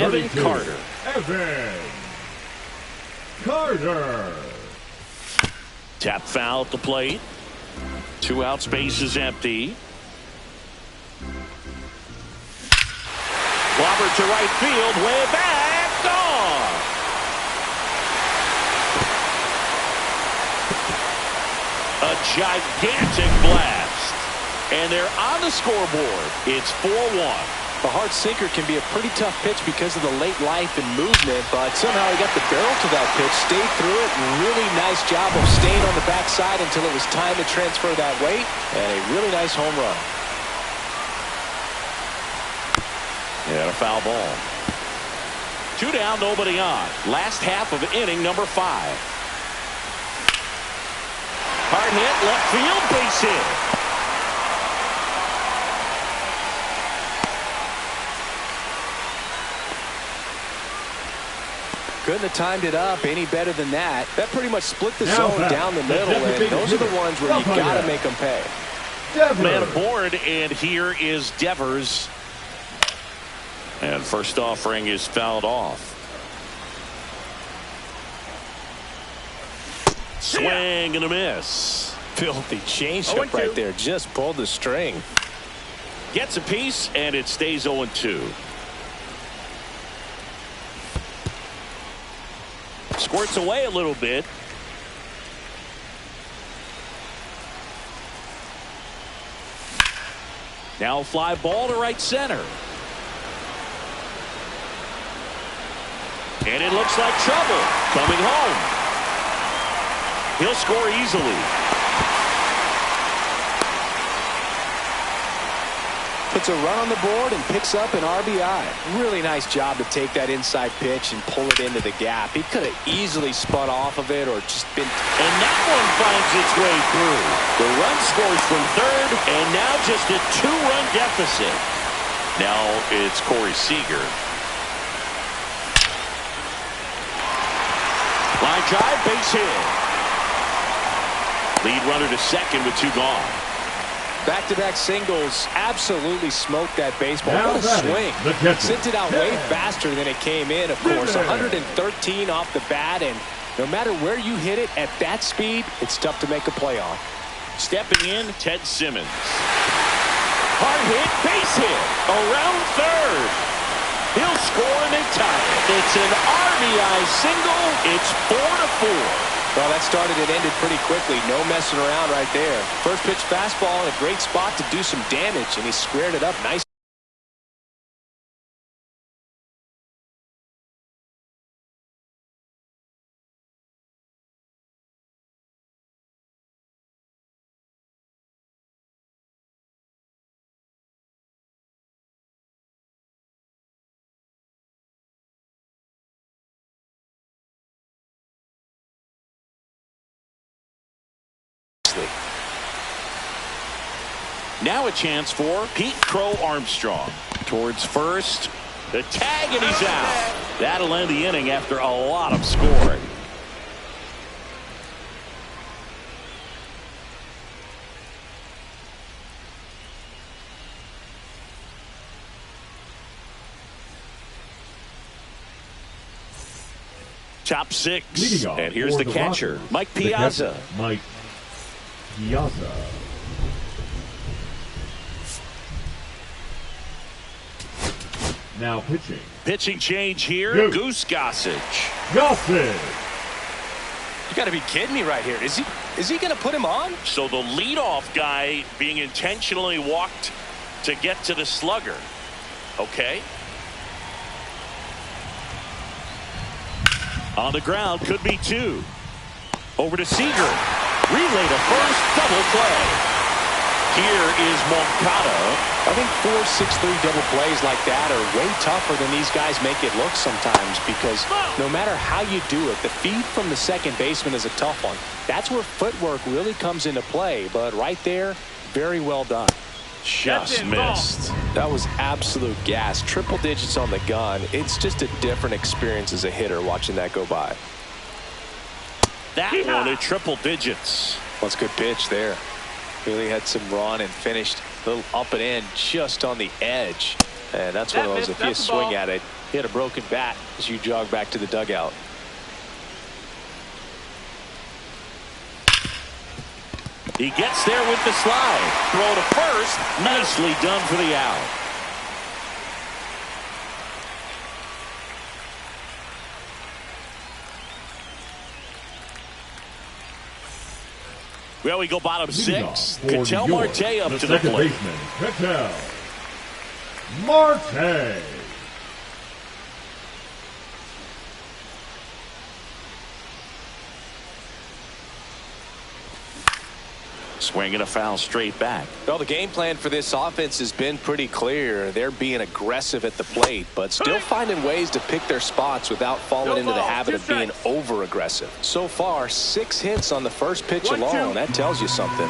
Evan Carter. Evan Carter. Tap foul at the plate. 2 outs, base is empty. Clobbered to right field, way back, gone. A gigantic blast. And they're on the scoreboard. It's 4-1. A hard sinker can be a pretty tough pitch because of the late life and movement, but somehow he got the barrel to that pitch, stayed through it, and really nice job of staying on the backside until it was time to transfer that weight, and a really nice home run. Yeah, a foul ball. 2 down, nobody on. Last half of inning number 5. Hard hit, left field, base hit. Couldn't have timed it up any better than that. That pretty much split the zone down the middle, and those are the ones where you got to make them pay. Man aboard, and here is Devers. And first offering is fouled off. Swing and a miss. Filthy changeup right there. Just pulled the string. Gets a piece, and it stays 0-2. Squirts away a little bit. Now a fly ball to right center. And it looks like trouble coming home. He'll score easily. Puts a run on the board and picks up an RBI. Really nice job to take that inside pitch and pull it into the gap. He could have easily spun off of it or just been. And that one finds its way through. The run scores from third, and now just a 2-run deficit. Now it's Corey Seager. Line drive, base hit. Lead runner to second with 2 gone. Back-to-back singles absolutely smoked that baseball. What a swing. Sent it out way faster than it came in, of course. 113 off the bat, and no matter where you hit it at that speed, it's tough to make a play on. Stepping in, Ted Simmons. Hard hit, base hit. Around third. He'll score and they tie it. It's an RBI single. It's 4-4. Well, that started and ended pretty quickly. No messing around right there. First pitch fastball in a great spot to do some damage, and he squared it up nice. Now a chance for Pete Crow Armstrong. Towards first. The tag, and he's out. That'll end the inning after a lot of scoring. Top 6. And here's the catcher, Mike Piazza. Mike Piazza. Now pitching. Pitching change here. Goose Gossage. You got to be kidding me right here. Is he going to put him on? So the leadoff guy being intentionally walked to get to the slugger. Okay. On the ground, could be 2. Over to Seager. Relay to first, double play. Here is Moncada. I think 4-6-3 double plays like that are way tougher than these guys make it look sometimes, because no matter how you do it, the feed from the second baseman is a tough one. That's where footwork really comes into play, but right there, very well done. Just missed. That was absolute gas. Triple digits on the gun. It's just a different experience as a hitter watching that go by. That one at triple digits. That's a good pitch there. Really had some run and finished a little up and in just on the edge. And that's one of those, if you swing at it, Hit a broken bat as you jog back to the dugout. He gets there with the slide. Throw to first. Nicely done for the out. Well, we go bottom six. Ketel Marte up to the plate. Baseman, Ketel Marte. Swinging a foul straight back. Well, the game plan for this offense has been pretty clear. They're being aggressive at the plate, but still finding ways to pick their spots without falling into the habit of being over-aggressive. So far, 6 hits on the first pitch alone. That tells you something.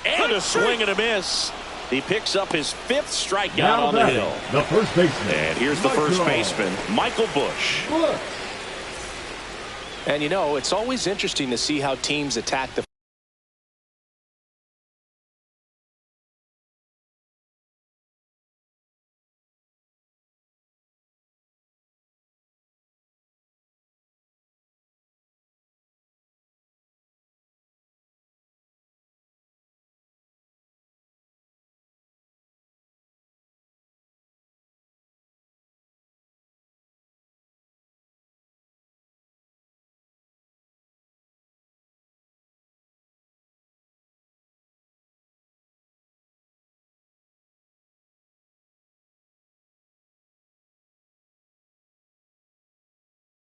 And a swing and a miss. He picks up his 5th strikeout on the hill. The first baseman. And here's the first baseman, Michael Busch. And, you know, it's always interesting to see how teams attack the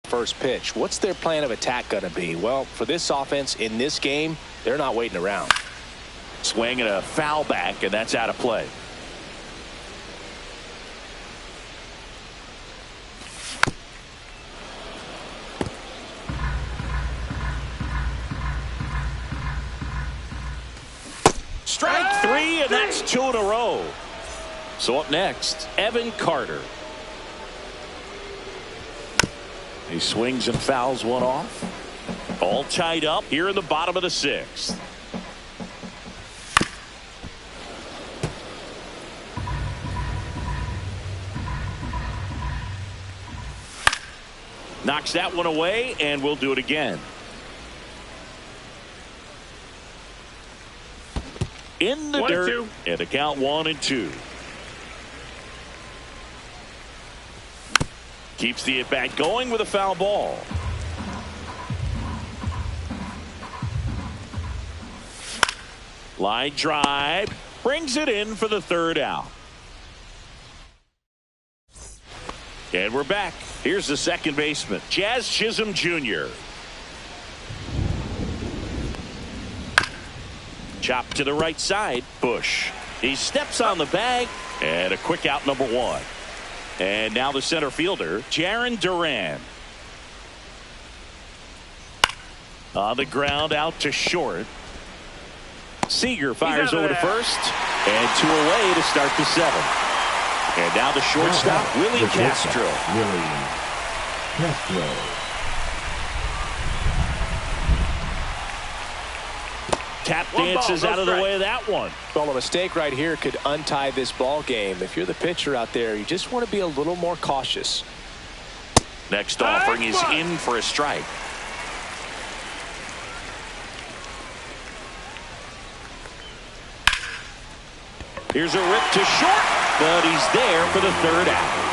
first pitch. What's their plan of attack going to be? Well, for this offense in this game, they're not waiting around. Swing and a foul back, and that's out of play. Strike 3, and that's 2 in a row. So up next, Evan Carter. He swings and fouls one off. All tied up here in the bottom of the 6th. Knocks that one away, and we'll do it again. In the dirt, and the count 1-2. Keeps the at-bat going with a foul ball. Line drive. Brings it in for the 3rd out. And we're back. Here's the second baseman, Jazz Chisholm Jr. Chop to the right side. Busch. He steps on the bag. And a quick out, number 1. And now the center fielder, Jarren Duran. On the ground, out to short. Seager fires over to first. And 2 away to start the 7th. And now the shortstop, Willie Castro. Tap dances out of the way of that one. Well, a mistake right here could untie this ball game. If you're the pitcher out there, you just want to be a little more cautious. Next offering is in for a strike. Here's a rip to short, but he's there for the 3rd out.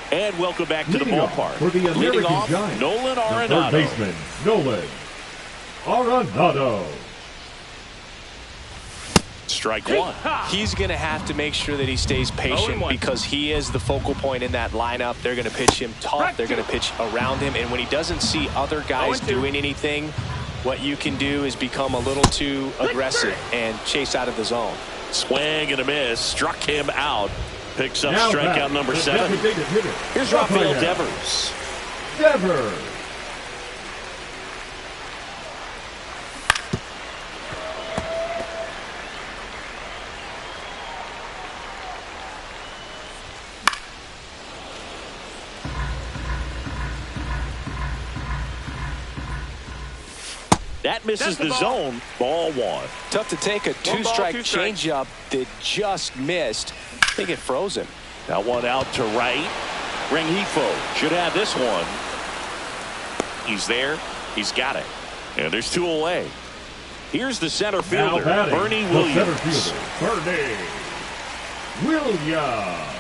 And welcome back to the ballpark. For the leading American off, Giants, Nolan the Arenado. third baseman, Nolan Arenado. Strike 1. He's going to have to make sure that he stays patient because he is the focal point in that lineup. They're going to pitch him tough. They're going to pitch around him. And when he doesn't see other guys doing anything, what you can do is become a little too aggressive and chase out of the zone. Swing and a miss. Struck him out. Picks up strikeout number 7. Here's Rafael Devers. That misses the zone. Ball one. Tough to take a two-strike changeup that just missed. I think it froze him. That one out to right. Rengifo should have this one. He's there. He's got it. And there's two away. Here's the center fielder, Bernie Williams. Center fielder, Bernie Williams.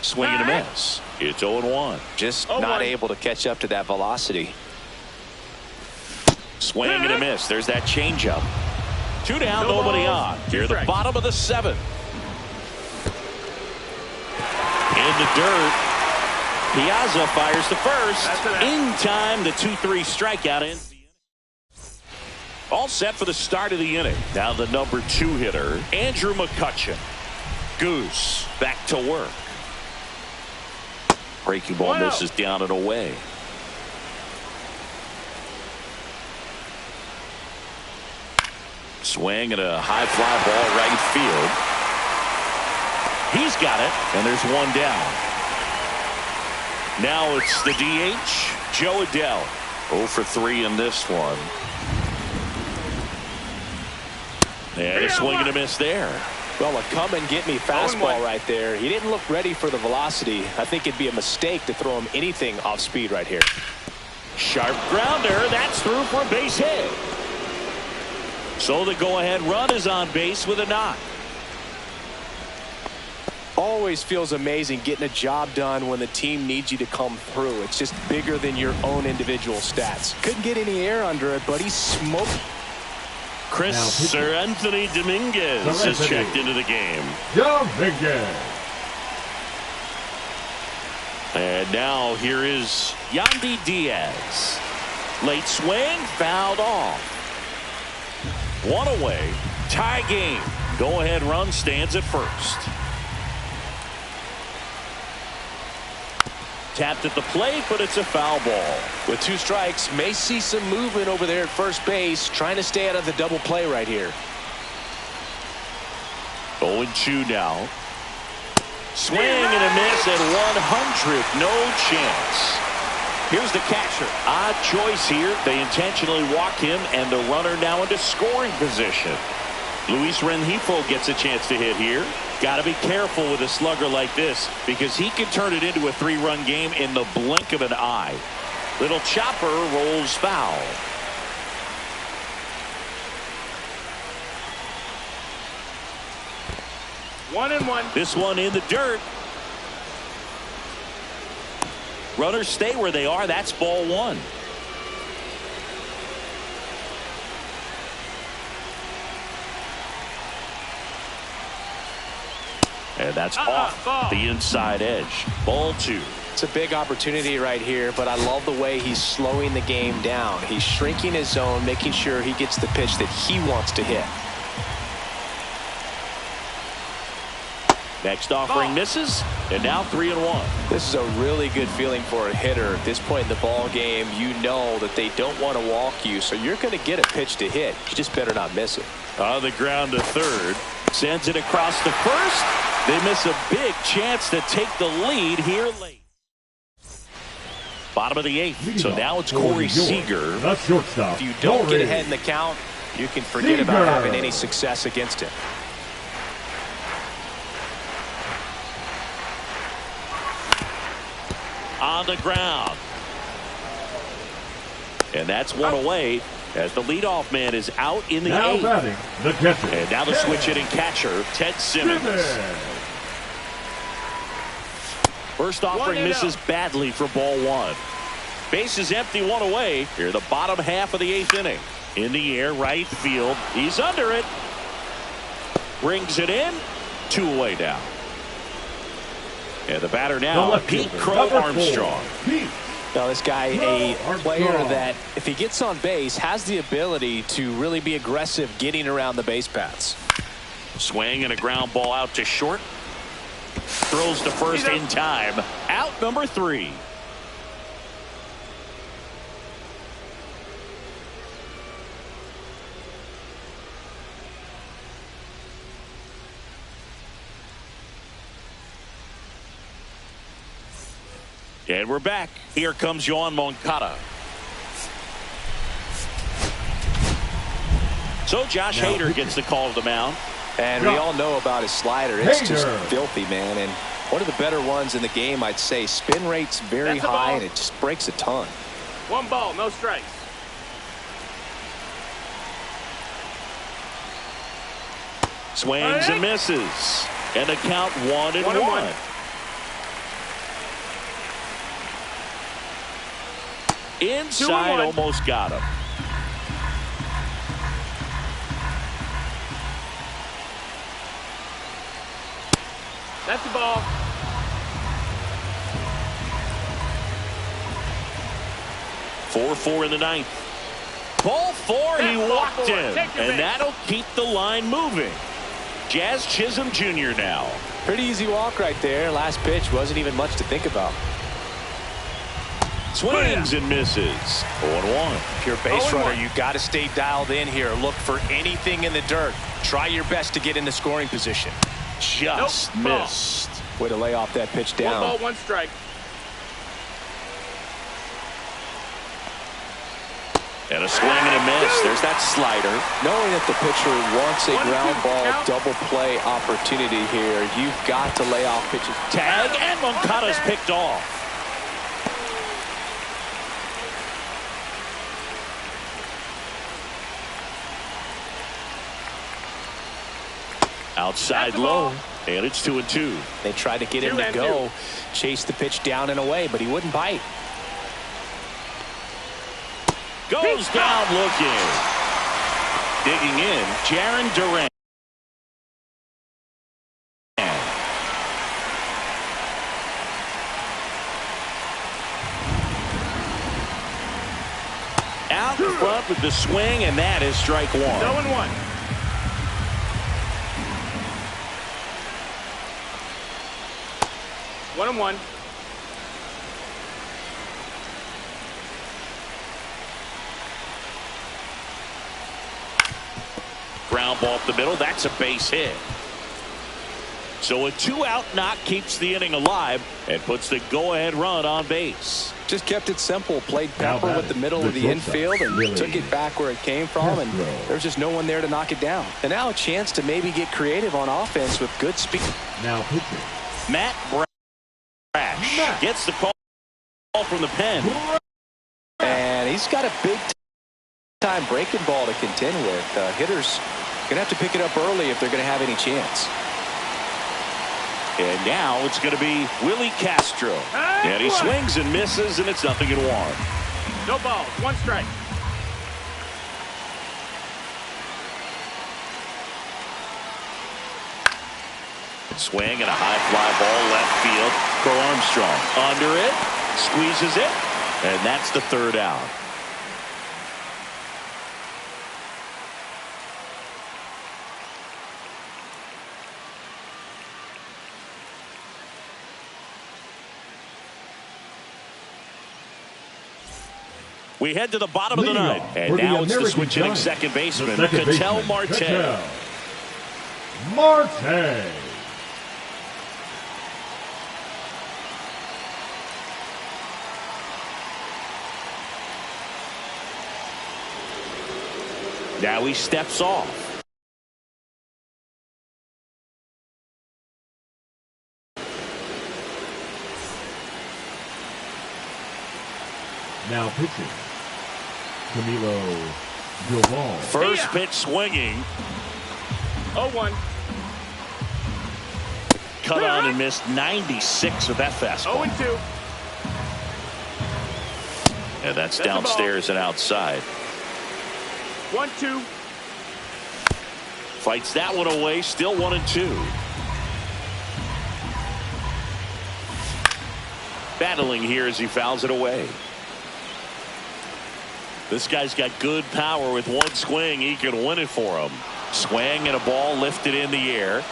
Swing and a miss. It's 0-1. Just not able to catch up to that velocity. Swing and a miss. There's that changeup. Two down, nobody on. Here the bottom of the seventh. In the dirt. Piazza fires to first. In time, the 2-3 strikeout ends. All set for the start of the inning. Now the number 2 hitter, Andrew McCutchen. Goose back to work. Breaking ball misses down and away. Swing and a high fly ball right field. He's got it, and there's one down. Now it's the DH, Joe Adell. 0 for 3 in this one. And a swing and a miss there. Well, a come-and-get-me fastball right there. He didn't look ready for the velocity. I think it'd be a mistake to throw him anything off speed right here. Sharp grounder. That's through for a base hit. So the go-ahead run is on base with a knock. Always feels amazing getting a job done when the team needs you to come through. It's just bigger than your own individual stats. Couldn't get any air under it, but he smoked. Sir Anthony Dominguez is checked into the game. Dominguez. And now here is Yandy Diaz. Late swing, fouled off. One away, tie game. Go-ahead run stands at first. Tapped at the plate, but it's a foul ball. With 2 strikes, may see some movement over there at first base, trying to stay out of the double play right here. 0-2 now. Swing and a miss at 100. No chance. Here's the catcher. Odd choice here. They intentionally walk him, and the runner now into scoring position. Luis Rengifo gets a chance to hit here. Got to be careful with a slugger like this because he can turn it into a 3-run game in the blink of an eye. Little chopper rolls foul. One and one. This one in the dirt. Runners stay where they are. That's ball one. And that's off the inside edge. Ball 2. It's a big opportunity right here, but I love the way he's slowing the game down. He's shrinking his zone, making sure he gets the pitch that he wants to hit. Next offering misses, and now 3-1. This is a really good feeling for a hitter. At this point in the ball game, you know that they don't want to walk you, so you're going to get a pitch to hit. You just better not miss it. On the ground to third. Sends it across to first. They miss a big chance to take the lead here late. Bottom of the 8th. So now it's Corey Seager. That's shortstop. If you don't get ahead in the count, you can forget about having any success against him. On the ground. And that's one away as the leadoff man is out in the 8th. Batting, the catcher. And now the switch hitting catcher, Ted Simmons. First offering misses badly for ball 1. Base is empty, one away. Here the bottom half of the 8th inning. In the air, right field. He's under it. Brings it in. 2 away now. And the batter now, Pete Crow Armstrong. Now this guy, a player that if he gets on base has the ability to really be aggressive getting around the base paths. Swing and a ground ball out to short. Throws to first in time. Out number 3. And we're back. Here comes Yoan Moncada. So Josh Hader gets the call to the mound. And we all know about his slider. It's just filthy, man. And one of the better ones in the game, I'd say. Spin rate's very high, and it just breaks a ton. 1 ball, no strikes. Swings and misses. And the count 1-1. Inside, almost got him. That's the ball. Four in the ninth. Ball 4, he walked in. And that'll keep the line moving. Jazz Chisholm Jr. now. Pretty easy walk right there. Last pitch wasn't even much to think about. Swings and misses. 0-1. If you're a base runner, you got to stay dialed in here. Look for anything in the dirt. Try your best to get in the scoring position. Just missed. Way to lay off that pitch down. 1 ball, 1 strike. And a swing and a miss. There's that slider. Knowing that the pitcher wants a ground ball double play opportunity here, you've got to lay off pitches. Tag, and Moncada's picked off. Outside low, and it's 2-2. They tried to get him to go, chase the pitch down and away, but he wouldn't bite. Goes down looking. Digging in, Jarren Duran. Out front with the swing, and that is strike 1. 0-1. One and 1. Ground ball up the middle. That's a base hit. So a 2-out knock keeps the inning alive and puts the go-ahead run on base. Just kept it simple. Played Pepper with the middle of the infield and took it back where it came from, and there's just no one there to knock it down. And now a chance to maybe get creative on offense with good speed. Now pitching. Matt Brash gets the call from the pen. And he's got a big-time breaking ball to contend with. Hitters going to have to pick it up early if they're going to have any chance. And now it's going to be Willie Castro. And he swings and misses, and it's 0-1. No balls, 1 strike. Swing and a high fly ball left field for Armstrong. Under it, squeezes it, and that's the 3rd out. We head to the bottom of the ninth, and now it's the switch-hitting second baseman, Ketel Marte. Now he steps off. Now pitching. Camilo Doval. First pitch swinging. 0-1. Cut on and missed 96 with that fastball. 0-2. And that's downstairs and outside. 1-2. Fights that one away. Still 1-2. Battling here as he fouls it away. This guy's got good power. With one swing, he can win it for him. Swing and a ball lifted in the air.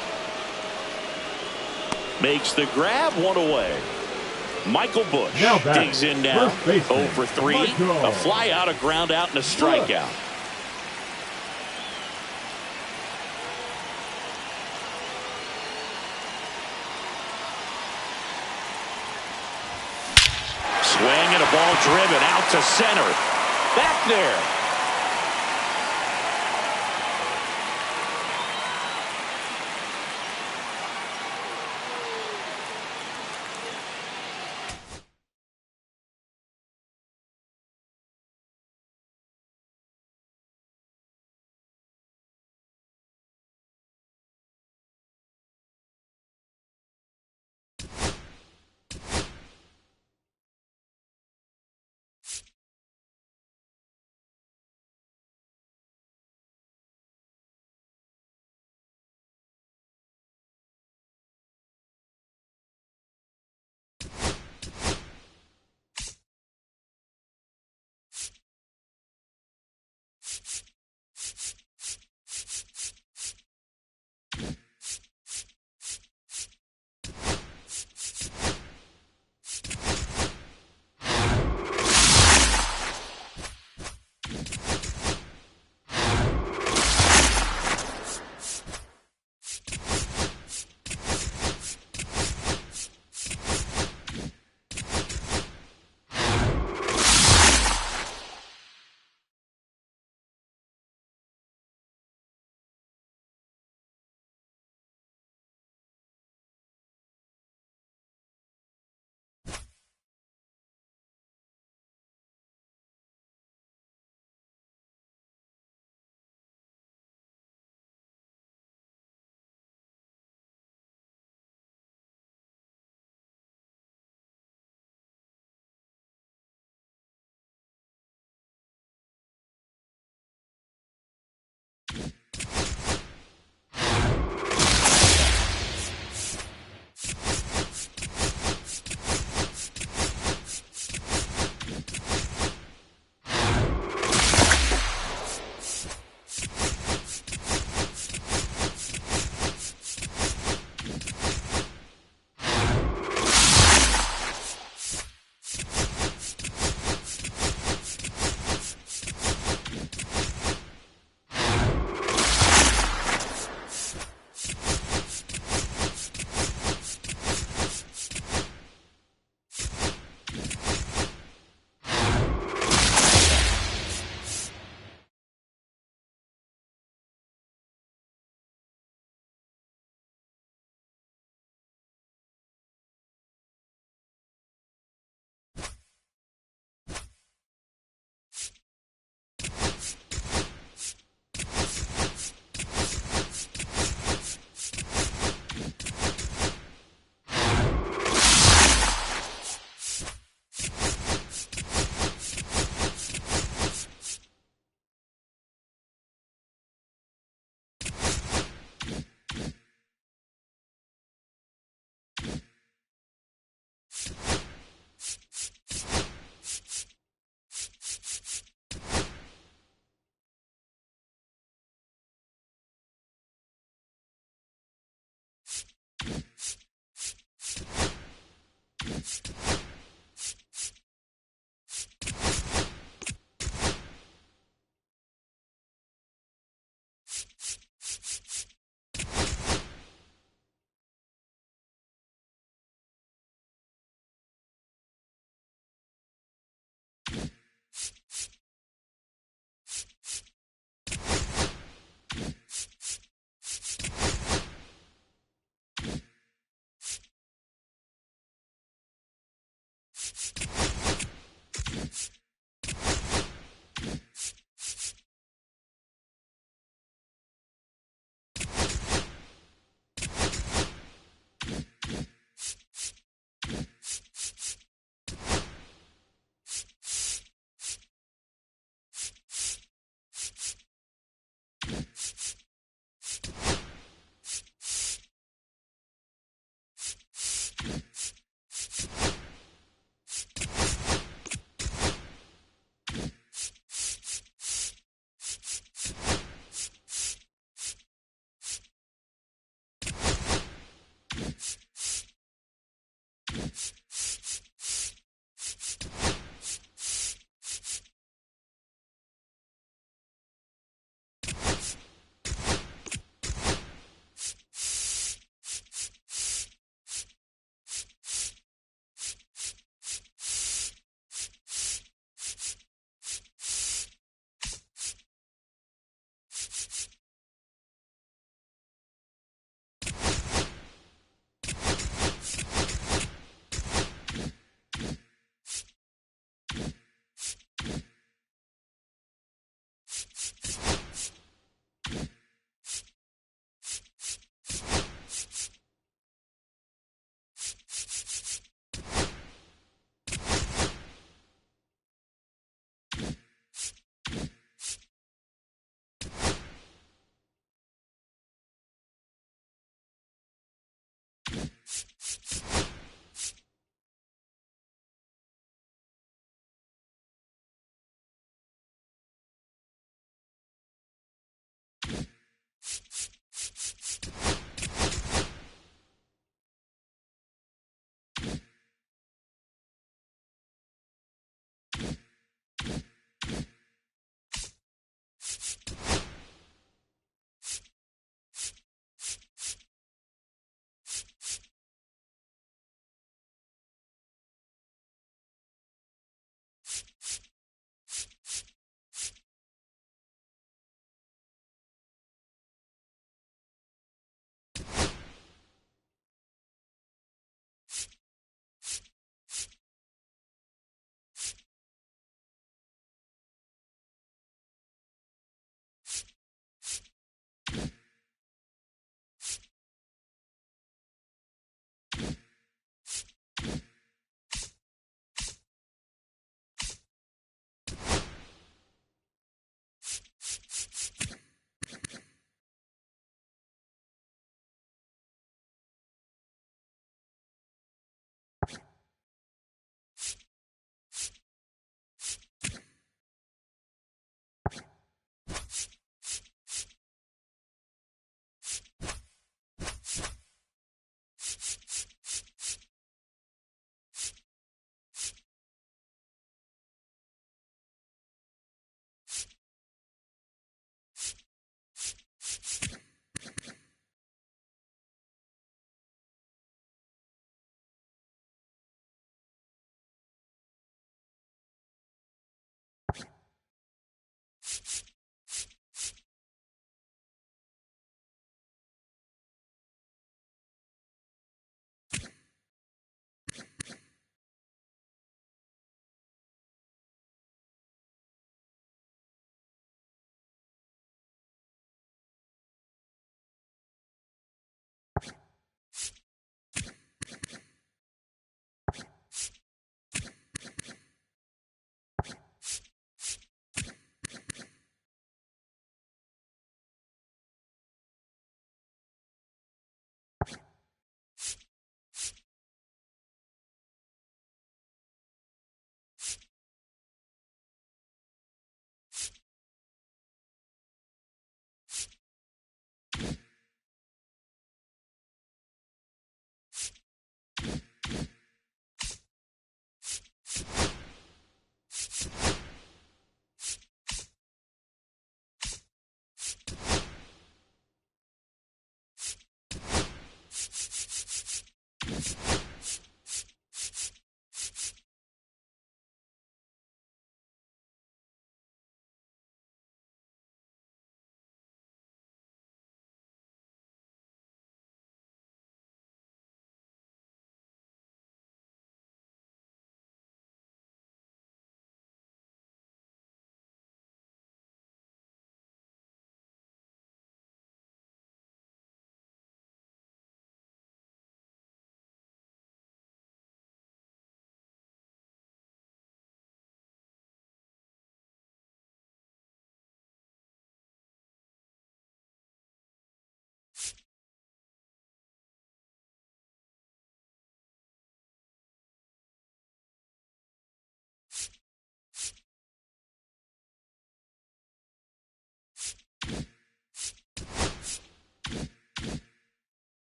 Makes the grab, 1 away. Michael Busch digs in now. 0 for 3. A fly out, a ground out, and a strikeout. Swing and a ball driven out to center. Back there.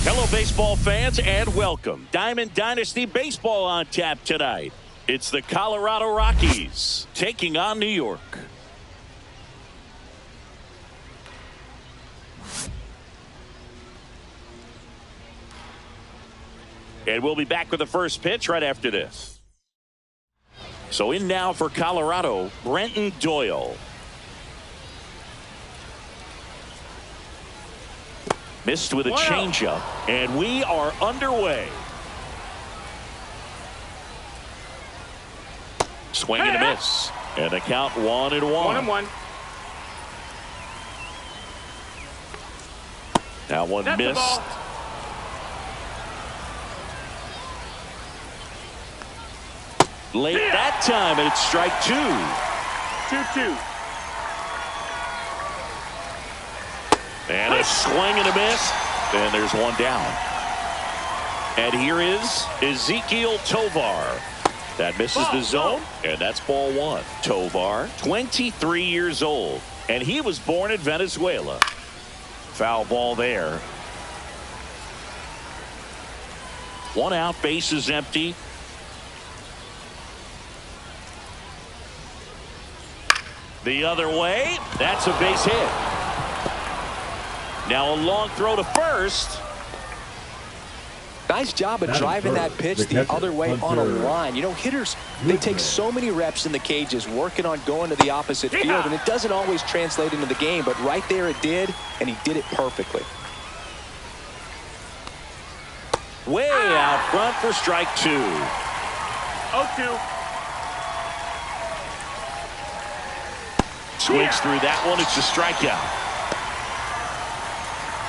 Hello, baseball fans, and welcome. Diamond Dynasty Baseball on tap tonight. It's the Colorado Rockies taking on New York. And we'll be back with the first pitch right after this. So in now for Colorado, Brenton Doyle. Missed with a changeup, and we are underway. Swing and a miss, and a count 1-1. 1-1. That one That's the missed. ball. Late that time, and it's strike 2. 2-2. And a swing and a miss. And there's one down. And here is Ezekiel Tovar. That misses the zone, and that's ball 1. Tovar, 23 years old, and he was born in Venezuela. Foul ball there. 1 out, bases empty. The other way, that's a base hit. Now a long throw to first. Nice job of driving that pitch the other way on a line. You know, hitters, they take so many reps in the cages working on going to the opposite field, and it doesn't always translate into the game, but right there it did, and he did it perfectly. Way out front for strike 2. 0-2. Swings through that one. It's a strikeout.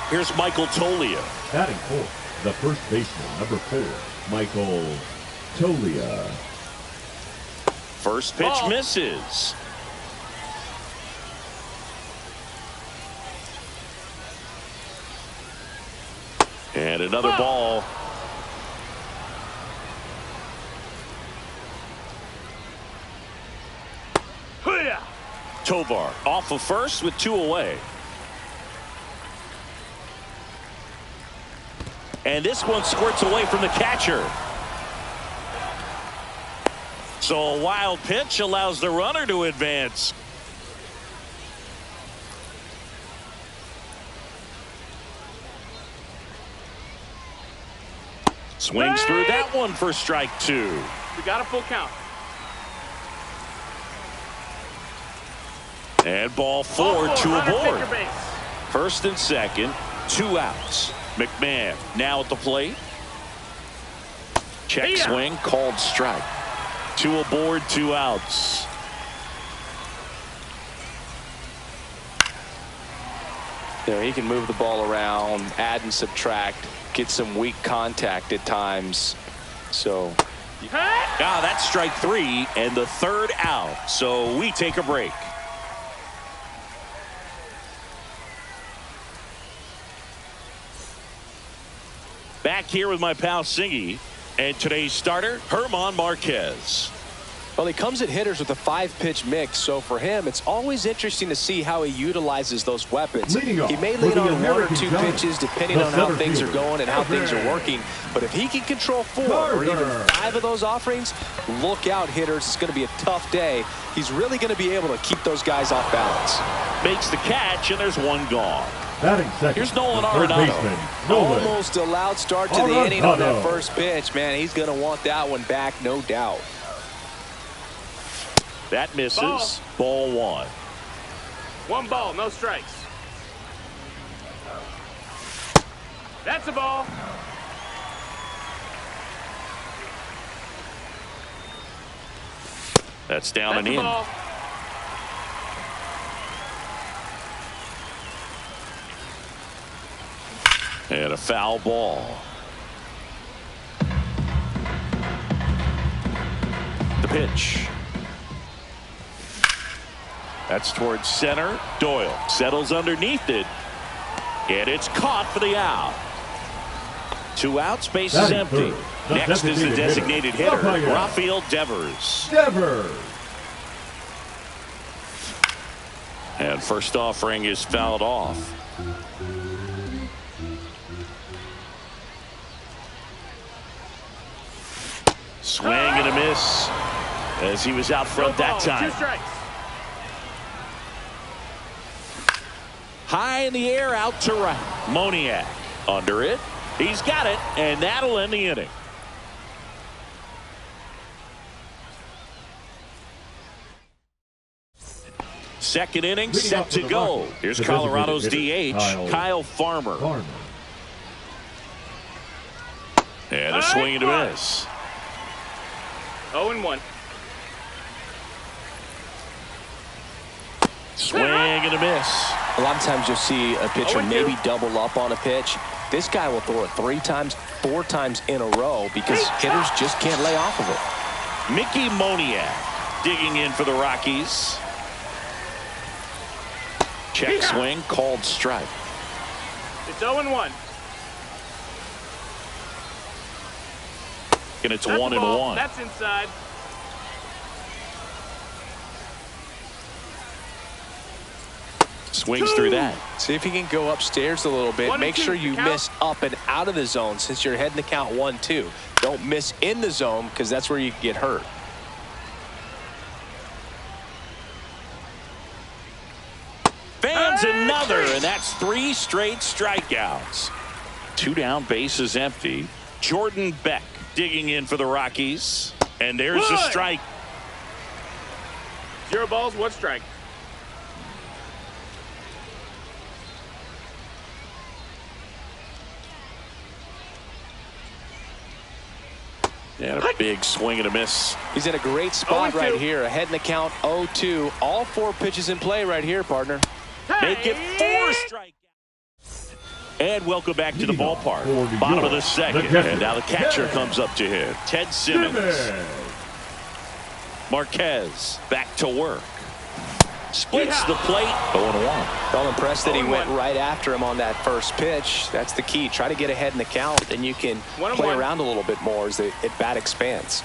Here's Michael Tolia. Batting fourth, the first baseman, number 4, Michael Tolia. First pitch misses. And another ball. Tovar off of first with 2 away. And this one squirts away from the catcher. So a wild pitch allows the runner to advance. Swings through that one for strike 2. We got a full count. And ball 4, 2 aboard. Base. First and second, 2 outs. McMahon now at the plate. Check swing, called strike. 2 aboard, 2 outs. You know, he can move the ball around, add and subtract, get some weak contact at times. So, that's strike 3 and the 3rd out. So we take a break. Back here with my pal Singy, and today's starter, Herman Marquez. Well, he comes at hitters with a 5-pitch mix, so for him, it's always interesting to see how he utilizes those weapons. He may lean on 1 or 2 pitches depending on how things are going and how things are working, but if he can control 4 or even 5 of those offerings, look out, hitters. It's going to be a tough day. He's really going to be able to keep those guys off balance. Makes the catch, and there's 1 gone. Here's Nolan Arenado. Almost a loud start to the inning on that first pitch. Man, he's going to want that one back, no doubt. That misses. Ball 1. 1 ball, no strikes. That's a ball. That's down and in. Ball. And a foul ball. The pitch. That's towards center. Doyle settles underneath it. And it's caught for the out. 2 outs, base is empty. Next is the designated hitter, Rafael Devers. And first offering is fouled off. Swing and a miss as he was out front that time. 2 strikes. High in the air, out to right. Moniak under it. He's got it, and that'll end the inning. Second inning set to go. Here's Colorado's DH, Kyle Farmer. And a swing and a miss. 0-1. Swing and a miss. A lot of times you'll see a pitcher 0-2. maybe double up on a pitch. This guy will throw it 3 times, 4 times in a row because hitters just can't lay off of it. Mickey Moniak digging in for the Rockies. Check swing, called strike. It's 0-1. And it's That's 1-1. That's inside. Swings through that. See if he can go upstairs a little bit. 1-2, Make sure you count. miss up and out of the zone since you're heading to count 1-2. Don't miss in the zone because that's where you can get hurt. Fans another, and that's 3 straight strikeouts. 2 down, bases empty. Jordan Beck digging in for the Rockies. And there's a strike. 0 balls, 1 strike. And a big swing and a miss. He's in a great spot 0-2. right here. Ahead in the count 0-2. All 4 pitches in play right here, partner. Make it 4 strikeouts. And welcome back to the ballpark. Bottom of the second. And now the catcher comes up to hit. Ted Simmons. Marquez back to work. Splits the plate. 0-1. Well, impressed that he went right after him on that first pitch. That's the key. Try to get ahead in the count, then you can 1-1. play around a little bit more as the at-bat expands.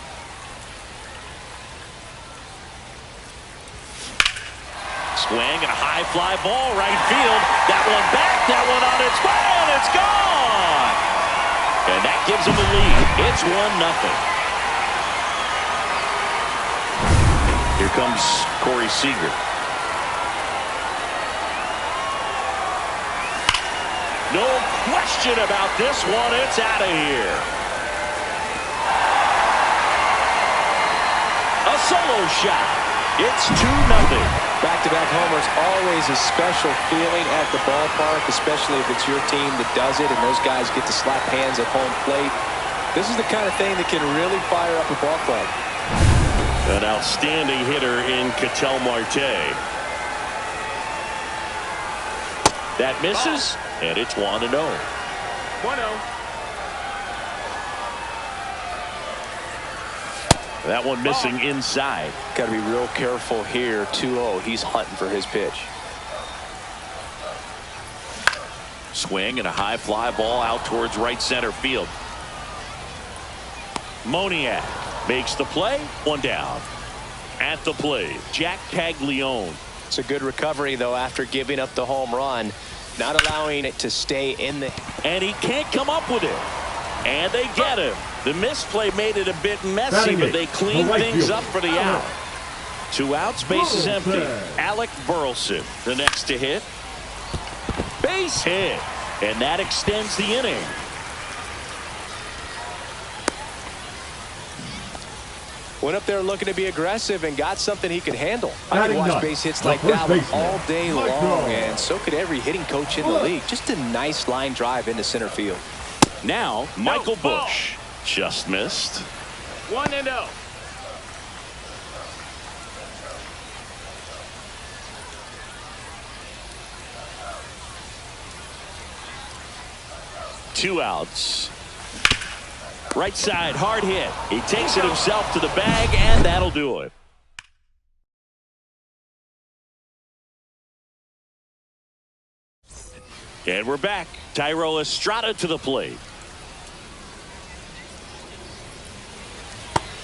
Swing and a high fly ball right field. That one back, that one on its way, and it's gone. And that gives him a lead. It's 1-0. Here comes Corey Seager. No question about this one. It's out of here. A solo shot. It's 2-0. Back-to-back homers, always a special feeling at the ballpark, especially if it's your team that does it and those guys get to slap hands at home plate. This is the kind of thing that can really fire up a ball club. An outstanding hitter in Ketel Marte. That misses, and it's 1-0. 1-0. That one missing inside. Got to be real careful here. 2-0. He's hunting for his pitch. Swing and a high fly ball out towards right center field. Moniak makes the play. 1 down. At the plate, Jack Caglione. It's a good recovery, though, after giving up the home run. Not allowing it to stay in the... And he can't come up with it. And they get him. The misplay made it a bit messy, but they clean things up for the out. 2 outs, bases empty. Alec Burleson, the next to hit. Base hit. And that extends the inning. Went up there looking to be aggressive and got something he could handle. I could watch base hits like that one all day long, and so could every hitting coach in the league. Just a nice line drive into center field. Now, Michael Busch. Just missed. 1-0. Two outs. Right side, hard hit. He takes it himself to the bag, and that'll do it. And we're back. Thairo Estrada to the plate.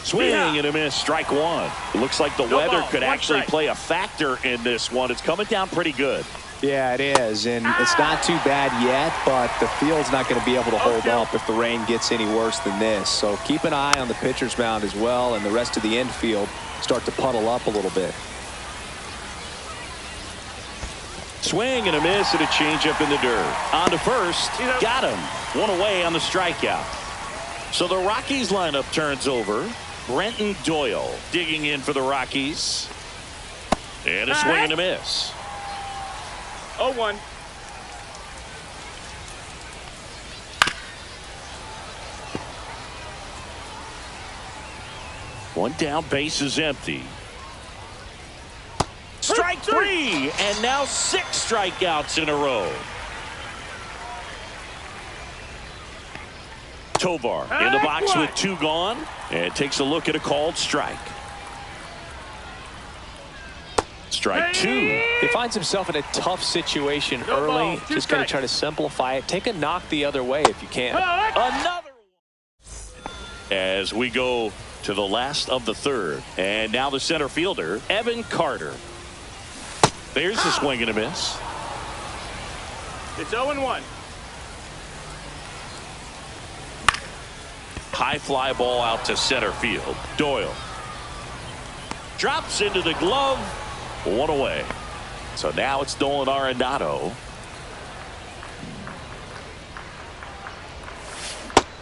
Swing and a miss, strike 1. It looks like the weather could actually play a factor in this one. It's coming down pretty good. Yeah, it is, and it's not too bad yet, but the field's not going to be able to hold up if the rain gets any worse than this. So keep an eye on the pitcher's mound as well, and the rest of the infield start to puddle up a little bit. Swing and a miss and a changeup in the dirt. On to first, got him. 1 away on the strikeout. So the Rockies lineup turns over. Brenton Doyle digging in for the Rockies. And a swing and a miss. 0-1. One down, base is empty. Strike 3, and now 6 strikeouts in a row. Tovar in the box with 2 gone, and takes a look at a called strike. Strike 2. He finds himself in a tough situation early. Just going to try to simplify it. Take a knock the other way if you can. Another one. As we go to the last of the third, and now the center fielder, Evan Carter. There's the swing and a miss. It's 0-1. High fly ball out to center field. Doyle drops into the glove. 1 away. So now it's Nolan Arenado.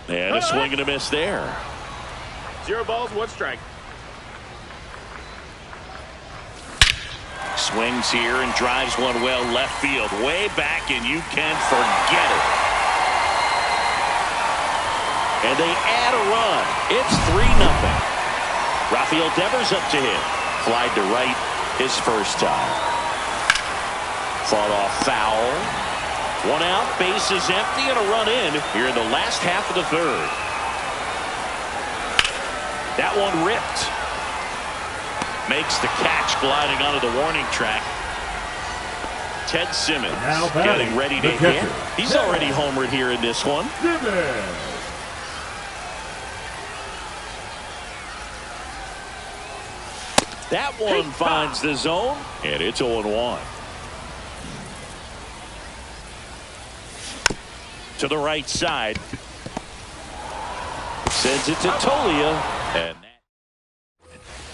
And a swing and a miss there. 0 balls, 1 strike. Swings here and drives one well left field. Way back, and you can forget it. And they add a run. It's 3-0. Rafael Devers up to hit. Flied to right his first time. Fought off foul. 1 out, bases empty, and a run in here in the last half of the third. That one ripped. Makes the catch, gliding onto the warning track. Ted Simmons getting ready to hit. He's already homered here in this one. That one finds the zone, and it's 0-1. To the right side. Sends it to Tolia. And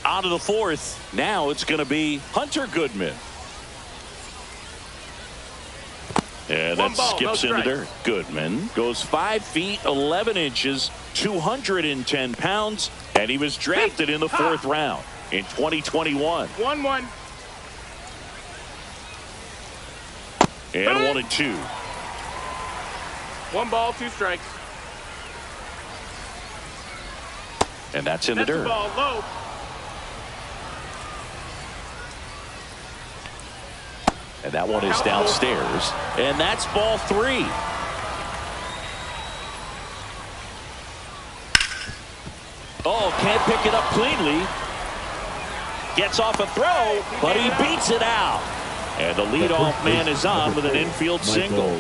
out of the fourth. Now it's going to be Hunter Goodman. And that skips into dirt. Goodman goes 5 feet 11 inches, 210 pounds, and he was drafted in the 4th round in 2021. 1-1. And 1-2. 1 ball, 2 strikes. And that's in the dirt. Ball low. And that one is downstairs. And that's ball 3. Oh, can't pick it up cleanly. Gets off a throw, but he beats it out. And the leadoff man is on with an infield single.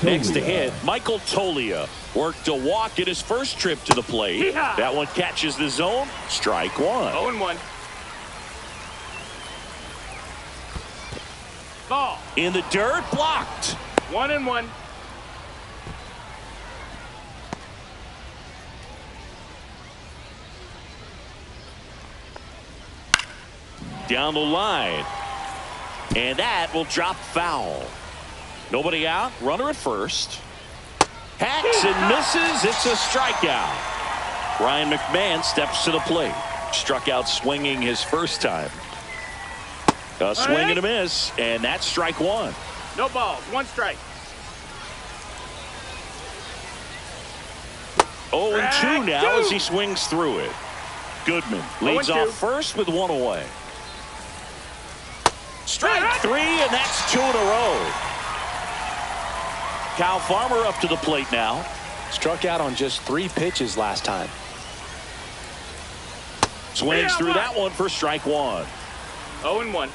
Next to hit, Michael Tolia worked a walk in his first trip to the plate. That one catches the zone. Strike 1. 0-1. Ball. In the dirt, blocked. 1-1. Down the line. And that will drop foul. Nobody out. Runner at first. Hacks and misses. It's a strikeout. Ryan McMahon steps to the plate. Struck out swinging his first time. A swing and a miss. And that's strike 1. No balls. 1 strike. 0-2 now as he swings through it. Goodman leads off first with 1 away. Strike 3, and that's 2 in a row. Kyle Farmer up to the plate now. Struck out on just 3 pitches last time. Swings through that one for strike 1. 0-1.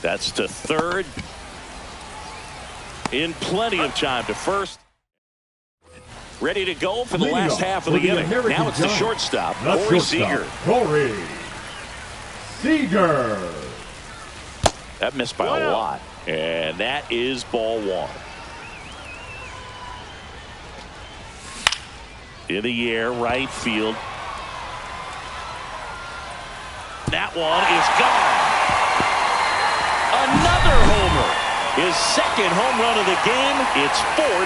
That's to third. In plenty of time to first. Ready to go for the last half of the inning. Now it's the shortstop, Corey Seager. Corey Seager. That missed by a lot. And that is ball 1. In the air, right field. That one is gone. Another homer. His second home run of the game. It's 4-0.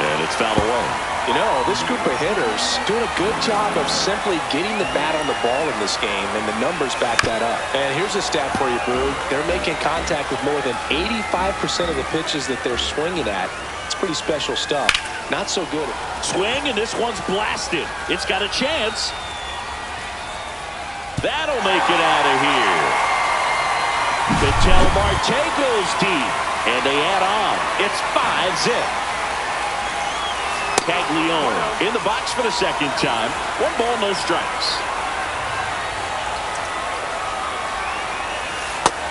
And it's fouled away. You know, this group of hitters doing a good job of simply getting the bat on the ball in this game, and the numbers back that up. And here's a stat for you, Boog. They're making contact with more than 85% of the pitches that they're swinging at. It's pretty special stuff. Not so good. Swing, and this one's blasted. It's got a chance. That'll make it out of here. Ketel Marte goes deep, and they add on. It's 5-zip. Caglione in the box for the second time. 1 ball, no strikes.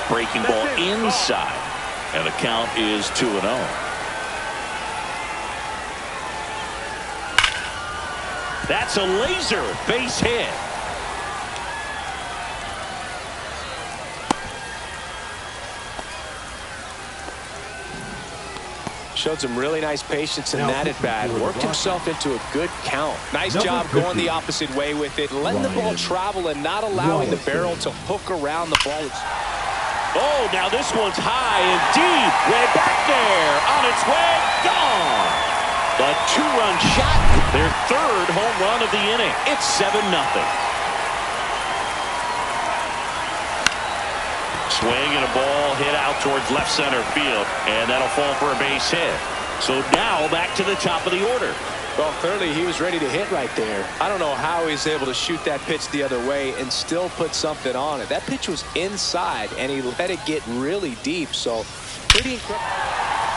Breaking ball inside, and the count is 2-0. That's a laser base hit. Showed some really nice patience in that at bat. Worked himself into a good count. Nice job going the opposite way with it. Letting the ball travel and not allowing the barrel to hook around the ball. Oh, now this one's high and deep. Way back there. On its way. Gone. A 2-run shot. Their 3rd home run of the inning. It's 7-0. Swing and a ball hit out towards left center field, and that'll fall for a base hit. So now back to the top of the order. Well, clearly he was ready to hit right there. I don't know how he's able to shoot that pitch the other way and still put something on it. That pitch was inside, and he let it get really deep. So pretty incredible.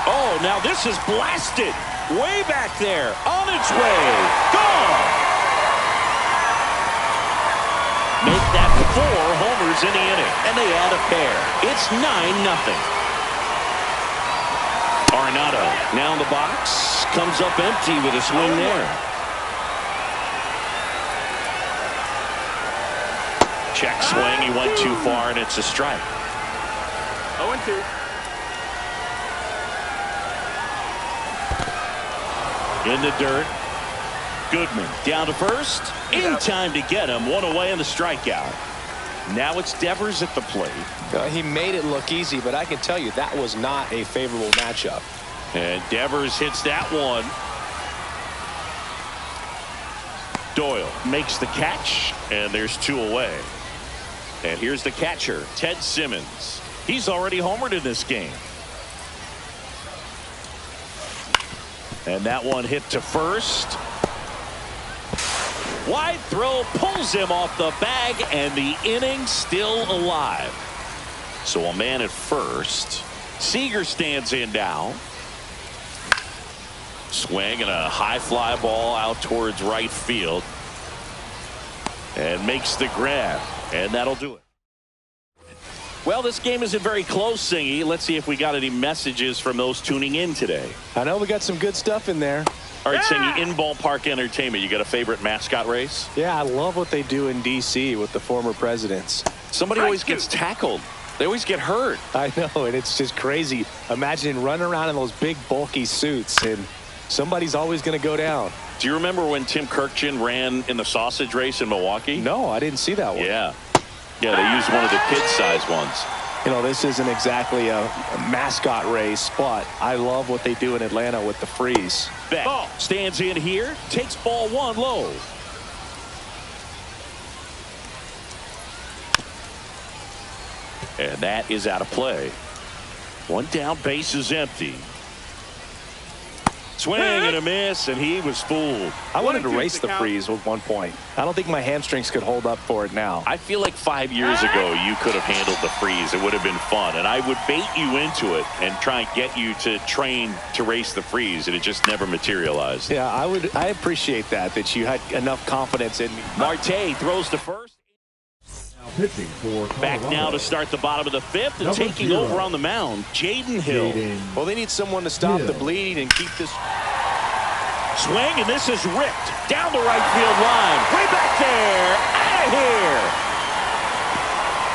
Oh, now this is blasted. Way back there. On its way. Gone. Make that 4 homers in the inning, and they add a pair. It's 9-0. Arenado now in the box, comes up empty with a swing there. Check swing, he went too far, and it's a strike. 0-2. In the dirt. Goodman down to first. In time to get him. 1 away on the strikeout. Now it's Devers at the plate. He made it look easy, but I can tell you that was not a favorable matchup. And Devers hits that one. Doyle makes the catch, and there's 2 away. And here's the catcher, Ted Simmons. He's already homered in this game. And that one hit to first. Wide throw pulls him off the bag, and the inning still alive. So a man at first. Seager stands in now. Swing and a high fly ball out towards right field. And makes the grab. And that'll do it. Well, this game isn't very close, Singy. Let's see if we got any messages from those tuning in today. I know we got some good stuff in there. All right, Singy, in ballpark entertainment, you got a favorite mascot race? Yeah, I love what they do in D.C. with the former presidents. Somebody always gets tackled. They always get hurt. I know, and it's just crazy. Imagine running around in those big, bulky suits, and somebody's always going to go down. Do you remember when Tim Kirkjian ran in the sausage race in Milwaukee? No, I didn't see that one. Yeah. Yeah, they used one of the kid-sized ones. You know, this isn't exactly a mascot race, but I love what they do in Atlanta with the freeze. Beck stands in here, takes ball 1 low. And that is out of play. 1 down, base is empty. Swing and a miss, and he was fooled. I wanted to race the freeze at one point. I don't think my hamstrings could hold up for it now. I feel like 5 years ago you could have handled the freeze. It would have been fun, and I would bait you into it and try and get you to train to race the freeze, and it just never materialized. Yeah, I appreciate that you had enough confidence in me. Marte throws to first. Pitching for Back now to start the bottom of the 5th, and taking over on the mound, Jaden Hill. Well, they need someone to stop the bleeding and keep this. Swing, and this is ripped down the right field line. Way back there, out of here.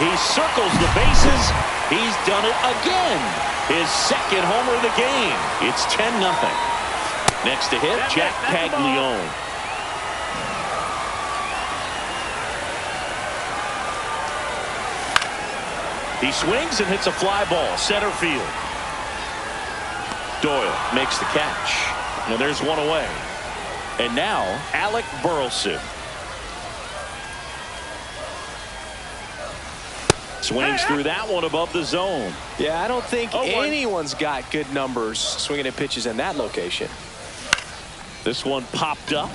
He circles the bases. He's done it again. His 2nd homer of the game. It's 10-0. Next to hit, Jack Caglione. He swings and hits a fly ball, center field. Doyle makes the catch. And there's 1 away. And now, Alec Burleson. Swings through that one above the zone. Yeah, I don't think anyone's got good numbers swinging at pitches in that location. This one popped up.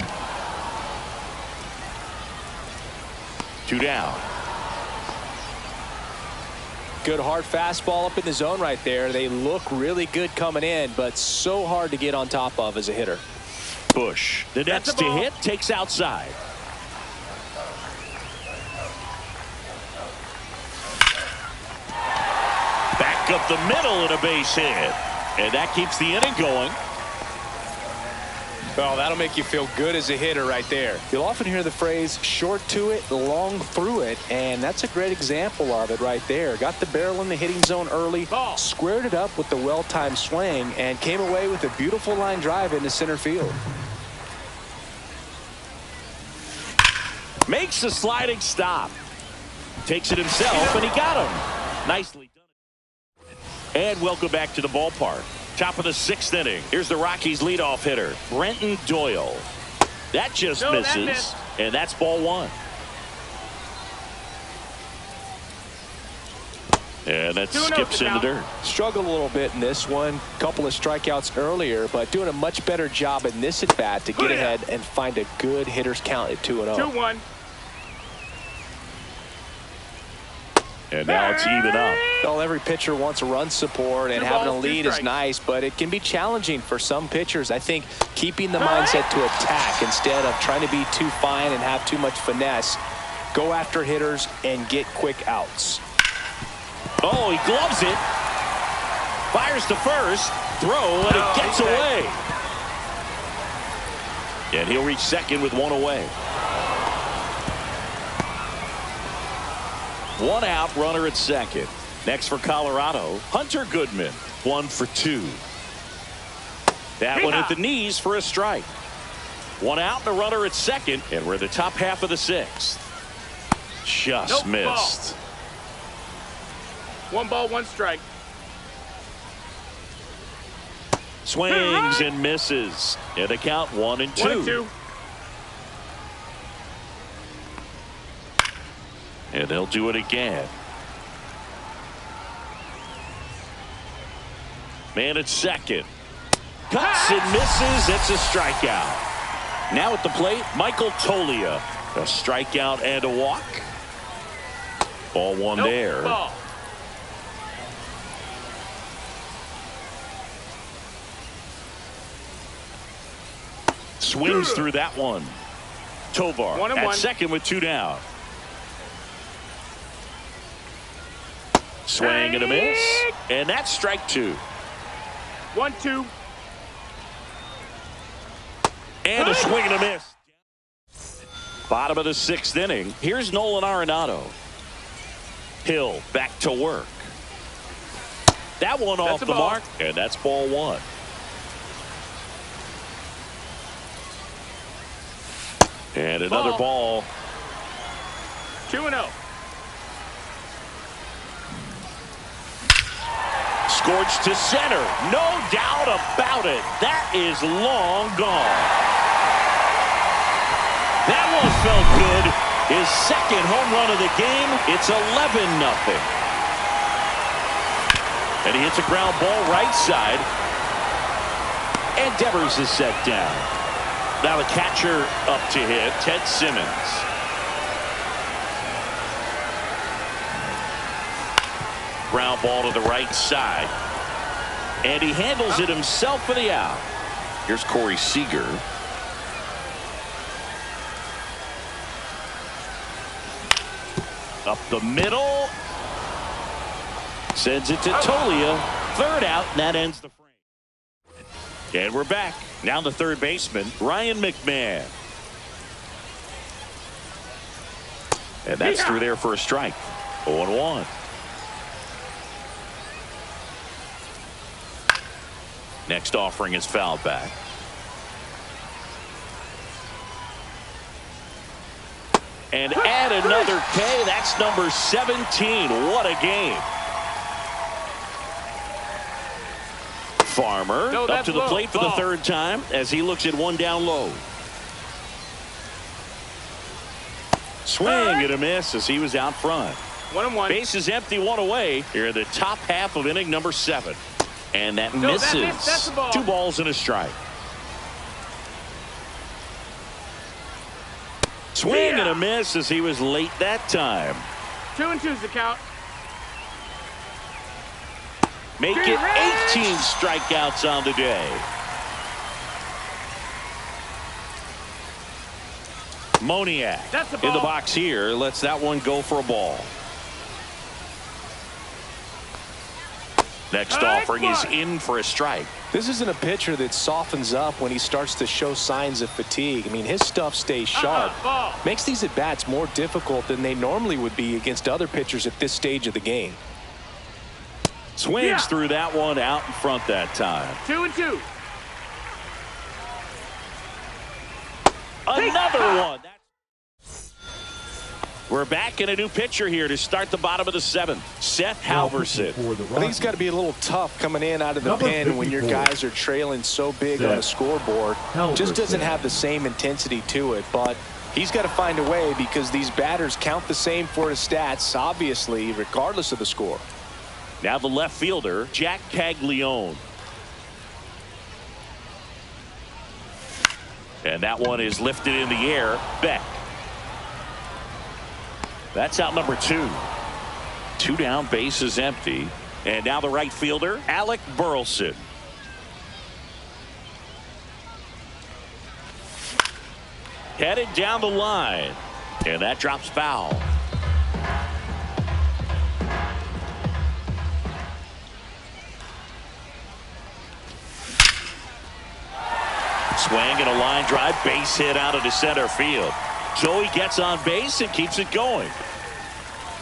2 down. Good hard fastball up in the zone right there. They look really good coming in, but so hard to get on top of as a hitter. Bush, the next to hit, takes outside. Back up the middle and a base hit. And that keeps the inning going. Well, that'll make you feel good as a hitter right there. You'll often hear the phrase short to it, long through it, and that's a great example of it right there. Got the barrel in the hitting zone early, squared it up with the well-timed swing, and came away with a beautiful line drive into center field. Makes a sliding stop. Takes it himself, and he got him. Nicely done. And welcome back to the ballpark. Top of the 6th inning. Here's the Rockies leadoff hitter, Brenton Doyle. That just misses, and that's ball 1. And that skips in the dirt. Struggled a little bit in this one. Couple of strikeouts earlier, but doing a much better job in this at bat to get ahead and find a good hitter's count at 2-0. 2-1. And now it's even up. Well, every pitcher wants run support, and having a lead is nice, but it can be challenging for some pitchers. I think keeping the mindset to attack instead of trying to be too fine and have too much finesse. Go after hitters and get quick outs. Oh, he gloves it. Fires to first. Throw, and it gets away. And he'll reach second with 1 away. 1 out, runner at second. Next for Colorado, Hunter Goodman, 1 for 2. That one at the knees for a strike. 1 out, the runner at second, and we're in the top half of the 6th. Just missed. 1 ball, 1 strike. Swings and misses. And the count 1-2. 1-2. And they'll do it again. Man at second. Cuts and misses. It's a strikeout. Now at the plate, Michael Toglia. A strikeout and a walk. Ball 1 there. Ball. Swings through that one. Tovar 1-1. at second with 2 down. Swing and a miss. And that's strike 2. 1-2. And a swing and a miss. Bottom of the 6th inning. Here's Nolan Arenado. Hill back to work. That one off the mark. And that's ball 1. And another ball. 2-0. Scorched to center. No doubt about it. That is long gone. That one felt good. His 2nd home run of the game. It's 11-0. And he hits a ground ball right side. And Devers is set down. Now the catcher up to hit, Ted Simmons. Ground ball to the right side. And he handles it himself for the out. Here's Corey Seager. Up the middle. Sends it to Toglia. 3rd out, and that ends the frame. And we're back. Now the 3rd baseman, Ryan McMahon. And that's through there for a strike. 0-1. Next offering is fouled back. And add another K. That's number 17. What a game. Farmer up to the plate for the 3rd time as he looks at 1 down low. Swing and a miss as he was out front. 1-1. Base is empty, 1 away. Here in the top half of inning number 7. And that misses. That's a ball. 2 balls and a strike. Swing and a miss as he was late that time. 2-2's the count. make it 18 strikeouts on the day. Moniak in the box here lets that one go for a ball. Next offering is in for a strike. This isn't a pitcher that softens up when he starts to show signs of fatigue. I mean, his stuff stays sharp. Makes these at-bats more difficult than they normally would be against other pitchers at this stage of the game. Swings through that one out in front that time. 2-2. Another one. We're back in a new pitcher here to start the bottom of the seventh. Seth Halverson. I think it's got to be a little tough coming in out of the pen when your guys are trailing so big on the scoreboard. Just doesn't have the same intensity to it, but he's got to find a way because these batters count the same for his stats, obviously, regardless of the score. Now the left fielder, Jack Caglione. And that one is lifted in the air. Beck. That's out number 2. 2 down, bases empty. And now the right fielder, Alec Burleson. Headed down the line. And that drops foul. Swing and a line drive, base hit out into center field. Joey gets on base and keeps it going.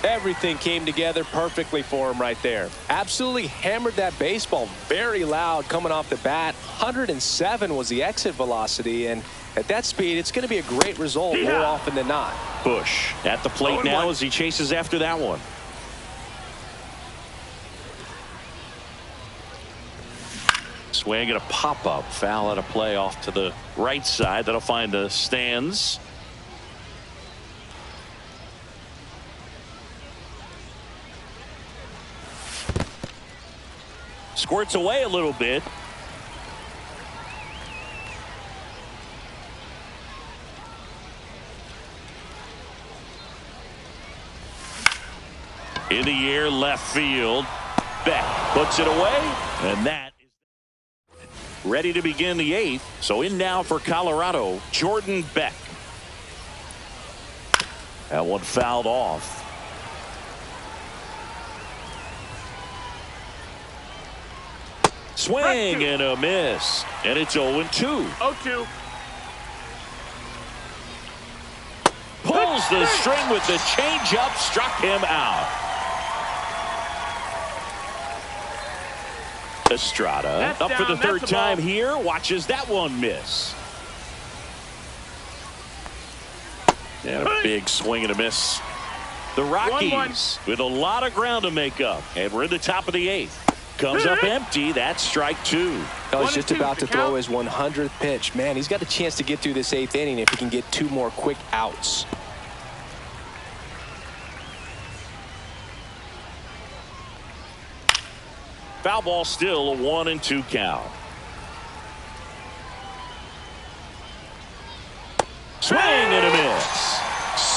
Everything came together perfectly for him right there. Absolutely hammered that baseball very loud coming off the bat. 107 was the exit velocity, and at that speed, it's going to be a great result more often than not. Bush at the plate now as he chases after that one. Swing and a pop-up foul at a play off to the right side. That'll find the stands. Squirts away a little bit. In the air, left field. Beck puts it away, and that is ready to begin the 8th. So in now for Colorado, Jordan Beck. That one fouled off. Swing and a miss, and it's 0-2. 0-2. Pulls the string with the changeup, struck him out. Estrada up for the third time here, watches that one miss. And a big swing and a miss. The Rockies with a lot of ground to make up, and we're in the top of the 8th. Comes up empty. That's strike 2. Oh, he's just about to throw his 100th pitch. Man, he's got a chance to get through this 8th inning if he can get 2 more quick outs. Foul ball still, a 1-2 count. Swing and a miss.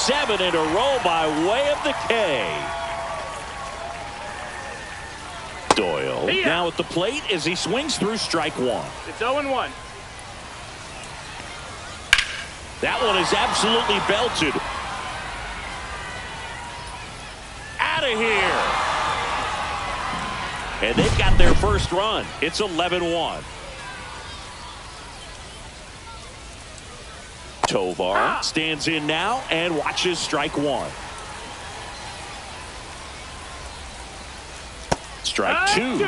7 in a row by way of the K. Doyle now at the plate as he swings through strike 1. It's 0-1. That one is absolutely belted. Out of here. And they've got their first run. It's 11-1. Tovar stands in now and watches strike 1. Strike 2.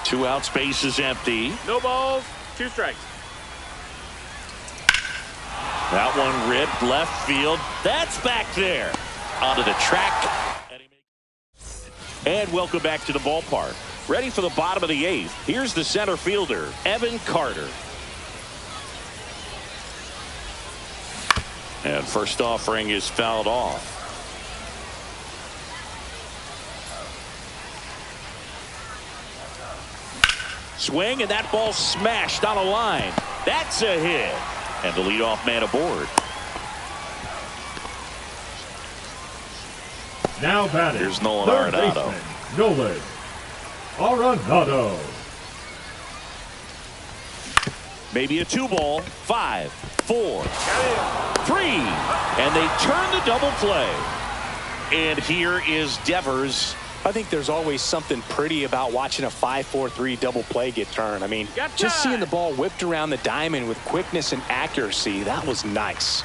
2 outs, base is empty. No balls, 2 strikes. That one ripped left field. That's back there. Onto the track. And welcome back to the ballpark. Ready for the bottom of the 8th. Here's the center fielder, Evan Carter. And first offering is fouled off. Swing, and that ball smashed on a line. That's a hit. And the leadoff man aboard. Now batting. Here's Nolan third Arenado. baseman, Nolan Arenado. Maybe a 2-ball. 5, 4, 3. And they turn the double play. And here is Devers. I think there's always something pretty about watching a 5-4-3 double play get turned. I mean, just seeing the ball whipped around the diamond with quickness and accuracy, that was nice.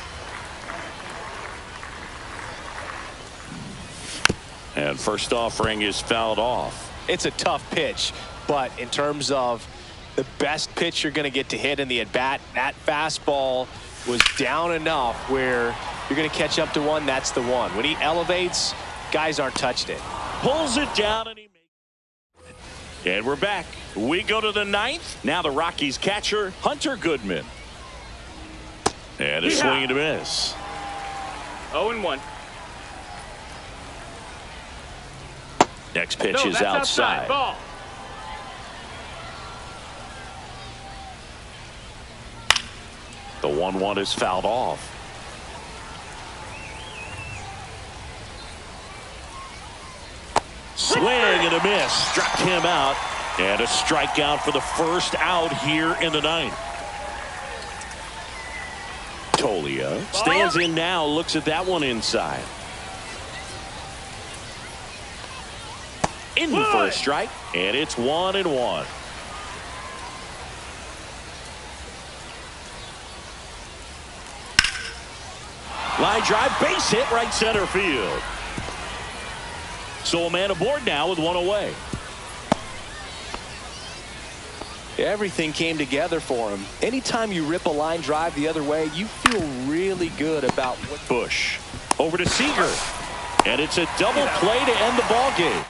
And first offering is fouled off. It's a tough pitch, but in terms of the best pitch you're going to get to hit in the at-bat, that fastball was down enough where you're going to catch up to one, that's the one. When he elevates, guys aren't touched it. Pulls it down, and he makes it. And we're back. We go to the 9th. Now the Rockies catcher, Hunter Goodman. And a swing and a miss. 0-1. Next pitch is outside. Ball. The 1-1 is fouled off. Swing and a miss. Struck him out. And a strikeout for the first out here in the 9th. Tolia stands in now. Looks at that one inside. In for a strike. And it's 1-1. Line drive, base hit, right center field. So a man aboard now with one away. Everything came together for him. Anytime you rip a line drive the other way, you feel really good about what. Bush over to Seager. And it's a double play to end the ball game.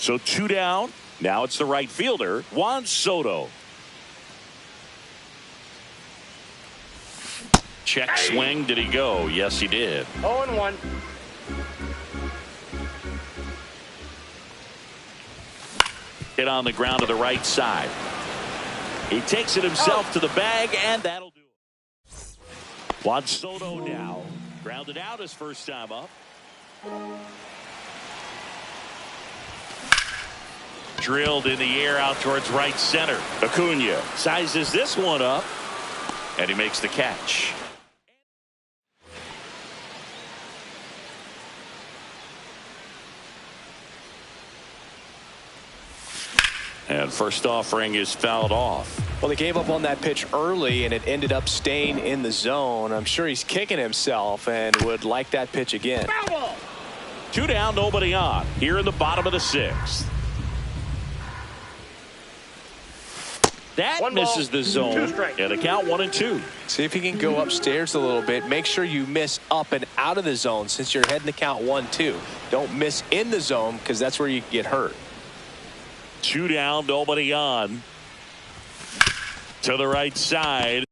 So 2 down. Now it's the right fielder, Juan Soto. Check swing. Did he go? Yes, he did. 0-1. Hit on the ground to the right side. He takes it himself to the bag, and that'll do it. Juan Soto now. Grounded out his first time up. Drilled in the air out towards right center. Acuna sizes this one up, and he makes the catch. And first offering is fouled off. Well, he gave up on that pitch early, and it ended up staying in the zone. I'm sure he's kicking himself and would like that pitch again. 2 down, nobody on. Here in the bottom of the 6th. That misses the zone. And a count 1-2. See if he can go upstairs a little bit. Make sure you miss up and out of the zone since you're heading to count 1-2. Don't miss in the zone because that's where you get hurt. 2 down, nobody on. To the right side.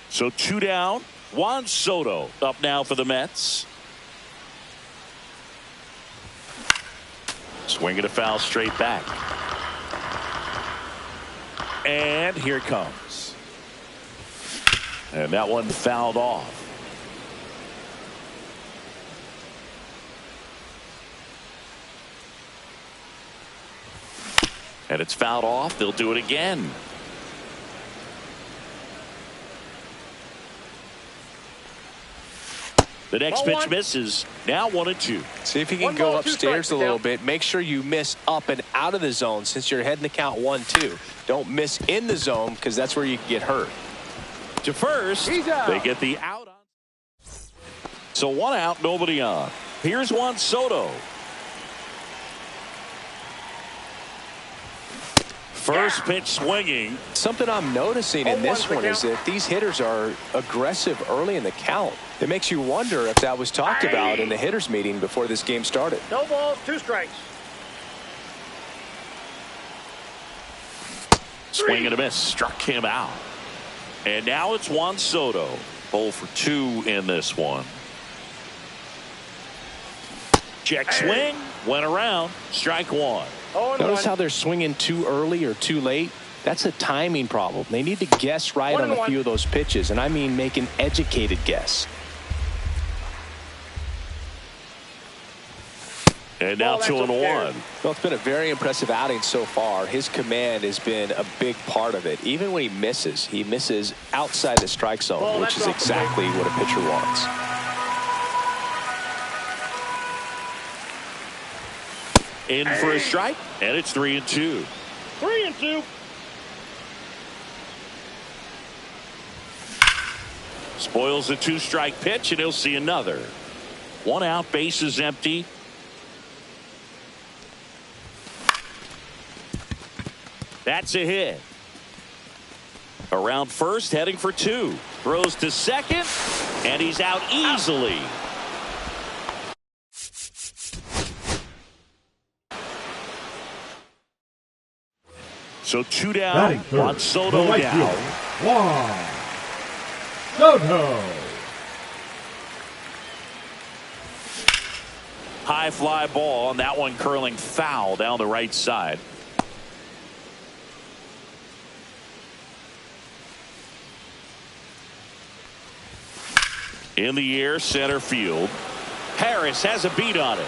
So 2 down. Juan Soto up now for the Mets. Swinging a foul straight back. And here it comes. And that one fouled off. And it's fouled off. They'll do it again. The next pitch misses. Now 1-2. See if you can go upstairs a little bit. Make sure you miss up and out of the zone since you're heading to count 1-2. Don't miss in the zone because that's where you get hurt. To first, they get the out. So 1 out, nobody on. Here's Juan Soto. First pitch swinging. Something I'm noticing in this one is that these hitters are aggressive early in the count. It makes you wonder if that was talked about in the hitters meeting before this game started. No balls, 2 strikes. Swing and a miss. Struck him out. And now it's Juan Soto. 0 for 2 in this one. Check swing. Went around. Strike 1. Notice how they're swinging too early or too late. That's a timing problem. They need to guess right on a few of those pitches, and I mean make an educated guess. And now 2-1. Well, it's been a very impressive outing so far. His command has been a big part of it. Even when he misses outside the strike zone, which is exactly what a pitcher wants. In for a strike, and it's 3-2. 3-2. Spoils the 2-strike pitch, and he'll see another. 1 out, bases empty. That's a hit. Around first, heading for 2. Throws to second, and he's out easily. So 2 down. Juan Soto down. Juan Soto. High fly ball, and that one curling foul down the right side. In the air, center field. Harris has a beat on it.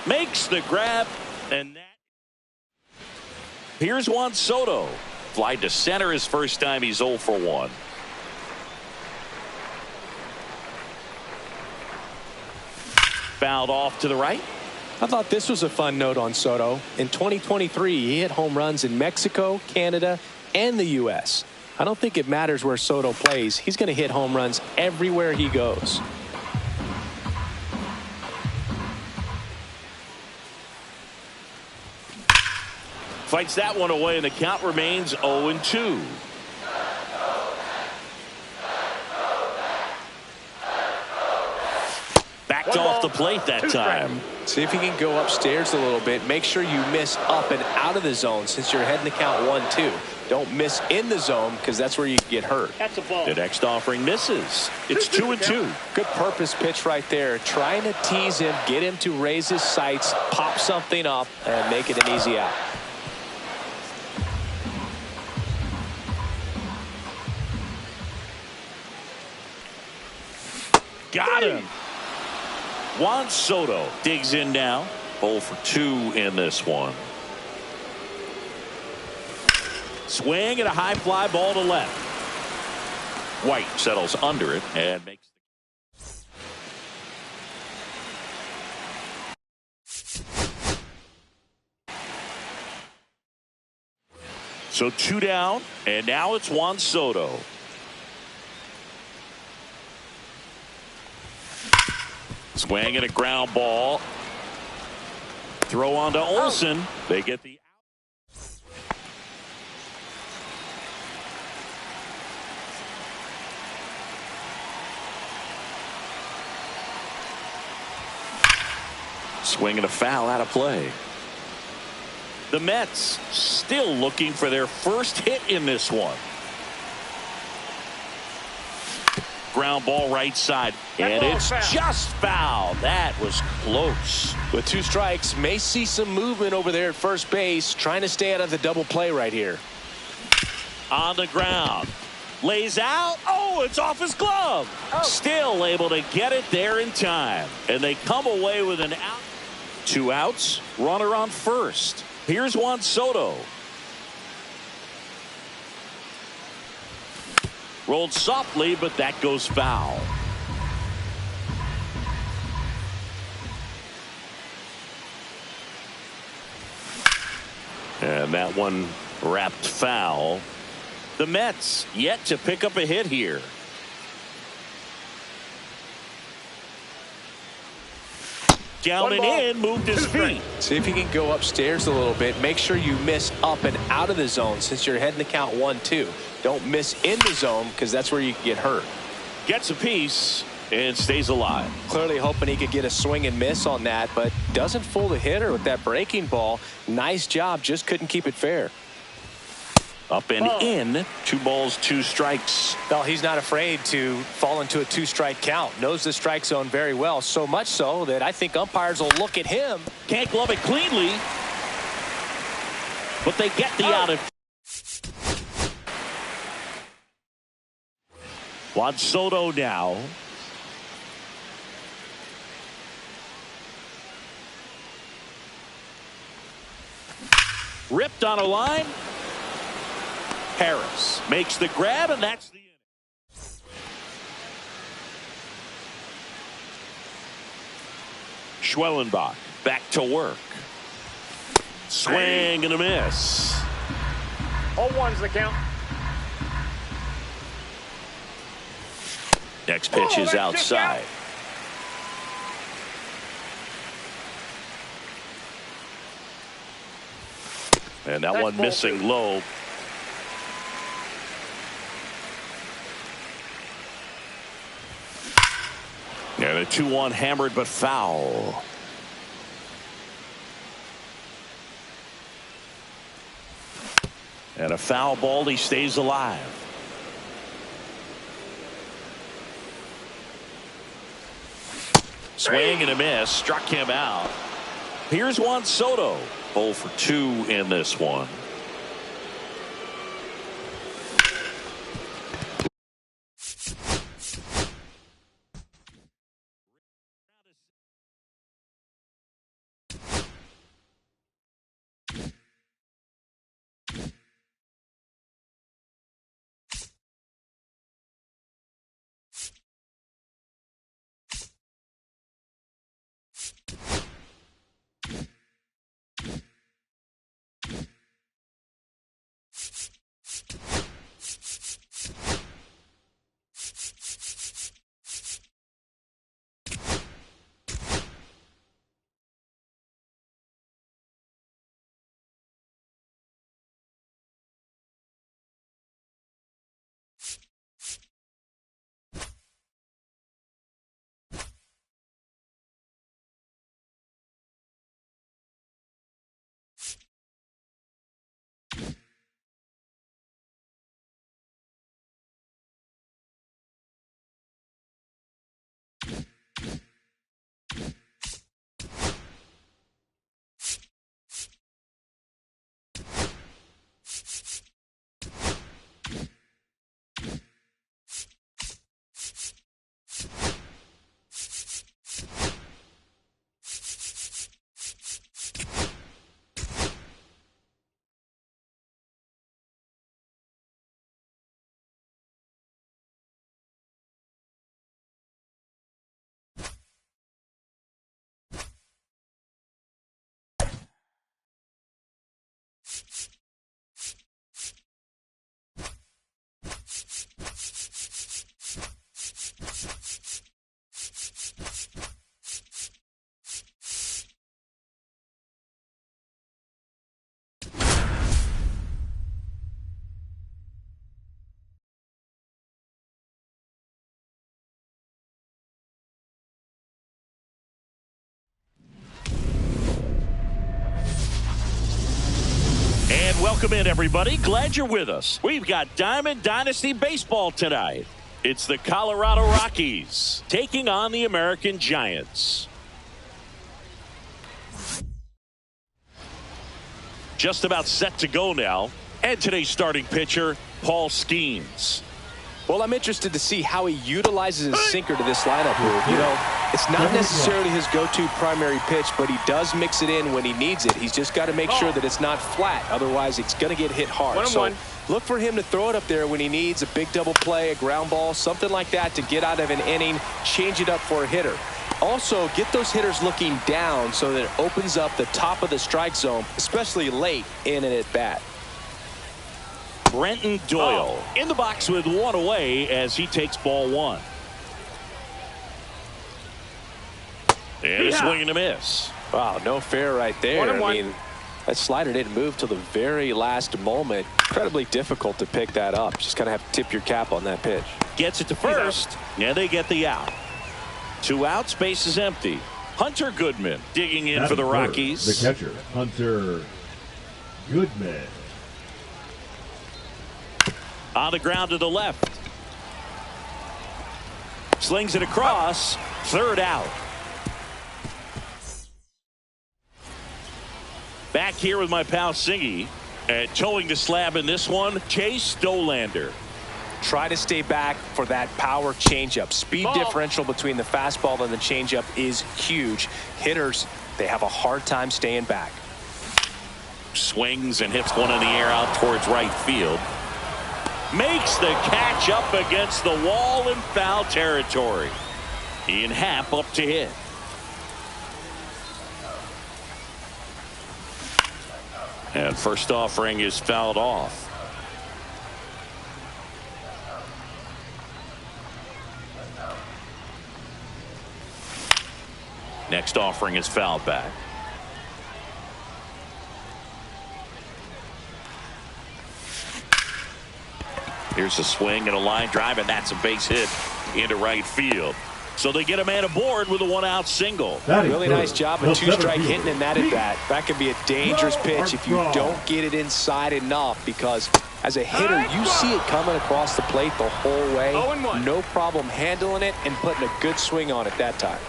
Makes the grab, and that. Here's Juan Soto. Fly to center his first time. He's 0 for 1. Fouled off to the right. I thought this was a fun note on Soto. In 2023, he hit home runs in Mexico, Canada, and the U.S. I don't think it matters where Soto plays. He's going to hit home runs everywhere he goes. Fights that one away, and the count remains 0-2. Backed off the plate that time. See if you can go upstairs a little bit. Make sure you miss up and out of the zone since you're heading to count 1-2. Don't miss in the zone because that's where you get hurt. That's a ball. The next offering misses. It's 2-2. Good purpose pitch right there. Trying to tease him, get him to raise his sights, pop something up, and make it an easy out. Got him. Juan Soto digs in now. 0 for 2 in this one. Swing and a high fly ball to left. White settles under it and makes so 2 down, and now it's Juan Soto. Swing and a ground ball. Throw on to Olsen. They get the swing and a foul out of play. The Mets still looking for their first hit in this one. Ground ball right side, and it's just foul. That was close. With 2 strikes, may see some movement over there at first base, trying to stay out of the double play right here. On the ground, lays out. Oh, it's off his glove. Still able to get it there in time, and they come away with an out. 2 outs, runner on first. Here's Juan Soto. Rolled softly, but that goes foul. And that one wrapped foul. The Mets yet to pick up a hit here. Down and in, moved his feet. See if you can go upstairs a little bit. Make sure you miss up and out of the zone since you're heading to count 1-2. Don't miss in the zone because that's where you can get hurt. Gets a piece and stays alive. Clearly hoping he could get a swing and miss on that, but doesn't fool the hitter with that breaking ball. Nice job, just couldn't keep it fair. Up and in. 2 balls, 2 strikes. Well, he's not afraid to fall into a 2-strike count. Knows the strike zone very well. So much so that I think umpires will look at him. Can't glove it cleanly. But they get the out of. Juan Soto now. Ripped on a line. Harris makes the grab, and that's the inning. Schwellenbach back to work. Swing and a miss. 0-1's the count. Next pitch is outside. And that one missing low. And a 2-1 hammered but foul. And a foul ball. He stays alive. Swing and a miss. Struck him out. Here's Juan Soto. 0 for 2 in this one. Welcome in, everybody. Glad you're with us. We've got Diamond Dynasty Baseball tonight. It's the Colorado Rockies taking on the American Giants. Just about set to go now. And today's starting pitcher, Paul Skeens. Well, I'm interested to see how he utilizes his sinker to this lineup here. You know, it's not necessarily his go-to primary pitch, but he does mix it in when he needs it. He's just got to make sure that it's not flat. Otherwise, it's going to get hit hard. So look for him to throw it up there when he needs a big double play, a ground ball, something like that to get out of an inning, change it up for a hitter. Also, get those hitters looking down so that it opens up the top of the strike zone, especially late in an at-bat. Brenton Doyle in the box with one away as he takes ball one. And a swing and a miss. Wow, no fair right there. I mean, that slider didn't move till the very last moment. Incredibly difficult to pick that up. Just kind of have to tip your cap on that pitch. Gets it to first. Yeah, they get the out. 2 outs, base is empty. Hunter Goodman digging in for the Rockies. The catcher, Hunter Goodman. On the ground to the left. Slings it across. Third out. Back here with my pal Singy. And towing the slab in this one, Chase Dolander. Try to stay back for that power changeup. Speed differential between the fastball and the changeup is huge. Hitters, they have a hard time staying back. Swings and hits one in the air out towards right field. Makes the catch up against the wall in foul territory. Ian Happ up to hit. And first offering is fouled off. Next offering is fouled back. Here's a swing and a line drive, and that's a base hit into right field. So they get a man aboard with a 1-out single. Really nice job of 2-strike hitting in that at bat. That could be a dangerous pitch if you don't get it inside enough, because as a hitter, you see it coming across the plate the whole way. No problem handling it and putting a good swing on it that time.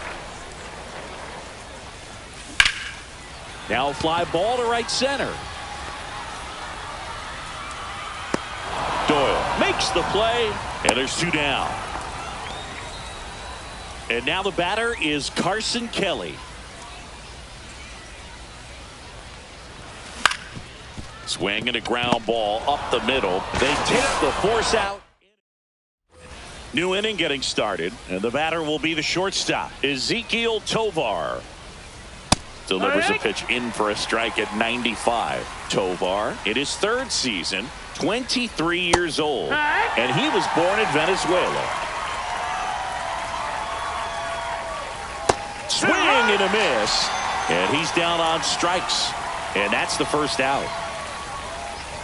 Now a fly ball to right center. Doyle makes the play, and there's 2 down. And now the batter is Carson Kelly. Swing and a ground ball up the middle. They take the force out. New inning getting started, and the batter will be the shortstop, Ezekiel Tovar. Delivers a pitch in for a strike at 95. Tovar in his 3rd season, 23 years old, and he was born in Venezuela. Swing and a miss, and he's down on strikes, and that's the first out.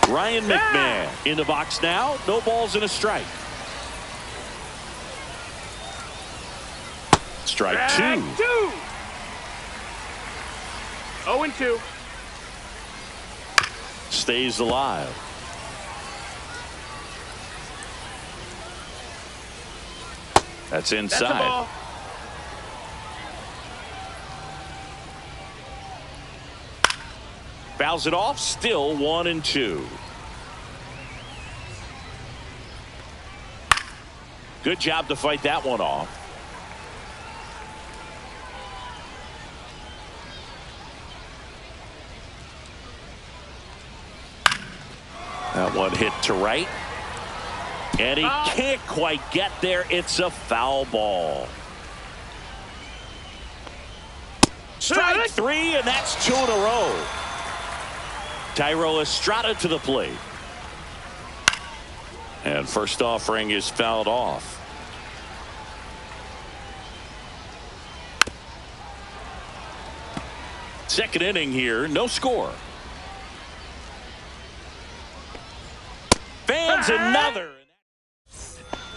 Ryan McMahon in the box now. No balls and a strike. Strike 2. 0-2. Stays alive. That's inside. Fouls it off. Still 1-2. Good job to fight that one off. That one hit to right. And he can't quite get there. It's a foul ball. Strike 3, and that's 2 in a row. Thairo Estrada to the plate. And first offering is fouled off. Second inning here, no score. Fans another.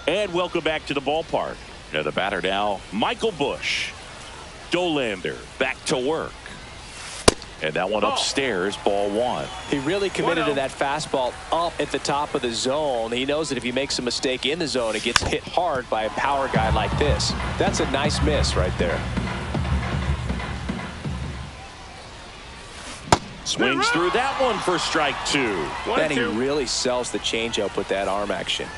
And welcome back to the ballpark. Now the batter now, Michael Busch. Dolander back to work. And that one upstairs, ball one. He really committed to that fastball up at the top of the zone. He knows that if he makes a mistake in the zone, it gets hit hard by a power guy like this. That's a nice miss right there. Swings through that one for strike two. And he really sells the changeup with that arm action.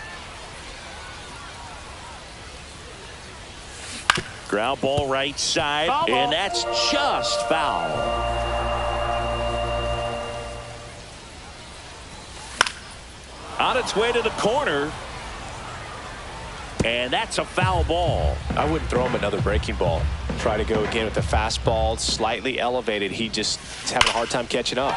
Ground ball right side, and that's just foul. On its way to the corner, and that's a foul ball. I wouldn't throw him another breaking ball. Try to go again with the fastball, slightly elevated. He just is having a hard time catching up.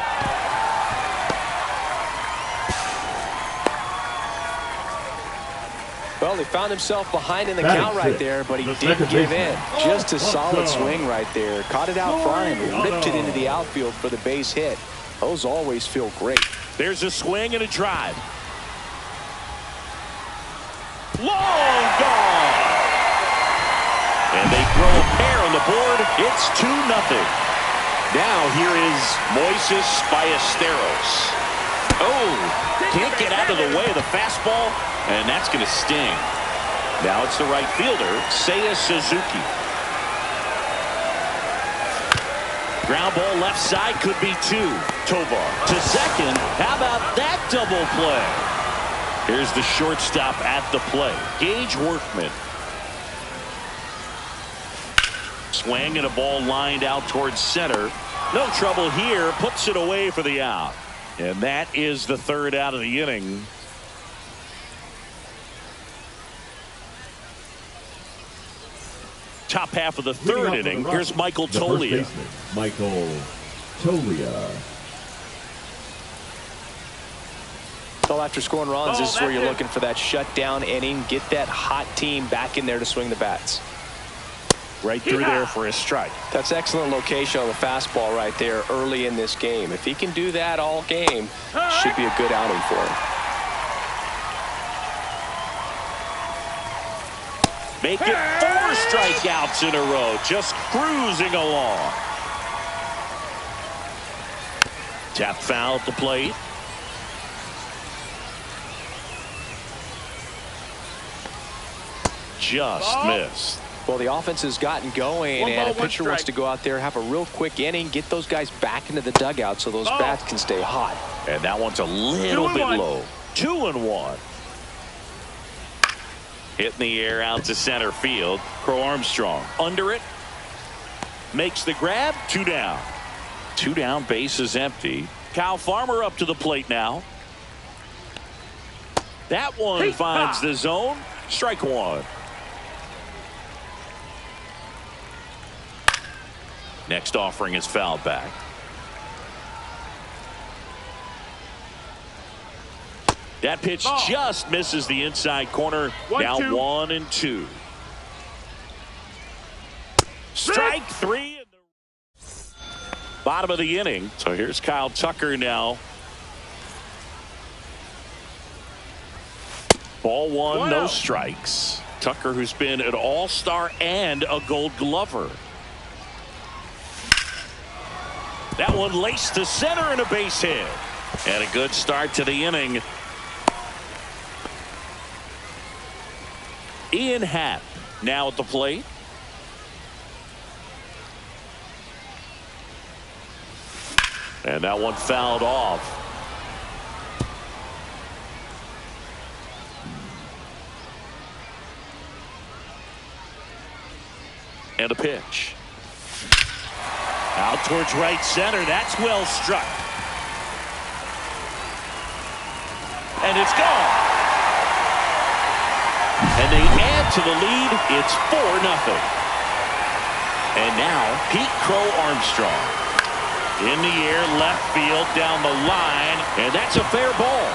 Well, he found himself behind in the count right there, but he didn't give in. Just a solid swing right there. Caught it out front and ripped it into the outfield for the base hit. Those always feel great. There's a swing and a drive. Long gone. And they throw a pair on the board. It's 2-0. Now here is Moises Ballesteros. Oh, can't get out of the way of the fastball, and that's going to sting. Now it's the right fielder, Seiya Suzuki. Ground ball left side, could be two. Tovar to second. How about that double play? Here's the shortstop at the plate, Gage Workman. Swing and a ball lined out towards center. No trouble here, puts it away for the out. And that is the third out of the inning. Top half of the third inning. Here's Michael Toglia. Michael Toglia. So after scoring runs, this is where you're looking for that shutdown inning. Get that hot team back in there to swing the bats. Right through there for a strike. That's excellent location on the fastball right there early in this game. If he can do that all game, should be a good outing for him. Make it 4 strikeouts in a row. Just cruising along. Tap foul at the plate. Just missed. Well, the offense has gotten going, and a pitcher wants to go out there, have a real quick inning, get those guys back into the dugout so those bats can stay hot. And that one's a little bit low. 2-1. Hit in the air out to center field. Crow Armstrong under it. Makes the grab. 2 down. 2 down, base is empty. Kyle Farmer up to the plate now. That one finds the zone. Strike one. Next offering is fouled back. That pitch just misses the inside corner. Now 1-2. Strike 3 in the bottom of the inning. So here's Kyle Tucker now. Ball one, no strikes. Tucker, who's been an all-star and a Gold Glover. That one laced to center and a base hit. And a good start to the inning. Ian Happ now at the plate. And that one fouled off. And a pitch. Out towards right center. That's well struck. And it's gone. And they add to the lead. It's 4-0. And now Pete Crow Armstrong. In the air, left field, down the line. And that's a fair ball.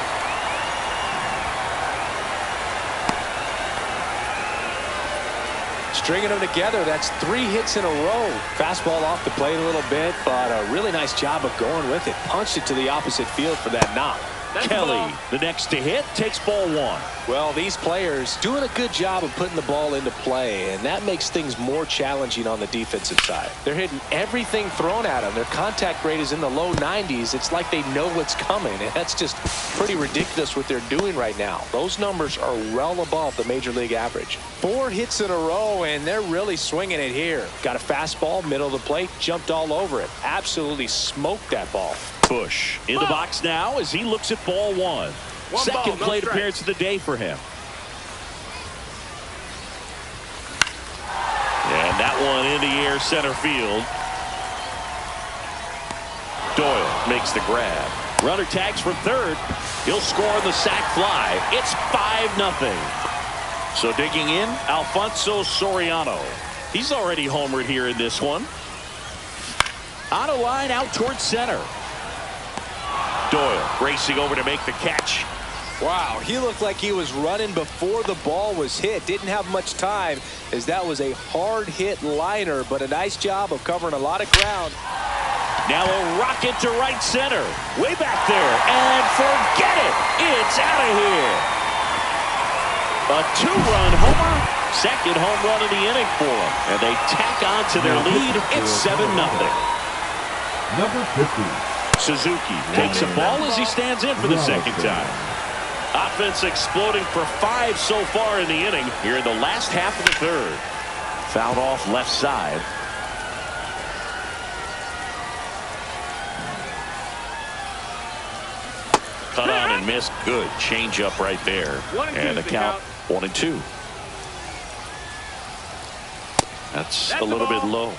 Stringing them together, that's 3 hits in a row. Fastball off the plate a little bit, but a really nice job of going with it. Punched it to the opposite field for that knock. That's Kelly, the next to hit, takes ball one. Well, these players doing a good job of putting the ball into play, and that makes things more challenging on the defensive side. They're hitting everything thrown at them. Their contact rate is in the low 90s. It's like they know what's coming, and that's just pretty ridiculous what they're doing right now. Those numbers are well above the major league average. 4 hits in a row, and they're really swinging it here. Got a fastball, middle of the plate, jumped all over it. Absolutely smoked that ball. Bush in the box now as he looks at ball one. Second plate appearance of the day for him. And that one in the air center field. Doyle makes the grab. Runner tags from third. He'll score on the sac fly. It's 5-0. So digging in, Alfonso Soriano. He's already homered here in this one. On a line out towards center. Doyle racing over to make the catch. Wow, he looked like he was running before the ball was hit. Didn't have much time as that was a hard hit liner, but a nice job of covering a lot of ground. Now a rocket to right center. Way back there. And forget it. It's out of here. A 2-run homer. Second home run of the inning for them. And they tack on to their lead. It's 7-0. Number 50. Suzuki takes a ball as he stands in for the second time. Offense exploding for 5 so far in the inning here in the last half of the third. Fouled off left side. Cut on and missed. Good changeup right there. And the count 1-2. That's a little bit low.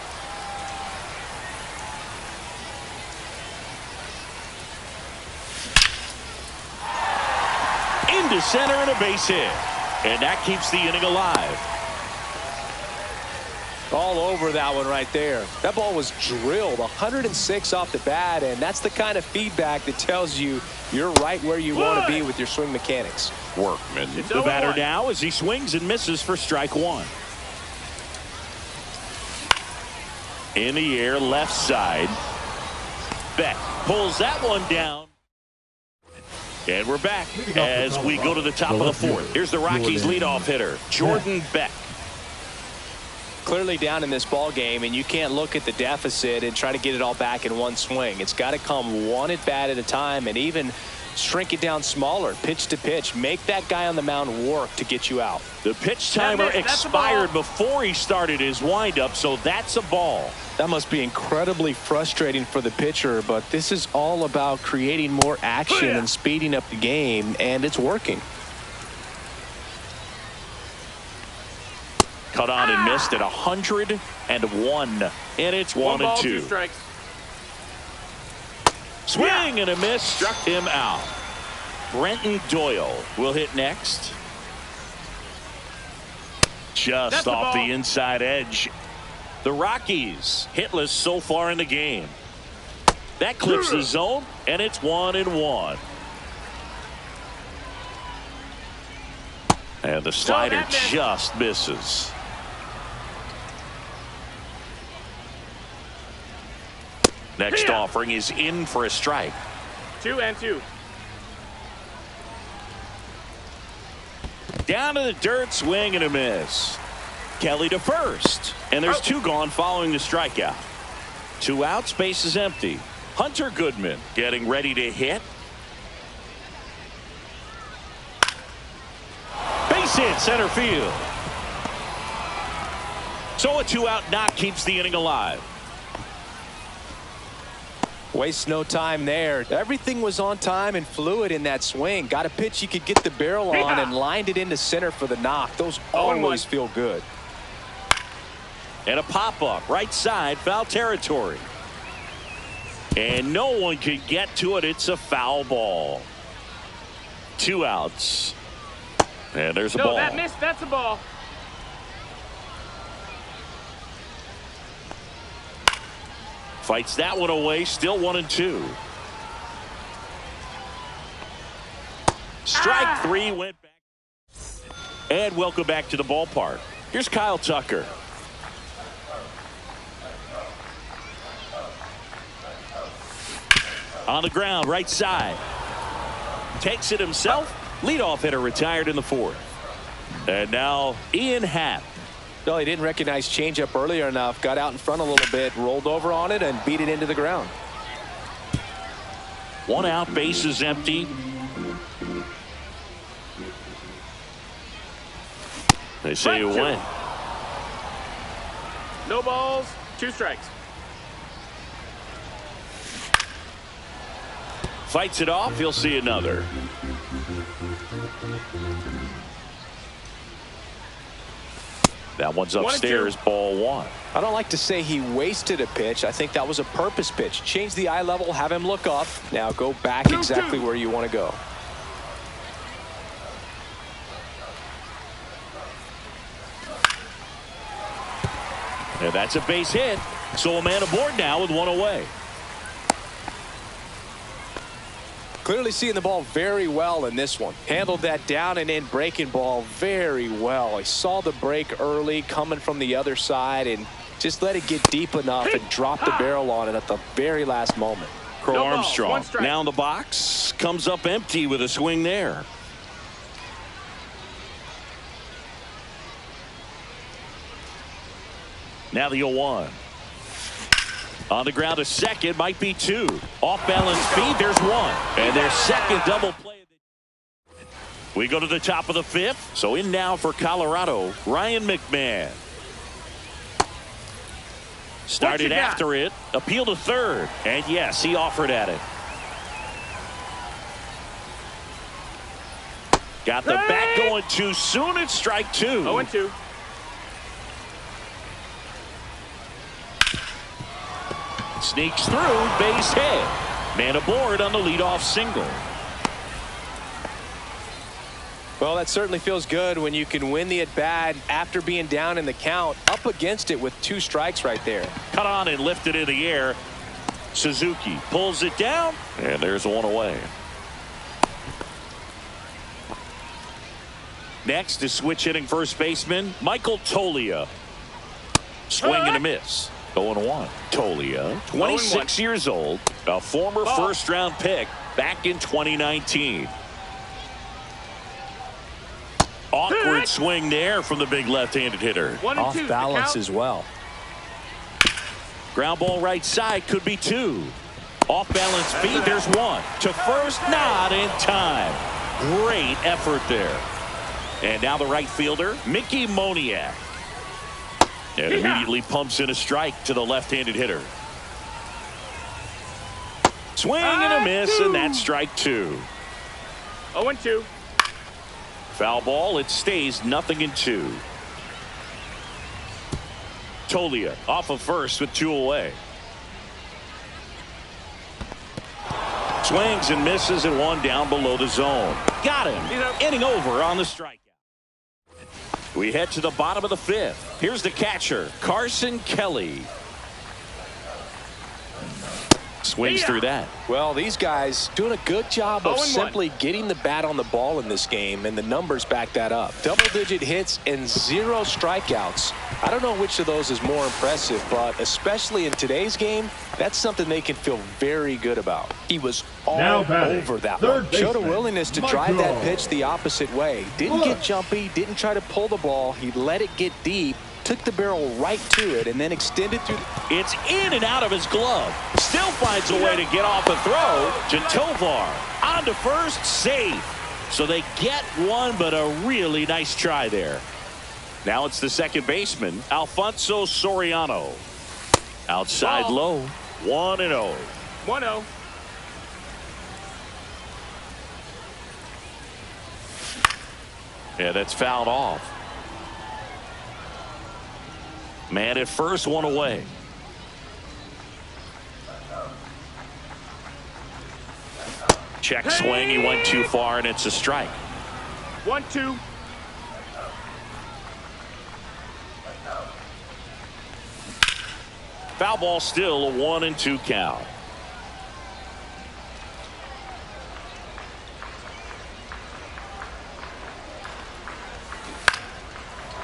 Into center and a base hit. And that keeps the inning alive. All over that one right there. That ball was drilled 106 off the bat, and that's the kind of feedback that tells you you're right where you want to be with your swing mechanics. Workman, the batter now as he swings and misses for strike one. In the air, left side. Beck pulls that one down. And we're back as we go to the top of the fourth. Here's the Rockies' leadoff hitter, Jordan Beck. Clearly down in this ball game, and you can't look at the deficit and try to get it all back in one swing. It's got to come one at bat at a time, and even shrink it down smaller, pitch to pitch. Make that guy on the mound work to get you out. The pitch timer expired before he started his windup, so that's a ball. That must be incredibly frustrating for the pitcher, but this is all about creating more action and speeding up the game, and it's working. Cut on and missed at 101, and it's 1-2. 2 strikes. Swing and a miss, struck him out. Brenton Doyle will hit next. Just off the inside edge. The Rockies hitless so far in the game. That clips the zone, and it's 1-1. And the slider just misses. Next offering is in for a strike. 2-2. Down to the dirt, swing and a miss. Kelly to first. And there's 2 gone following the strikeout. 2 outs, base is empty. Hunter Goodman getting ready to hit. Base hit, center field. So a 2-out knock keeps the inning alive. Waste no time there. Everything was on time and fluid in that swing. Got a pitch you could get the barrel on and lined it into center for the knock. Those always feel good. And a pop-up right side, foul territory. And no one can get to it. It's a foul ball. 2 outs. And there's a ball. No, that missed. That's a ball. Fights that one away. Still 1-2. Strike 3 went back. And welcome back to the ballpark. Here's Kyle Tucker. On the ground, right side. takes it himself. Leadoff hitter retired in the fourth. And now Ian Happ. No, he didn't recognize changeup earlier enough. Got out in front a little bit, rolled over on it, and beat it into the ground. 1 out, bases empty. They say you win. No balls, 2 strikes. Fights it off. He'll see another. That one's upstairs, ball 1. I don't like to say he wasted a pitch. I think that was a purpose pitch. Change the eye level, have him look up. Now go back exactly where you want to go. And that's a base hit. So a man aboard now with 1 away. Clearly seeing the ball very well in this one. Handled that down and in breaking ball very well. He saw the break early coming from the other side and just let it get deep enough and drop the barrel on it at the very last moment. Crow No ball, Armstrong 1 strike. now in the box. Comes up empty with a swing there. Now the 0-1. On the ground to second, might be 2. Off balance speed, there's 1. And their second double play. We go to the top of the 5th. So in now for Colorado, Ryan McMahon. Started after it, appeal to third. And yes, he offered at it. Got the bat going too soon. It's strike 2. 0-2. Sneaks through, base hit. Man aboard on the leadoff single. Well, that certainly feels good when you can win the at-bat after being down in the count, up against it with 2 strikes right there. Cut on and lifted in the air. Suzuki pulls it down, and there's 1 away. Next is switch hitting first baseman Michael Toglia. Swing and a miss. 0-1. Toglia, 26 years old, a former first-round pick back in 2019. Awkward swing there from the big left-handed hitter. 1-2. Off balance as well. Ground ball right side, could be 2. Off balance speed, there's 1. To first, not in time. Great effort there. And now the right fielder, Mickey Moniak. And immediately pumps in a strike to the left-handed hitter. Swing and a miss, and that's strike 2. 0-2. Foul ball, it stays 0-2. Toglia off of first with 2 away. Swings and misses and 1 down below the zone. Got him. Inning over on the strikeout. We head to the bottom of the 5th. Here's the catcher, Carson Kelly. Swings through that. Well, these guys doing a good job of simply getting the bat on the ball in this game, and the numbers back that up. Double-digit hits and 0 strikeouts. I don't know which of those is more impressive, but especially in today's game, that's something they can feel very good about. He was all over that one. Showed a willingness to drive that pitch the opposite way. Didn't get jumpy, didn't try to pull the ball. He let it get deep, took the barrel right to it, and then extended through. It's in and out of his glove. Still finds a way to get off a throw to Tovar. On to first, safe. So they get 1, but a really nice try there. Now it's the second baseman, Alfonso Soriano. Outside low, 1-0. 1-0. Yeah, that's fouled off. Man at first, 1 away. Check swing, he went too far, and it's a strike. 1-2. Foul ball, still a 1-2 count.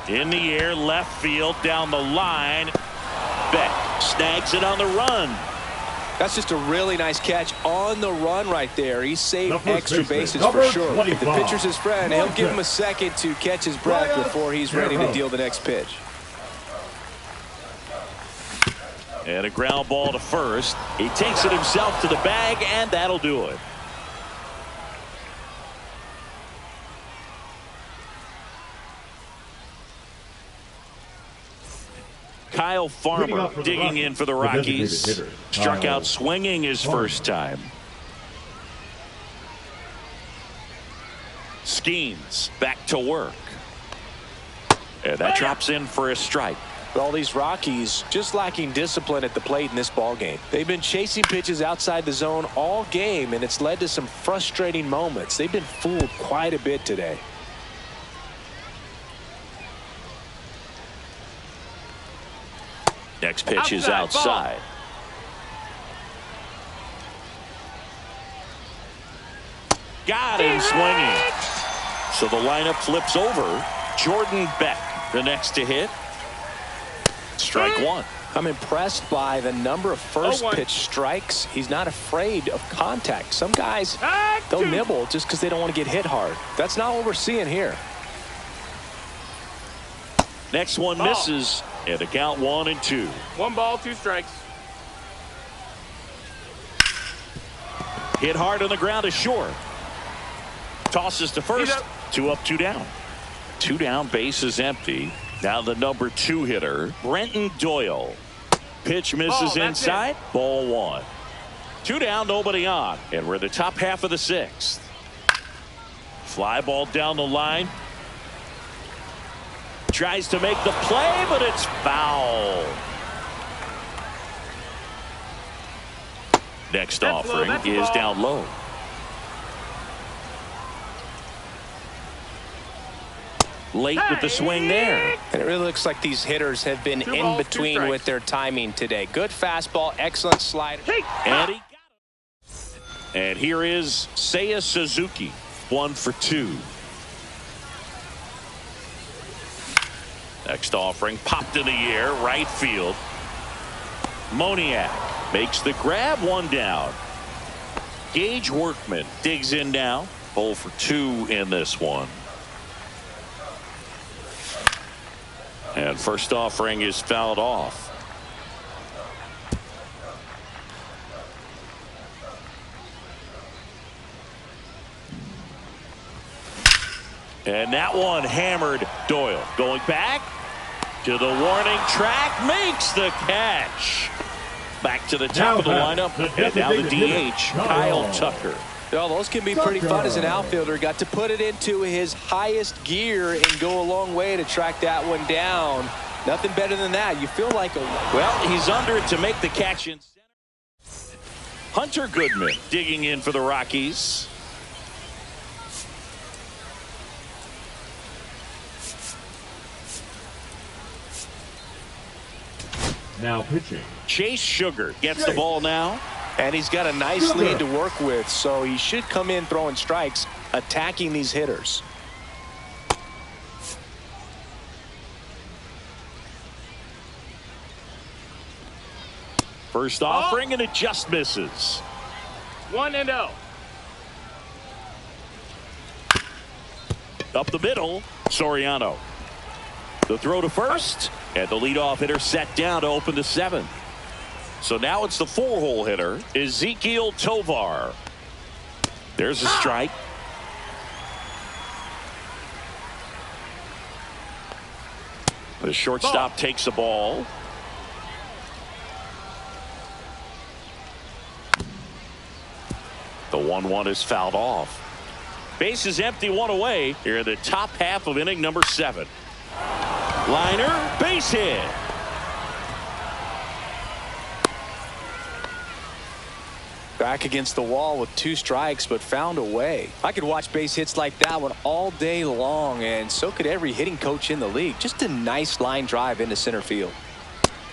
In the air, left field, down the line. Beck snags it on the run. That's just a really nice catch on the run right there. He saved extra bases number for sure. 25. If the pitcher's his friend, he'll give him a second to catch his breath before he's ready to deal the next pitch. And a ground ball to first. He takes it himself to the bag, and that'll do it. Kyle Farmer digging in for the Rockies. Struck out swinging his first time. Skeens back to work. And that drops in for a strike. All these Rockies just lacking discipline at the plate in this ball game. They've been chasing pitches outside the zone all game, and it's led to some frustrating moments. They've been fooled quite a bit today. Next pitch is outside. Got him swinging. So the lineup flips over. Jordan Beck, the next to hit. Strike one. I'm impressed by the number of first pitch strikes. He's not afraid of contact. Some guys, they'll nibble just because they don't want to get hit hard. That's not what we're seeing here. Next one misses. And a count 1-2. 1 ball, 2 strikes. Hit hard on the ground is short. Tosses to first. 2 up, 2 down. 2 down, base is empty. Now the number 2 hitter, Brenton Doyle. Pitch misses inside. Ball 1. 2 down, nobody on. And we're in the top half of the 6th. Fly ball down the line. Tries to make the play, but it's foul. Next offering is down low. Late with the swing there. And it really looks like these hitters have been in between with their timing today. Good fastball, excellent slider. And he got it. And here is Seiya Suzuki, 1 for 2. Next offering popped in the air, right field. Moniak makes the grab, 1 down. Gage Workman digs in now. 0 for 2 in this one. And first offering is fouled off. And that one hammered Doyle. Going back to the warning track, makes the catch. Back to the top of the lineup, and now the DH, Kyle Tucker. Well, those can be pretty fun as an outfielder. Got to put it into his highest gear and go a long way to track that one down. Nothing better than that. You feel like well, he's under it to make the catch in center. Hunter Goodman digging in for the Rockies. Now pitching. Chase Sugar gets the ball now. And he's got a nice lead to work with, so he should come in throwing strikes, attacking these hitters. First offering, and it just misses. 1-0. Up the middle, Soriano. The throw to first, and the leadoff hitter set down to open the 7th. So now it's the 4-hole hitter, Ezekiel Tovar. There's a strike. The shortstop takes the ball. The 1-1 is fouled off. Base is empty, 1 away. Here in the top half of inning number 7. Liner, base hit. Back against the wall with 2 strikes, but found a way. I could watch base hits like that one all day long, and so could every hitting coach in the league. Just a nice line drive into center field.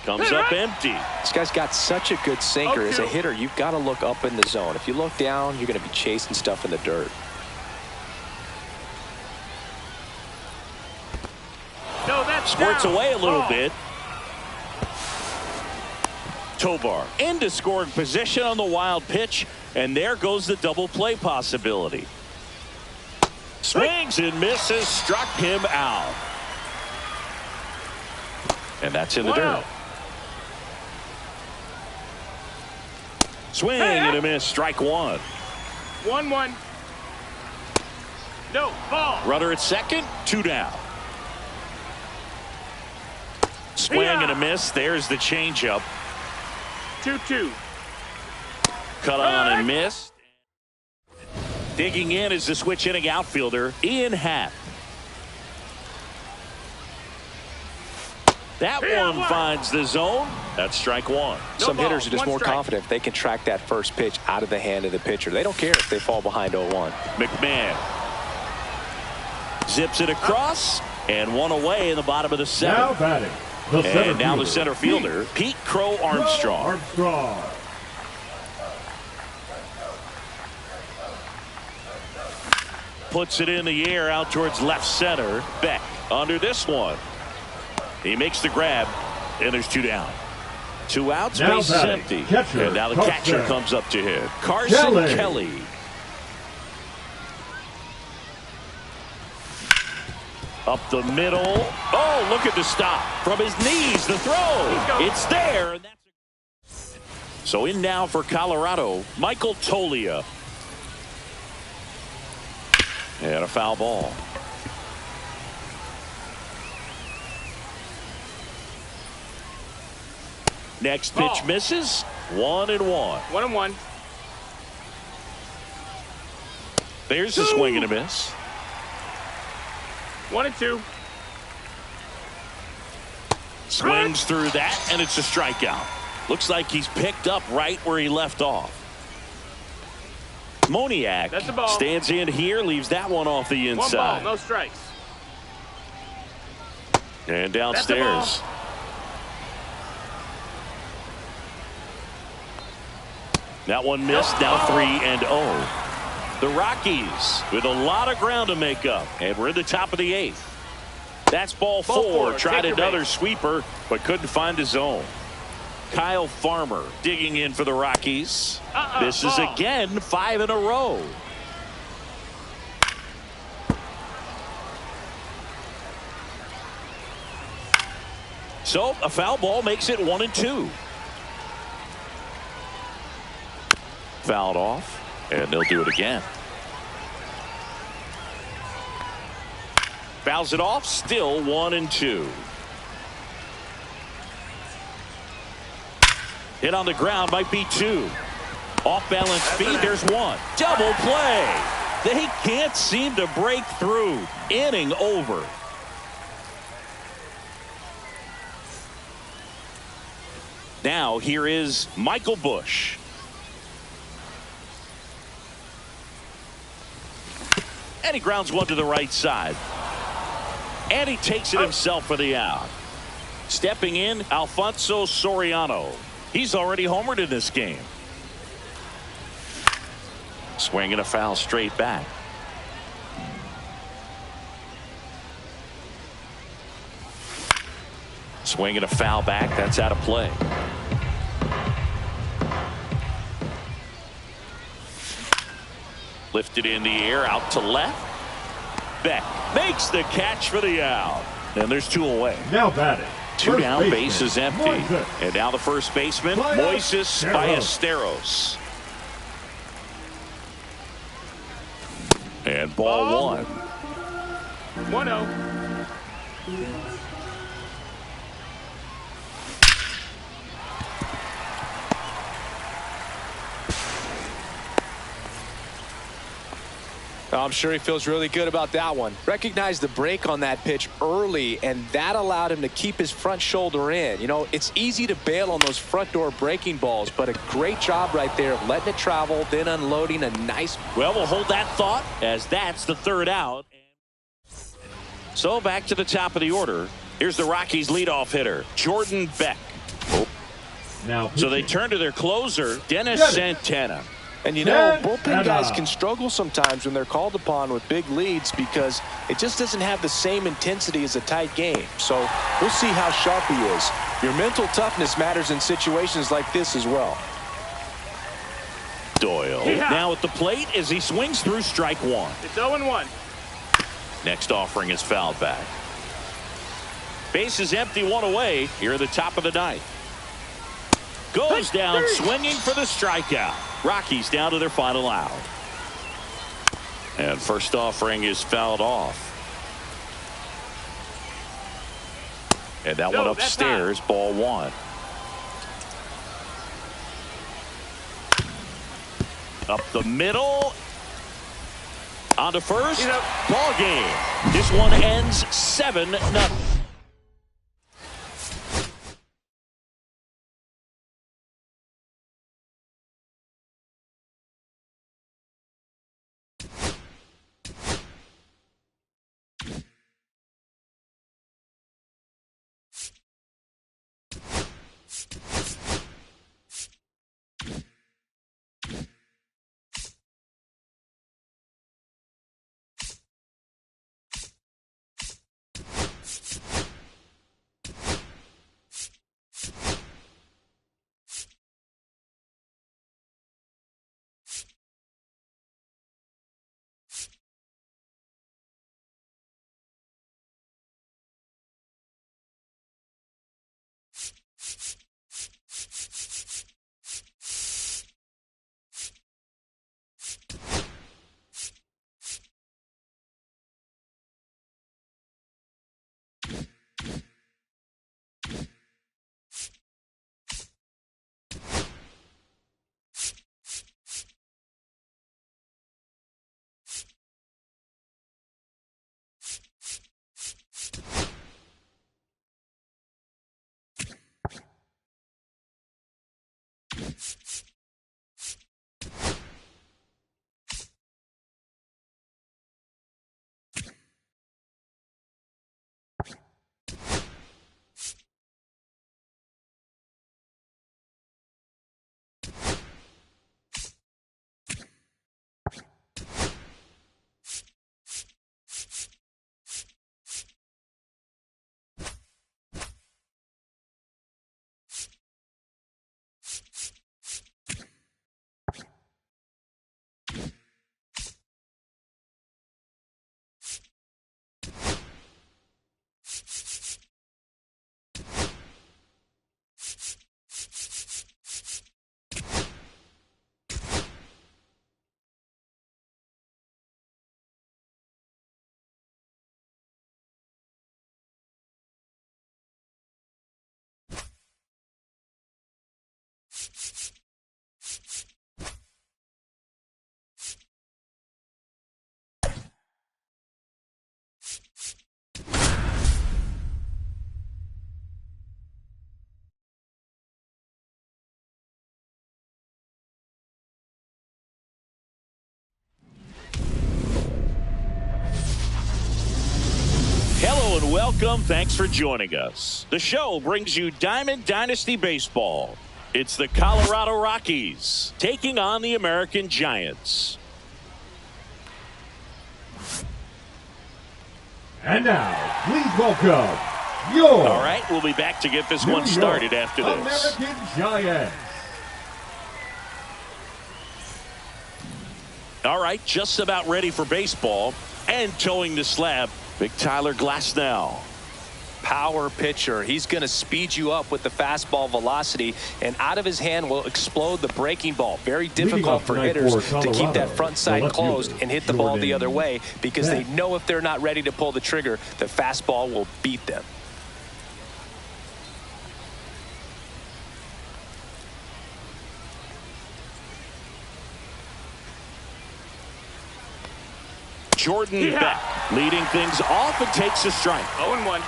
Comes up empty. This guy's got such a good sinker. As a hitter, you've got to look up in the zone. If you look down, you're going to be chasing stuff in the dirt. No, that's Squirts down. away a little bit. Tovar into scoring position on the wild pitch, and there goes the double play possibility. Swings and misses, struck him out. And that's in the dirt. Swing and a miss, strike one. 1-1. No, ball. Runner at second, 2 down. Swing and a miss, there's the changeup. 2-2. Cut on and missed. Digging in is the switch inning outfielder, Ian Happ. That one finds the zone. That's strike one. Some hitters are just more confident if they can track that first pitch out of the hand of the pitcher. They don't care if they fall behind 0-1. McMahon zips it across, and one away in the bottom of the seventh. Now batting. And now the center fielder, Pete Crow Armstrong. Puts it in the air out towards left center. Beck under this one. He makes the grab, and there's 2 down. 2 outs, base is empty. And now the catcher comes up to hit. Carson Kelly. Up the middle. Oh, look at the stop. From his knees, the throw. It's there. And that's so in now for Colorado, Michael Toglia. And a foul ball. Next pitch misses. 1-1. 1-1. There's a swing and a miss. 1-2. Swings through that, and it's a strikeout. Looks like he's picked up right where he left off. Moniak stands in here, leaves that one off the inside. 1 ball, no strikes. And downstairs. That one missed, now 3-0. The Rockies with a lot of ground to make up, and we're in the top of the 8th. That's ball 4. Tried another sweeper, but couldn't find his zone. Kyle Farmer digging in for the Rockies. This is again 5 in a row. So a foul ball makes it 1-2. Fouled off, and they'll do it again. Fouls it off, still 1-2. Hit on the ground, might be 2. Off balance speed, there's 1. Double play. They can't seem to break through. Inning over. Now here is Michael Busch. And he grounds one to the right side. And he takes it himself for the out. Stepping in, Alfonso Soriano. He's already homered in this game. Swinging a foul straight back. Swinging a foul back. That's out of play. Lifted in the air, out to left. Beck makes the catch for the out. And there's 2 away. Now batting. 2 down, base is empty. And now the first baseman, Moises Ballesteros. And ball 1. 1-0. I'm sure he feels really good about that one. Recognized the break on that pitch early, and that allowed him to keep his front shoulder in. You know, it's easy to bail on those front door breaking balls, but a great job right there of letting it travel, then unloading a nice. Well, we'll hold that thought as that's the 3rd out. So back to the top of the order. Here's the Rockies leadoff hitter, Jordan Beck. Now so they turn to their closer, Dennis Santana. And you know, bullpen guys can struggle sometimes when they're called upon with big leads because it just doesn't have the same intensity as a tight game. So we'll see how sharp he is. Your mental toughness matters in situations like this as well. Doyle now at the plate as he swings through strike one. It's 0-1. Next offering is fouled back. Base is empty, one away here at the top of the ninth. Goes down swinging for the strikeout. Rockies down to their final out. And first offering is fouled off. And that one upstairs, ball one. Up the middle. On to first. Ball game. This one ends 7-0. Hello and welcome. Thanks for joining us. The show brings you Diamond Dynasty Baseball. It's the Colorado Rockies taking on the American Giants. And now, please welcome your All right, we'll be back to get this one started after this. American Giants. All right, just about ready for baseball and towing the slab. Big Tyler Glasnow. Power pitcher. He's going to speed you up with the fastball velocity, and out of his hand will explode the breaking ball. Very difficult for hitters to keep that front side closed and hit the ball the other way, because they know if they're not ready to pull the trigger, the fastball will beat them. Jordan Beck leading things off and takes a strike. 0-1.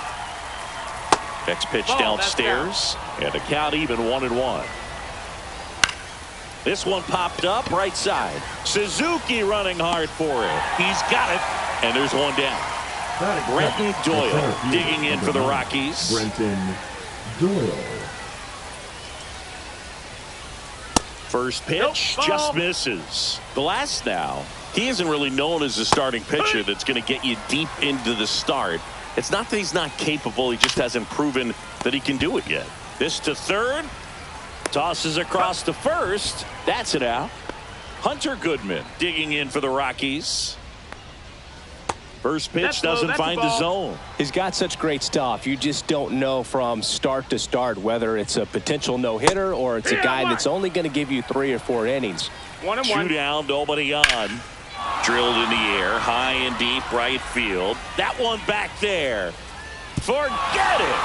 Next pitch downstairs, and a count even 1-1. This one popped up right side. Suzuki running hard for it. He's got it, and there's one down. Brenton Doyle digging in for the Rockies. Brenton Doyle. First pitch just misses. Glasnow, he isn't really known as a starting pitcher that's going to get you deep into the start. It's not that he's not capable, he just hasn't proven that he can do it yet. This to third. Tosses across to first. That's it out. Hunter Goodman digging in for the Rockies. First pitch doesn't find the zone. He's got such great stuff. You just don't know from start to start whether it's a potential no-hitter or it's a guy that's only going to give you 3 or 4 innings. 1-1. 2 down, nobody on. Drilled in the air, high and deep right field. That one back there. Forget it.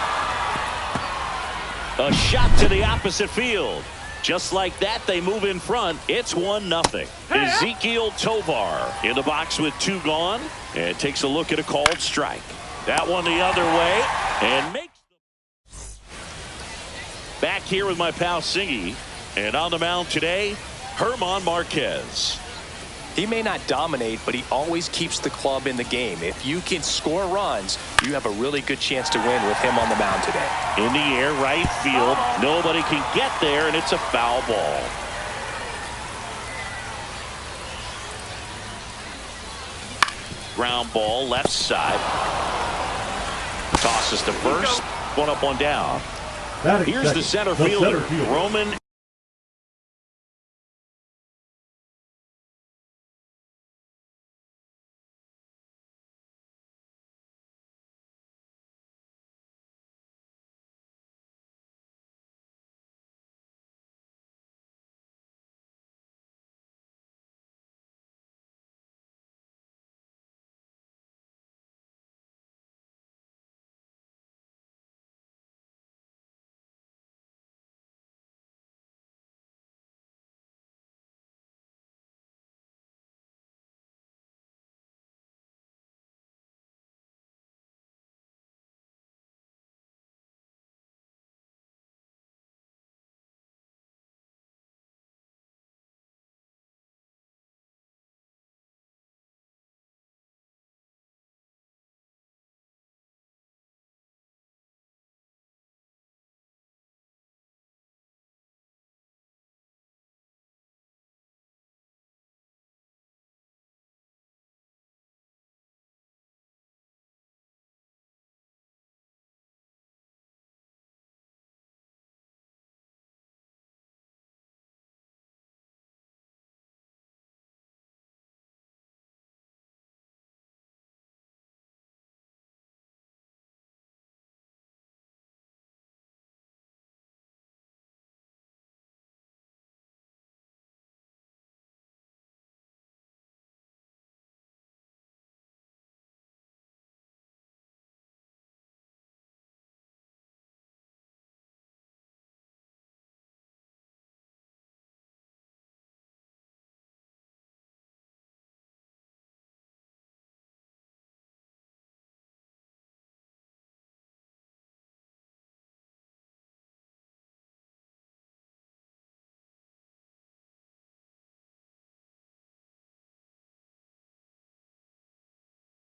A shot to the opposite field. Just like that, they move in front. It's 1-0. Ezekiel Tovar in the box with 2 gone. And takes a look at a called strike. That one the other way. And makes the... Back here with my pal Singy. And on the mound today, Herman Marquez. He may not dominate, but he always keeps the club in the game. If you can score runs, you have a really good chance to win with him on the mound today. In the air, right field. Nobody can get there, and it's a foul ball. Ground ball, left side. Tosses to first. One up, one down. Here's the center fielder, Roman.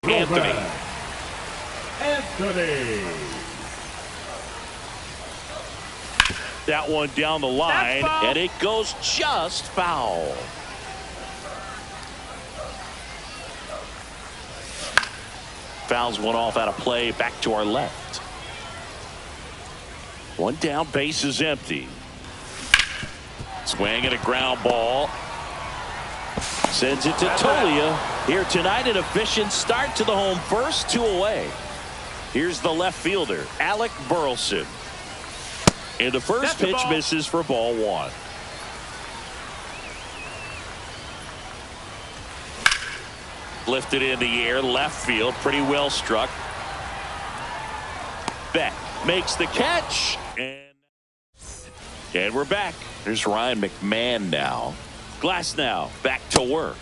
Anthony. That one down the line, and it goes just foul. Fouls one off out of play, back to our left. One down, base is empty. Swing and a ground ball. Sends it to Tolia. Here tonight, an efficient start to the home first, 2 away. Here's the left fielder, Alec Burleson. And the first pitch misses for ball 1. Lifted in the air, left field, pretty well struck. Beck makes the catch. And we're back. There's Ryan McMahon now. Glasnow back to work.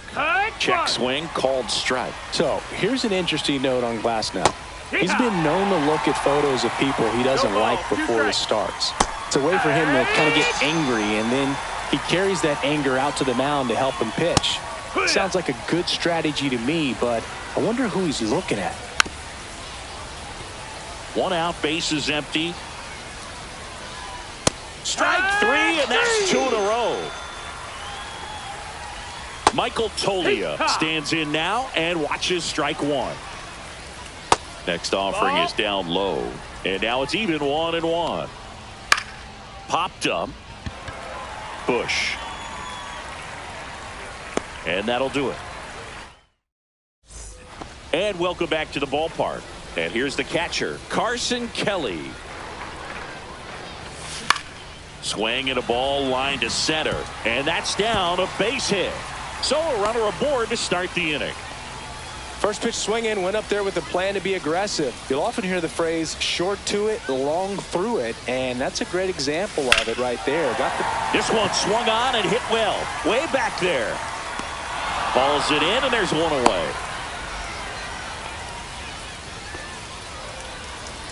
Check swing, called strike. So here's an interesting note on Glasnow. He's been known to look at photos of people he doesn't like before he starts. It's a way for him to kind of get angry, and then he carries that anger out to the mound to help him pitch. Sounds like a good strategy to me, but I wonder who he's looking at. 1 out, base is empty. Strike 3, and that's 2 in a row. Michael Tolia stands in now and watches strike 1. Next offering is down low, and now it's even 1-1. Popped up. Bush. And that'll do it. And welcome back to the ballpark. And here's the catcher, Carson Kelly. Swing and a ball line to center. And that's down, a base hit. So a runner aboard to start the inning. First pitch swing in, went up there with a plan to be aggressive. You'll often hear the phrase short to it, long through it, and that's a great example of it right there. This one swung on and hit well. Way back there. Balls it in, and there's one away.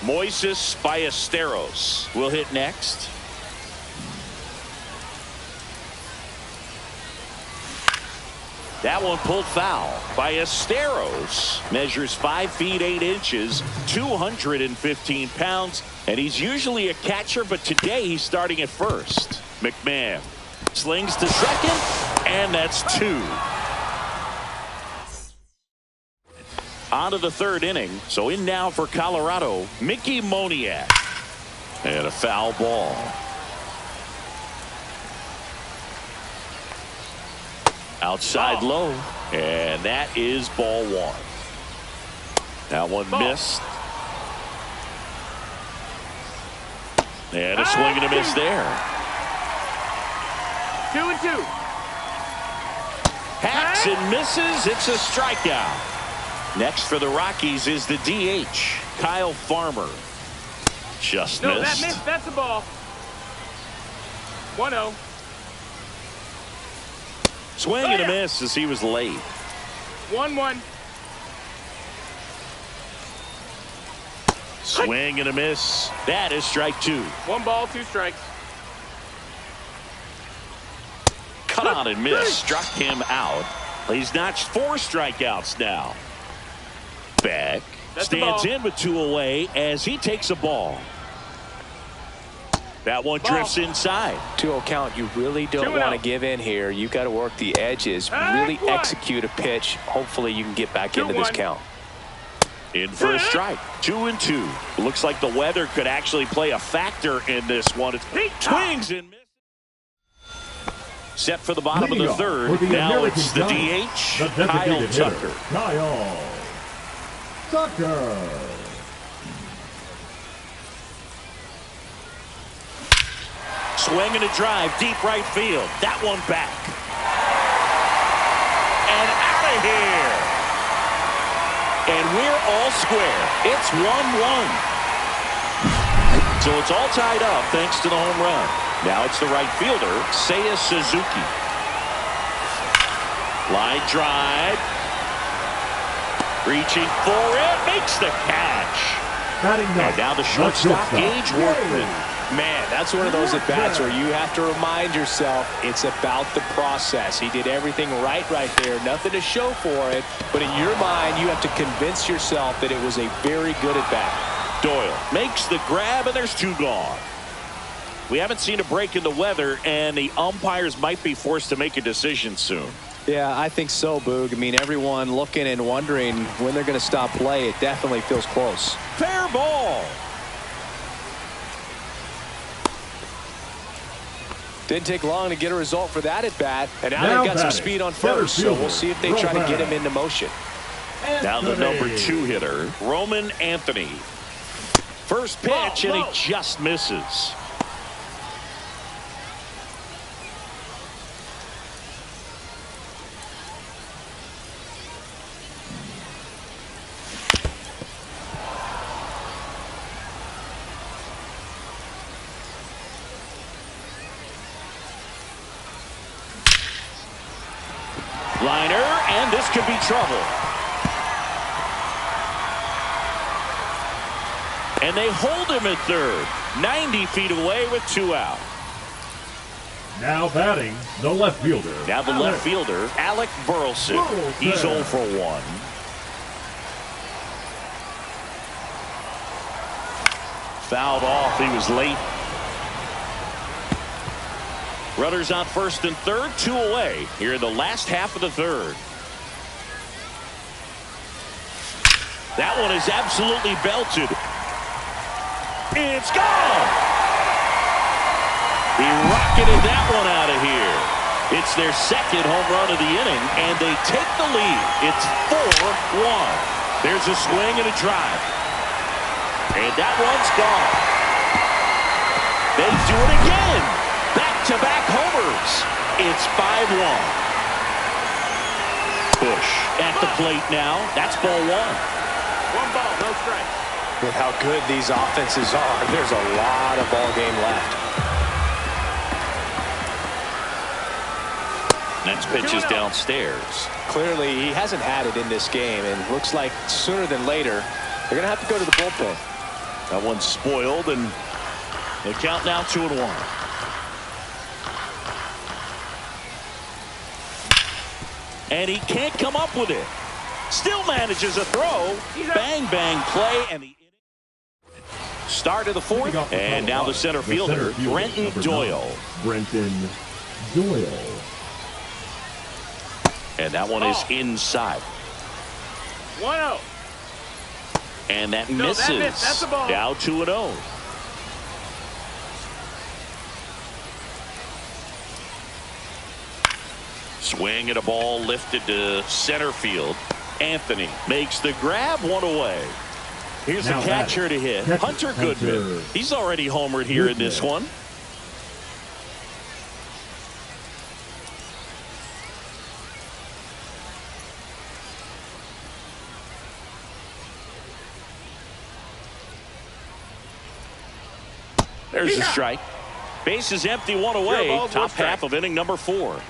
Moises Ballesteros will hit next. That one pulled foul. Ballesteros measures 5 feet 8 inches, 215 pounds, and he's usually a catcher, but today he's starting at first. McMahon slings to second, and that's 2. On to the third inning. So in now for Colorado, Mickey Moniak. And a foul ball. Outside low. And that is ball 1. That one missed. And a swing and a miss there. 2-2. Hacks and misses. It's a strikeout. Next for the Rockies is the DH, Kyle Farmer. Just No, missed. that missed. That's a ball. 1-0. Swing and a miss as he was late. 1-1. Swing and a miss. That is strike 2. 1 ball, 2 strikes. Cut on and miss. Struck him out. He's notched 4 strikeouts now. Beck stands in with 2 away as he takes a ball. That one drifts inside. 2-0 count. You really don't want to give in here. You've got to work the edges, really execute a pitch. Hopefully you can get back into this count. In for a strike. 2-2. Looks like the weather could actually play a factor in this one. It swings and misses. Set for the bottom of the third. Now it's the DH, Kyle Tucker. Kyle Tucker. Swing and a drive, deep right field. That one back. And out of here. And we're all square. It's 1-1. So it's all tied up thanks to the home run. Now it's the right fielder, Seiya Suzuki. Line drive. Reaching for it. Makes the catch. And now the shortstop, Gage Workman. Man, that's one of those at-bats where you have to remind yourself it's about the process. He did everything right there. Nothing to show for it. But in your mind, you have to convince yourself that it was a very good at-bat. Doyle makes the grab, and there's 2 gone. We haven't seen a break in the weather, and the umpires might be forced to make a decision soon. Yeah, I think so, Boog. I mean, everyone looking and wondering when they're going to stop play. It definitely feels close. Fair ball. Didn't take long to get a result for that at bat. And now they've got some speed on first, so we'll see if they try to get him into motion. Now the number 2 hitter, Roman Anthony. First pitch, and he just misses. Liner, and this could be trouble. And they hold him at third. 90 feet away with 2 out. Now batting, the left fielder. Now the left fielder, Alec Burleson. He's 0 for 1. Fouled off. He was late. Runners on first and third, 2 away here in the last half of the third. That one is absolutely belted. It's gone. He rocketed that one out of here. It's their second home run of the inning, and they take the lead. It's 4-1. There's a swing and a drive. And that one's gone. They do it again. Back-to-back homers. It's 5-1. Bush at the plate now. That's ball one. One ball, no strike. With how good these offenses are, there's a lot of ball game left. Next pitch is downstairs. Clearly, he hasn't had it in this game, and looks like sooner than later, they're going to have to go to the bullpen. That one's spoiled, and the count now 2-1. And he can't come up with it. Still manages a throw. Bang, bang play, and the start of the fourth. And now the center fielder, Brenton Doyle. Brenton Doyle. And that one is inside. 1-0. And that No, misses. that missed. That's a ball. Now 2-0. Swing at a ball lifted to center field. Anthony makes the grab, one away. Here's the catcher to hit. Hunter Goodman. He's already homered here in this one. There's a strike. Base is empty, one away. Balls, Top one strike. half of inning number 4.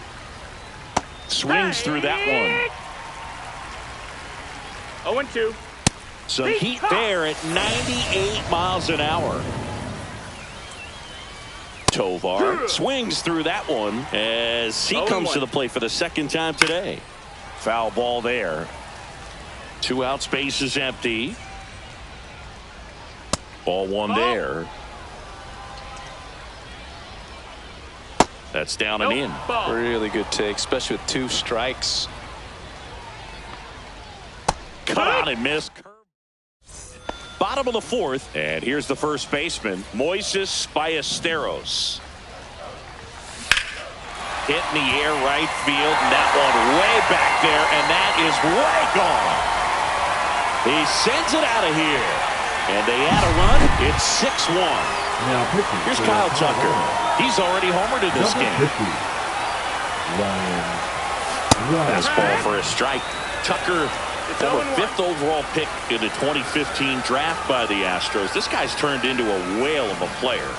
Swings through that one. 0-2. Some heat there at 98 miles an hour. Tovar swings through that one as he comes to the plate for the second time today. Foul ball there. 2 out, space is empty. Ball one there. That's down and in. Really good take, especially with 2 strikes. Cut on and missed. Bottom of the fourth, and here's the first baseman, Moises Ballesteros. Hit in the air, right field, and that one way back there, and that is way gone. He sends it out of here, and they add a run. It's 6-1. Now pitching. Here's Kyle Tucker. He's already homered in this game. 50. Ryan. Fastball for a strike. Tucker, former 5th overall pick in the 2015 draft by the Astros. This guy's turned into a whale of a player.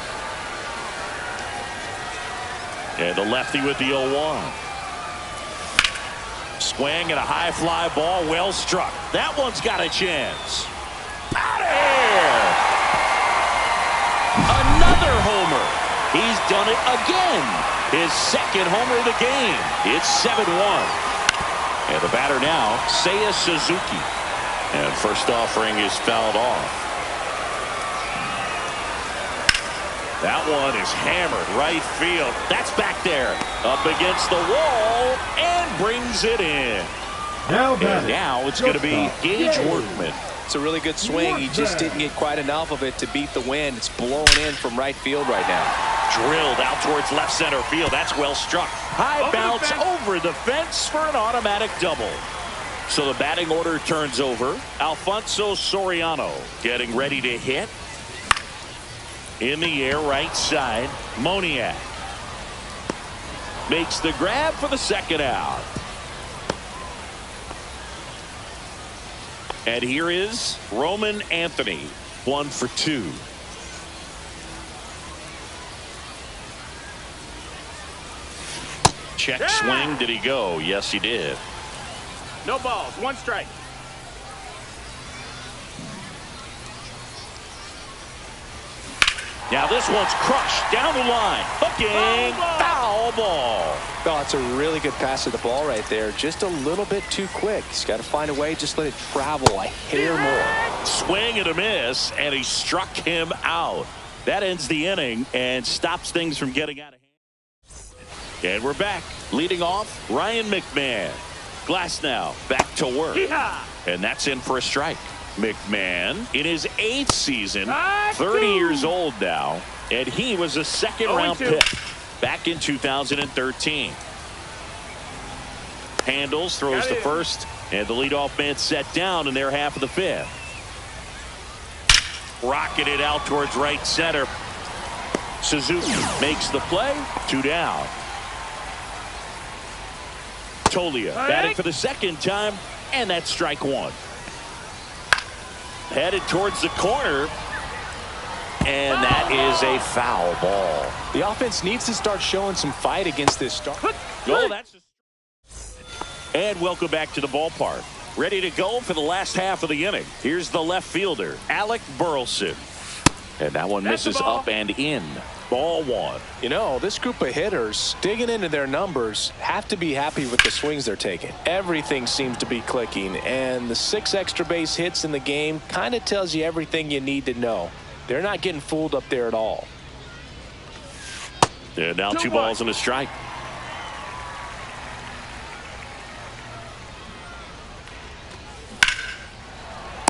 And the lefty with the 0-1. Swing and a high fly ball, well struck. That one's got a chance. Out of here! Another homer. He's done it again. His second homer of the game. It's 7-1. And the batter now, Seiya Suzuki. And first offering is fouled off. That one is hammered right field. That's back there. Up against the wall and brings it in. And now it's going to be Gage Workman. It's a really good swing. He just didn't get quite enough of it to beat the wind. It's blowing in from right field right now. Drilled out towards left center field. That's well struck. High bounce over the fence for an automatic double. So the batting order turns over. Alfonso Soriano getting ready to hit. In the air, right side. Moniak makes the grab for the second out. And here is Roman Anthony, 1 for 2. Check swing. Did he go? Yes, he did. No balls, 1 strike. Now this one's crushed down the line. Hooking. Foul ball. Oh, it's a really good pass to the ball right there. Just a little bit too quick. He's got to find a way. Just let it travel a hair more. Swing and a miss, and he struck him out. That ends the inning and stops things from getting out of hand. And we're back. Leading off, Ryan McMahon. Glass now back to work. Yeehaw! And that's in for a strike. McMahon in his 8th season, 30 years old now, and he was a second-round pick back in 2013. Handles, throws to first, and the leadoff man set down in their half of the 5th. Rocketed out towards right center. Suzuki makes the play. 2 down. Tolia batting for the 2nd time, and that's strike 1. Headed towards the corner, and that is a foul ball. The offense needs to start showing some fight against this start. Oh, that's and welcome back to the ballpark. Ready to go for the last half of the inning. Here's the left fielder, Alec Burleson. And that one misses up and in. Ball 1. You know, this group of hitters, digging into their numbers, have to be happy with the swings they're taking. Everything seems to be clicking, and the 6 extra base hits in the game kind of tells you everything you need to know. They're not getting fooled up there at all. And now 2 balls and a strike.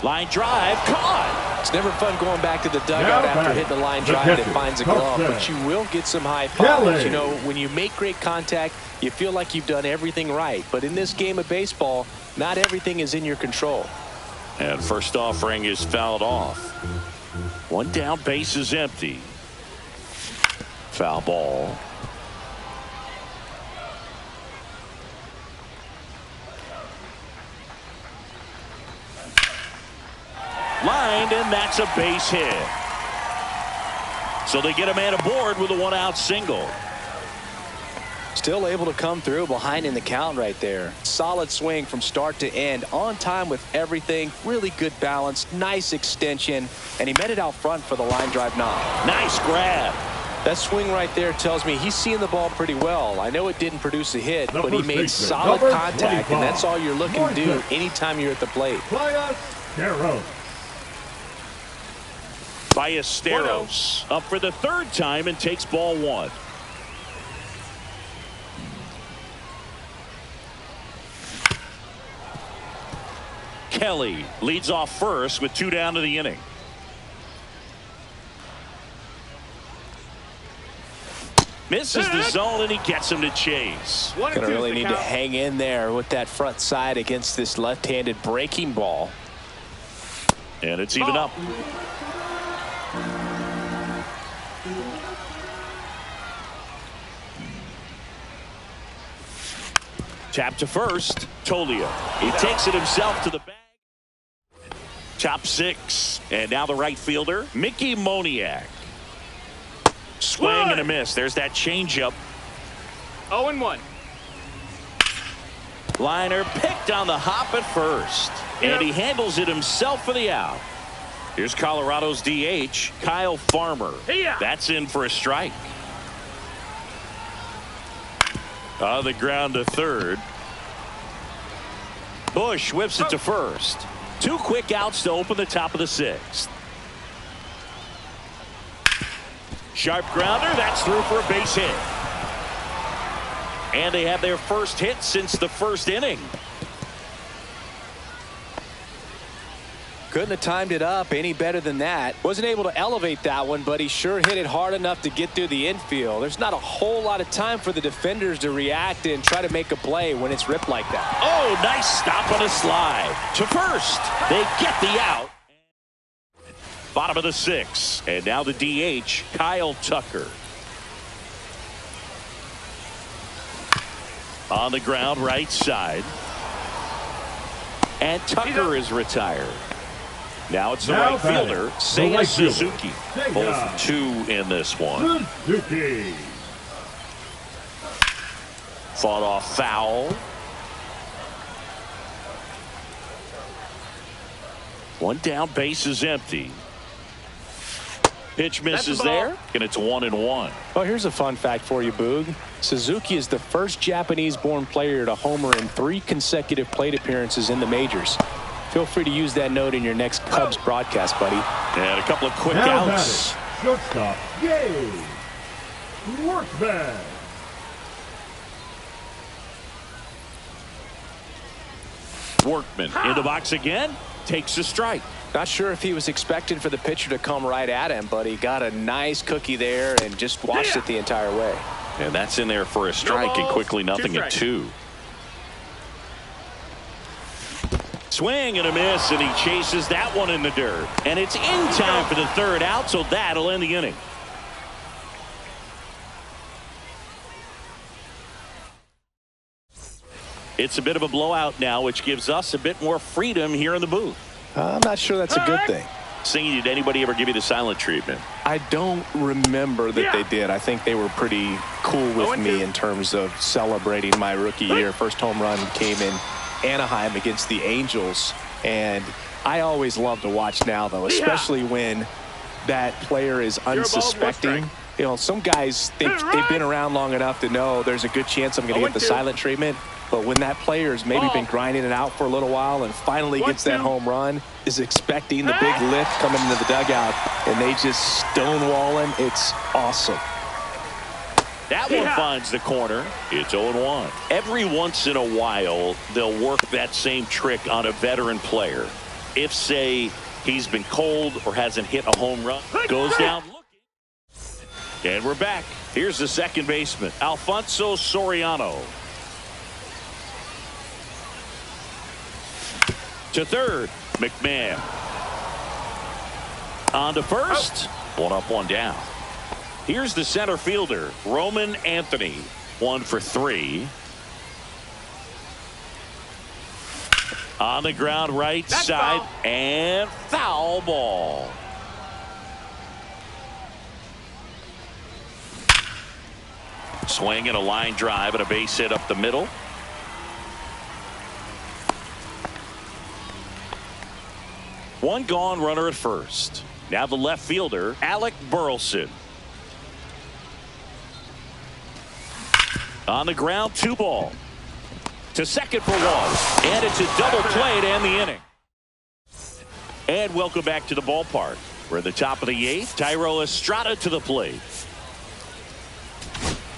Line drive, caught. It's never fun going back to the dugout after hitting the line drive that finds a glove, but you will get some high fives. You know, when you make great contact, you feel like you've done everything right. But in this game of baseball, not everything is in your control. And first offering is fouled off. 1 down, base is empty. Foul ball. Lined, and that's a base hit. So they get a man aboard with a 1-out single. Still able to come through behind in the count right there. Solid swing from start to end. On time with everything. Really good balance. Nice extension. And he met it out front for the line drive knock. Nice grab. That swing right there tells me he's seeing the ball pretty well. I know it didn't produce a hit, but he made solid contact, and that's all you're looking to do anytime you're at the plate. Ballesteros up for the 3rd time and takes ball 1. Kelly leads off first with 2 down to the inning. Misses the zone, and he gets him to chase. Gonna really need to hang in there with that front side against this left-handed breaking ball. And it's even up. Tap to first. Tolia. He takes it himself to the bag. Top 6. And now the right fielder, Mickey Moniak. Swing and a miss. There's that changeup. 0-1. Liner picked on the hop at first. And he handles it himself for the out. Here's Colorado's DH, Kyle Farmer. That's in for a strike. On the ground to 3rd. Bush whips it to first. 2 quick outs to open the top of the 6th. Sharp grounder. That's through for a base hit. And they have their first hit since the 1st inning. Couldn't have timed it up any better than that. Wasn't able to elevate that one, but he sure hit it hard enough to get through the infield. There's not a whole lot of time for the defenders to react and try to make a play when it's ripped like that. Oh, nice stop on a slide. To first. They get the out. Bottom of the 6th. And now the DH, Kyle Tucker. On the ground, right side. And Tucker is retired. Now it's the right fielder, Seiya Suzuki. Both 2 in this one. Suzuki. Fought off foul. 1 down, base is empty. Pitch misses there, and it's 1-1. Well, here's a fun fact for you, Boog. Suzuki is the first Japanese-born player to homer in 3 consecutive plate appearances in the majors. Feel free to use that note in your next Cubs broadcast, buddy. And a couple of quick Now outs. Shortstop, yay! Workman. Workman in the box again. Takes a strike. Not sure if he was expecting for the pitcher to come right at him, but he got a nice cookie there and just watched it the entire way. And that's in there for a strike, and quickly nothing at 2. Swing and a miss, and he chases that one in the dirt. And it's in time for the 3rd out, so that'll end the inning. It's a bit of a blowout now, which gives us a bit more freedom here in the booth. I'm not sure that's a good thing. Singing, did anybody ever give you the silent treatment? I don't remember that they did. I think they were pretty cool with me in terms of celebrating my rookie year. First home run came in Anaheim against the Angels, and I always love to watch now, though, especially when that player is unsuspecting. You know, some guys think they've been around long enough to know there's a good chance I'm going to get the silent treatment. But when that player's maybe been grinding it out for a little while and finally gets that home run, is expecting the big lift coming into the dugout, and they just stonewall him, it's awesome. That one finds the corner. It's 0-1. Every once in a while, they'll work that same trick on a veteran player. If, say, he's been cold or hasn't hit a home run, goes down looking. And we're back. Here's the second baseman, Alfonso Soriano. To third, McMahon. On to first. One up, one down. Here's the center fielder, Roman Anthony. 1 for 3. On the ground, right side, and foul ball. Swing and a line drive and a base hit up the middle. One gone, runner at first. Now the left fielder, Alec Burleson. On the ground, 2 ball. To second for 1. And it's a double play to end the inning. And welcome back to the ballpark. We're at the top of the 8th. Thairo Estrada to the plate.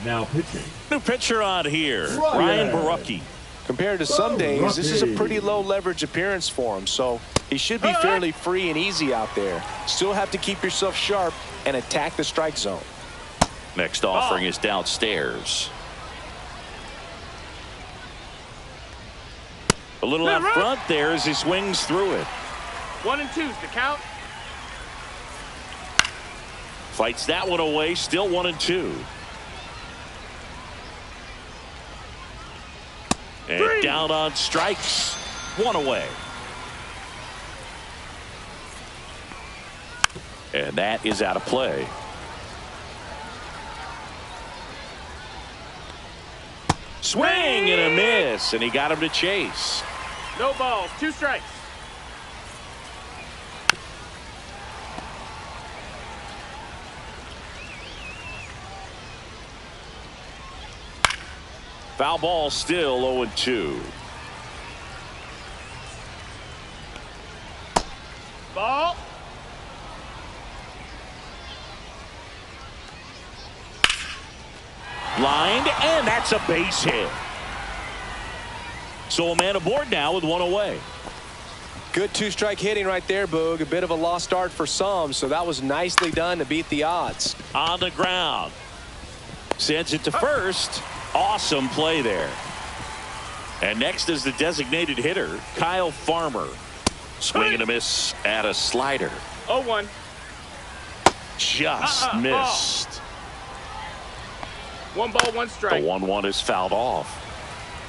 Now pitching. New pitcher on here, Ryan Borucki. Compared to some days, this is a pretty low leverage appearance for him, so he should be fairly free and easy out there. Still have to keep yourself sharp and attack the strike zone. Next offering is downstairs. A little out front there as he swings through it. 1 and 2's the count. Fights that one away, still 1 and 2. And down on strikes. 1 away. And that is out of play. Swing and a miss, and he got him to chase. No balls, 2 strikes. Foul ball, still 0-2. Ball. Lined, and that's a base hit. So a man aboard now with 1 away. Good 2-strike hitting right there, Boog. A bit of a lost start for some, so that was nicely done to beat the odds. On the ground. Sends it to first. Awesome play there. And next is the designated hitter, Kyle Farmer. Swing and a miss at a slider. 0-1. Just missed. 1 ball, 1 strike. The 1-1 is fouled off.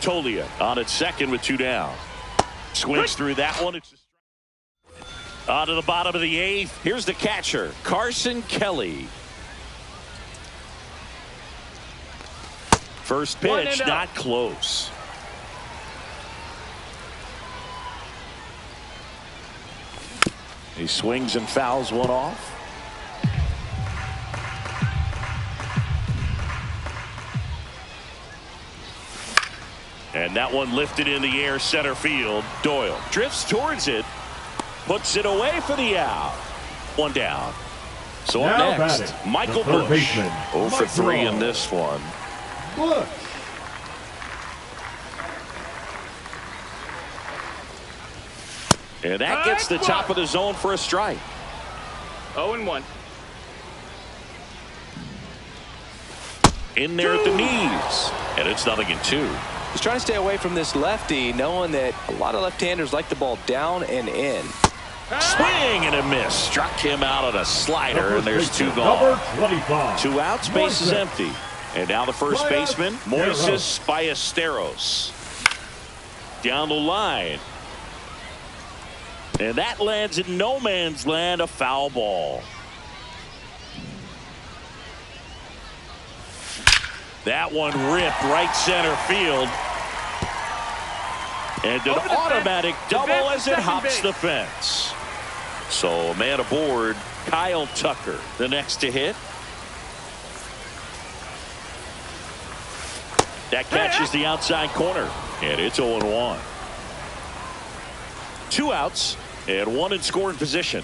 Tolia on at second with 2 down. Swings through that one. It's on to the bottom of the 8th. Here's the catcher, Carson Kelly. First pitch, not close. He swings and fouls one off. And that one lifted in the air, center field. Doyle drifts towards it, puts it away for the out. 1 down. So up Now next, batting, Michael the third Busch. baseman, 0 for 3 in this one. Busch. And that gets the top of the zone for a strike. 0-1. In there at the knees. And it's 0-2. He's trying to stay away from this lefty, knowing that a lot of left-handers like the ball down and in. Swing and a miss. Struck him out on a slider, and there's 2 gone. Number 25. 2 outs, base is empty. And now the first baseman, Moises Ballesteros. Down the line. And that lands in no man's land, a foul ball. That one ripped right center field. And an automatic double as it hops the fence. So man aboard, Kyle Tucker, the next to hit. That catches the outside corner, and it's 0-1. 2 outs and 1 in scoring position.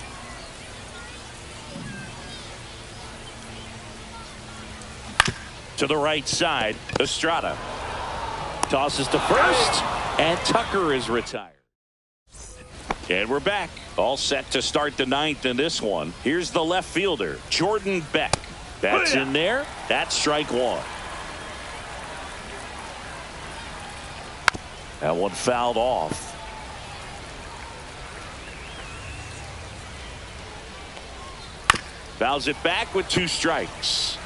To the right side, Estrada tosses to first, and Tucker is retired. And we're back, all set to start the 9th in this one. Here's the left fielder, Jordan Beck. That's in there. That's strike 1. That one fouled off. Fouls it back with 2 strikes.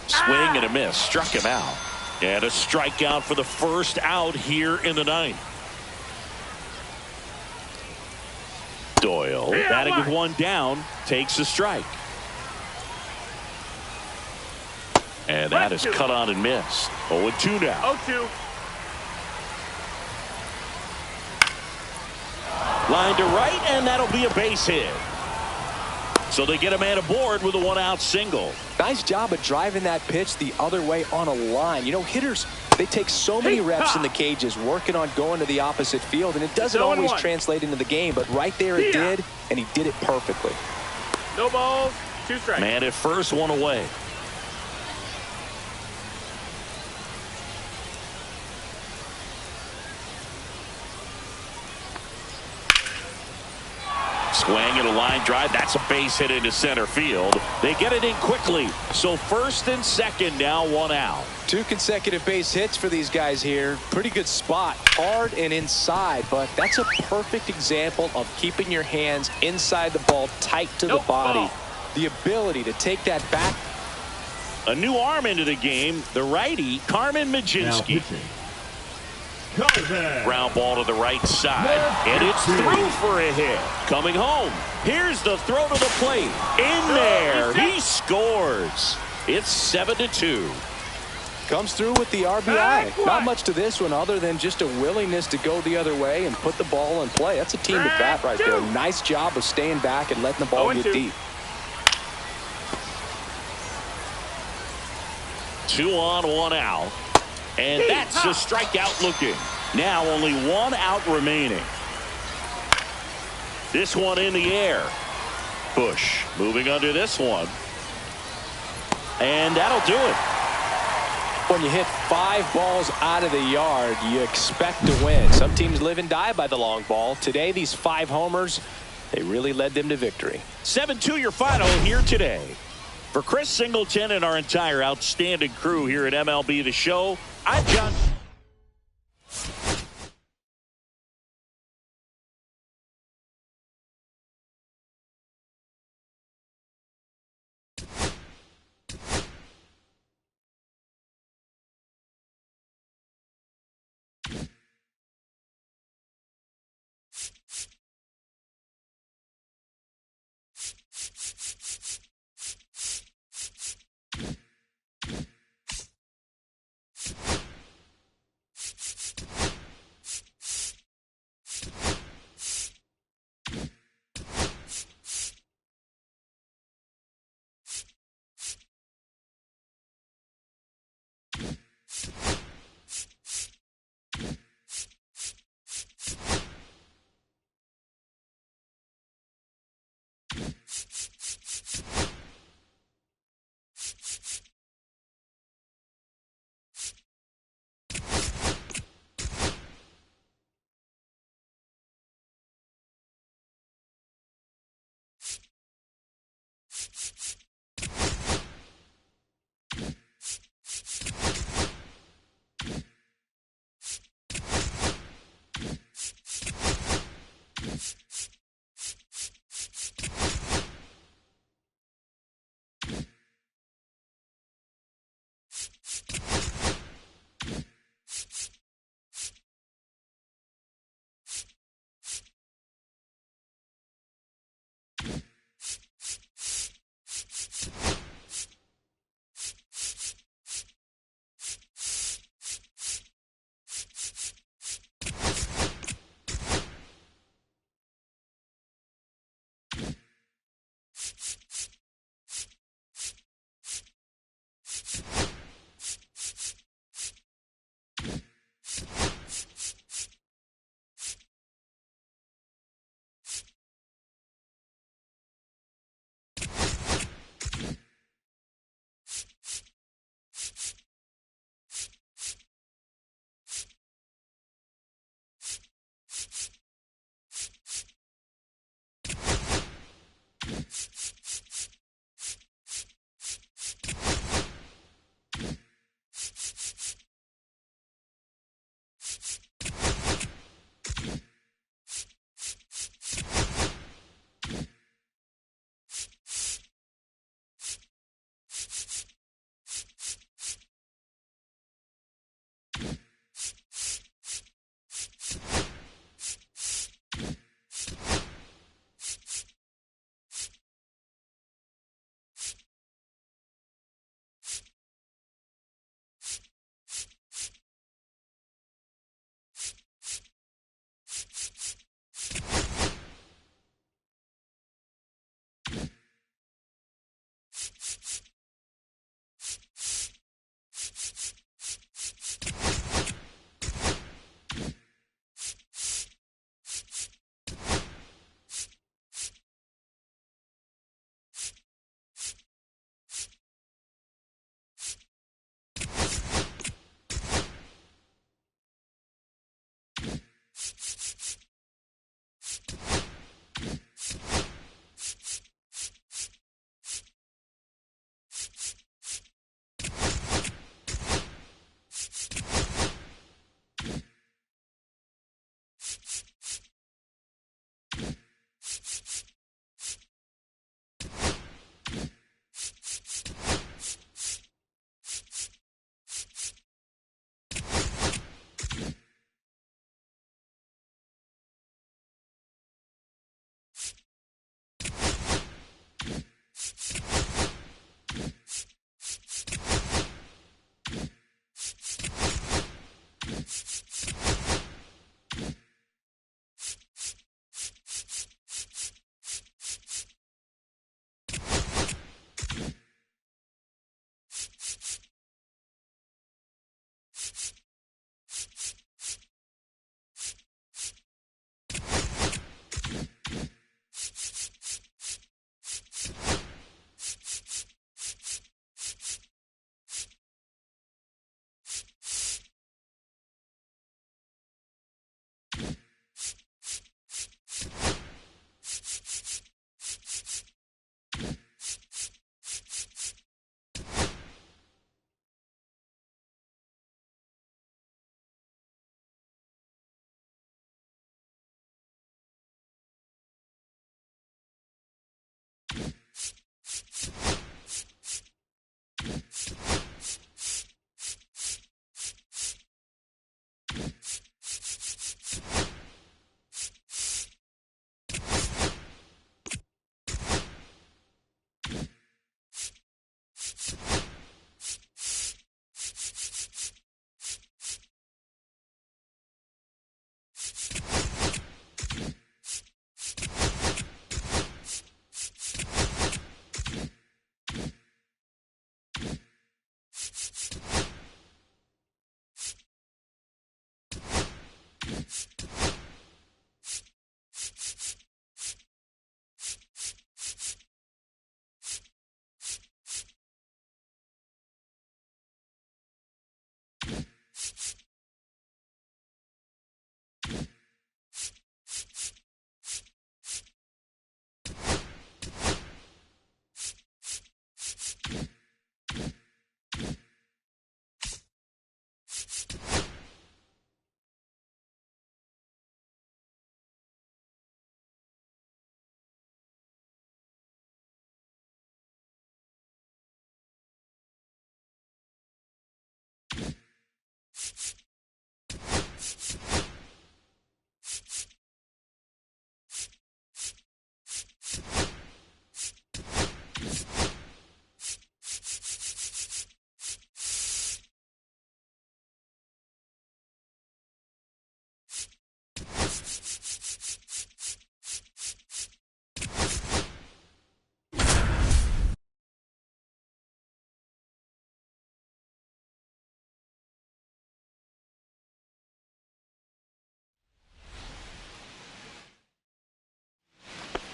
Swing and a miss. Struck him out. And a strikeout for the first out here in the 9th. Doyle, batting with 1 down, takes a strike. And that is cut on and missed. 0-2 now. 0-2. Line to right, and that'll be a base hit. So they get a man aboard with a 1-out single. Nice job of driving that pitch the other way on a line. You know, hitters, they take so many reps in the cages working on going to the opposite field, and it doesn't always translate into the game, but right there it did, and he did it perfectly. No balls, 2 strikes. Man at first, 1 away. Swing and a line drive. That's a base hit into center field. They get it in quickly. So first and second, now 1 out. 2 consecutive base hits for these guys here. Pretty good spot. Hard and inside, but that's a perfect example of keeping your hands inside the ball, tight to the body. The ability to take that back. A new arm into the game. The righty, Carmen Majinski. Ground ball to the right side, and it's through for a hit. Coming home, here's the throw to the plate. In there, he scores. It's 7-2. Comes through with the RBI. Not much to this one other than just a willingness to go the other way and put the ball in play. That's a team at bat right there. Nice job of staying back and letting the ball get deep. 2 on, 1 out. And that's a strikeout looking. Now only 1 out remaining. This one in the air. Bush moving under this one. And that'll do it. When you hit 5 balls out of the yard, you expect to win. Some teams live and die by the long ball. Today, these 5 homers, they really led them to victory. 7-2 your final here today. For Chris Singleton and our entire outstanding crew here at MLB The Show, I'm John.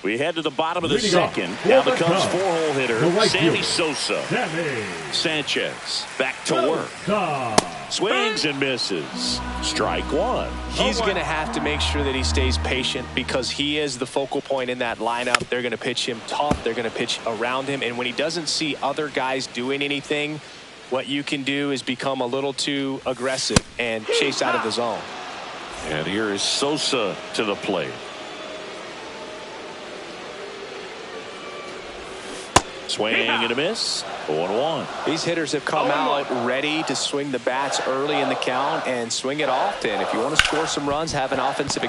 We head to the bottom of the Leading second. off, Now for the the Cubs Cubs, four-hole hitter, the right Sammy fielder, Sosa. Sammy Sanchez back to work. Sosa. Swings and misses. Strike one. He's going to have to make sure that he stays patient because he is the focal point in that lineup. They're going to pitch him tough. They're going to pitch around him. And when he doesn't see other guys doing anything, what you can do is become a little too aggressive and chase out of the zone. And here is Sosa to the plate. Swing and a miss. 0-1. These hitters have come out ready to swing the bats early in the count and swing it often. If you want to score some runs, have an offensive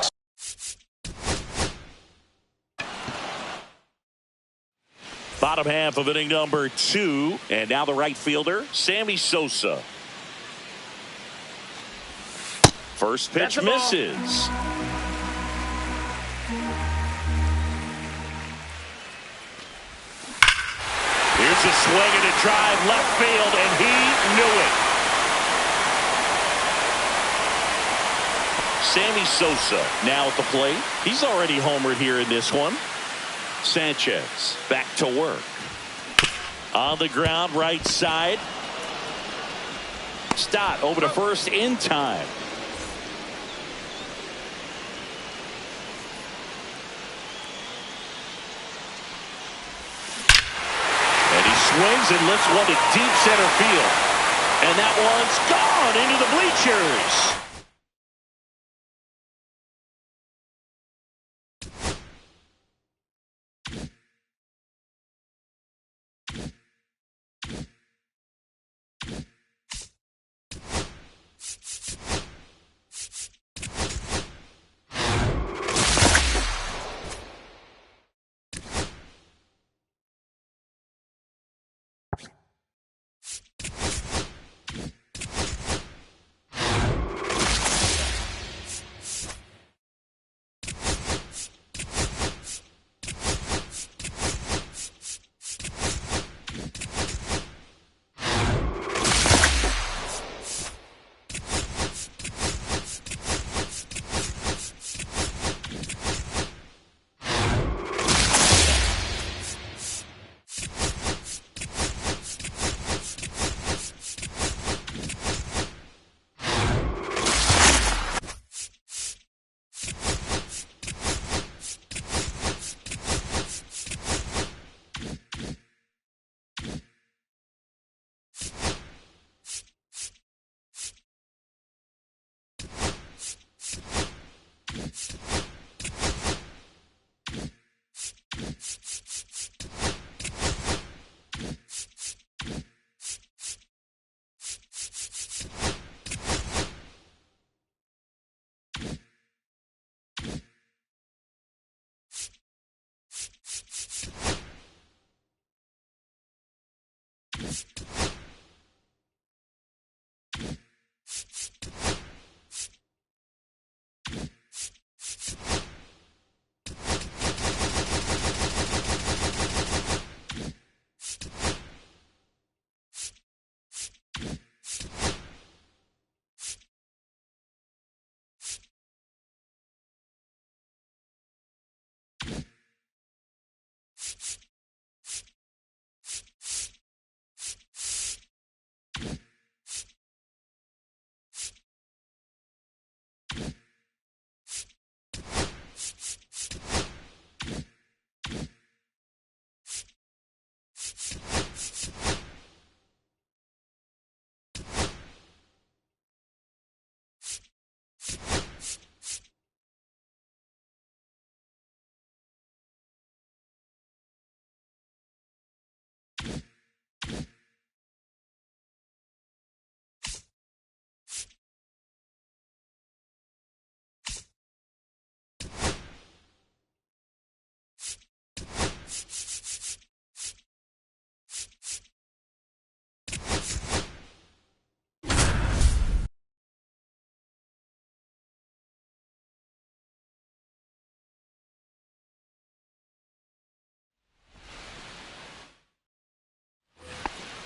Bottom half of inning number 2. And now the right fielder, Sammy Sosa. First pitch misses. Here's a swing and a drive left field, and he knew it. Sammy Sosa now at the plate. He's already homered here in this one. Sanchez back to work. On the ground, right side. Stott over to first in time. Swings and lifts one to deep center field. And that one's gone into the bleachers.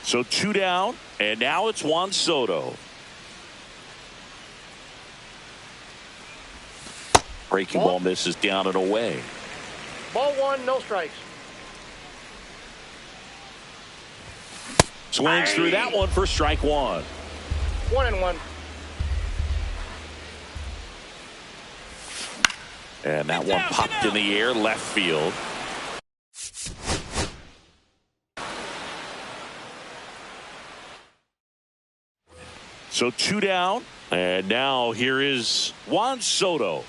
So 2 down, and now it's Juan Soto. Breaking ball misses down and away. Ball one, no strikes. Swings through that one for strike one. 1-1. And that one popped in the air left field. So 2 down. And now here is Juan Soto.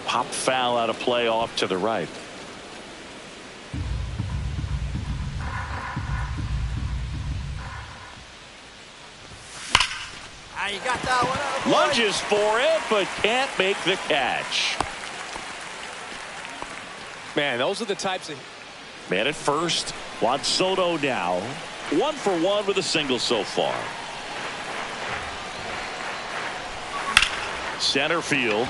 Pop foul out of play off to the right. You got that one. Lunges for it, but can't make the catch. Man, those are the types of... Man at first. Juan Soto now 1 for 1 with a single so far. Center field.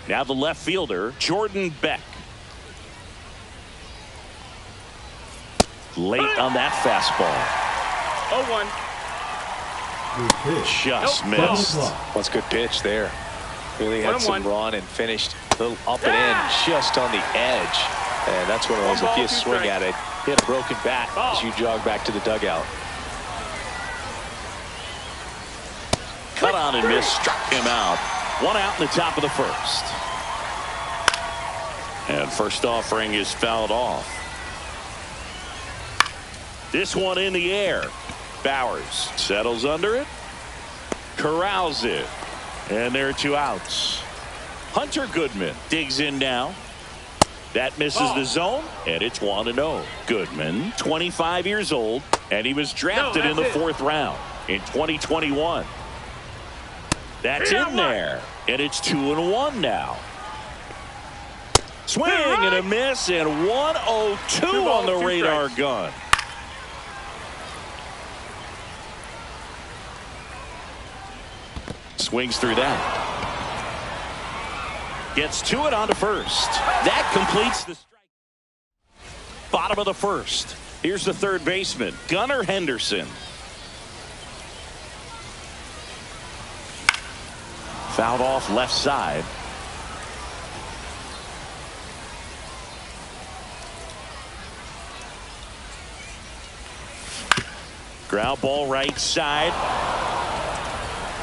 Now the left fielder, Jordan Beck. Late on that fastball. 0-1. Just missed. That's a good pitch there. Really had some run and finished a little up and in just on the edge. And that's one of those, if you swing at it, hit a broken bat as you jog back to the dugout. Cut on and miss, struck him out. One out in the top of the first. And first offering is fouled off. This one in the air. Bowers settles under it. Corrals it. And there are 2 outs. Hunter Goodman digs in now. That misses the zone, and it's 1-0. Goodman, 25 years old, and he was drafted in the 4th round in 2021. That's in there, and it's 2-1 now. Swing and a miss, and 102 on the radar gun. Swings through that. Gets to it onto first. That completes the strike. Bottom of the first. Here's the third baseman, Gunnar Henderson. Fouled off left side. Ground ball right side.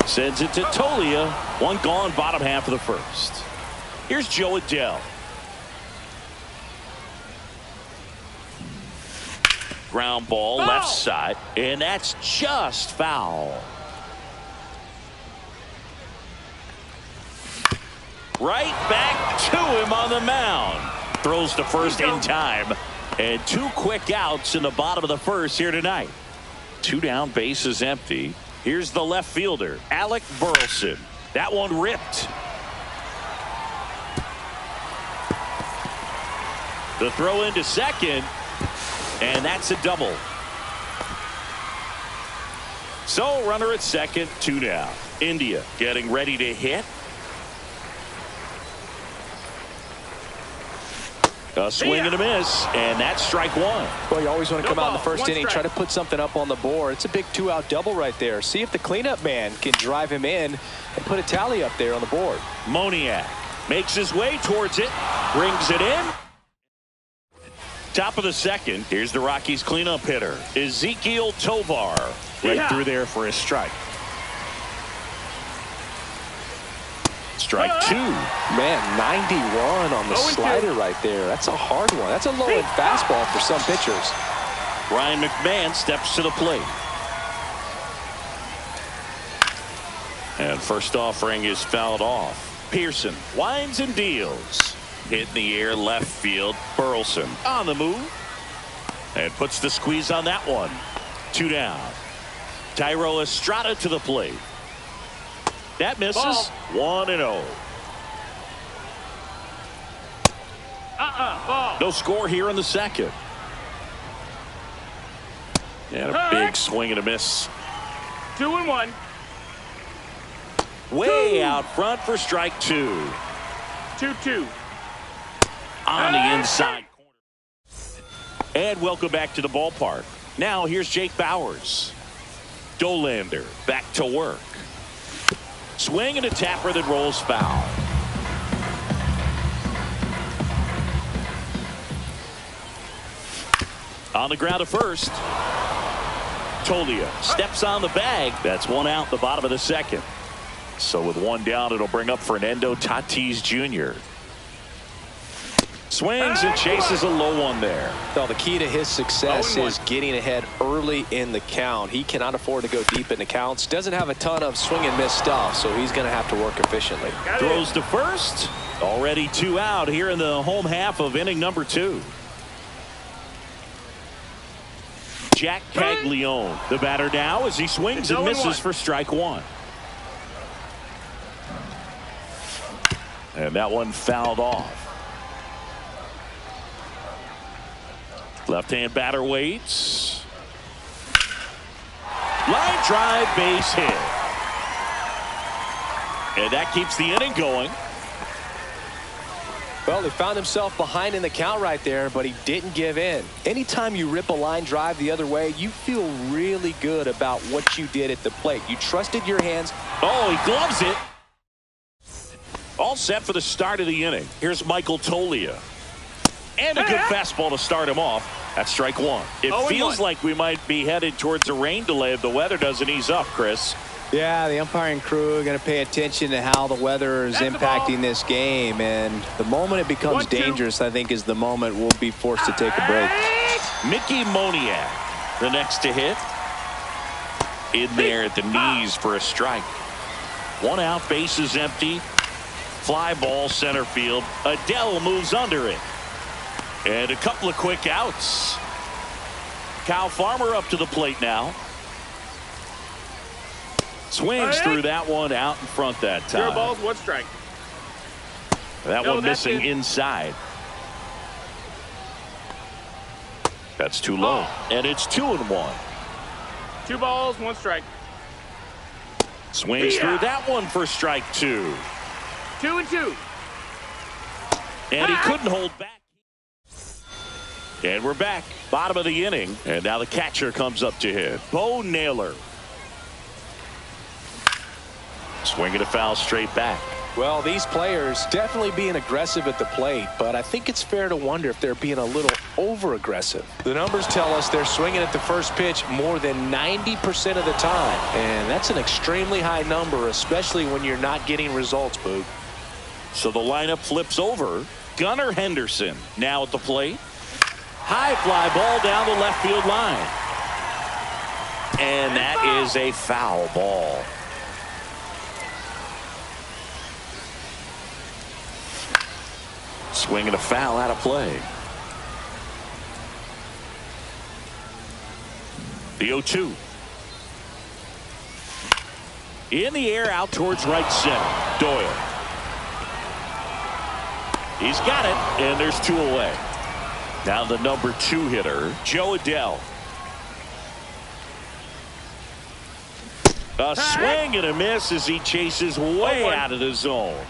Sends it to Tolia. One gone, bottom half of the first. Here's Joe Adell. Ground ball left side, and that's just foul. Right back to him on the mound. Throws to first in time, and 2 quick outs in the bottom of the first here tonight. 2 down, bases empty. Here's the left fielder, Alec Burleson. That one ripped. The throw into second, and that's a double. So runner at second, 2 down. India getting ready to hit. A swing and a miss, and that's strike 1. Well, you always want to come out in the first inning, try to put something up on the board. It's a big 2-out double right there. See if the cleanup man can drive him in and put a tally up there on the board. Moniak makes his way towards it, brings it in. Top of the second, here's the Rockies cleanup hitter, Ezekiel Tovar. Right through there for a strike. Strike 2. Man, 91 on the slider right there. That's a hard one. That's a low-end fastball for some pitchers. Ryan McMahon steps to the plate. And first offering is fouled off. Pearson winds and deals. Hit in the air left field. Burleson on the move. And puts the squeeze on that one. 2 down. Tyro Estrada to the plate. That misses. 1-0. No score here in the second. And a big swing and a miss. 2-1. Way out front for strike 2. 2-2. On the inside corner. And welcome back to the ballpark. Now here's Jake Bowers. Dolander back to work. Swing and a tapper that rolls foul. On the ground to first. Tolia steps on the bag. That's 1 out, the bottom of the second. So with 1 down, it'll bring up Fernando Tatis Jr. Swings and chases a low one there. Well, the key to his success is getting ahead early in the count. He cannot afford to go deep in the counts. Doesn't have a ton of swing and miss stuff, so he's going to have to work efficiently. Throws to first. Already 2 out here in the home half of inning number 2. Jack Caglione, the batter now, as he swings and misses for strike 1. And that one fouled off. Left-hand batter waits. Line drive, base hit. And that keeps the inning going. Well, he found himself behind in the count right there, but he didn't give in. Anytime you rip a line drive the other way, you feel really good about what you did at the plate. You trusted your hands. Oh, he gloves it. All set for the start of the inning. Here's Michael Tolia. And a good fastball to start him off. That's strike one. It feels like we might be headed towards a rain delay if the weather doesn't ease up, Chris. Yeah, the umpiring crew are going to pay attention to how the weather is impacting this game. And the moment it becomes dangerous, I think, is the moment we'll be forced to take a break. Mickey Moniak, the next to hit. In there at the knees for a strike. One out, base is empty. Fly ball center field. Adele moves under it. And a couple of quick outs. Kyle Farmer up to the plate now. Swings through that one out in front that time. 0 balls, 1 strike. That one missing inside. That's too low. And it's 2-1. 2 balls, 1 strike. Swings through that one for strike 2. 2-2. And he couldn't hold back. And we're back. Bottom of the inning. And now the catcher comes up to hit. Bo Naylor. Swinging a foul straight back. Well, these players definitely being aggressive at the plate, but I think it's fair to wonder if they're being a little over-aggressive. The numbers tell us they're swinging at the first pitch more than 90% of the time, and that's an extremely high number, especially when you're not getting results, Boog. So the lineup flips over. Gunnar Henderson now at the plate. High fly ball down the left field line. And that is a foul ball. Swinging a foul out of play. The 0-2. In the air out towards right center. Doyle. He's got it, and there's 2 away. Now the number 2 hitter, Joe Adele. A swing and a miss as he chases way out of the zone.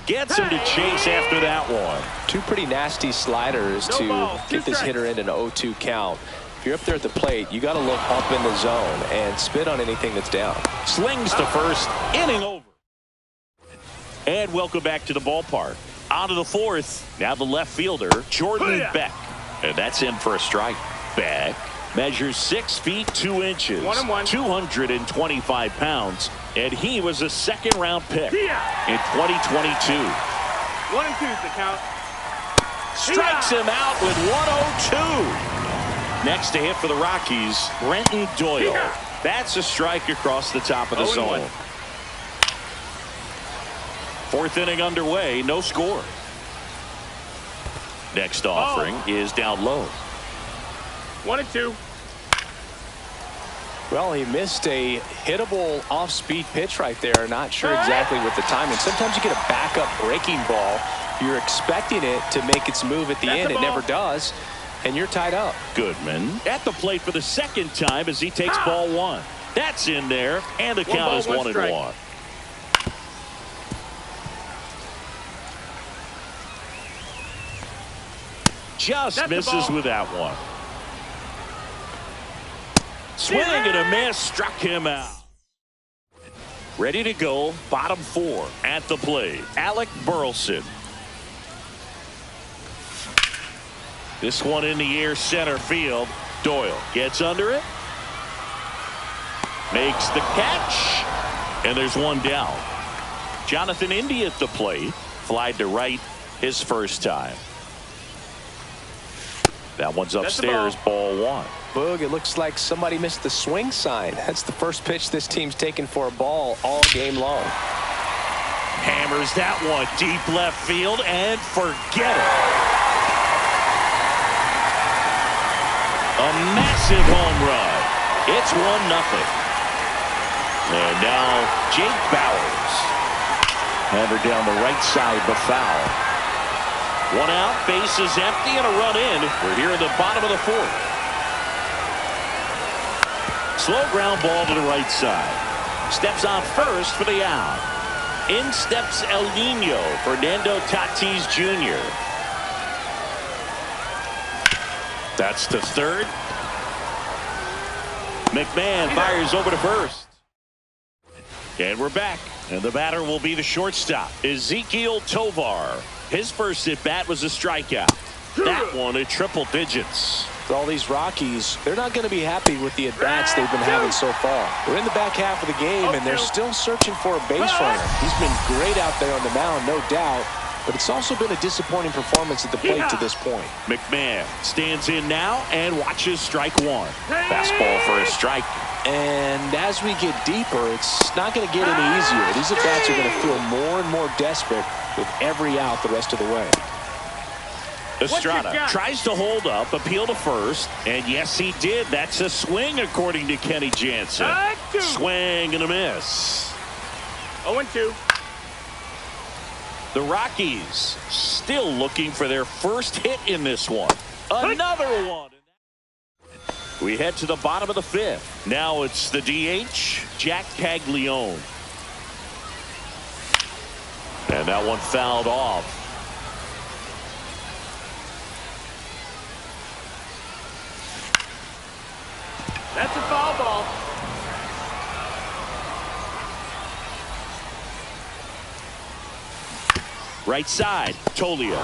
Gets him to chase after that one. 2 pretty nasty sliders to get this hitter in an 0-2 count. If you're up there at the plate, you got to look up in the zone and spit on anything that's down. Slings to first, inning over. And welcome back to the ballpark. On to the 4th. Now the left fielder, Jordan Beck. And that's in for a strike. Beck measures 6 feet 2 inches, 225 pounds, and he was a 2nd-round pick in 2022. 1-2's the count. Strikes him out with 102. Next to hit for the Rockies, Brenton Doyle. That's a strike across the top of the zone. 4th inning underway, no score. Next offering is down low. 1-2. Well, he missed a hittable off-speed pitch right there. Not sure exactly what the timing. Sometimes you get a backup breaking ball. You're expecting it to make its move at the end. It never does, and you're tied up. Goodman at the plate for the 2nd time as he takes ball 1. That's in there, and the count is 1-1. Just misses with that one. Swing and a miss, struck him out. Ready to go, bottom 4 at the plate. Alec Burleson. This one in the air center field. Doyle gets under it. Makes the catch. And there's one down. Jonathan Indy at the plate. Flied to right his first time. That one's upstairs, ball 1. Boog, it looks like somebody missed the swing sign. That's the first pitch this team's taken for a ball all game long. Hammers that one deep left field and forget it. A massive home run. It's 1-0. And now Jake Bowers. Hammered down the right side, but foul. 1 out, base is empty, and a run in. We're here in the bottom of the 4th. Slow ground ball to the right side. Steps on first for the out. In steps El Nino, Fernando Tatis Jr. That's the third. McMahon fires over to first. And we're back. And the batter will be the shortstop, Ezequiel Tovar. His first at-bat was a strikeout. That one at triple digits. For all these Rockies, they're not going to be happy with the at-bats they've been having so far. We're in the back half of the game, and they're still searching for a base runner. He's been great out there on the mound, no doubt, but it's also been a disappointing performance at the plate to this point. McMahon stands in now and watches strike one. Fastball for a strike. And as we get deeper, it's not going to get any easier. These at-bats are going to feel more and more desperate with every out the rest of the way. Estrada tries to hold up, appeal to first, and yes, he did. That's a swing, according to Kenny Jansen. Swing and a miss. 0-2. The Rockies still looking for their first hit in this one. Another one. We head to the bottom of the fifth. Now it's the DH, Jack Caglione. And that one fouled off. That's a foul ball. Right side, Tolia.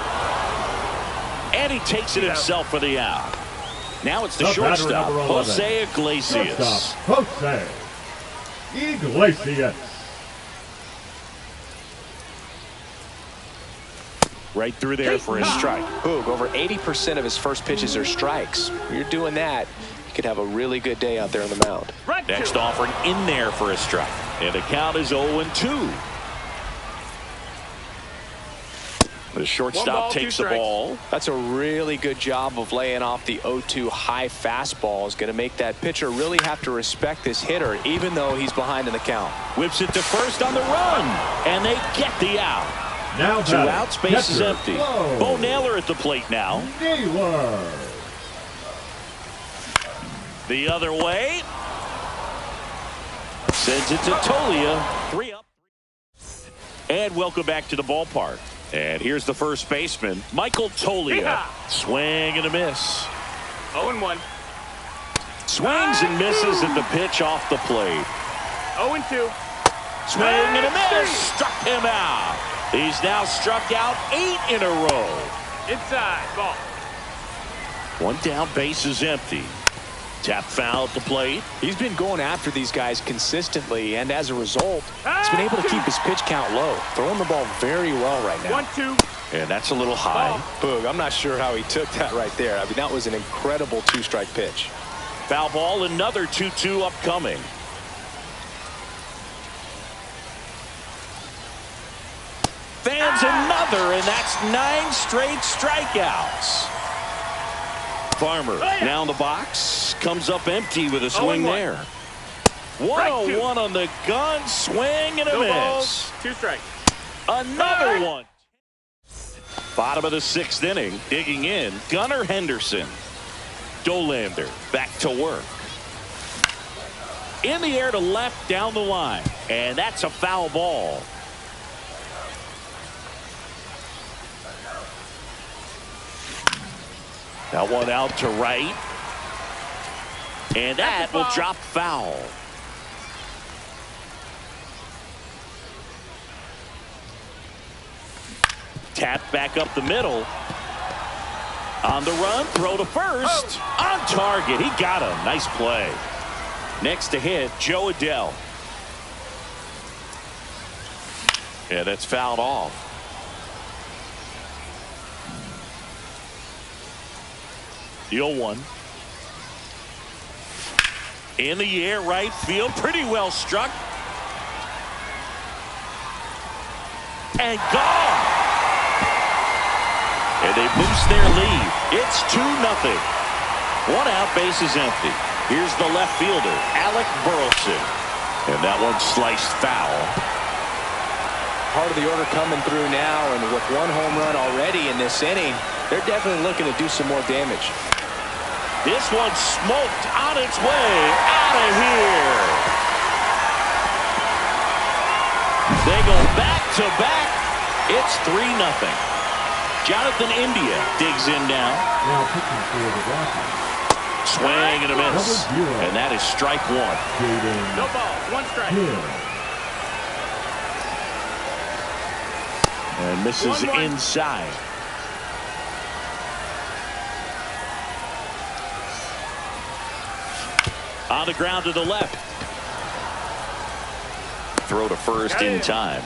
And he takes it himself for the out. Now it's the shortstop, Jose Iglesias. Jose Iglesias. Right through there for his strike. Boog, over 80% of his first pitches are strikes. When you're doing that, you could have a really good day out there on the mound. Next offering in there for a strike. And the count is 0-2. The shortstop takes the ball. That's a really good job of laying off the 0-2 high fastball. Is going to make that pitcher really have to respect this hitter, even though he's behind in the count. Whips it to first on the run, and they get the out. Now two outs, base is empty. Bo Naylor at the plate now. Naylor. The other way. Sends it to Tolia. 3 up. And welcome back to the ballpark. And here's the first baseman, Michael Tolia. Swing and a miss. 0-1. Swings and misses at the pitch off the plate. 0-2. Swing and a miss. Struck him out. He's now struck out 8 in a row. Inside, ball. One down, base is empty. Tap foul at the plate. He's been going after these guys consistently, and as a result, he's been able to keep his pitch count low. Throwing the ball very well right now. 1-2. And that's a little high. Boog, I'm not sure how he took that right there. I mean, that was an incredible two-strike pitch. Foul ball, another 2-2 upcoming. Fans another, and that's 9 straight strikeouts. Farmer now in the box, comes up empty with a swing there. 1-0-1 on the gun, swing and a miss. 2 strikes. Another one. Bottom of the 6th inning, digging in, Gunnar Henderson. Dolander back to work. In the air to left down the line, and that's a foul ball. That one out to right. And that will drop foul. Tap back up the middle. On the run, throw to first. On target, he got him. Nice play. Next to hit, Joe Adell. Yeah, that's fouled off. The 0-1. In the air, right field, pretty well struck. And gone. And they boost their lead. It's 2-0. 1 out, base is empty. Here's the left fielder, Alec Burleson. And that one sliced foul. Part of the order coming through now, and with 1 home run already in this inning, they're definitely looking to do some more damage. This one smoked on its way out of here. They go back-to-back. It's 3-0. Jonathan India digs in now. Now pitching for the Rockies. Swing and a miss. And that is strike one. No ball. 1 strike. And misses 1-1. inside. On the ground to the left. Throw to first in time.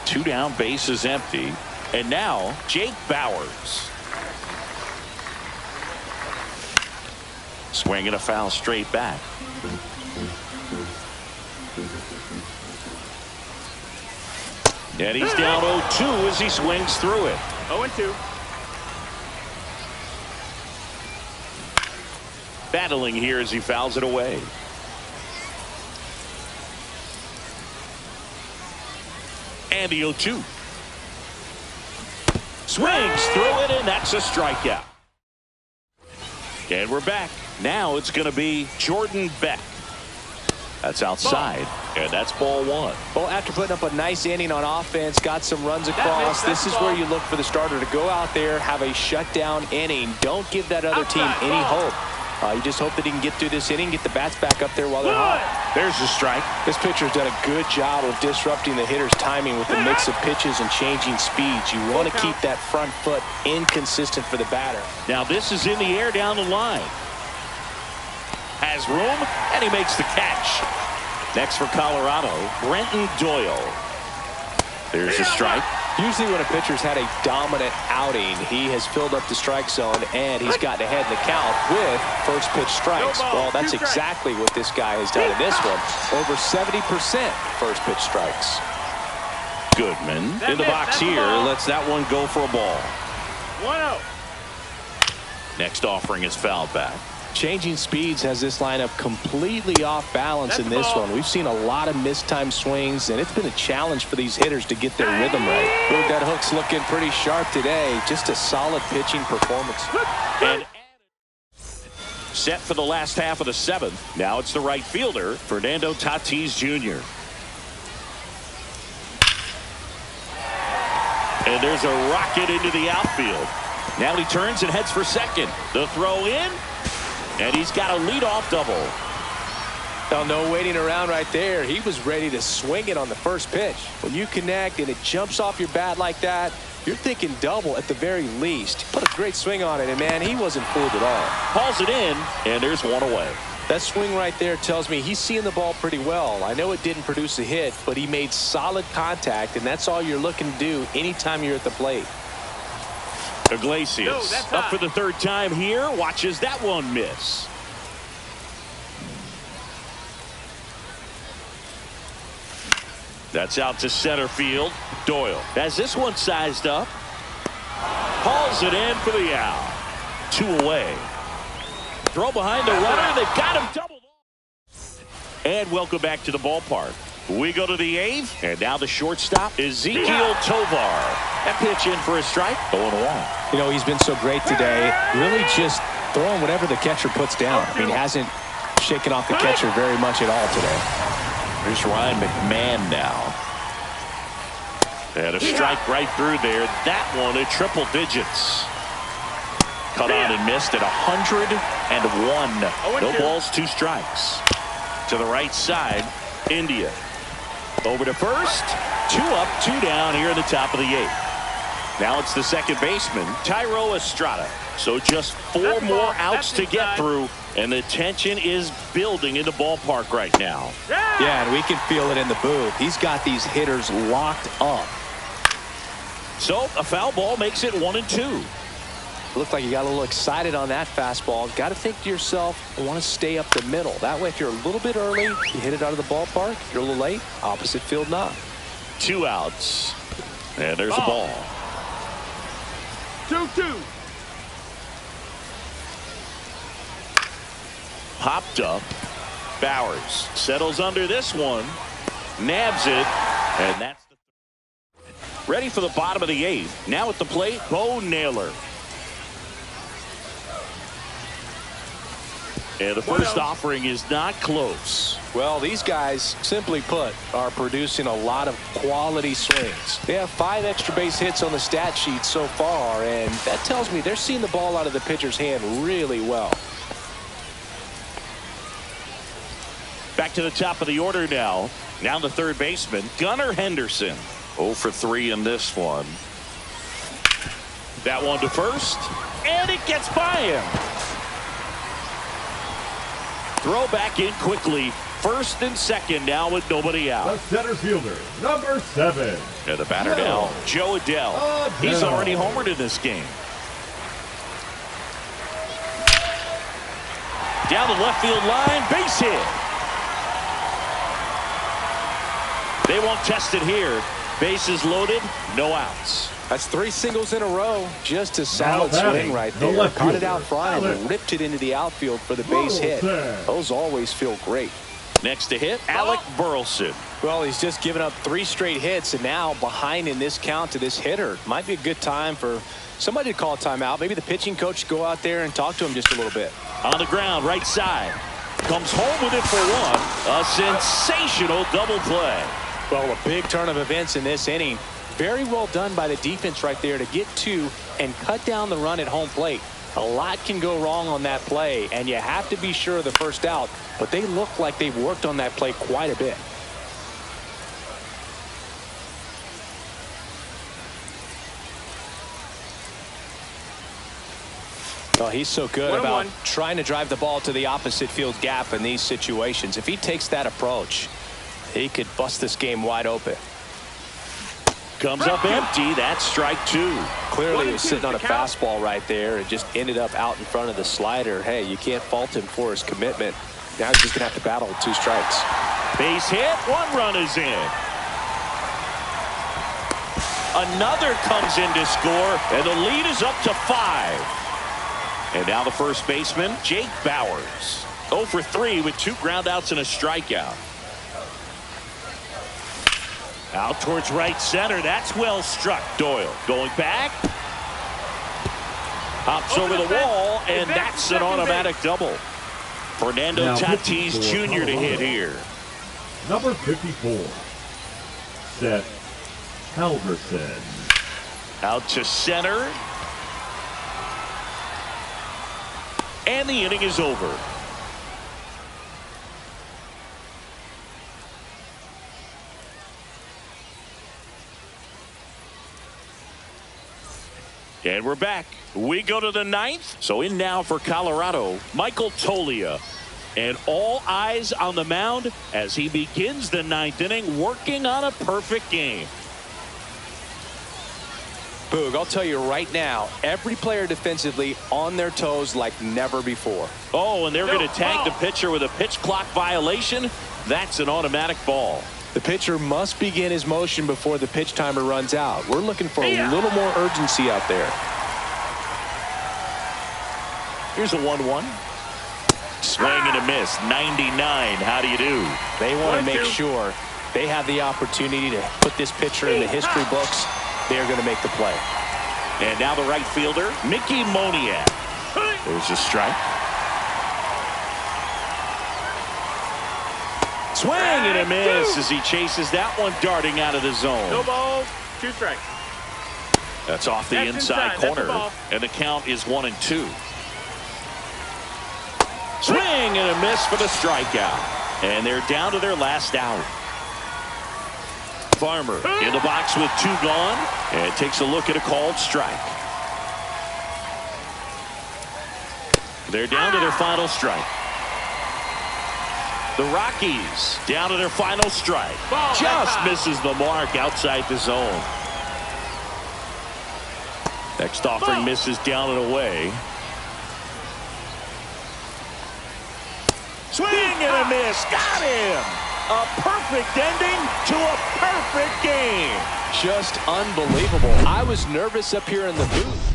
2 down, bases empty. And now Jake Bauers. Swinging a foul straight back. And he's down 0-2 as he swings through it. 0-2. Battling here as he fouls it away. And the 0-2. Swings through it, and that's a strikeout. And we're back. Now it's going to be Jordan Beck. That's outside, and that's ball 1. Well, after putting up a nice inning on offense, got some runs across, this is where you look for the starter to go out there, have a shutdown inning. Don't give that other team any hope. You just hope that he can get through this inning, get the bats back up there while they're hot. There's the strike. This pitcher's done a good job of disrupting the hitter's timing with the mix of pitches and changing speeds. You want to keep that front foot inconsistent for the batter. Now this is in the air down the line. Has room, and he makes the catch. Next for Colorado, Brenton Doyle. There's a strike. Usually when a pitcher's had a dominant outing, he has filled up the strike zone and he's gotten ahead in the count with first pitch strikes. Well, that's exactly what this guy has done in this one. Over 70% first pitch strikes. Goodman in the box here. Lets that one go for a ball. 1-0. Next offering is fouled back. Changing speeds has this lineup completely off balance in this one. We've seen a lot of mistimed swings, and it's been a challenge for these hitters to get their rhythm right. Ooh, that hook's looking pretty sharp today. Just a solid pitching performance. And set for the last half of the 7th. Now it's the right fielder, Fernando Tatis Jr. And there's a rocket into the outfield. Now he turns and heads for second. The throw in. And he's got a leadoff double. Oh, no waiting around right there. He was ready to swing it on the first pitch. When you connect and it jumps off your bat like that, you're thinking double at the very least. Put a great swing on it, and man, he wasn't fooled at all. Hauls it in, and there's one away. That swing right there tells me he's seeing the ball pretty well. I know it didn't produce a hit, but he made solid contact, and that's all you're looking to do anytime you're at the plate. Iglesias up for the 3rd time here. Watches that one miss. That's out to center field. Doyle has this one sized up. Hauls it in for the out. 2 away. Throw behind the runner. They've got him doubled off. And welcome back to the ballpark. We go to the 8th, and now the shortstop, Ezekiel Tovar. That pitch in for a strike, 0-1. You know, he's been so great today, really just throwing whatever the catcher puts down. I mean, he hasn't shaken off the catcher very much at all today. There's Ryan McMahon now. And a strike right through there. That one at triple digits. Cut on and missed at 101. No balls, 2 strikes. To the right side, India. Over to first. 2 up, 2 down here in the top of the 8th. Now it's the second baseman, Thairo Estrada. So just 4 more outs to get through, and the tension is building in the ballpark right now. Yeah, and we can feel it in the booth. He's got these hitters locked up. So a foul ball makes it 1-2. Looked like you got a little excited on that fastball. Got to think to yourself, I want to stay up the middle. That way, if you're a little bit early, you hit it out of the ballpark. If you're a little late, opposite field knock. 2 outs. And there's a ball. 2-2. Popped up. Bowers settles under this one. Nabs it. And that's ready for the bottom of the 8th. Now at the plate, Bo Naylor. And the first offering is not close. Well, these guys, simply put, are producing a lot of quality swings. They have 5 extra base hits on the stat sheet so far, and that tells me they're seeing the ball out of the pitcher's hand really well. Back to the top of the order now. Now the third baseman, Gunnar Henderson. 0 for 3 in this one. That one to first, and it gets by him. Throw back in quickly. First and second now with nobody out. The center fielder, number 7. And the batter now, Joe Adell. He's already homered in this game. Down the left field line, base hit. They won't test it here. Bases loaded, no outs. That's 3 singles in a row. Just a solid swing right there. Caught it out front and ripped it into the outfield for the base hit. Those always feel great. Next to hit, Alec Burleson. Well, he's just given up 3 straight hits, and now behind in this count to this hitter. Might be a good time for somebody to call a timeout. Maybe the pitching coach go out there and talk to him just a little bit. On the ground, right side. Comes home with it for 1. A sensational double play. Well, a big turn of events in this inning. Very well done by the defense right there to get 2 and cut down the run at home plate. A lot can go wrong on that play, and you have to be sure of the first out, but they look like they've worked on that play quite a bit. Well, he's so good about trying to drive the ball to the opposite field gap in these situations. If he takes that approach, he could bust this game wide open. Comes up empty. That's strike 2. Clearly, he was sitting on a fastball right there and just ended up out in front of the slider. Hey, you can't fault him for his commitment. Now he's just going to have to battle with 2 strikes. Base hit. 1 run is in. Another comes in to score, and the lead is up to 5. And now the first baseman, Jake Bowers. 0 for 3 with 2 groundouts and a strikeout. Out towards right center. That's well struck. Doyle going back. Hops over the wall, and that's an automatic double. Fernando Tatis Jr. to hit here. Number 54, Seth Halverson. Out to center. And the inning is over. And we're back. We go to the 9th. So in now for Colorado, Michael Toglia. And all eyes on the mound as he begins the 9th inning, working on a perfect game. Boog, I'll tell you right now, every player defensively on their toes like never before. Oh, and they're going to tag the pitcher with a pitch clock violation. That's an automatic ball. The pitcher must begin his motion before the pitch timer runs out. We're looking for a little more urgency out there. Here's a 1-1. Swing and a miss. 99. How do you do? They want to make sure they have the opportunity to put this pitcher in the history books. They're going to make the play. And now the right fielder, Mickey Moniak. There's a strike. Swing and a miss as he chases that one darting out of the zone. No balls, 2 strikes. That's off the inside corner, and the count is 1-2. Swing and a miss for the strikeout, and they're down to their last out. Farmer in the box with 2 gone, and takes a look at a called strike. They're down to their final strike. The Rockies down to their final strike. Just misses the mark outside the zone. Next offering misses down and away. Swing and a miss. Got him. A perfect ending to a perfect game. Just unbelievable. I was nervous up here in the booth.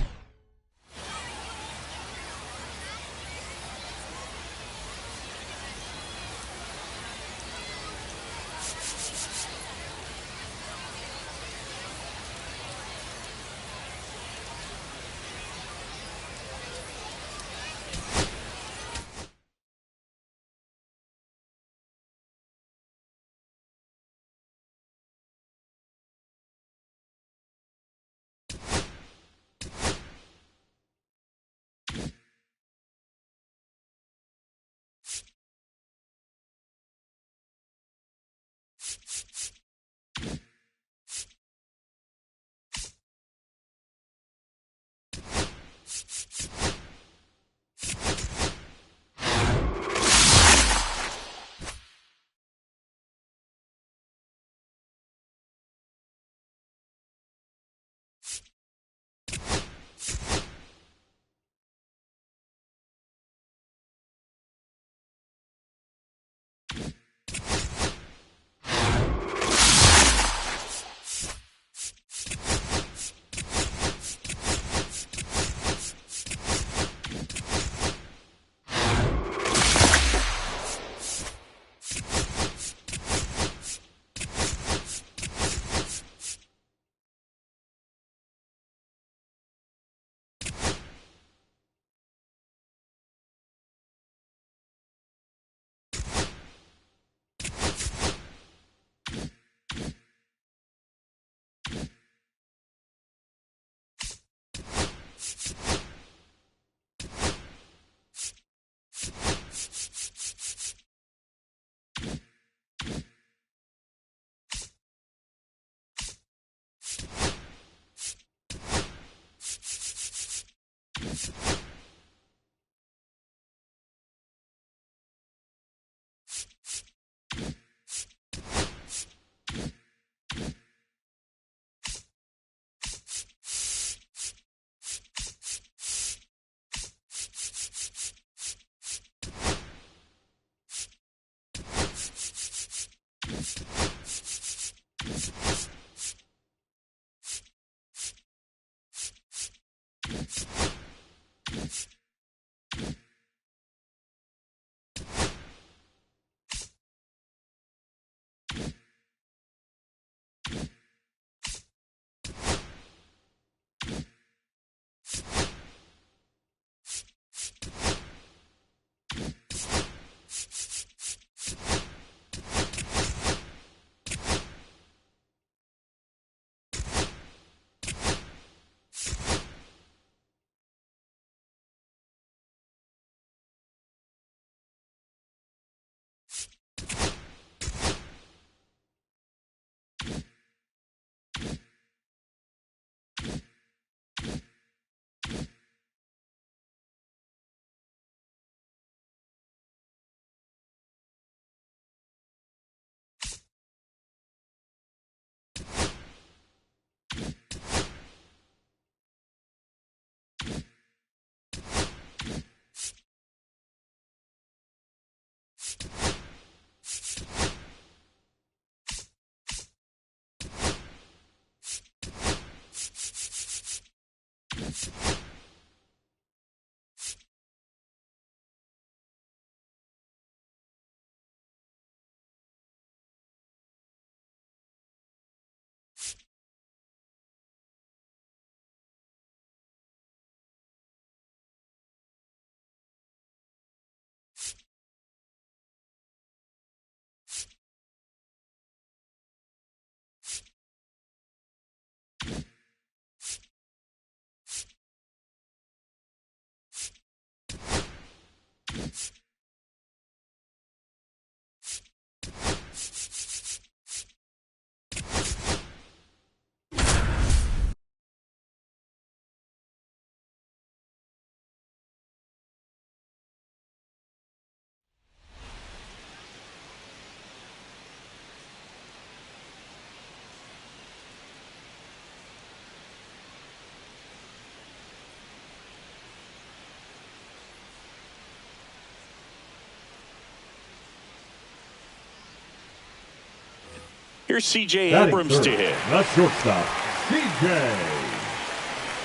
Here's C.J. Batting Abrams third, to hit. the shortstop, C.J.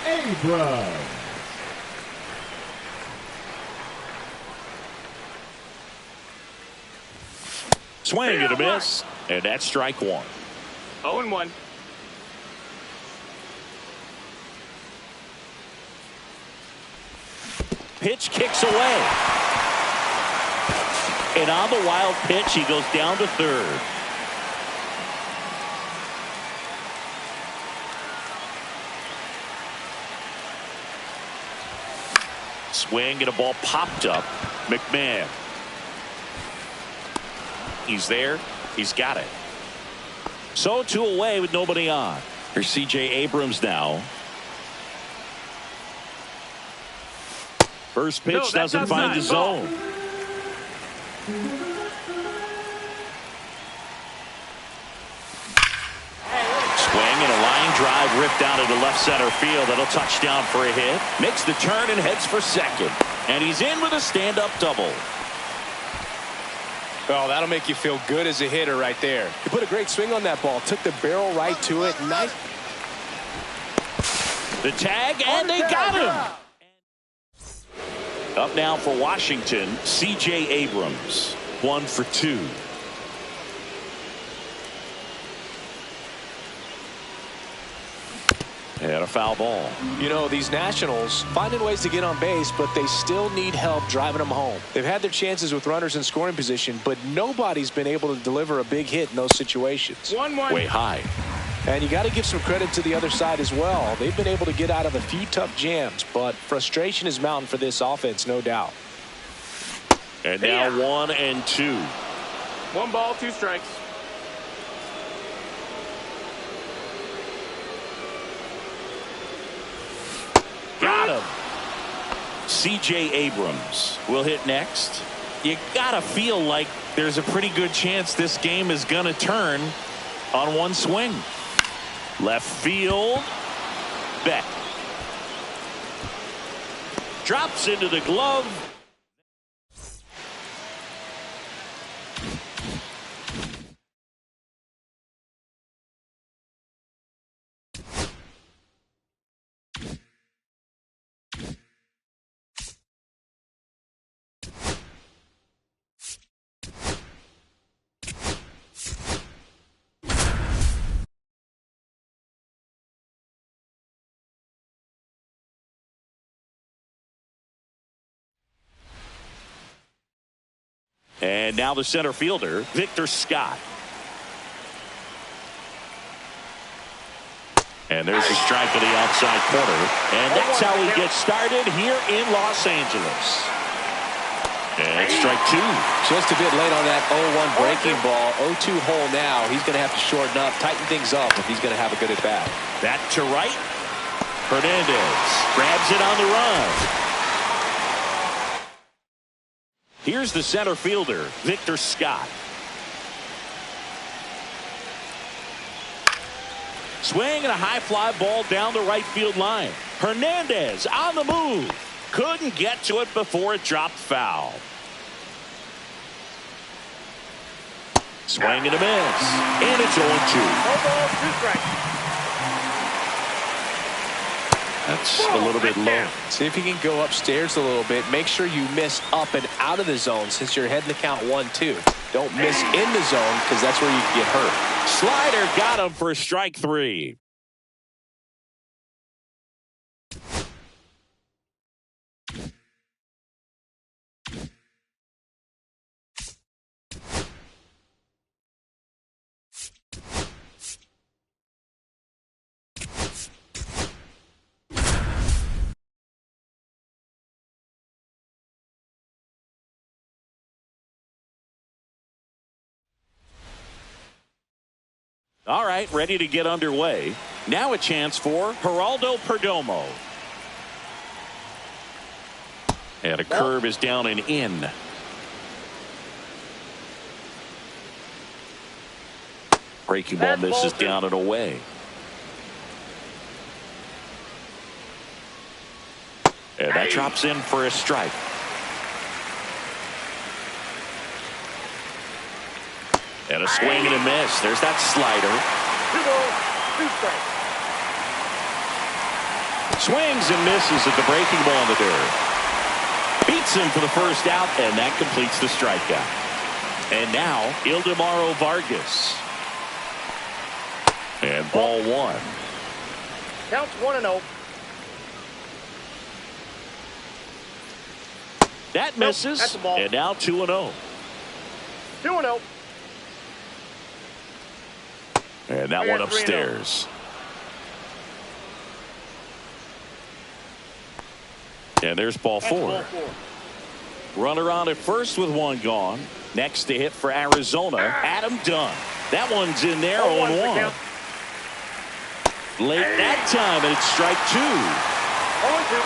Abrams. Swing and a miss. And that's strike one. 0-1. Pitch kicks away. And on the wild pitch, he goes down to third. Swing and a ball popped up. McMahon. He's there. He's got it. So 2 away with nobody on. Here's C.J. Abrams now. First pitch doesn't find the zone. Swing and a line drive ripped out into left center field. That'll touch down for a hit. Makes the turn and heads for second. And he's in with a stand-up double. Oh, that'll make you feel good as a hitter right there. He put a great swing on that ball. Took the barrel right to it. Nice. The tag, and they got him. Up now for Washington, C.J. Abrams. 1 for 2. And a foul ball. You know, these Nationals finding ways to get on base, but they still need help driving them home. They've had their chances with runners in scoring position, but nobody's been able to deliver a big hit in those situations. 1-1. Way high. And you got to give some credit to the other side as well. They've been able to get out of a few tough jams, but frustration is mounting for this offense, no doubt. And now 1 and 2. 1 ball, 2 strikes. Got him. C.J. Abrams will hit next. You gotta feel like there's a pretty good chance this game is gonna turn on one swing. Left field. Beck. Drops into the glove. And now the center fielder, Victor Scott. And there's a strike to the outside corner. And that's how he gets started here in Los Angeles. And strike 2. Just a bit late on that 0-1 breaking ball. 0-2 hole now. He's going to have to shorten up, tighten things up if he's going to have a good at-bat. That to right. Hernandez grabs it on the run. Here's the center fielder, Victor Scott. Swing and a high fly ball down the right field line. Hernandez on the move. Couldn't get to it before it dropped foul. Swing and a miss. And it's 0-2. 1 ball, 2 strikes. That's a little bit low. See if you can go upstairs a little bit. Make sure you miss up and out of the zone since you're heading to count 1-2. Don't miss in the zone because that's where you can get hurt. Slider got him for strike 3. All right, ready to get underway. Now a chance for Geraldo Perdomo. And a curve is down and in. Breaking ball misses down and away. And that drops in for a strike. And a swing and a miss. There's that slider. 2 balls, 2 strikes. Swings and misses at the breaking ball in the dirt. Beats him for the first out, and that completes the strikeout. And now, Ildemaro Vargas. And ball 1. Counts 1-0. That misses. That's a ball. And now 2-0. 2-0. And that one upstairs. And there's ball 4. Runner on at first with 1 gone. Next to hit for Arizona, Adam Dunn. That one's in there, 0-1. Late that time, and it's strike 2. 0-2.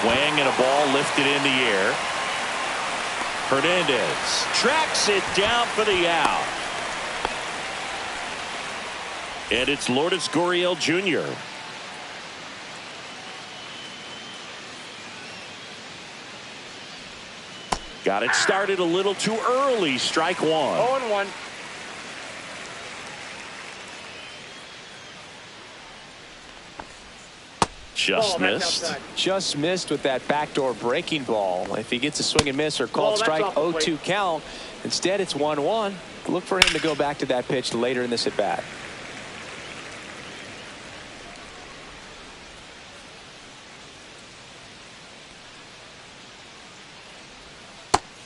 Swing and a ball lifted in the air. Hernandez tracks it down for the out. And it's Lourdes Gurriel Jr. Got it started a little too early. Strike 1. 0-1. Just missed. Just missed with that backdoor breaking ball. If he gets a swing and miss or called strike, 0-2 count. Instead, it's 1-1. Look for him to go back to that pitch later in this at bat.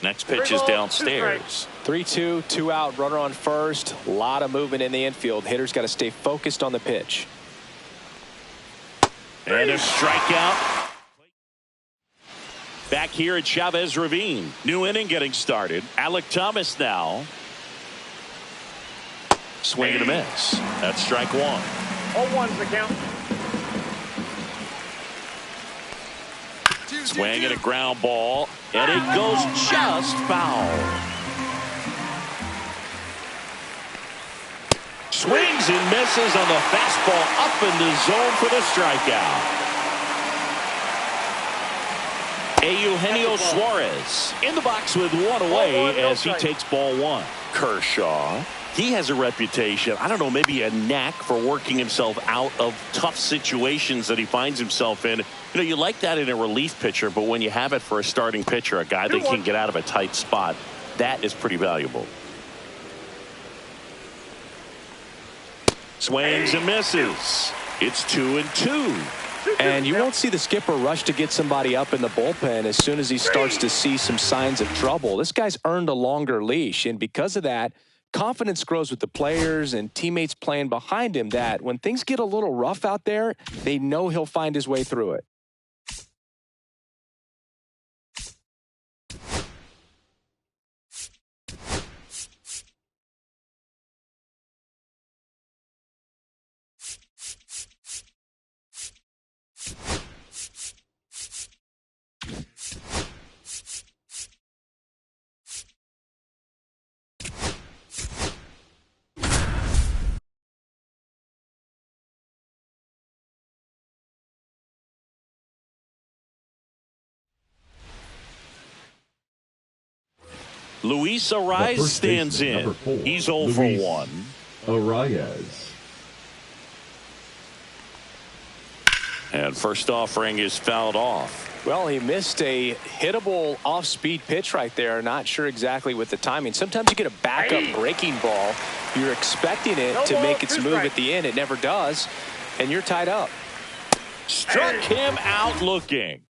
Next pitch is downstairs. 3-2, 2 out, runner on first. A lot of movement in the infield. Hitter's got to stay focused on the pitch. And a strikeout. Back here at Chavez Ravine. New inning getting started. Alec Thomas now. Swing and a miss. That's strike 1. 0-1's the count. Swing and a ground ball. And it goes just foul. Swings and misses on the fastball up in the zone for the strikeout. Eugenio Suarez in the box with 1 away as he takes ball 1. Kershaw. He has a reputation, I don't know, maybe a knack for working himself out of tough situations that he finds himself in. You know, you like that in a relief pitcher, but when you have it for a starting pitcher, a guy that can get out of a tight spot, that is pretty valuable. Swings and misses. It's 2-2. And you won't see the skipper rush to get somebody up in the bullpen as soon as he starts to see some signs of trouble. This guy's earned a longer leash, and because of that, confidence grows with the players and teammates playing behind him that when things get a little rough out there, they know he'll find his way through it. Luis Arraez stands in. 4, He's 0 for 1. Arraez. And first offering is fouled off. Well, he missed a hittable off-speed pitch right there. Not sure exactly with the timing. Sometimes you get a backup breaking ball. You're expecting it to make its move at the end. It never does. And you're tied up. Struck him out looking.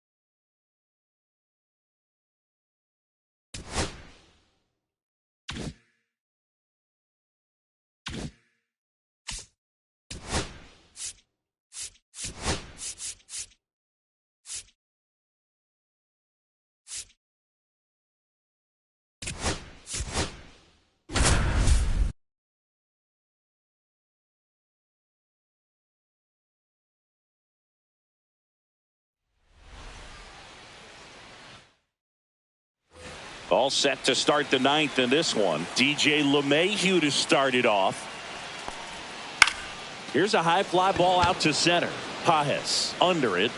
All set to start the ninth in this one. DJ LeMahieu to start it off. Here's a high fly ball out to center. Pages under it.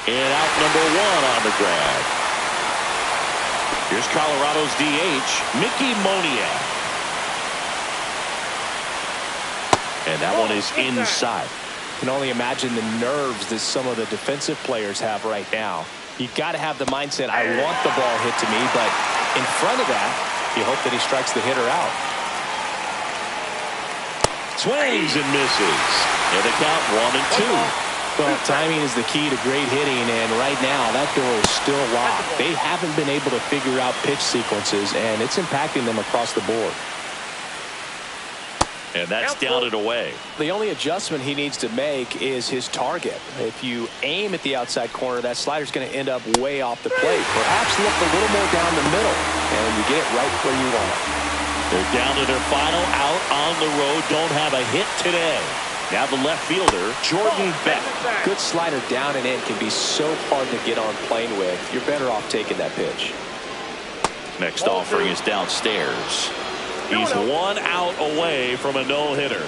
And out number one on the grab. Here's Colorado's DH, Mickey Moniak. And that one is inside. You can only imagine the nerves that some of the defensive players have right now. You got to have the mindset, I want the ball hit to me, but in front of that, you hope that he strikes the hitter out. Swings and misses. And the count 1-2. Well, timing is the key to great hitting, and right now that door is still locked. They haven't been able to figure out pitch sequences, and it's impacting them across the board. And that's down and away. The only adjustment he needs to make is his target. If you aim at the outside corner, that slider's going to end up way off the plate. Perhaps look a little more down the middle, and you get it right where you want it. They're down to their final out on the road. Don't have a hit today. Now the left fielder, Jordan Beck. Good slider down and in can be so hard to get on plane with. You're better off taking that pitch. Next offering is downstairs. He's 1 out away from a no-hitter.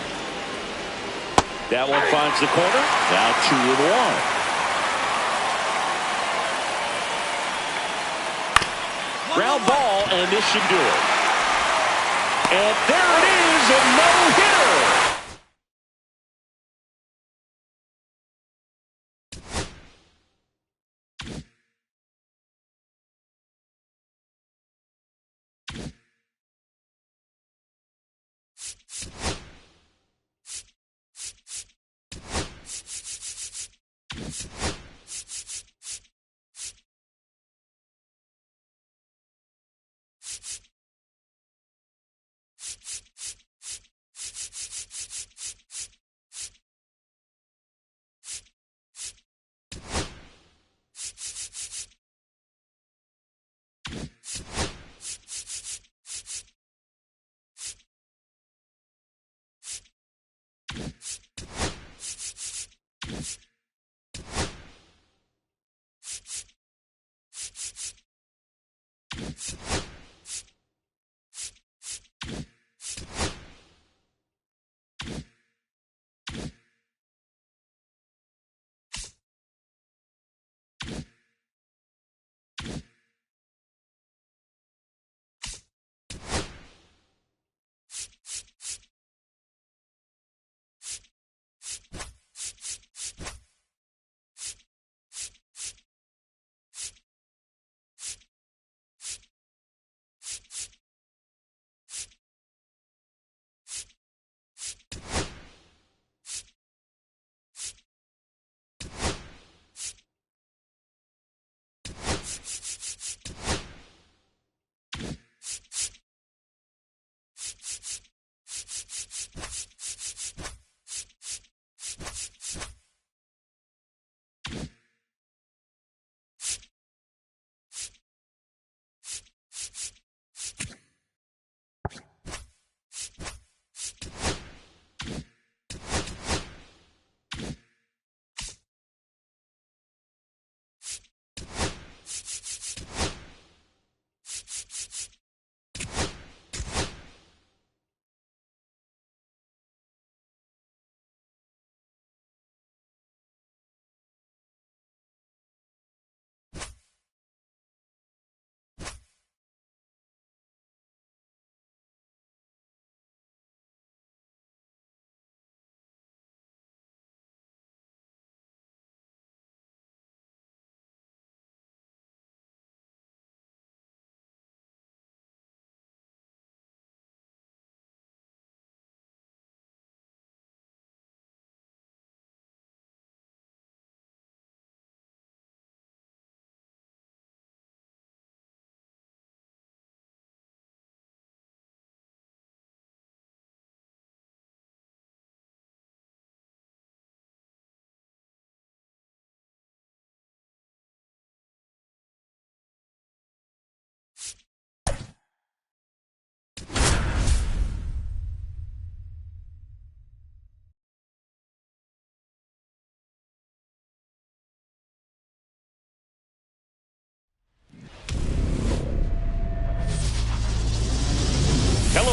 That one finds the corner. Now 2-1. Ground ball, and this should do it. And there it is, a no-hitter.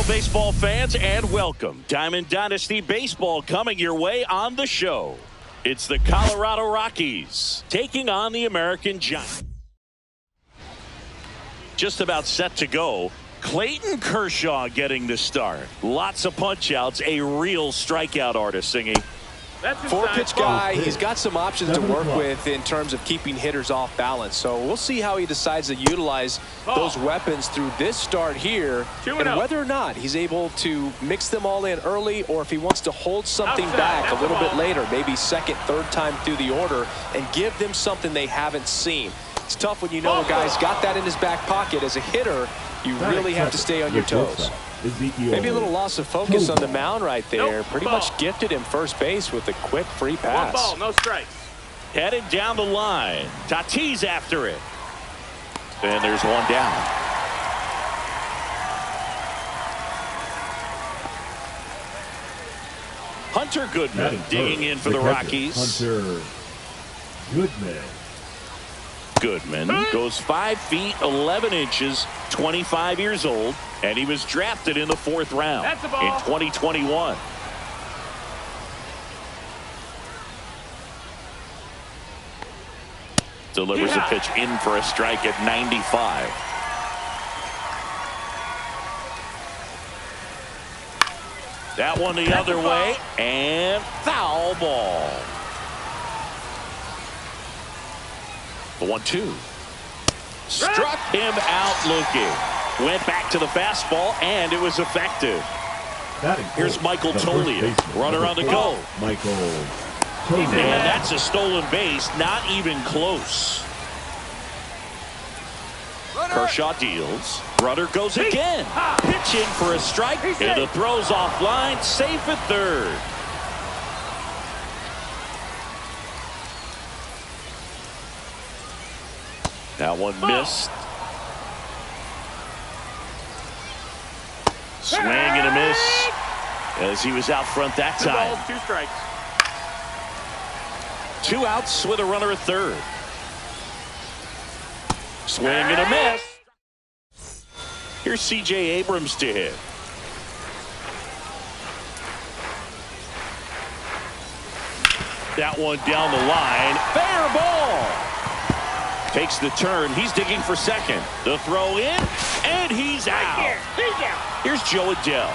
baseball fans, and welcome. Diamond Dynasty Baseball coming your way on the show. It's the Colorado Rockies taking on the American Giants. Just about set to go. Clayton Kershaw getting the start. Lots of punch-outs, a real strikeout artist, Singy. Four-pitch guy. He's got some options to work with in terms of keeping hitters off balance. So we'll see how he decides to utilize those weapons through this start here, and whether or not he's able to mix them all in early, or if he wants to hold something back a little bit later, maybe second, third time through the order, and give them something they haven't seen. It's tough when you know a guy's got that in his back pocket. As a hitter, you really have to stay on your toes. Maybe a little loss of focus on the mound right there. Pretty much gifted him first base with a quick free pass. 1 ball, no strikes. Headed down the line. Tatis after it. And there's one down. Hunter Goodman digging in for the Rockies. Hunter Goodman. Goodman goes 5 feet 11 inches, 25 years old, and he was drafted in the 4th round in 2021. Delivers a pitch in for a strike at 95. That one the other way, and foul ball. The 1-2. Struck him out looking. Went back to the fastball, and it was effective. Here's Michael Toglia. Runner on the go. Michael Toglia. And that's a stolen base. Not even close. Kershaw deals. Runner goes again. Pitching for a strike. And the throw's offline. Safe at third. That one missed. Swing and a miss as he was out front that time. 2 balls, 2 strikes. 2 outs with a runner at third. Swing and a miss. Here's C.J. Abrams to hit. That one down the line. Fair ball. Takes the turn. He's digging for second. The throw in, and he's out. Here's Joe Adell.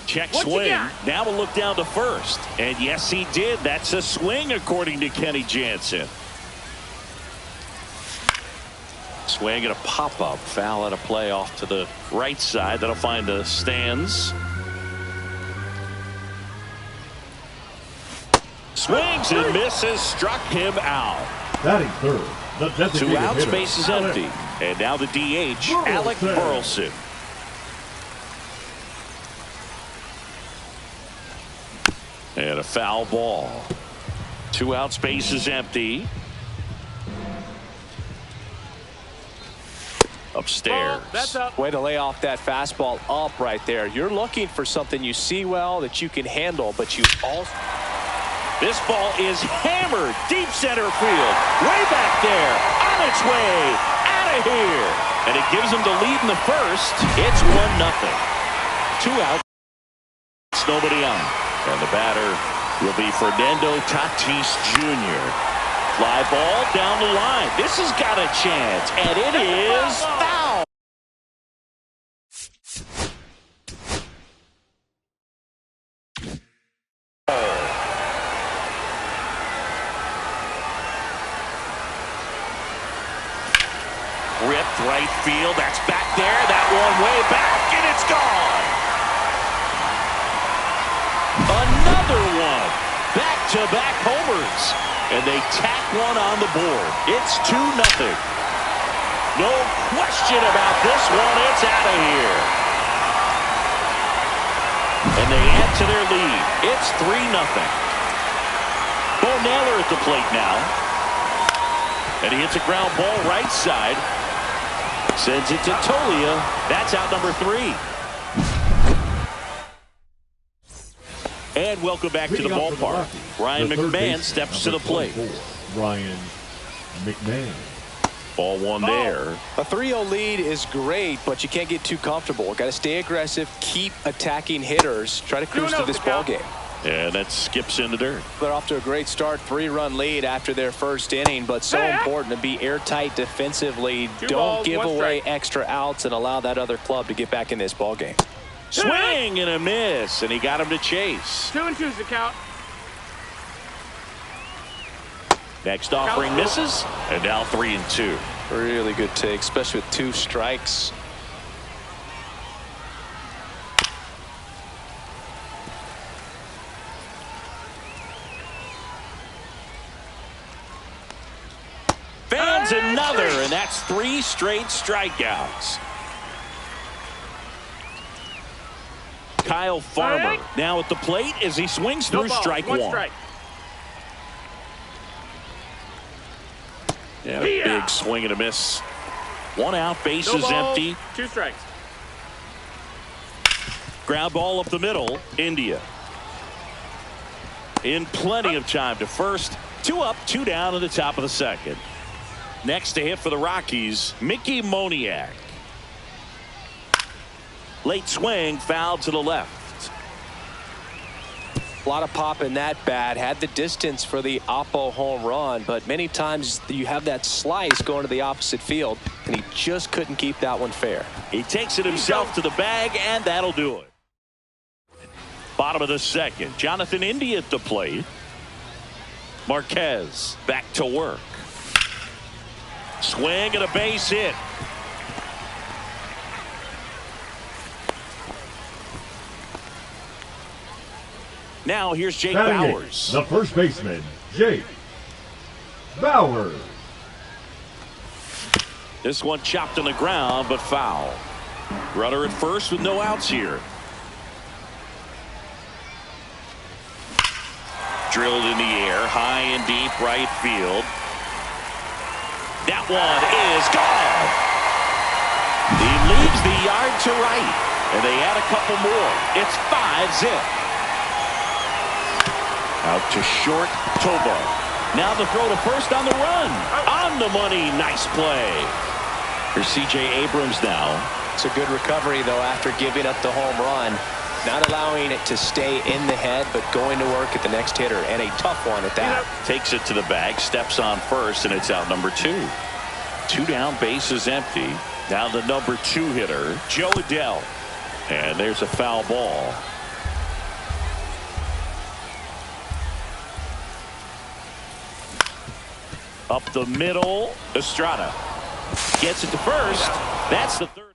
Check swing. Now we'll look down to first. And yes, he did. That's a swing, according to Kenny Jansen. Swing and a pop-up. Foul out of play off to the right side. That'll find the stands. Swings and misses, struck him out. Batting third. 2 outs, base is empty. And now the DH, Alec Burleson. And a foul ball. 2 outs, base is empty. Upstairs. That's up. Way to lay off that fastball up right there. You're looking for something you see well that you can handle, but you also... This ball is hammered deep center field. Way back there. On its way. Out of here. And it gives them the lead in the first. It's 1-0. 2 outs. Nobody on. And the batter will be Fernando Tatis Jr. Fly ball down the line. This has got a chance. And it is foul. Ripped right field. That's back there. That one way back, and it's gone. Another one. Back-to-back homers. And they tack one on the board. It's 2-0. No question about this one. It's out of here. And they add to their lead. It's 3-0. Bo Naylor at the plate now. And he hits a ground ball right side. Sends it to Toglia. That's out number 3. And welcome back to the ballpark. Ryan McMahon steps to the plate. Ryan McMahon. Ball one there. A 3-0 lead is great, but you can't get too comfortable. Got to stay aggressive, keep attacking hitters, try to cruise to this ball game. And that skips into dirt. They're off to a great start, 3-run lead after their first inning, but so important to be airtight defensively. Don't give away extra outs and allow that other club to get back in this ball game. Swing and a miss, and he got him to chase. 2-2's the count. Next offering misses, and now 3-2. Really good take, especially with 2 strikes. Fans another, and that's 3 straight strikeouts. Kyle Farmer now at the plate as he swings through strike one. Yeah, big swing and a miss. 1 out, bases empty. 2 strikes. Ground ball up the middle. India in plenty of time to first. 2 up, 2 down in the top of the second. Next to hit for the Rockies, Mickey Moniak. Late swing, foul to the left. A lot of pop in that bat. Had the distance for the Oppo home run, but many times you have that slice going to the opposite field, and he just couldn't keep that one fair. He takes it himself to the bag, and that'll do it. Bottom of the second, Jonathan India at the plate. Marquez back to work. Swing and a base hit. Now here's Jake Bauers. The first baseman, Jake Bauers. This one chopped on the ground, but foul. Runner at first with no outs here. Drilled in the air, high and deep right field. That one is gone. He leaves the yard to right, and they add a couple more. It's 5-zip. Out to short, Toba. Now the throw to first on the run. On the money, nice play. Here's C.J. Abrams now. It's a good recovery, though, after giving up the home run. Not allowing it to stay in the head, but going to work at the next hitter, and a tough one at that. Takes it to the bag, steps on first, and it's out number 2. 2 down, bases empty. Now the number 2 hitter, Joe Adell. And there's a foul ball. Up the middle, Estrada gets it to first. That's the 3rd out.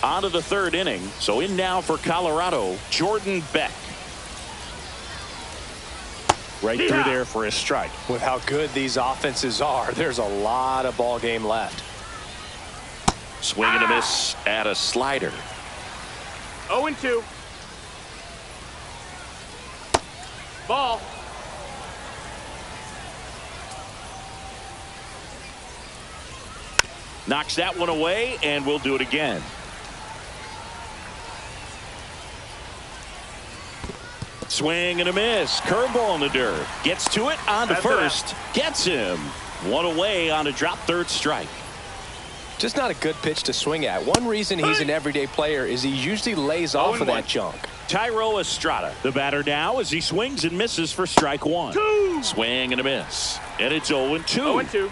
On to the 3rd inning. So in now for Colorado, Jordan Beck. Right through there for a strike. With how good these offenses are, there's a lot of ball game left. Swing and a miss at a slider. 0-2. Ball. Knocks that one away, and we'll do it again. Swing and a miss. Curveball in the dirt. Gets to it, on to first. Gets him. 1 away on a drop 3rd strike. Just not a good pitch to swing at. One reason he's an everyday player is he usually lays off of that junk. Thairo Estrada, the batter now, as he swings and misses for strike 1. Swing and a miss. And it's 0-2. 0-2.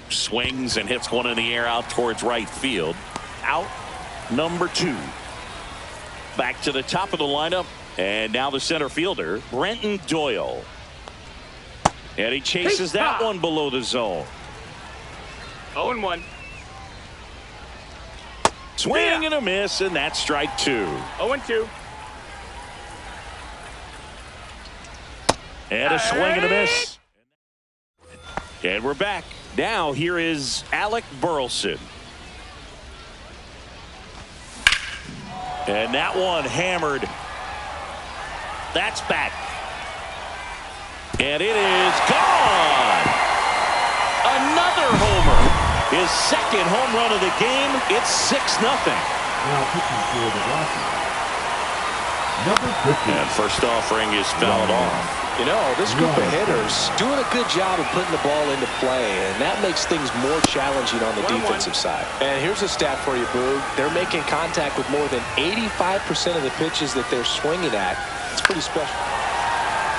Swings and hits one in the air out towards right field. Out number 2. Back to the top of the lineup, and now the center fielder, Brenton Doyle. And he chases that one below the zone. 0-1. Swing and a miss, and that's strike 2. 0-2. And a swing and a miss. And we're back. Now here is Alec Burleson. And that one hammered. That's back. And it is gone. Another homer. His 2nd home run of the game. It's 6-0. Now pitching for the Rockies, number 50. And first offering is fouled off. You know, this group of hitters doing a good job of putting the ball into play, and that makes things more challenging on the defensive side. And here's a stat for you, Boog. They're making contact with more than 85% of the pitches that they're swinging at. It's pretty special.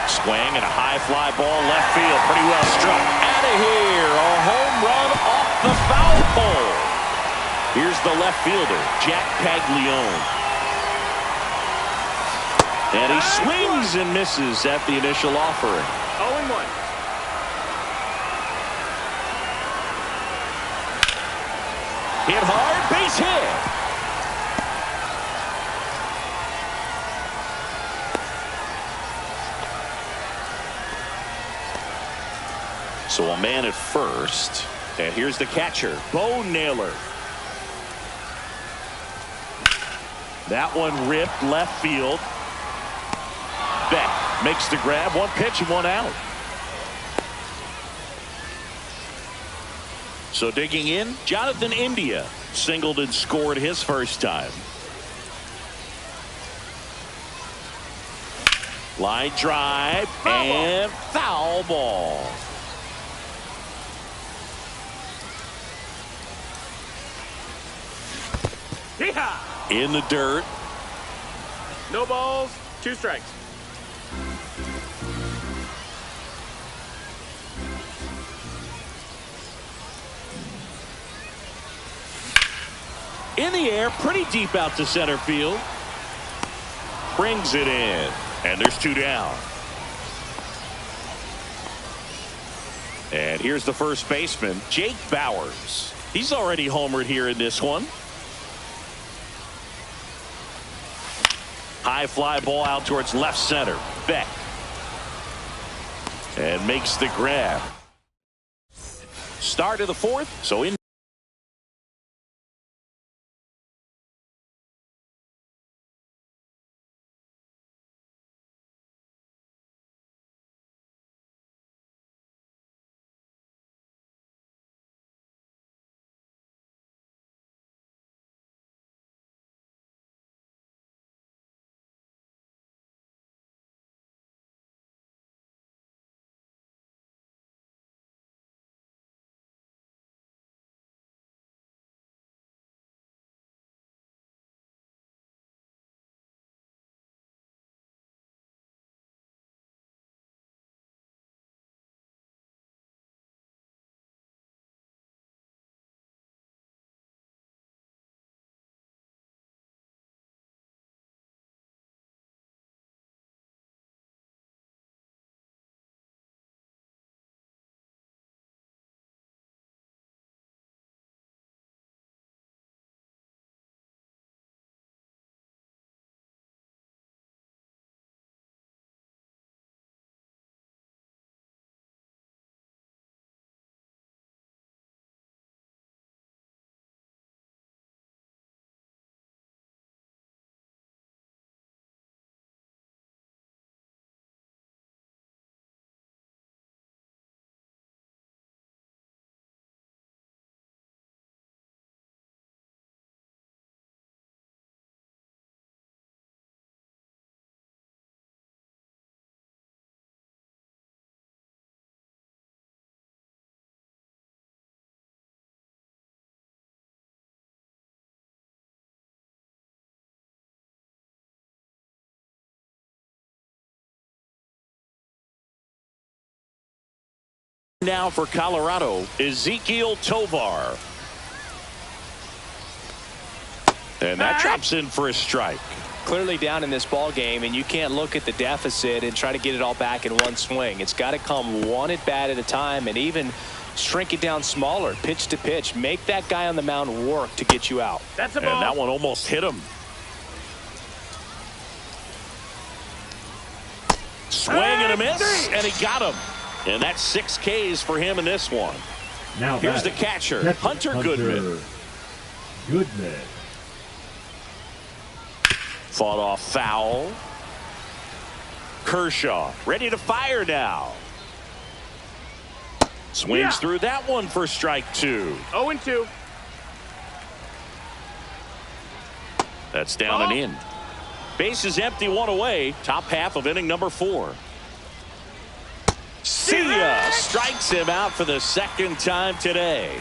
Swing and a high fly ball left field. Pretty well struck. Out of here. A home run off the foul pole. Here's the left fielder, Jack Paglione. And he swings and misses at the initial offering. 0-1. Hit hard, base hit. So a man at first. And here's the catcher, Bo Naylor. That one ripped left field. Beck makes the grab. One pitch and one out. So digging in, Jonathan India singled and scored his first time. Line drive and foul ball. Yeehaw! In the dirt. No balls, 2 strikes. In the air, pretty deep out to center field. Brings it in. And there's 2 down. And here's the first baseman, Jake Bowers. He's already homered here in this one. High fly ball out towards left center. Beck. And makes the grab. Start of the 4th. So in. Now for Colorado, Ezequiel Tovar. And that drops in for a strike. Clearly down in this ball game, and you can't look at the deficit and try to get it all back in one swing. It's got to come one at bat at a time, and even shrink it down smaller, pitch to pitch. Make that guy on the mound work to get you out. That's a ball. And that one almost hit him. Swing and a miss, and he got him. And that's 6 Ks for him in this one. Now here's the catcher, Hunter Goodman. Goodman. Fought off foul. Kershaw ready to fire now. Swings through that one for strike 2. 0-2. That's down and in. Base is empty, 1 away. Top half of inning number 4. See ya. Strikes him out for the second time today.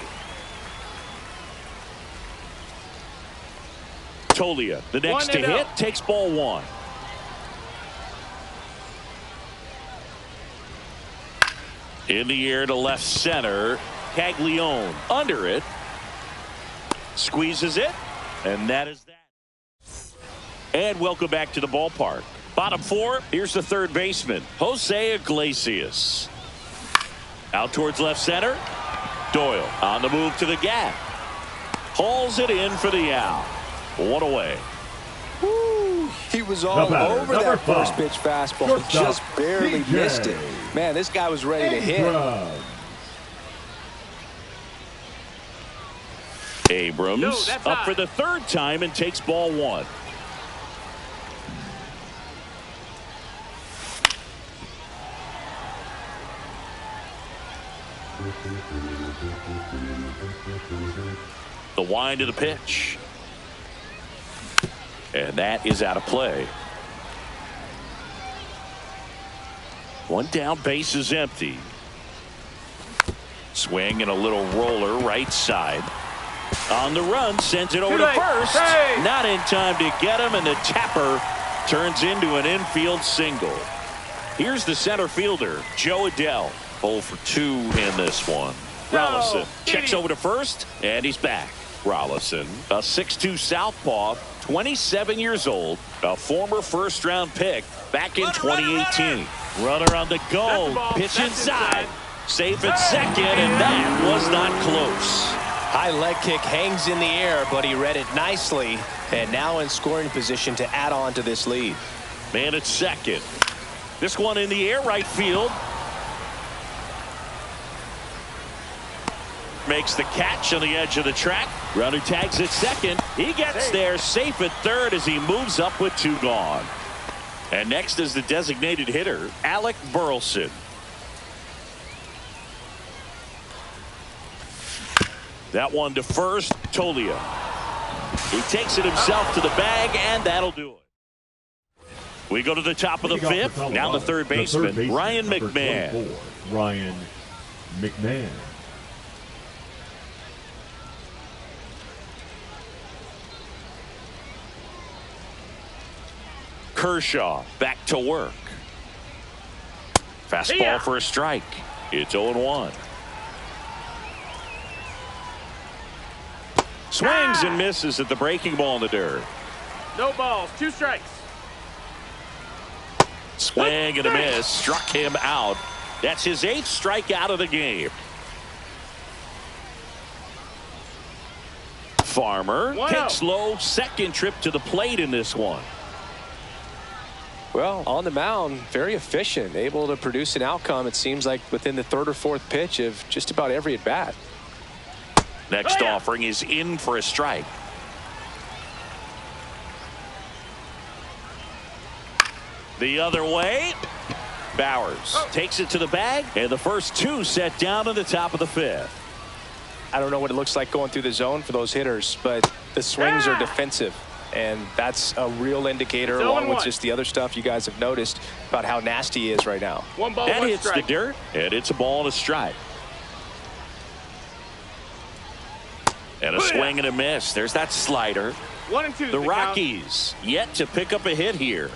Tolia, the next to hit, takes ball one. In the air to left center. Caglione under it. Squeezes it. And that is that. And welcome back to the ballpark. Bottom four, here's the third baseman, Jose Iglesias. Out towards left center. Doyle on the move to the gap. Hauls it in for the out. One away. Woo, he was all over that first pitch fastball. Just barely missed it. Man, this guy was ready to hit. Abrams up for the third time and takes ball one. The wind of the pitch. And that is out of play. One down, base is empty. Swing and a little roller right side. On the run, sends it over to first. Not in time to get him, and the tapper turns into an infield single. Here's the center fielder, Joe Adell. 0 for 2 in this one. Rollison checks over to first, and he's back. Rollison, a 6'2 southpaw, 27 years old, a former first-round pick back in 2018. Runner on the go, pitch inside. Safe at second, and that was not close. High leg kick hangs in the air, but he read it nicely, and now in scoring position to add on to this lead. Man at second. This one in the air, right field. Makes the catch on the edge of the track. Runner tags at second. He gets there safe at third as he moves up with 2 gone. And next is the designated hitter, Alec Burleson. That one to first, Tolia. He takes it himself to the bag, and that'll do it. We go to the top of the fifth. Now the third baseman, Ryan McMahon. Ryan McMahon. Kershaw back to work. Fastball for a strike. It's 0-1. Swings and misses at the breaking ball in the dirt. No balls, 2 strikes. Swing and a miss. Struck him out. That's his 8th strikeout of the game. Farmer takes low, second trip to the plate in this one. Well, on the mound, very efficient, able to produce an outcome, it seems like, within the 3rd or 4th pitch of just about every at bat. Next offering is in for a strike. The other way. Bowers takes it to the bag, and the first 2 set down in the top of the 5th. I don't know what it looks like going through the zone for those hitters, but the swings are defensive. And that's a real indicator, along with just the other stuff you guys have noticed about how nasty he is right now. 1 ball, that 1 hits strike. the dirt, and it's a ball and a strike. And a swing and a miss. There's that slider. 1 and 2. The Rockies yet to pick up a hit here.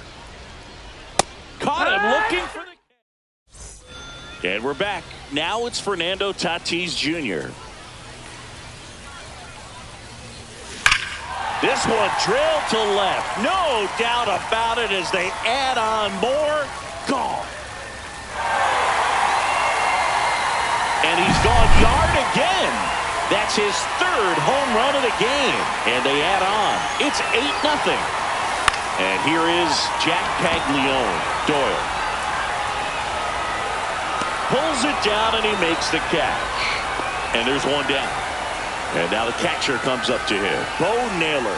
Caught him looking for the... And we're back. Now it's Fernando Tatis Jr. This one drilled to left. No doubt about it as they add on more. Gone. And he's gone yard again. That's his 3rd home run of the game. And they add on. It's 8-0. And here is Jack Caglione. Doyle. Pulls it down and he makes the catch. And there's one down. And now the catcher comes up to him. Bo Naylor.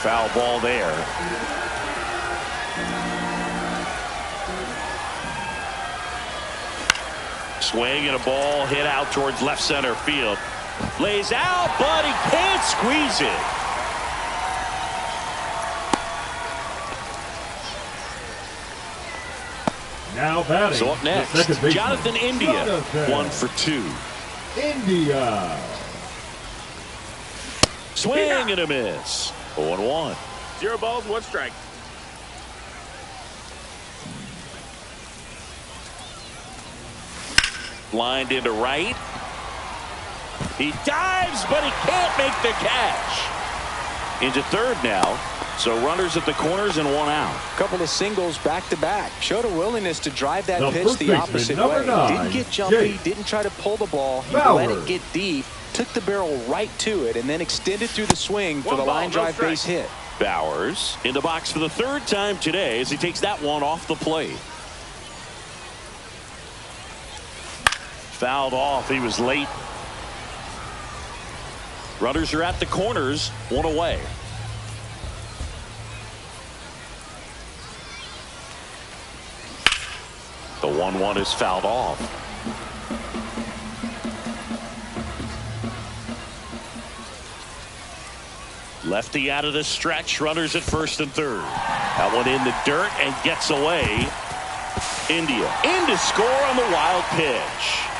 Foul ball there. Swing and a ball hit out towards left center field. Lays out, but he can't squeeze it. Now batting. So up next, Jonathan India, 1 for 2. India. Swing and a miss. 0-1. 0 balls, 1 strike. Lined into right. He dives, but he can't make the catch. Into third now. So runners at the corners and 1 out. Couple of singles back to back. Showed a willingness to drive that pitch first the baseman, opposite number way. 9, Didn't get jumpy, Jake didn't try to pull the ball. He Bauer. let it get deep, took the barrel right to it, and then extended through the swing for 1 the ball, line no drive strike. base hit. Bowers in the box for the 3rd time today as he takes that one off the plate. Fouled off. He was late. Runners are at the corners, 1 away. The 1-1 is fouled off. Lefty out of the stretch. Runners at first and third. That one in the dirt and gets away. India in to score on the wild pitch.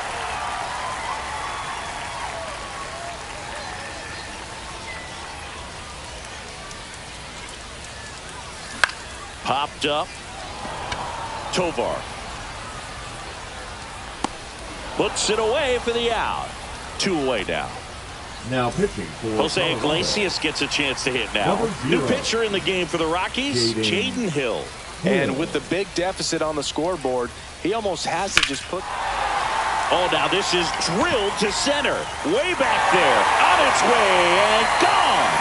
Popped up. Tovar puts it away for the out. 2 away now. Now pitching for Jose Colorado. Iglesias gets a chance to hit now. Number 0. New pitcher in the game for the Rockies, Jaden Hill. And with the big deficit on the scoreboard, he almost has to just put. Oh, now this is drilled to center. Way back there. On its way and gone.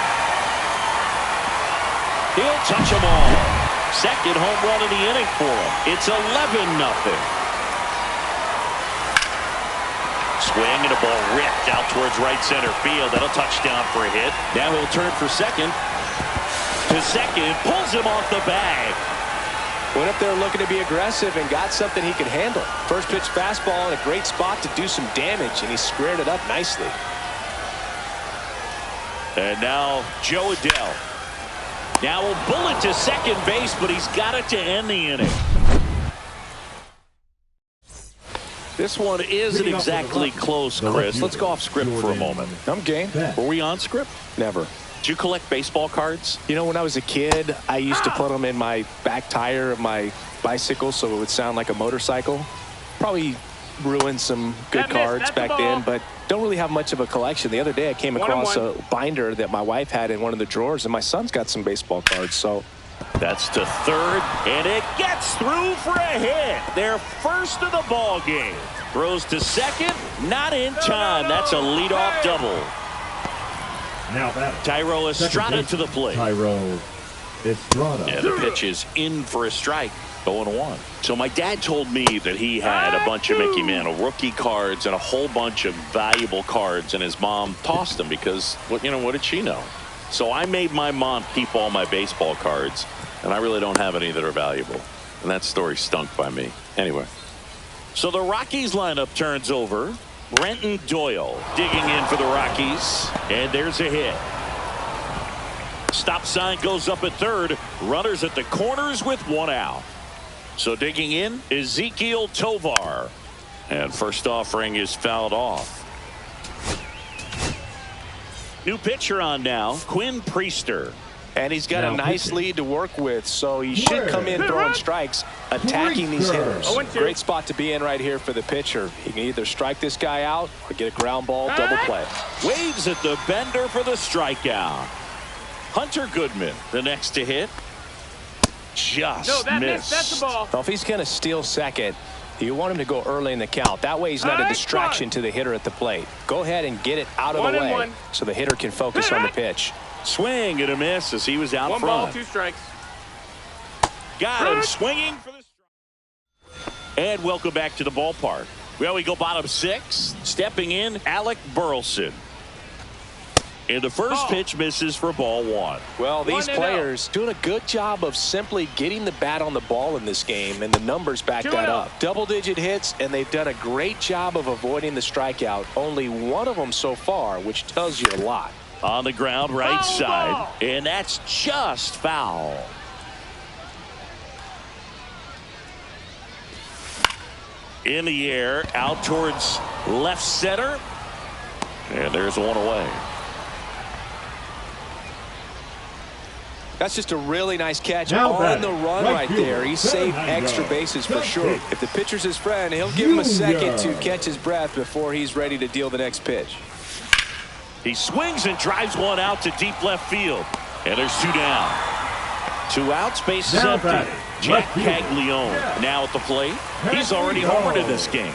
He'll touch them all. Second home run of the inning for him. It's 11-0. Swing and a ball ripped out towards right center field. That'll touchdown for a hit. Now he'll turn for second. To second. Pulls him off the bag. Went up there looking to be aggressive and got something he could handle. First pitch fastball in a great spot to do some damage, and he squared it up nicely. And now Joe Adell. Now a bullet to second base, but he's got it to end the inning. This one isn't exactly close, Chris. Let's go off script for a moment. I'm game. Were we on script? Never. Did you collect baseball cards? You know, when I was a kid, I used to put them in my back tire of my bicycle so it would sound like a motorcycle. Probably ruined some good cards back then, but don't really have much of a collection. The other day I came across a binder that my wife had in one of the drawers, and my son's got some baseball cards. So that's to third, and it gets through for a hit. Their first of the ball game. Throws to second, not in time. That's a leadoff double. Now that Tyro Estrada to the plate. Tyro Estrada. And the pitch is in for a strike. 0-1. So my dad told me that he had a bunch of Mickey Mantle rookie cards and a whole bunch of valuable cards, and his mom tossed them because, what did she know? So I made my mom keep all my baseball cards, and I really don't have any that are valuable. And that story stunk by me. Anyway. So the Rockies lineup turns over. Brenton Doyle digging in for the Rockies. And there's a hit. Stop sign goes up at third. Runners at the corners with 1 out. So digging in, Ezequiel Tovar. And first offering is fouled off. New pitcher on now, Quinn Priester. And he's got a nice lead to work with, so he should come in throwing strikes, attacking these hitters. Great spot to be in right here for the pitcher. He can either strike this guy out or get a ground ball double play. Waves at the bender for the strikeout. Hunter Goodman, the next to hit. Just missed. That's the ball. Well, if he's going to steal second, you want him to go early in the count. That way he's not a distraction to the hitter at the plate. Go ahead and get it out of the way so the hitter can focus on the pitch. Swing and a miss as he was out 1 front. ball, 2 strikes. Got him swinging for the strike. And welcome back to the ballpark. Well, we go bottom 6. Stepping in, Alec Burleson. And the first pitch misses for ball one. Well, these players doing a good job of simply getting the bat on the ball in this game, and the numbers back that up. Double-digit hits, and they've done a great job of avoiding the strikeout. Only one of them so far, which tells you a lot. On the ground, right side, and that's just foul. In the air, out towards left center, and there's one away. That's just a really nice catch on the run right there. He saved extra bases for sure. If the pitcher's his friend, he'll give him a second to catch his breath before he's ready to deal the next pitch. He swings and drives one out to deep left field. And there's two down. 2 outs, bases empty. Jack Caglione now at the plate. He's already homered in this game.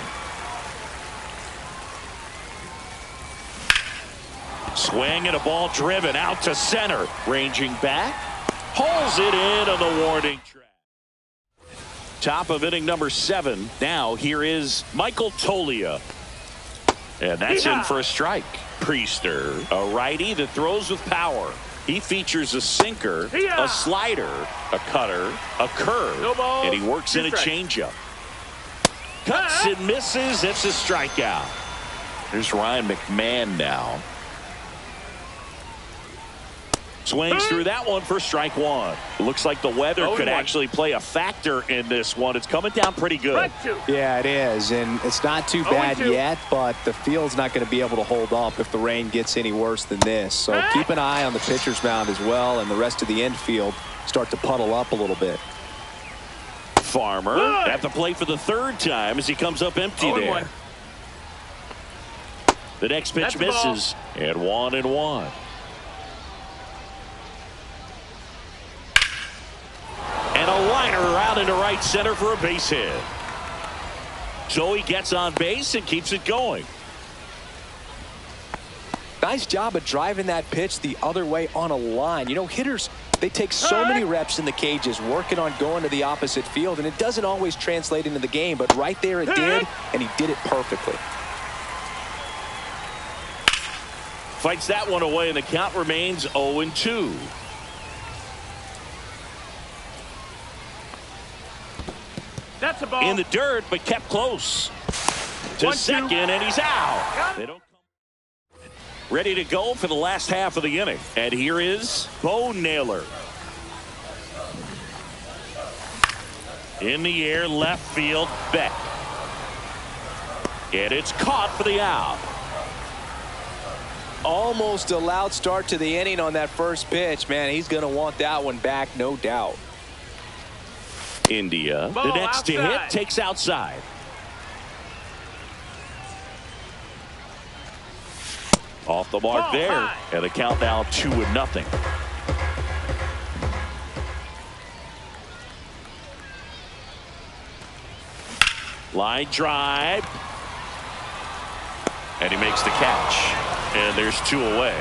Swing and a ball driven out to center. Ranging back. Pulls it in on the warning track. Top of inning number 7. Now here is Michael Toglia. And that's in for a strike. Priester, a righty that throws with power. He features a sinker, a slider, a cutter, a curve, and he works in a changeup. Cuts and misses. It's a strikeout. There's Ryan McMahon now. Swings through that one for strike one. It looks like the weather could actually play a factor in this one. It's coming down pretty good. Yeah, it is, and it's not too bad yet, but the field's not going to be able to hold up if the rain gets any worse than this. So keep an eye on the pitcher's mound as well, and the rest of the infield start to puddle up a little bit. Farmer at the plate for the 3rd time as he comes up empty there. The next pitch misses, and 1-1. And a liner out into right center for a base hit. So he gets on base and keeps it going. Nice job of driving that pitch the other way on a line. You know, hitters, they take so many reps in the cages working on going to the opposite field, and it doesn't always translate into the game, but right there it did, and he did it perfectly. Fights that one away, and the count remains 0-2. That's a ball. In the dirt, but kept close to second, and he's out. They don't come. Ready to go for the last half of the inning. And here is Bo Naylor. In the air, left field, Beck. And it's caught for the out. Almost a loud start to the inning on that first pitch. Man, he's going to want that one back, no doubt. India, the next to hit, takes outside. Off the mark there, and the count now 2-0. Line drive, and he makes the catch, and there's 2 away.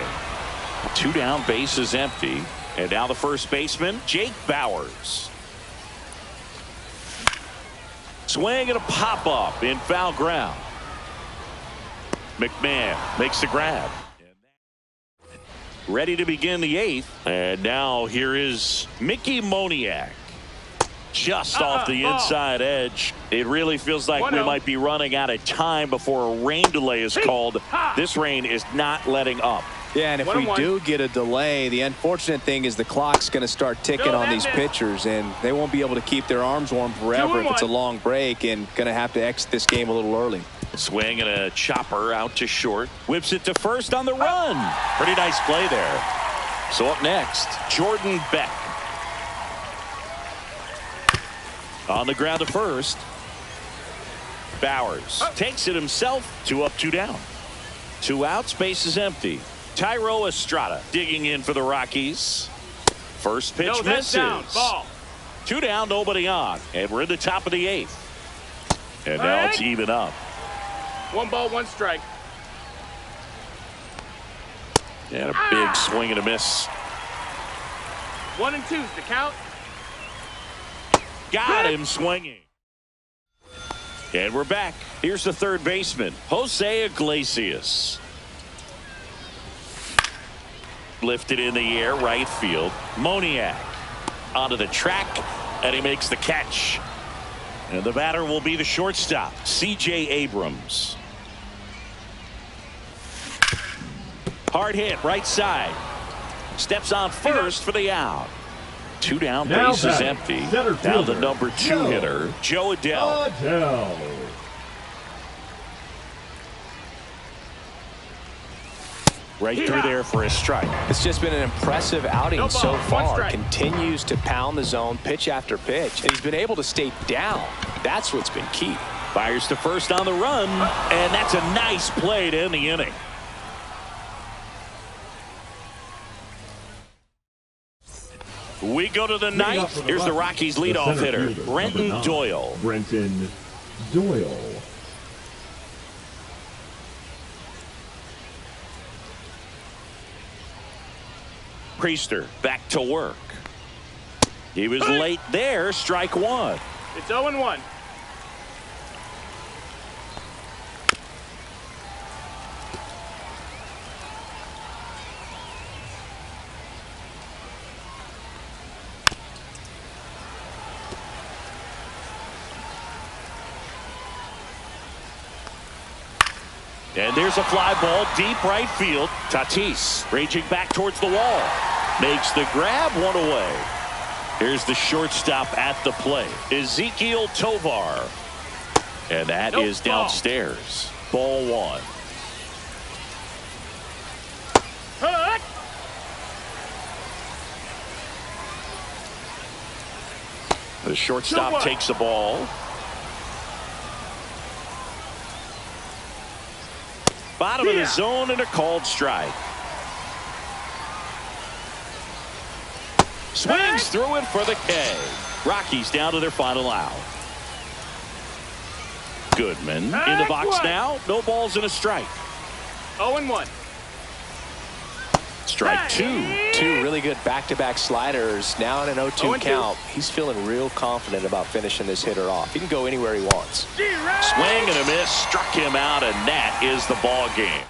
2 down, bases empty, and now the first baseman, Jake Bauers. Swing and a pop-up in foul ground. McMahon makes the grab. Ready to begin the 8th. And now here is Mickey Moniak. Just off the inside edge. It really feels like we might be running out of time before a rain delay is called. This rain is not letting up. Yeah, and if we do get a delay, the unfortunate thing is the clock's going to start ticking on these pitchers, and they won't be able to keep their arms warm forever if it's a long break, and going to have to exit this game a little early. Swing and a chopper out to short. Whips it to first on the run. Pretty nice play there. So up next, Jordan Beck. On the ground to first. Bowers takes it himself. 2 up, 2 down. 2 outs, base is empty. Tyro Estrada digging in for the Rockies. First pitch misses. Down. Ball. 2 down, nobody on. And we're in the top of the 8th. And now it's even up. 1 ball, 1 strike. And a big swing and a miss. 1 and 2's the count. Got him swinging. And we're back. Here's the third baseman, Jose Iglesias. Lifted in the air, right field. Moniak onto the track, and he makes the catch. And the batter will be the shortstop, C.J. Abrams. Hard hit, right side. Steps on first for the out. 2 down, base is empty. Now the number 2 hitter, Joe Adell. Right through there for a strike. It's just been an impressive outing so far. Continues to pound the zone pitch after pitch. And he's been able to stay down. That's what's been key. Fires to first on the run. And that's a nice play to end the inning. We go to the ninth. Here's the Rockies leadoff hitter, Brenton Doyle. Brenton Doyle. Priester back to work. He was late there. Strike 1. It's 0-1. And there's a fly ball deep right field. Tatis raging back towards the wall. Makes the grab, 1 away. Here's the shortstop at the plate, Ezekiel Tovar. And that is downstairs. Ball 1. The shortstop takes the ball. Bottom of the zone and a called strike. Swings through it for the K. Rockies down to their final out. Goodman in the box now. No balls and a strike. 0-1. Strike 2. 2 really good back-to-back sliders. Now in an 0-2 count. He's feeling real confident about finishing this hitter off. He can go anywhere he wants. Swing and a miss. Struck him out, and that is the ball game.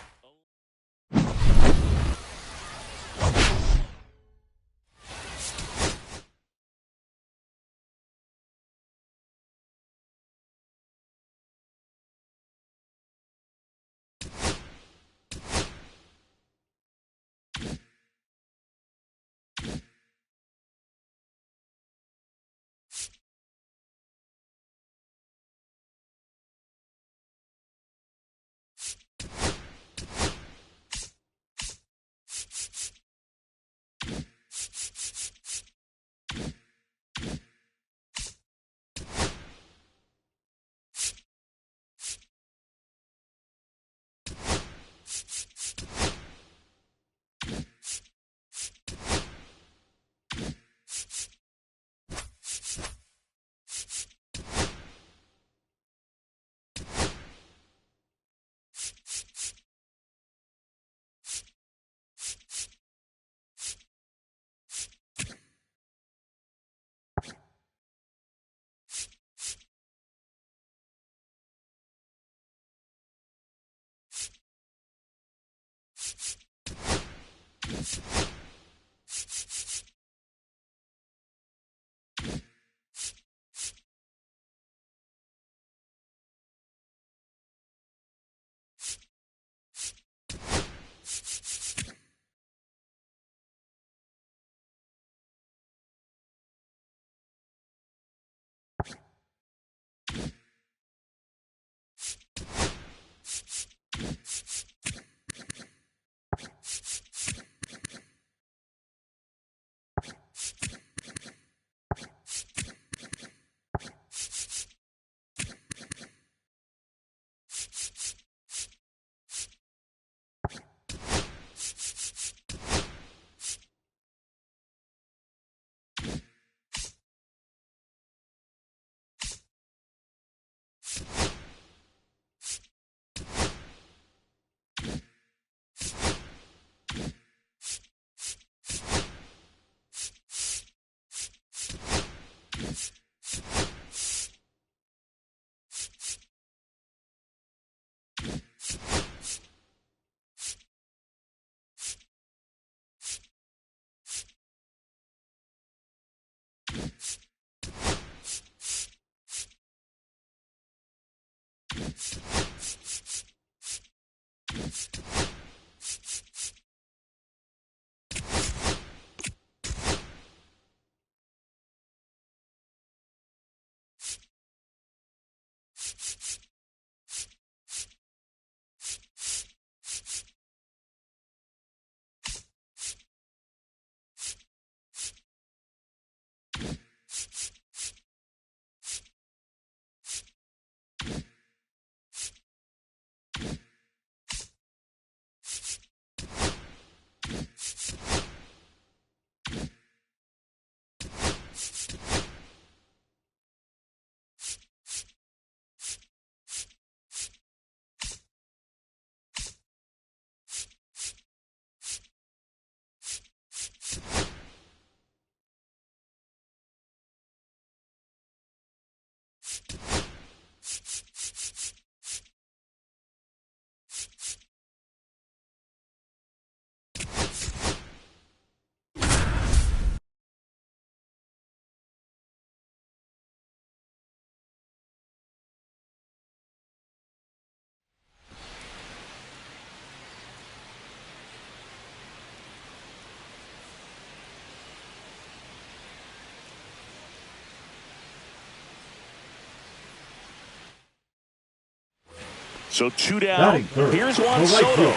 So 2 down. Batting third, Here's Juan the right Soto. fielder,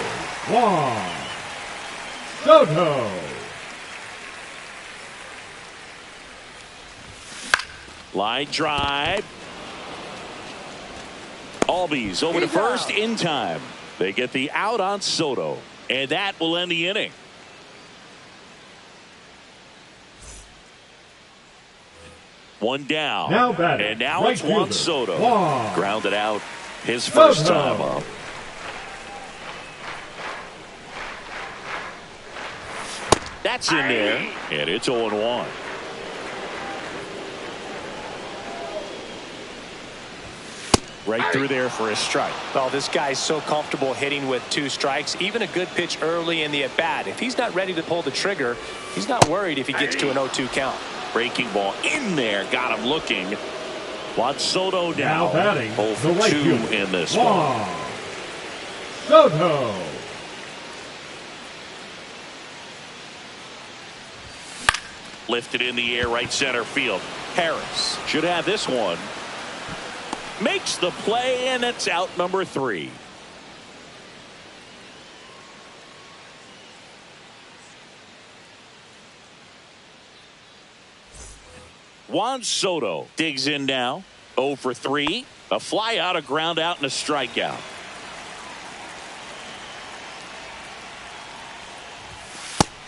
Juan Soto. Line drive. Albies over to first in time. They get the out on Soto, and that will end the inning. One down. Now batting, and now right it's Juan fielder, Soto. Juan Grounded out his first Soto. time up. That's in there, and it's 0-1. Right through there for a strike. Well, this guy's so comfortable hitting with 2 strikes. Even a good pitch early in the at-bat. If he's not ready to pull the trigger, he's not worried if he gets to an 0-2 count. Breaking ball in there, got him looking. Juan Soto down. Now batting, 0 the for right 2 fielder, in this one. Juan Soto. Lifted in the air, right center field. Harris should have this one. Makes the play, and it's out number 3. Juan Soto digs in now. 0 for 3. A fly out, a ground out, and a strikeout.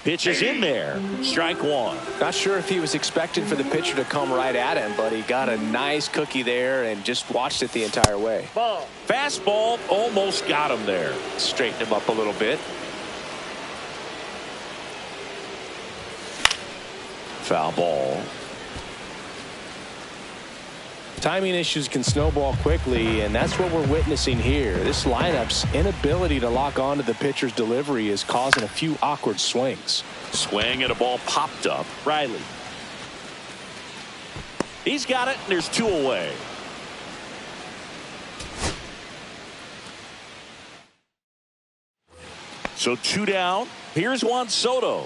Pitch is in there. Strike 1. Not sure if he was expecting for the pitcher to come right at him, but he got a nice cookie there and just watched it the entire way. Ball. Fastball almost got him there. Straightened him up a little bit. Foul ball. Timing issues can snowball quickly, and that's what we're witnessing here. This lineup's inability to lock onto the pitcher's delivery is causing a few awkward swings. Swing and a ball popped up. Riley. He's got it, and there's 2 away. So 2 down. Here's Juan Soto.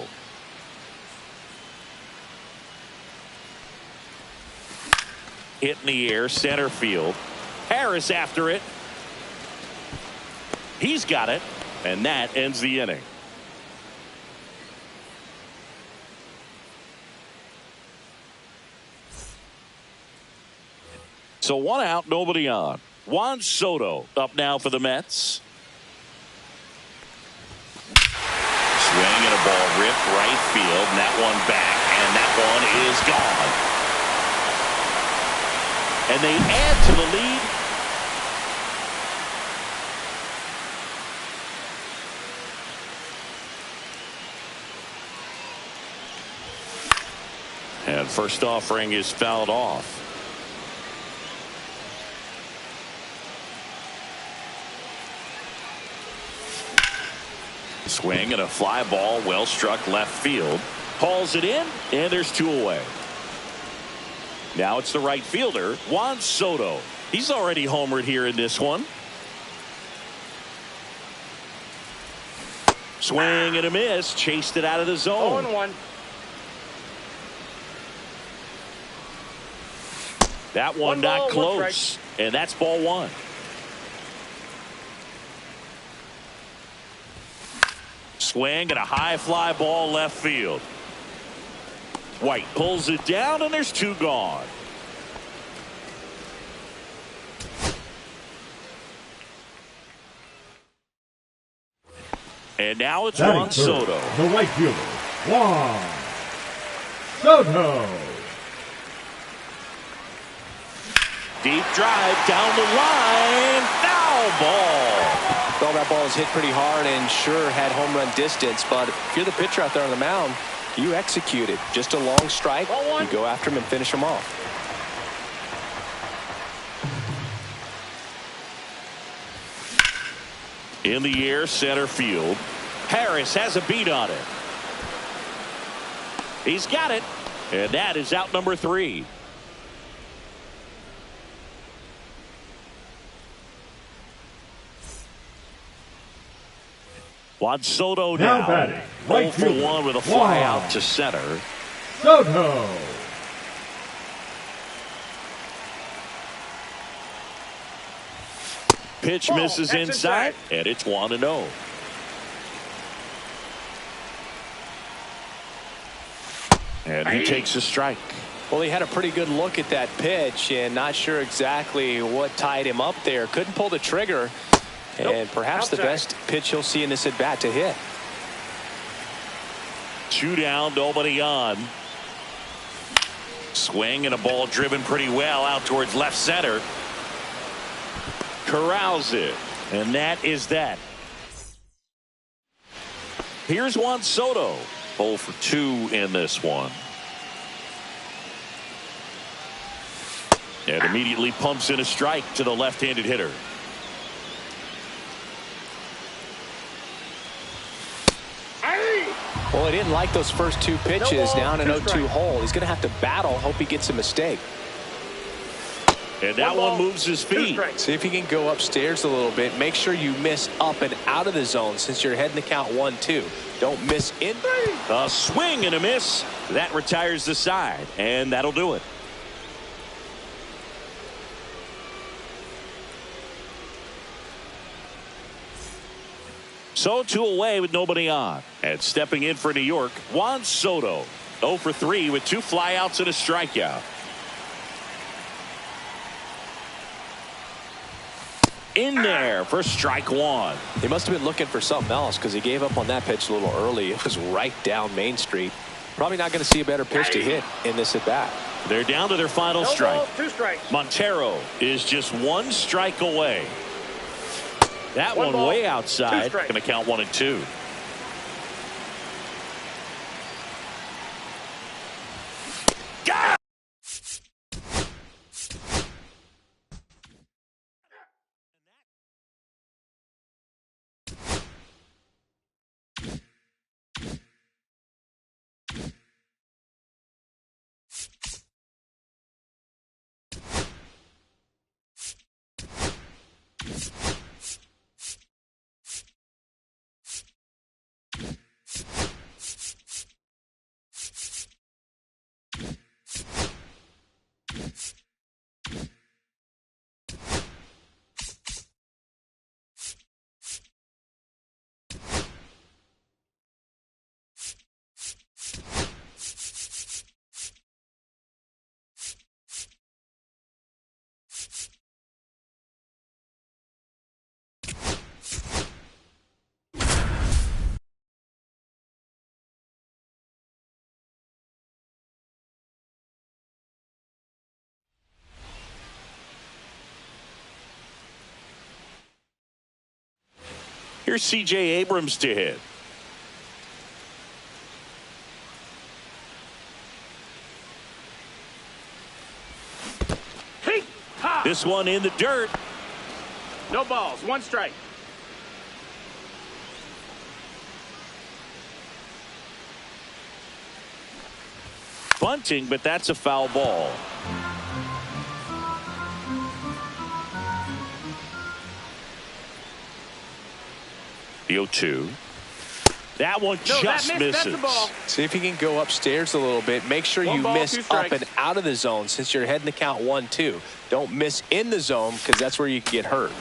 Hit in the air, center field. Harris after it. He's got it, and that ends the inning. So 1 out, nobody on. Juan Soto up now for the Mets. Swing and a ball ripped right field, and that one back, and that one is gone. And they add to the lead. And first offering is fouled off. Swing and a fly ball, well struck left field. Hauls it in, and there's 2 away. Now it's the right fielder, Juan Soto. He's already homered here in this one. Swing and a miss. Chased it out of the zone. 0-1. That one not close. And that's ball one. Swing and a high fly ball left field. White pulls it down, and there's two gone. And now it's Juan Soto. The right fielder, Juan Soto. Deep drive down the line. Foul ball. Well, that ball is hit pretty hard and sure had home run distance, but if you're the pitcher out there on the mound, you execute it. Just a long strike. You go after him and finish him off. In the air, center field. Harris has a beat on it. He's got it. And that is out number 3. Juan Soto now batting, right 0 for 1 with a fly out to center. Soto. Pitch misses inside, and it's 1-0. And he takes a strike. Well, he had a pretty good look at that pitch and not sure exactly what tied him up there. Couldn't pull the trigger. And perhaps the best pitch he'll see in this at-bat to hit. 2 down, nobody on. Swing and a ball driven pretty well out towards left center. Corrals it. And that is that. Here's Juan Soto. 0 for 2 in this one. And immediately pumps in a strike to the left-handed hitter. Well, he didn't like those first 2 pitches. Down an 0-2 hole. He's going to have to battle. Hope he gets a mistake. And that one moves his feet. See if he can go upstairs a little bit. Make sure you miss up and out of the zone since you're heading to count 1-2. Don't miss in. A swing and a miss. That retires the side. And that'll do it. So 2 away with nobody on. And stepping in for New York, Juan Soto. 0 for 3 with 2 flyouts and a strikeout. In there for strike 1. He must have been looking for something else because he gave up on that pitch a little early. It was right down Main Street. Probably not going to see a better pitch to hit in this at bat. They're down to their final strike. Balls, 2 strikes. Montero is just 1 strike away. That one way outside. Going to count 1 and 2. Here's C.J. Abrams to hit. This one in the dirt. No balls, 1 strike. Bunting, but that's a foul ball. The 0-2. That one just misses. That's the ball. See if you can go upstairs a little bit. Make sure you miss up and out of the zone since you're heading to count 1-2. Don't miss in the zone because that's where you can get hurt.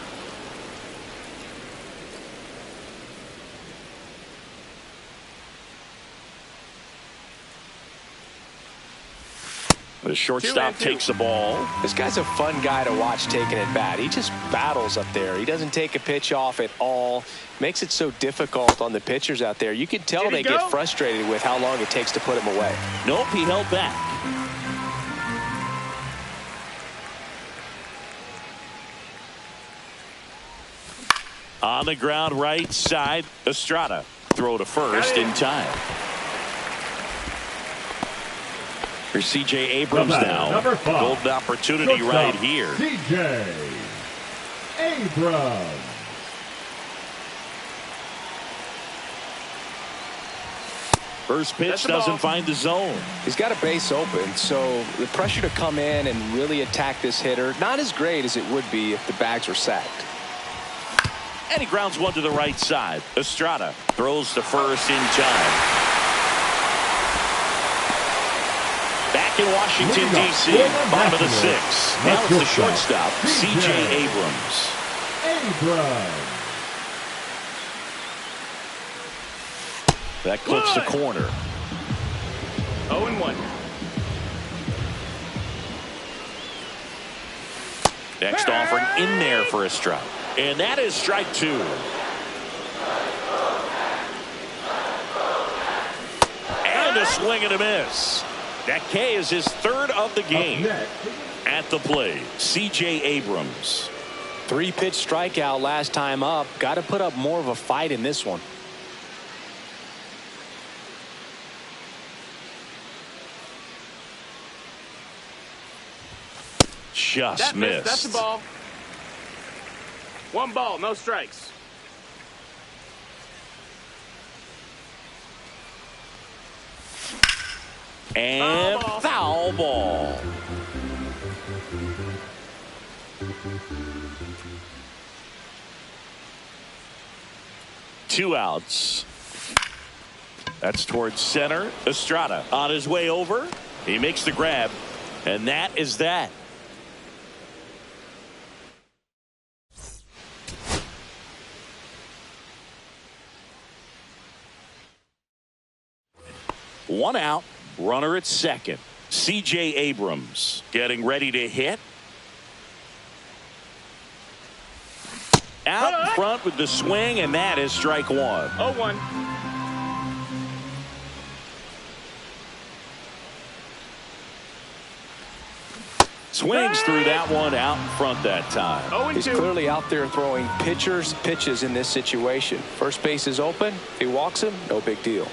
The shortstop takes the ball. This guy's a fun guy to watch taking at bat. He just battles up there. He doesn't take a pitch off at all. Makes it so difficult on the pitchers out there. You can tell they get frustrated with how long it takes to put him away. Nope, he held back. On the ground right side, Estrada. Throw to first in time. For C.J. Abrams now. Golden opportunity right here. C.J. Abrams. First pitch doesn't find the zone. He's got a base open, so the pressure to come in and really attack this hitter, not as great as it would be if the bags were sacked. And he grounds one to the right side. Estrada throws to first in time. Back in Washington, D.C., bottom of the sixth. Now it's the shortstop, C.J. Abrams. That clips the corner. 0-1. Next offering in there for a strike. And that is strike two. And a swing and a miss. That K is his third of the game. At the plate, C.J. Abrams. 3-pitch strikeout last time up. Got to put up more of a fight in this one. Just missed. That's the ball. 1 ball, no strikes. And foul ball. Two outs. That's towards center. Estrada on his way over. He makes the grab. And that is that. One out. Runner at second. C.J. Abrams getting ready to hit. Out in front with the swing, and that is strike one. 0-1. Swings through that one out in front that time. 0-2. He's clearly out there throwing pitches in this situation. First base is open. If he walks him, no big deal.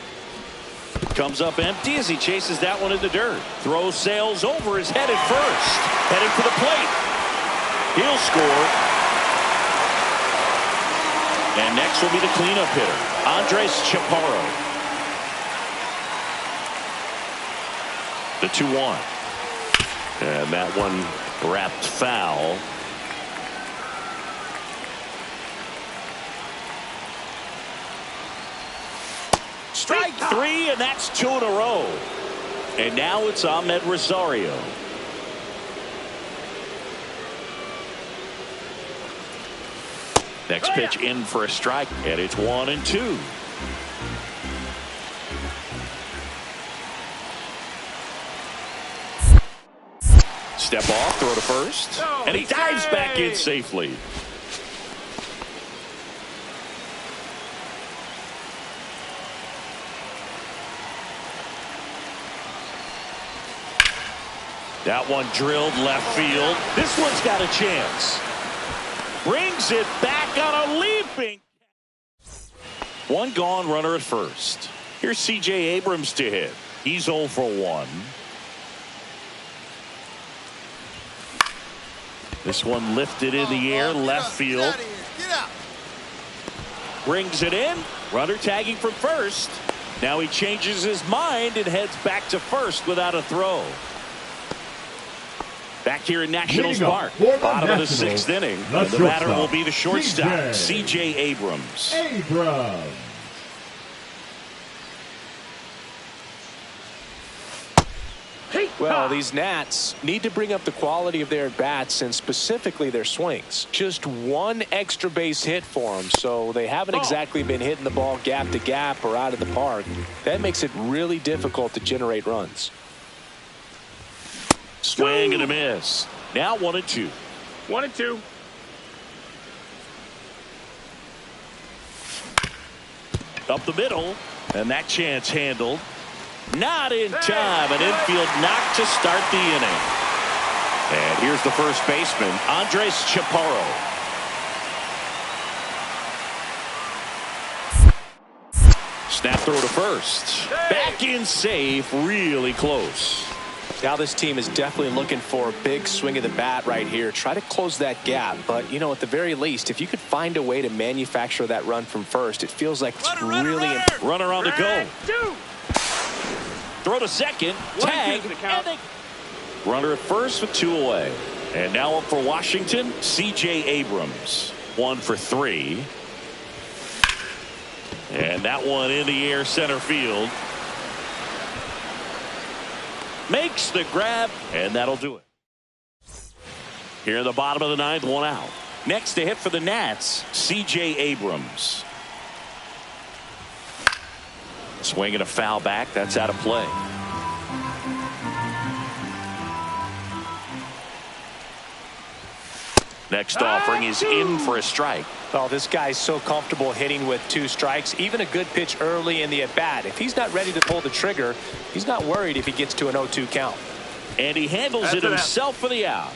Comes up empty as he chases that one in the dirt. Throw sails over his head at first. Heading for the plate. He'll score. And next will be the cleanup hitter, Andres Chaparro. The 2-1. And that one wrapped foul. Strike three, and that's 2 in a row. And now it's Ahmed Rosario. Next pitch in for a strike, and it's 1-2. Step off, throw to first, and he dives back in safely. That one drilled left field. This one's got a chance. Brings it back on a leaping. One gone, runner at first. Here's C.J. Abrams to hit. He's 0 for 1. This one lifted in the air, left field. Get out. Brings it in. Runner tagging from first. Now he changes his mind and heads back to first without a throw. Back here in Nationals Park, bottom of the 6th inning. The batter will be the shortstop, C.J. Abrams. Well, these Nats need to bring up the quality of their at-bats and specifically their swings. Just one extra base hit for them, so they haven't exactly been hitting the ball gap to gap or out of the park. That makes it really difficult to generate runs. Swing and a miss. Now 1-2. 1-2. Up the middle, and that chance handled. Not in time. An infield knock to start the inning. And here's the first baseman, Andres Chaparro. Snap throw to first. Back in safe, really close. Now this team is definitely looking for a big swing of the bat right here. Try to close that gap. But, you know, at the very least, if you could find a way to manufacture that run from first, it feels like it's really important. Runner on the go. Throw to second. Tag. Runner at first with 2 away. And now up for Washington, C.J. Abrams. 1 for 3. And that one in the air center field. Makes the grab, and that'll do it. Here in the bottom of the 9th, 1 out. Next to hit for the Nats, C.J. Abrams. Swinging a foul back. That's out of play. Next offering is in for a strike. Well, this guy's so comfortable hitting with 2 strikes. Even a good pitch early in the at-bat. If he's not ready to pull the trigger, he's not worried if he gets to an 0-2 count. And he handles it himself for the out.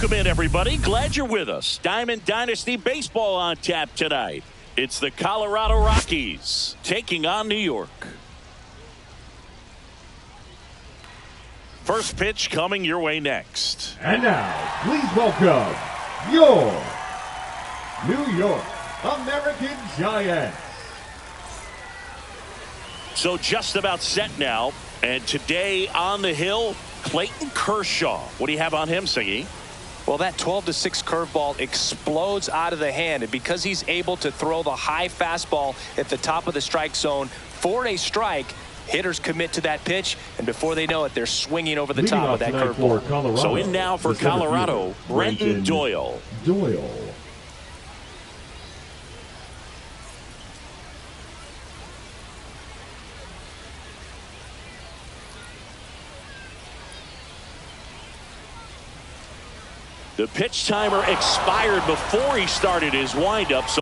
Welcome in, everybody. Glad you're with us. Diamond Dynasty Baseball on tap tonight. It's the Colorado Rockies taking on New York. First pitch coming your way next. And now, please welcome your New York American Giants. So just about set now. And today on the hill, Clayton Kershaw. What do you have on him, Siggy? Well, that 12-6 curveball explodes out of the hand, and because he's able to throw the high fastball at the top of the strike zone for a strike, hitters commit to that pitch, and before they know it, they're swinging over the top of that curveball. So in now for Colorado, Brenton Doyle. The pitch timer expired before he started his windup. So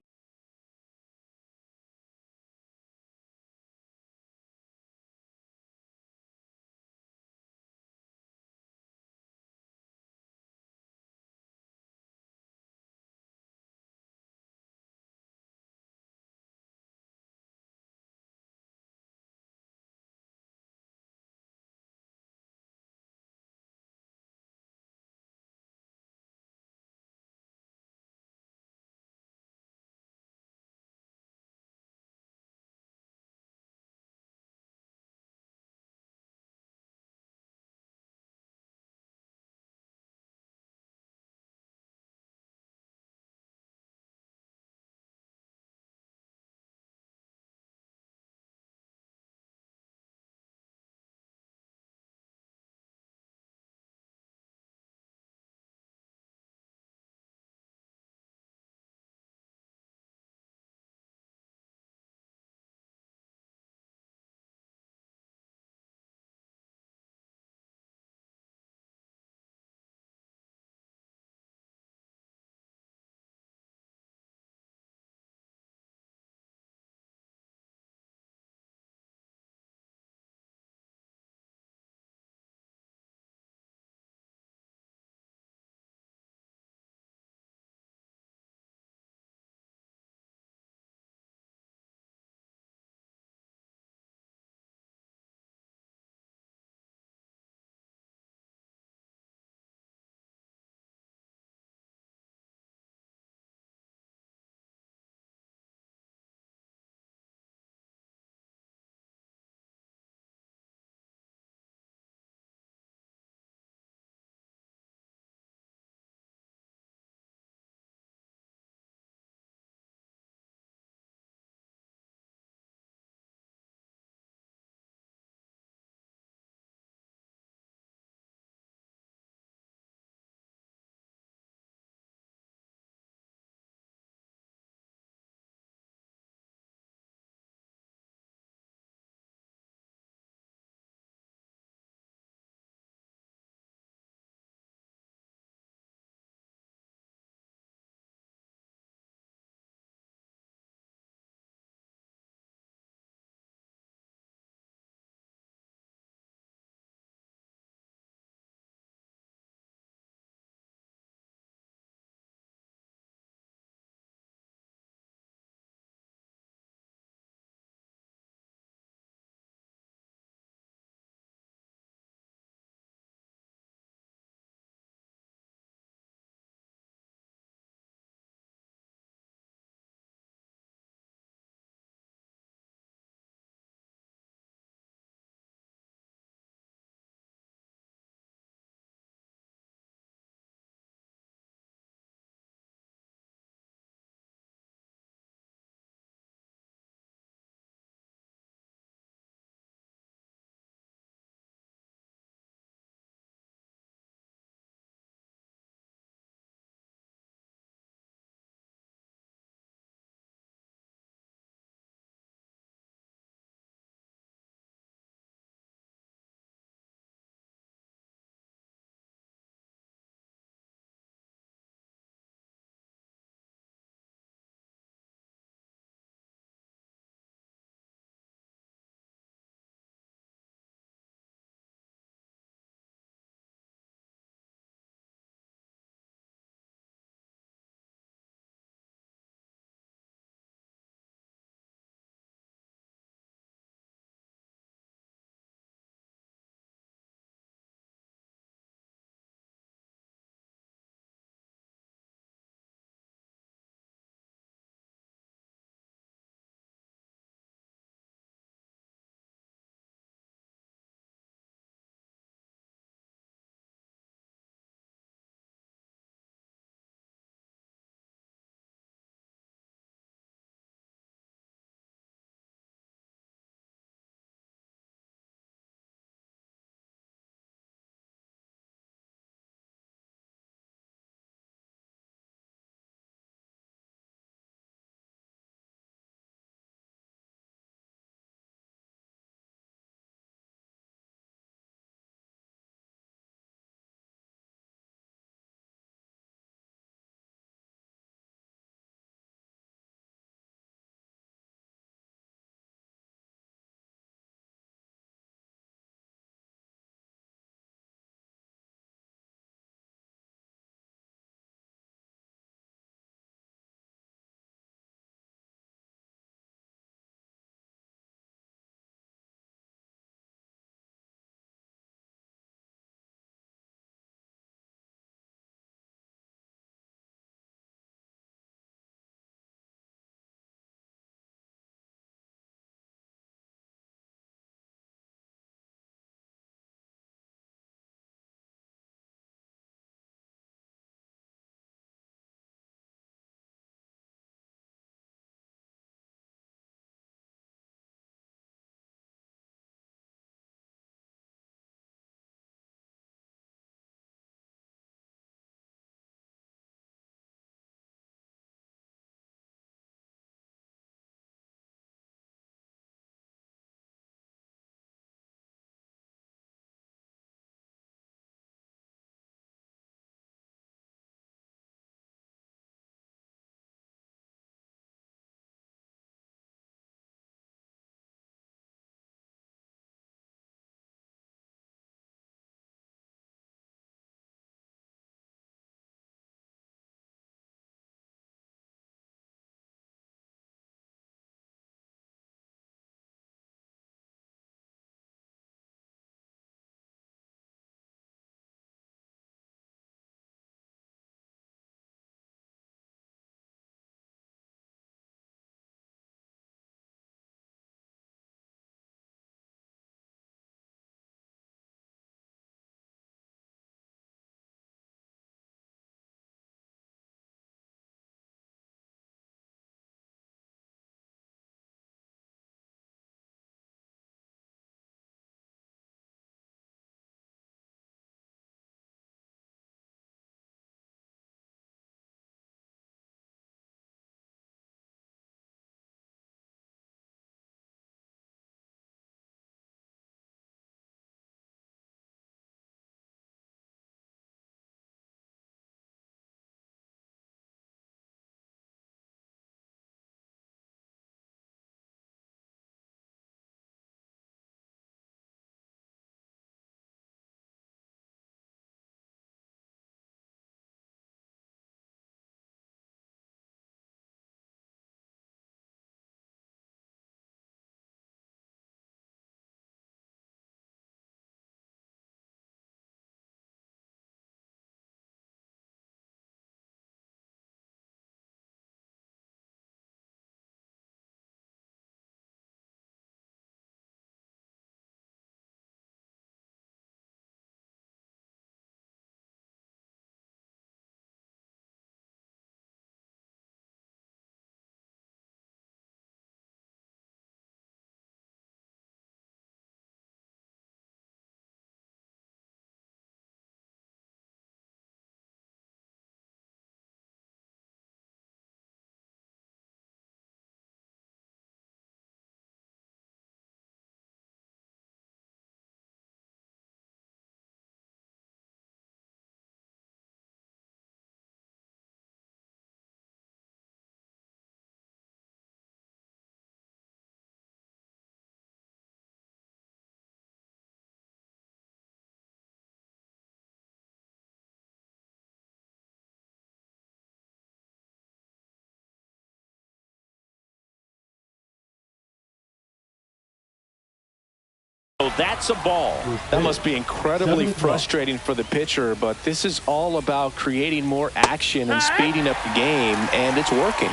So that's a ball. That must be incredibly frustrating for the pitcher, but this is all about creating more action and speeding up the game, and it's working.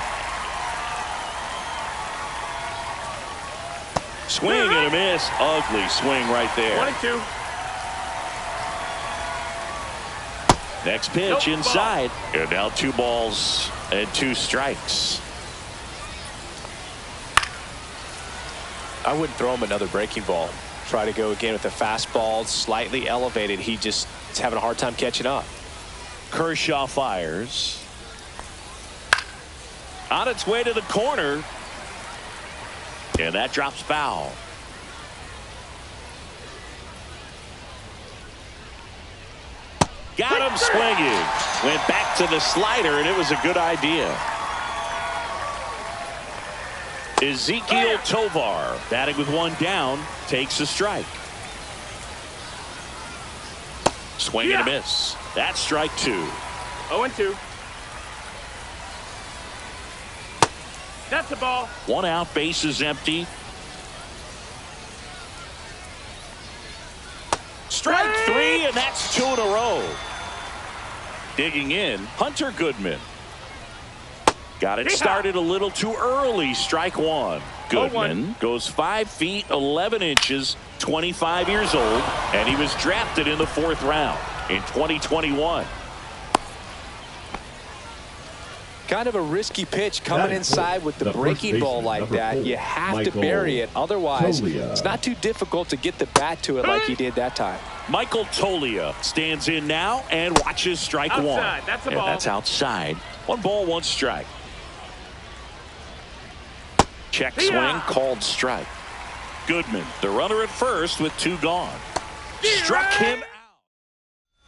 Swing and a miss. Ugly swing right there. 1-2. Next pitch inside. And now 2 balls and 2 strikes. I wouldn't throw him another breaking ball. Try to go again with a fastball, slightly elevated. He just is having a hard time catching up. Kershaw fires. On its way to the corner. And that drops foul. Got him swinging. Went back to the slider, and it was a good idea. Ezekiel Tovar, batting with 1 down, takes a strike. Swing and a miss. That's strike 2. 0-2. That's the ball. 1 out, bases empty. Strike 3, and that's 2 in a row. Digging in, Hunter Goodman. Got it started a little too early. Strike 1. Goodman goes 5 feet 11 inches, 25 years old, and he was drafted in the 4th round in 2021. Kind of a risky pitch coming inside with the breaking ball like that. You have to bury it. Otherwise, it's not too difficult to get the bat to it like he did that time. Michael Tolia stands in now and watches strike 1. That's a ball. That's outside. 1 ball, 1 strike. Check swing, called strike. Goodman, the runner at first with 2 gone. Struck him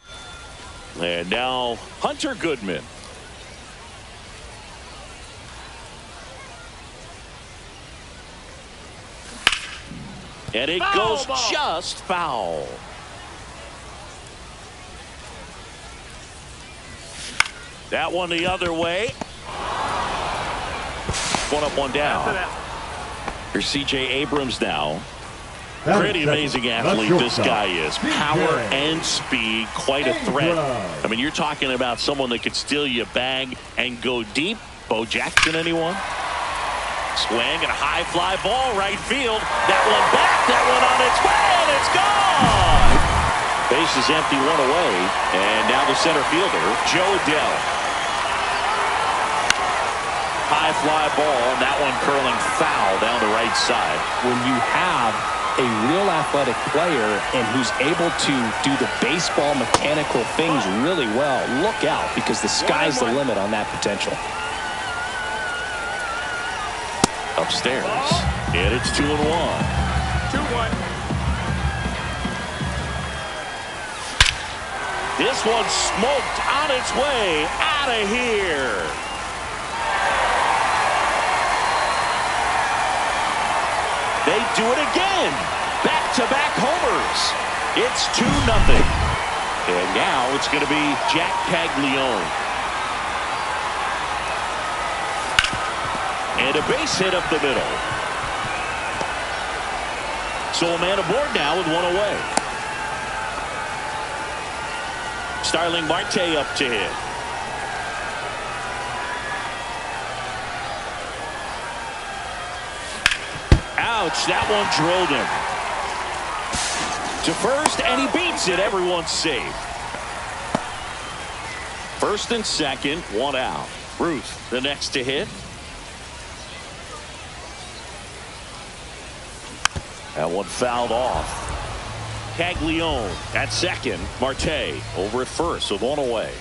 out. And now Hunter Goodman. And it goes just foul. That one the other way. 1 up, 1 down. Here's C.J. Abrams now. Pretty amazing athlete this guy is. Power and speed, quite a threat. I mean, you're talking about someone that could steal you a bag and go deep. Bo Jackson, anyone? Swing and a high fly ball right field. That one back, that one on its way, and it's gone. Base is empty, 1 away, and now the center fielder, Joe Dell. High fly ball, and that one curling foul down the right side. When you have a real athletic player and who's able to do the baseball mechanical things really well, look out, because the sky's the limit on that potential. Upstairs, and it's 2-1. 2-1. This one smoked on its way out of here. They do it again. Back-to-back homers. It's 2-0. And now it's going to be Jack Caglione. And a base hit up the middle. So a man aboard now with 1 away. Starling Marte up to hit. Ouch, that one drilled him. To first, and he beats it. Everyone's safe. First and second, 1 out. Ruth, the next to hit. That one fouled off. Caglione at second. Marte over at first with 1 away.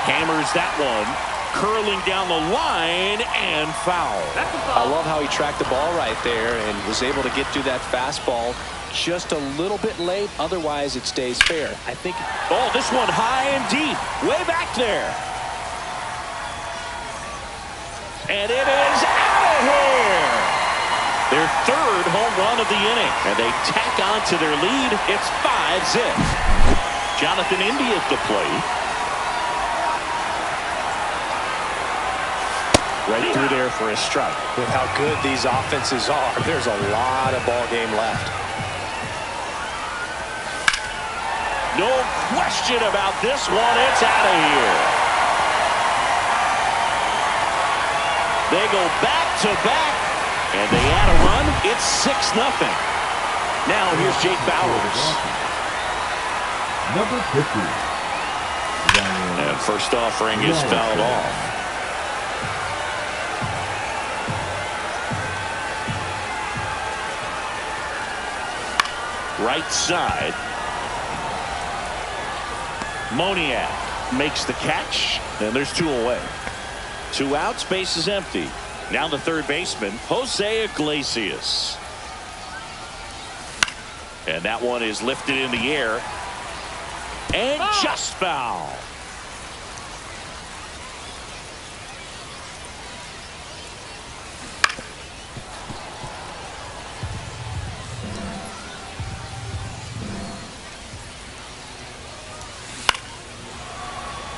Hammers that one. Curling down the line and foul. I love how he tracked the ball right there and was able to get through that fastball just a little bit late. Otherwise, it stays fair. I think. Oh, this one high and deep. Way back there. And it is out of here. Their 3rd home run of the inning. And they tack on to their lead. It's 5-zip. Jonathan India at the plate. Right through there for a strike. With how good these offenses are, there's a lot of ball game left. No question about this one. It's out of here. They go back-to-back, and they add a run. It's 6-0. Now here's Jake Bauers. Number 50. And first offering is fouled off. Right side. Moniak makes the catch, and there's 2 away. 2 outs, base is empty. Now the third baseman, Jose Iglesias. And that one is lifted in the air. And just foul.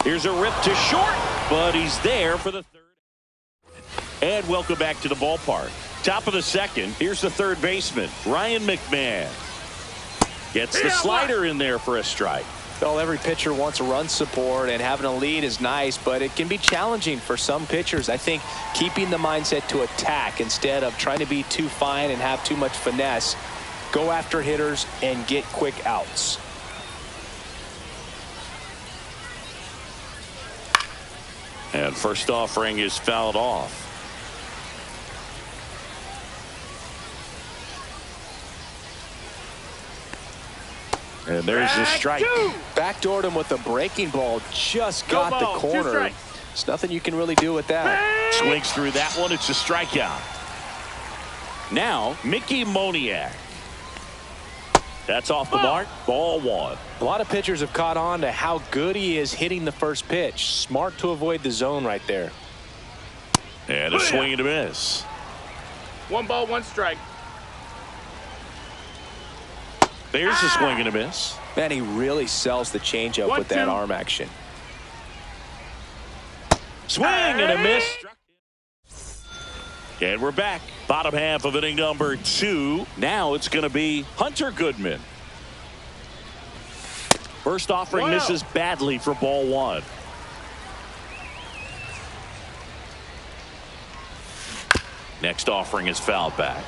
Here's a rip to short, but he's there for the third. And welcome back to the ballpark. Top of the second, here's the third baseman, Ryan McMahon. Gets the slider in there for a strike. Well, every pitcher wants a run support, and having a lead is nice, but it can be challenging for some pitchers. I think keeping the mindset to attack instead of trying to be too fine and have too much finesse. Go after hitters and get quick outs. And first offering is fouled off. And there's the strike. Backdoored him with the breaking ball. Just got the corner. There's nothing you can really do with that. Swings through that one. It's a strikeout. Now, Mickey Moniak. That's off the mark. Ball 1. A lot of pitchers have caught on to how good he is hitting the first pitch. Smart to avoid the zone right there. And a swing and a miss. 1 ball, 1 strike. There's a swing and a miss. Man, he really sells the changeup with that arm action. Swing and a miss. And we're back. Bottom half of inning number 2. Now it's going to be Hunter Goodman. First offering misses badly for ball 1. Next offering is fouled back.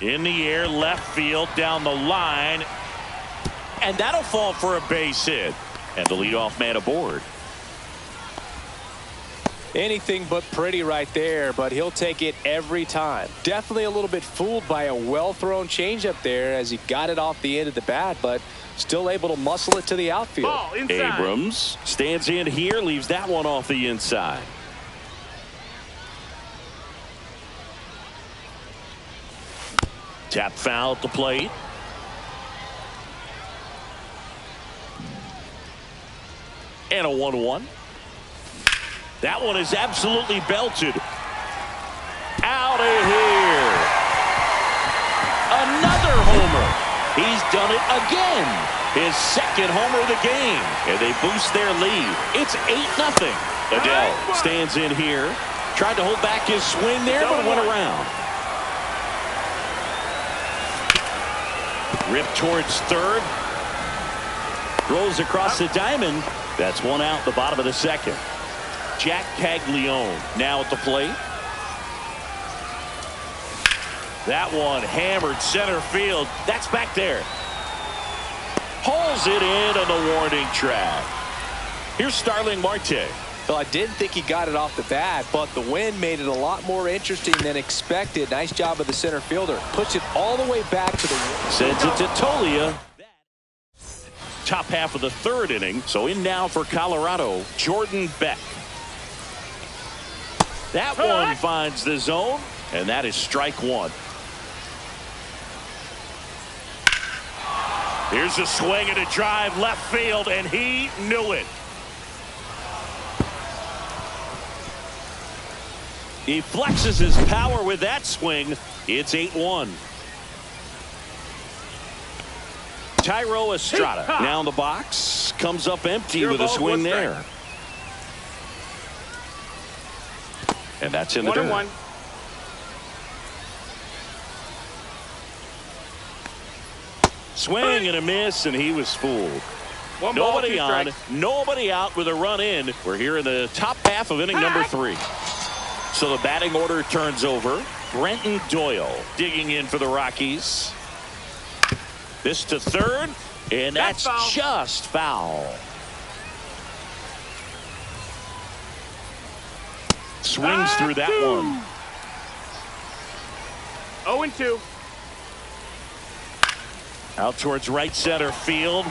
In the air, left field, down the line. And that'll fall for a base hit. And the leadoff man aboard. Anything but pretty right there, but he'll take it every time. Definitely a little bit fooled by a well-thrown changeup there as he got it off the end of the bat, but still able to muscle it to the outfield. Ball inside. Abrams stands in here, leaves that one off the inside. Tap foul at the plate. And a 1-1. That one is absolutely belted. Out of here. Another homer. He's done it again. His second homer of the game. And they boost their lead. It's 8-0. Adele stands in here. Tried to hold back his swing there, but went around. Rip towards third. Throws across the diamond. That's 1 out, the bottom of the second. Jack Caglione now at the plate. That one hammered center field. That's back there. Pulls it in on the warning track. Here's Starling Marte. Well, I didn't think he got it off the bat, but the wind made it a lot more interesting than expected. Nice job of the center fielder. Puts it all the way back to the... Sends it to Tolia. Top half of the third inning. So in now for Colorado, Jordan Beck. That one finds the zone, and that is strike 1. Here's a swing and a drive left field, and he knew it. He flexes his power with that swing. It's 8-1. Tyro Estrada now in the box. Comes up empty Zero with a balls, swing 1 strike. there. And that's in the 1-1. dirt. Swing and a miss, and he was fooled. 1 ball, 2 Nobody on, strikes. nobody out with a run in. We're here in the top half of inning number 3. So the batting order turns over. Brenton Doyle digging in for the Rockies. This to third, and that's foul. just foul. Swings through that one. 0-2. Out towards right center field.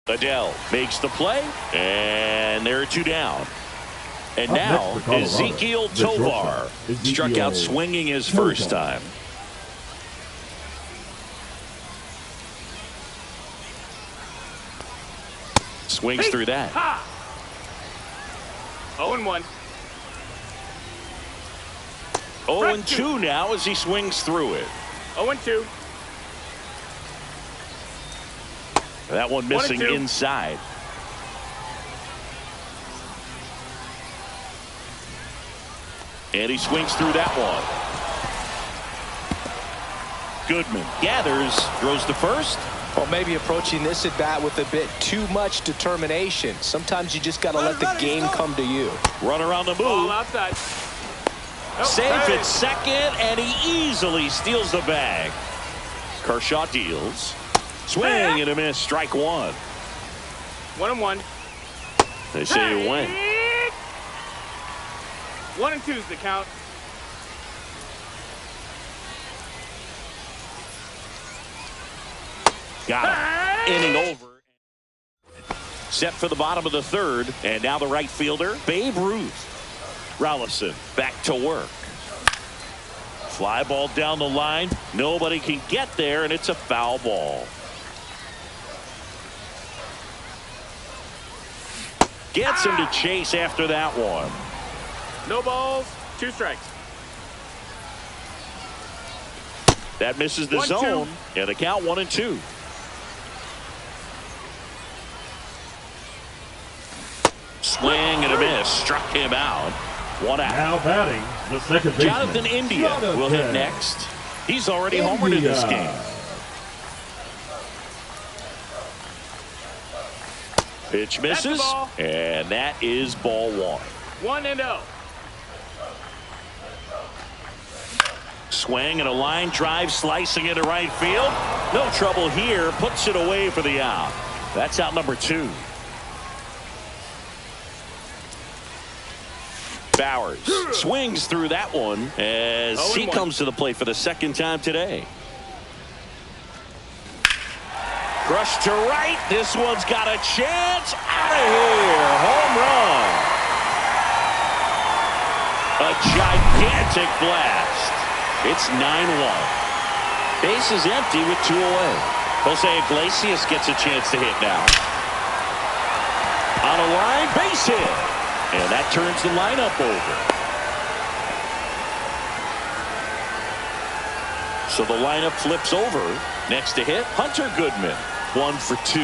Adele makes the play, and there are 2 down. And Up now next for Colorado, Ezekiel the Tovar shortstop, struck out Ezekiel swinging his first Tovar. time. Swings through that. 0-1. 0-2 now as he swings through it. 0-2. That one missing 1-2. inside. And he swings through that one. Goodman gathers, throws to first. Well, maybe approaching this at bat with a bit too much determination. Sometimes you just got to let the game come to you. Run around the Ball move. outside. Safe Hey. at second, and he easily steals the bag. Kershaw deals. Swing and a miss. Strike 1. 1-1. They say he went. 1-2 is the count. Got him. Inning over. Set for the bottom of the 3rd, and now the right fielder, Babe Ruth. Rollison back to work. Fly ball down the line. Nobody can get there, and it's a foul ball. Gets him to chase after that one. No balls, 2 strikes. That misses the 1-2. zone, and the count 1-2. Swing and a miss. Struck him out. 1 out. Now batting, the second baseman. Jonathan India will hit next. He's already homered in this game. Pitch misses, ball. and that is ball 1. 1-0. Swing and a line drive, slicing into right field. No trouble here. Puts it away for the out. That's out number 2. Bowers swings through that one as he 0-1. comes to the plate for the 2nd time today. Crushed to right. This one's got a chance. Out of here. Home run. A gigantic blast. It's 9-1. Base is empty with 2 away. Jose Iglesias gets a chance to hit now. On a line, base hit. And that turns the lineup over. So the lineup flips over. Next to hit, Hunter Goodman. 1 for 2.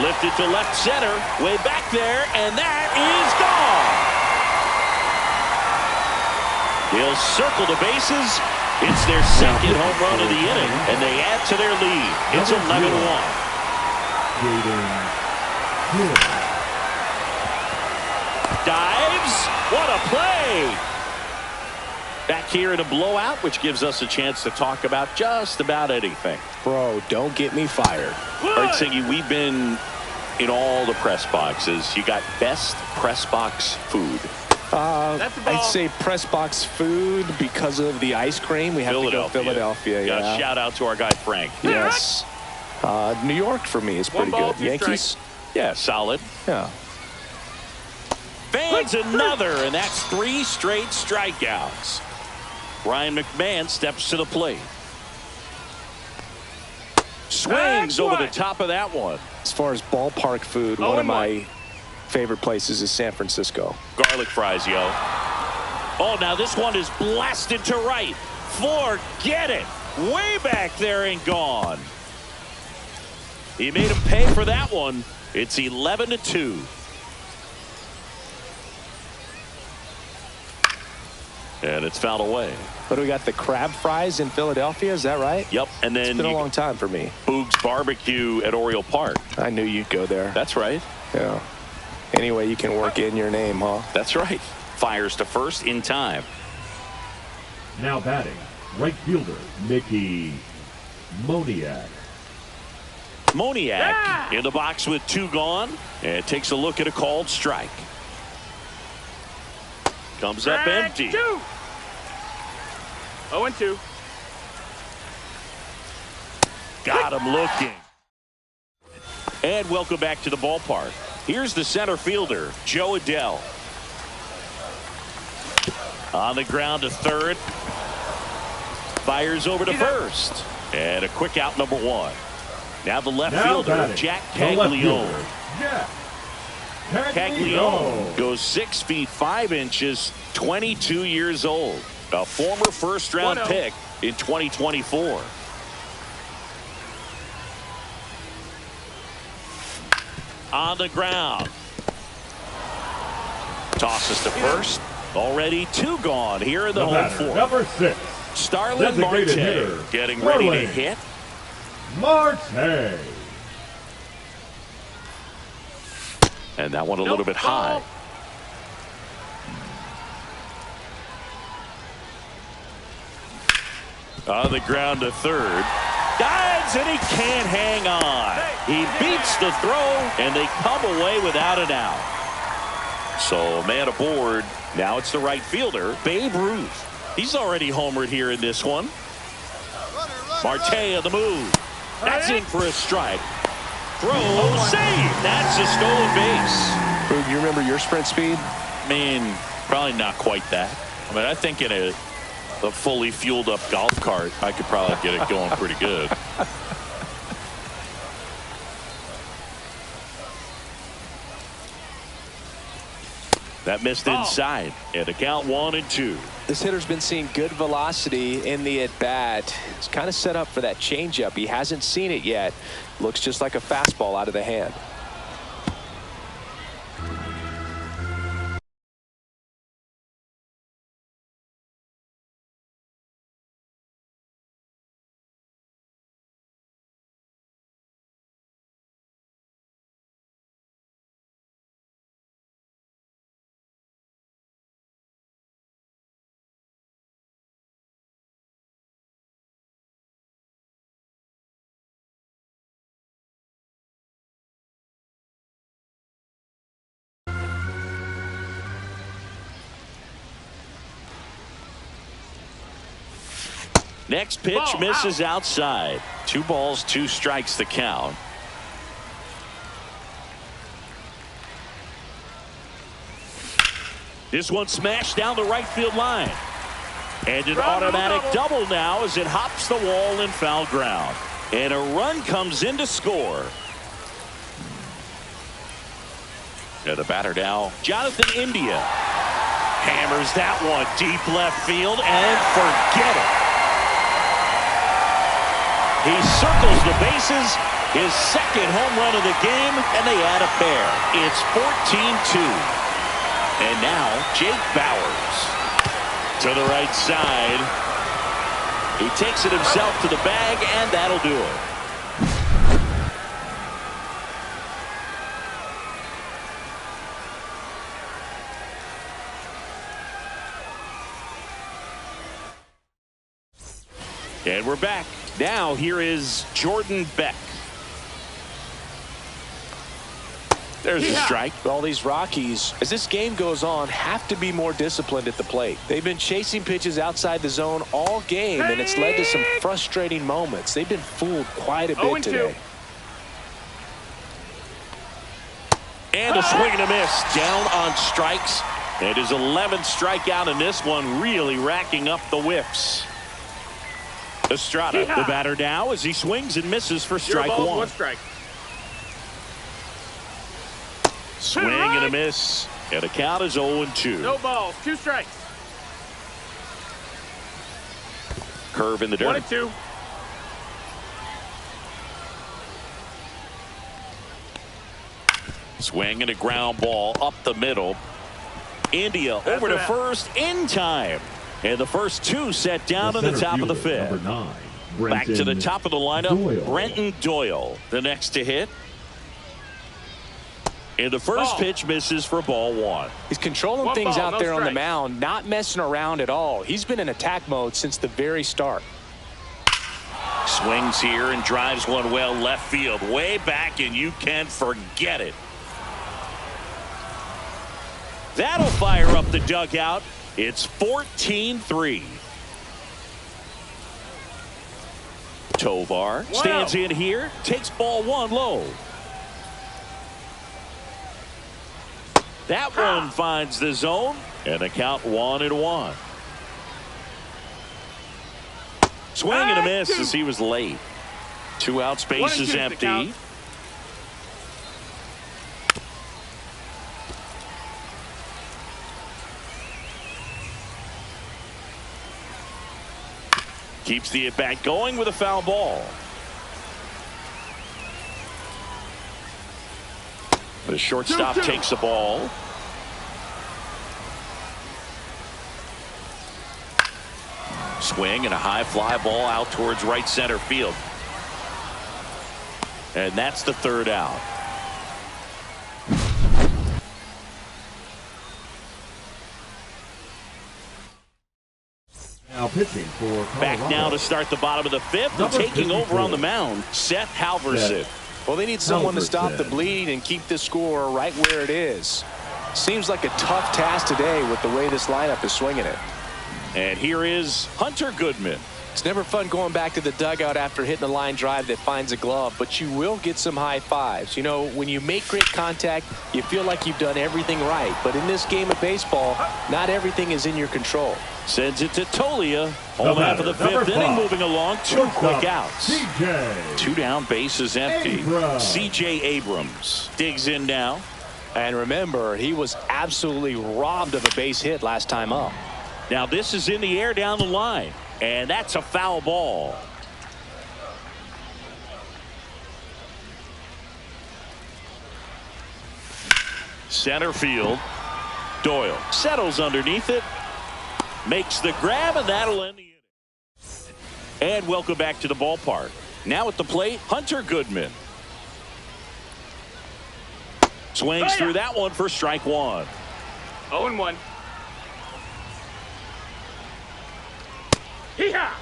Lifted to left center. Way back there. And that is gone. They'll circle the bases. It's their second home run of the inning, and they add to their lead. It's 11-1. Dives. What a play. Back here in a blowout, which gives us a chance to talk about just about anything. Bro, don't get me fired. All right, Siggy, we've been in all the press boxes. You got best press box food. I'd say press box food because of the ice cream. We have to go Philadelphia. Yeah. Shout out to our guy Frank. Yes. New York for me is pretty ball, good. 2 Yankees. strikes. Yeah, solid. Yeah. Fans another, and that's 3 straight strikeouts. Ryan McMahon steps to the plate. Swings over the top of that one. As far as ballpark food, one of my favorite places is San Francisco. Garlic fries, yo. Oh, now this one is blasted to right. Forget it. Way back there and gone. He made him pay for that one. It's 11-2. And it's fouled away. But we got the crab fries in Philadelphia, is that right? Yep, and then it's been a long time for me. Boog's Barbecue at Oriole Park. I knew you'd go there. That's right. Yeah. Anyway, you can work in your name, huh? That's right. Fires to first in time. Now batting, right fielder Mickey Moniak. Moniak in the box with 2 gone, and takes a look at a called strike. Comes up empty. 0-2. Got him looking. And welcome back to the ballpark. Here's the center fielder, Joe Adell. On the ground to third. Fires over to first. And a quick out, number 1. Now the left fielder, Jack Caglione. Caglione goes 6 feet 5 inches, 22 years old. A former first-round pick in 2024. On the ground. Tosses to first. Already 2 gone here in the home fourth. Number 6. Starlin Marte getting ready to hit. Marte. And that one a little bit high. On the ground to third. Dives and he can't hang on. He beats the throw and they come away without an out. So man aboard. Now it's the right fielder, Babe Ruth. He's already homered here in this one. Marte on the move. That's in for a strike. Throw, save. That's a stolen base. Boog, you remember your sprint speed? I mean, probably not quite that. I mean, I think in a fully fueled up golf cart, I could probably get it going pretty good. That missed inside. And a count 1-2. This hitter's been seeing good velocity in the at-bat. It's kind of set up for that changeup. He hasn't seen it yet. Looks just like a fastball out of the hand. Next pitch Ball, misses out. outside. 2 balls, 2 strikes the count. This one smashed down the right field line. And an automatic double now as it hops the wall in foul ground. And a run comes in to score. And the batter now, Jonathan India. Hammers that one deep left field and forget it. He circles the bases, his second home run of the game, and they add a pair. It's 14-2. And now Jake Bauers to the right side. He takes it himself to the bag, and that'll do it. And we're back. Now here is Jordan Beck. There's a strike. All these Rockies, as this game goes on, have to be more disciplined at the plate. They've been chasing pitches outside the zone all game, and it's led to some frustrating moments. They've been fooled quite a bit today. And a swing and a miss. Down on strikes. And his 11th strikeout in this one, really racking up the whiffs. Estrada, the batter now, as he swings and misses for strike 1. 1 strike. Swing and a miss. And the count is 0-2. No balls, 2 strikes. Curve in the dirt. 1-2. Swing and a ground ball up the middle. India over to first in time. And the first 2 set down in the top of the 5th. Number 9, Back to the top of the lineup, Doyle. Brenton Doyle. The next to hit. And the first pitch misses for ball 1. He's controlling 1 things ball, out no there on the strike. mound, not messing around at all. He's been in attack mode since the very start. Swings here and drives one well left field. Way back, and you can forget it. That'll fire up the dugout. It's 14-3. Tovar stands in here, takes ball 1 low. That one finds the zone, and the count 1-1. Swing and a miss as he was late. 2 out, space is empty. Keeps the at-bat going with a foul ball. The shortstop takes the ball. Swing and a high fly ball out towards right center field. And that's the 3rd out. Now pitching for Colorado. Back now to start the bottom of the 5th. And taking over on the mound, Seth Halverson. Well, they need someone to stop the bleed and keep the score right where it is. Seems like a tough task today with the way this lineup is swinging it. And here is Hunter Goodman. It's never fun going back to the dugout after hitting a line drive that finds a glove, but you will get some high fives. You know, when you make great contact, you feel like you've done everything right. But in this game of baseball, not everything is in your control. Sends it to Tolia. Home half of the 5th inning, moving along. 2 quick outs. 2 down, bases empty. Abrams. C.J. Abrams digs in now. And remember, he was absolutely robbed of a base hit last time up. Now this is in the air down the line. And that's a foul ball. Center field. Doyle settles underneath it. Makes the grab, and that'll end the inning. And welcome back to the ballpark. Now at the plate, Hunter Goodman. Swings through that one for strike 1. 0-1. Hee-haw!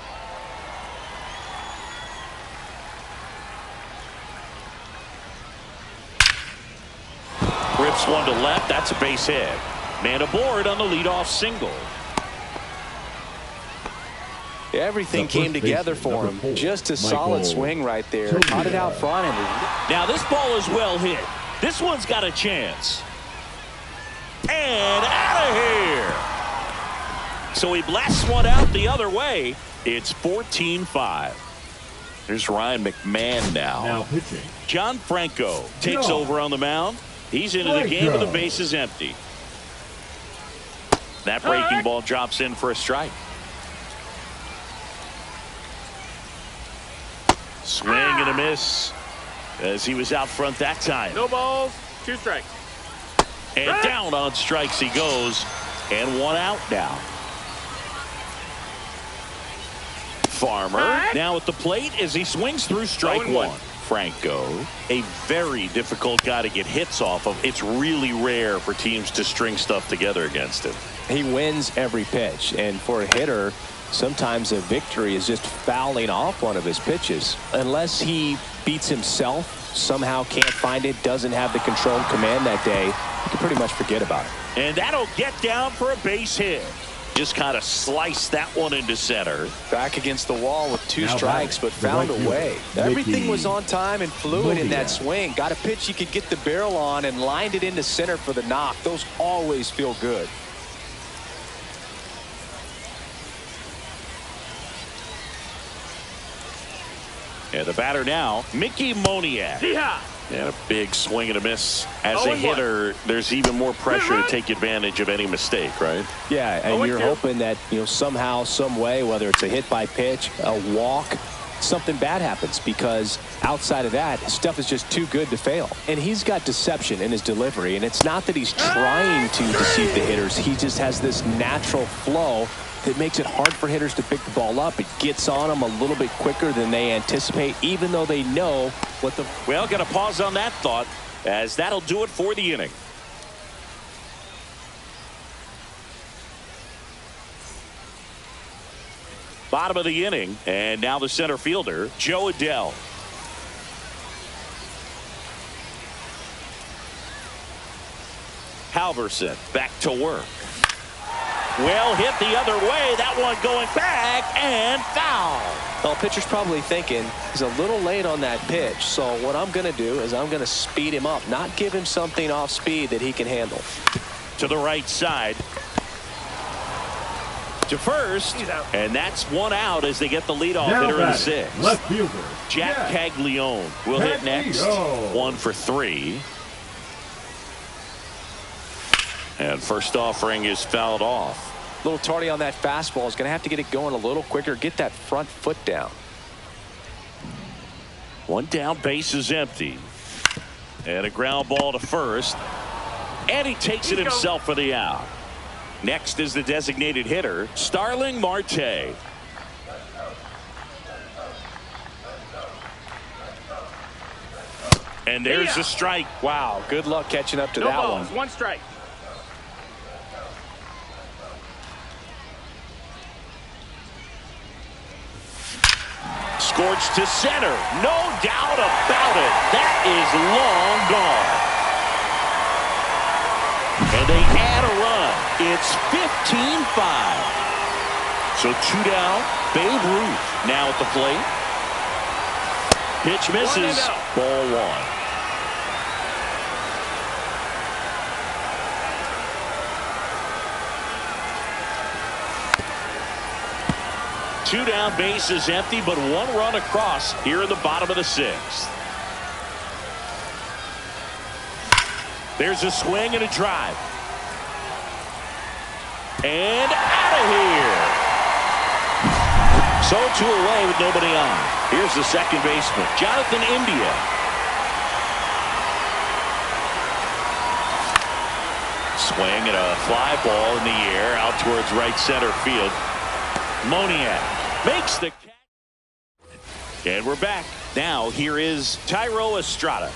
Rips one to left. That's a base hit. Man aboard on the leadoff single. Everything came together for him. Just a solid swing right there. Caught it out front. And now this ball is well hit. This one's got a chance. And out of here. So he blasts one out the other way. It's 14-5. Here's Ryan McMahon now. Now pitching. John Franco takes over on the mound. He's into the game with the bases empty. That breaking ball drops in for a strike. Swing and a miss as he was out front that time. No balls, 2 strikes. And down on strikes he goes, and 1 out now. Farmer now at the plate as he swings through strike 1. Franco, a very difficult guy to get hits off of. It's really rare for teams to string stuff together against him. he wins every pitch, and for a hitter, sometimes a victory is just fouling off one of his pitches. Unless he beats himself, somehow can't find it, doesn't have the control and command that day, you can pretty much forget about it. And that'll get down for a base hit. Just kind of sliced that one into center. Back against the wall with two strikes, but found a way. Everything was on time and fluid in that swing. Got a pitch you could get the barrel on and lined it into center for the knock. Those always feel good. And the batter now, Mickey Moniak. Yeah. And a big swing and a miss. As a hitter, there's even more pressure to take advantage of any mistake, right? Yeah, and you're hoping that, somehow, some way, whether it's a hit by pitch, a walk, something bad happens, because outside of that, stuff is just too good to fail. And he's got deception in his delivery, and it's not that he's trying to deceive the hitters. He just has this natural flow that makes it hard for hitters to pick the ball up. It gets on them a little bit quicker than they anticipate, even though they know what the... Well, got to pause on that thought, as that'll do it for the inning. Bottom of the inning, and now the center fielder, Joe Adell. Halverson back to work. Well hit the other way. That one going back and foul. Well, pitcher's probably thinking he's a little late on that pitch. So what I'm going to do is I'm going to speed him up, not give him something off speed that he can handle. To the right side. To first, and that's one out as they get the leadoff hitter in the sixth. Left fielder Jack Caglione will hit next. 1 for 3. And first offering is fouled off. A little tardy on that fastball. Is going to have to get it going a little quicker. Get that front foot down. One down, base is empty. And a ground ball to first. And he takes it himself for the out. Next is the designated hitter, Starling Marte. And there's the strike. Wow, good luck catching up to that balls, one. 1 strike. Scorched to center. No doubt about it. That is long gone. And they add a run. It's 15-5. So 2 down. Babe Ruth now at the plate. Pitch misses. Ball 1. Two down, base is empty, but 1 run across here in the bottom of the 6th. There's a swing and a drive. And out of here. So 2 away with nobody on. Here's the second baseman, Jonathan India. Swing and a fly ball in the air out towards right center field. Moniak makes the catch. And we're back. Now here is Thairo Estrada.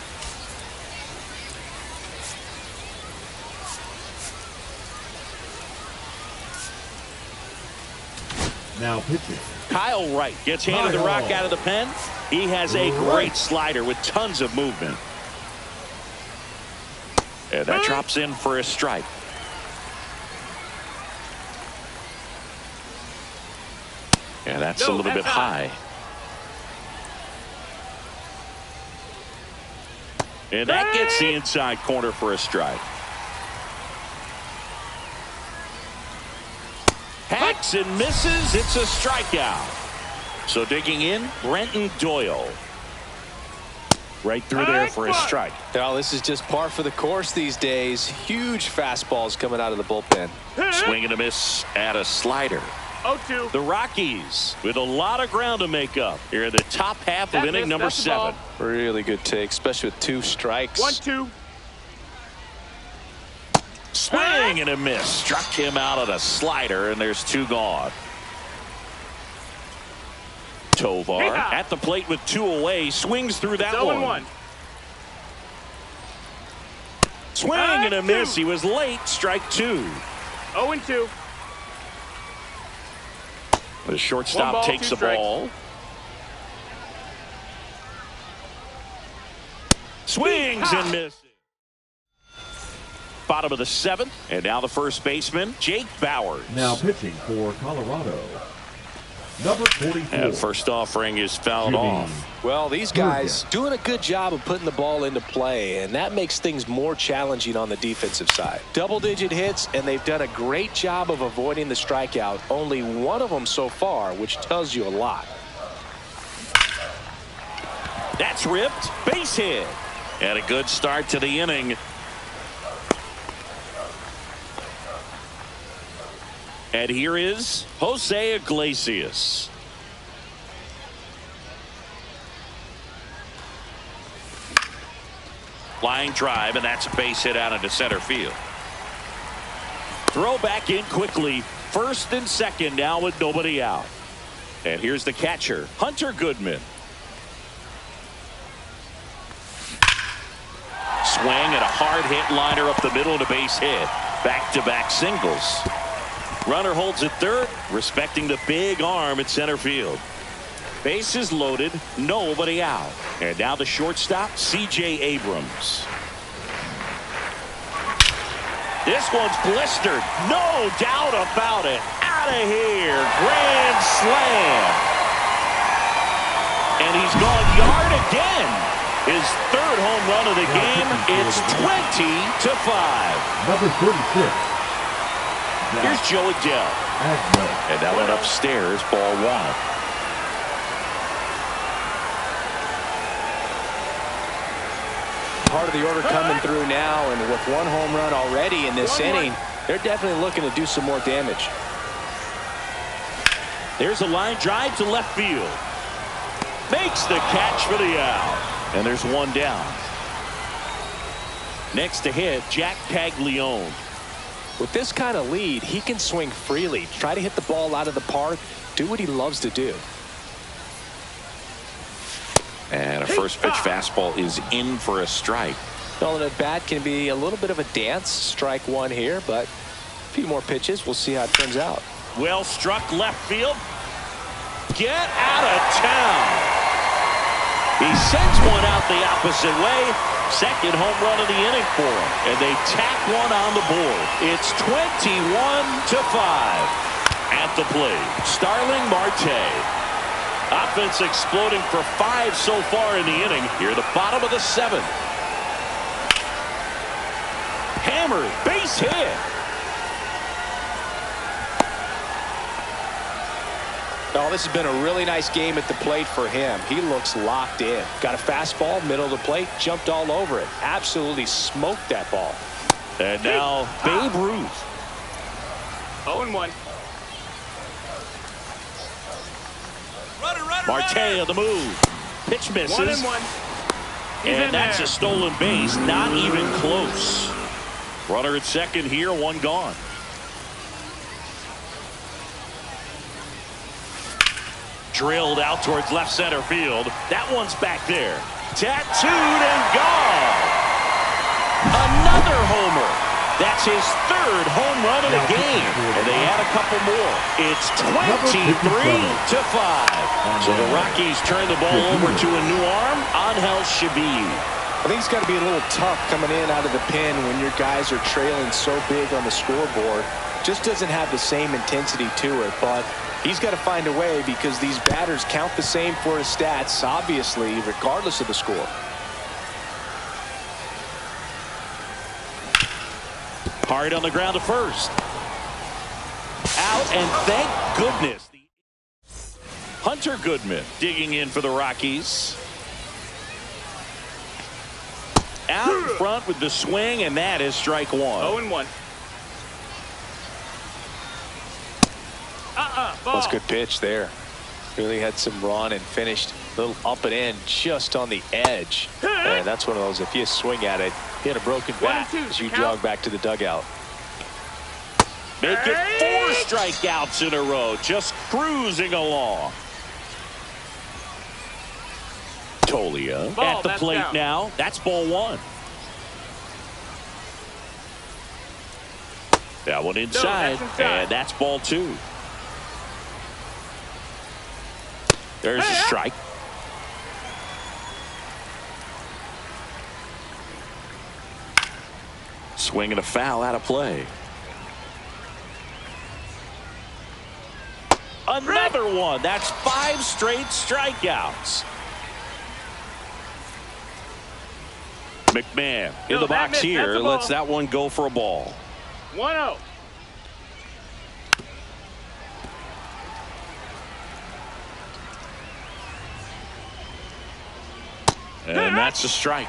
Now pitching. Kyle Wright gets handed the rock out of the pen. He has a great slider with tons of movement. And that drops in for a strike. And that's a little bit high. And that gets the inside corner for a strike. Hacks and misses. It's a strikeout. So digging in, Brenton Doyle. Right through there for a strike. Well, this is just par for the course these days. Huge fastballs coming out of the bullpen. Swing and a miss at a slider. 0-2. The Rockies with a lot of ground to make up here in the top half of inning number 7. Really good take, especially with 2 strikes. 1-2. Swing and a miss. Struck him out on a slider, and there's 2 gone. Tovar at the plate with 2 away. Swings through that one. 0-1. Swing and a miss. He was late. Strike 2. 0-2. The shortstop takes the ball. Swings and misses. Bottom of the 7th, and now the first baseman, Jake Bauers. Now pitching for Colorado, number 44. And first offering is fouled off. Well, these guys doing a good job of putting the ball into play, and that makes things more challenging on the defensive side. Double-digit hits, and they've done a great job of avoiding the strikeout. Only one of them so far, which tells you a lot. That's ripped. Base hit. And a good start to the inning. And here is Jose Iglesias. Line drive, and that's a base hit out into center field. Throw back in quickly. First and second now with nobody out. And here's the catcher, Hunter Goodman. Swing and a hard hit liner up the middle and a base hit. Back-to-back singles. Runner holds at third, respecting the big arm at center field. Bases loaded, nobody out. And now the shortstop, C.J. Abrams. This one's blistered. No doubt about it. Out of here. Grand slam. And he's gone yard again. His 3rd home run of the game. It's 20-5. Number 36. Here's Joe Adele. And that went upstairs, ball 1. Part of the order coming through now, and with 1 home run already in this inning, they're definitely looking to do some more damage. There's a line drive to left field. Makes the catch for the out. And there's 1 down. Next to hit, Jack Caglione. With this kind of lead, he can swing freely, try to hit the ball out of the park, do what he loves to do. And a first pitch fastball is in for a strike. Well, an at-bat can be a little bit of a dance. Strike 1 here, but a few more pitches. We'll see how it turns out. Well struck left field. Get out of town. He sends one out the opposite way. 2nd home run of the inning for him. And they tack 1 on the board. It's 21-5 at the plate. Starling Marte. Offense exploding for 5 so far in the inning. Here at the bottom of the 7th. Hammered, base hit. Oh, this has been a really nice game at the plate for him. He looks locked in. Got a fastball, middle of the plate, jumped all over it. Absolutely smoked that ball. And now Babe Ruth. 0-1. Marte on the move. Pitch misses. 1-1. And that's a stolen base. Not even close. Runner at second here, 1 gone. Drilled out towards left center field. That one's back there. Tattooed and gone. Another homer. That's his 3rd home run of the game. And they add a couple more. It's 23-5. So the Rockies turn the ball over to a new arm, Angel Shabib. I think it's got to be a little tough coming in out of the pen when your guys are trailing so big on the scoreboard. just doesn't have the same intensity to it, but he's got to find a way because these batters count the same for his stats, obviously, regardless of the score. Hard on the ground to first. Out, and thank goodness. Hunter Goodman digging in for the Rockies. Out in front with the swing, and that is strike one. 0-1. Ball. That's a good pitch there. Really had some run and finished a little up and in just on the edge. And that's one of those, if you swing at it, hit a broken bat as you jog back to the dugout. Make it 4 strikeouts in a row, just cruising along. Tolia at the plate down. Now. That's ball 1. That one inside, and that's ball 2. There's a strike. Swing and a foul out of play. Another one. That's 5 straight strikeouts. McMahon in the box here. Lets that one go for a ball. 1-0. And that's a strike.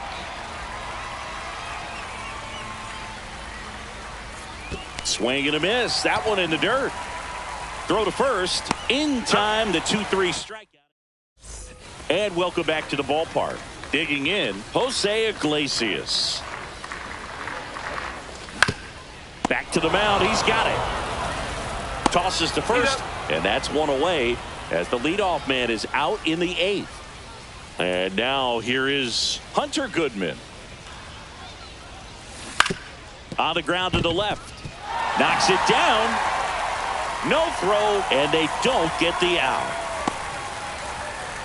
Swing and a miss. That one in the dirt. Throw to first. In time, the 2-3 strikeout. And welcome back to the ballpark. Digging in, Jose Iglesias. Back to the mound. He's got it. Tosses to first, and that's one away as the leadoff man is out in the 8th. And now here is Hunter Goodman. On the ground to the left. Knocks it down. No throw, and they don't get the out.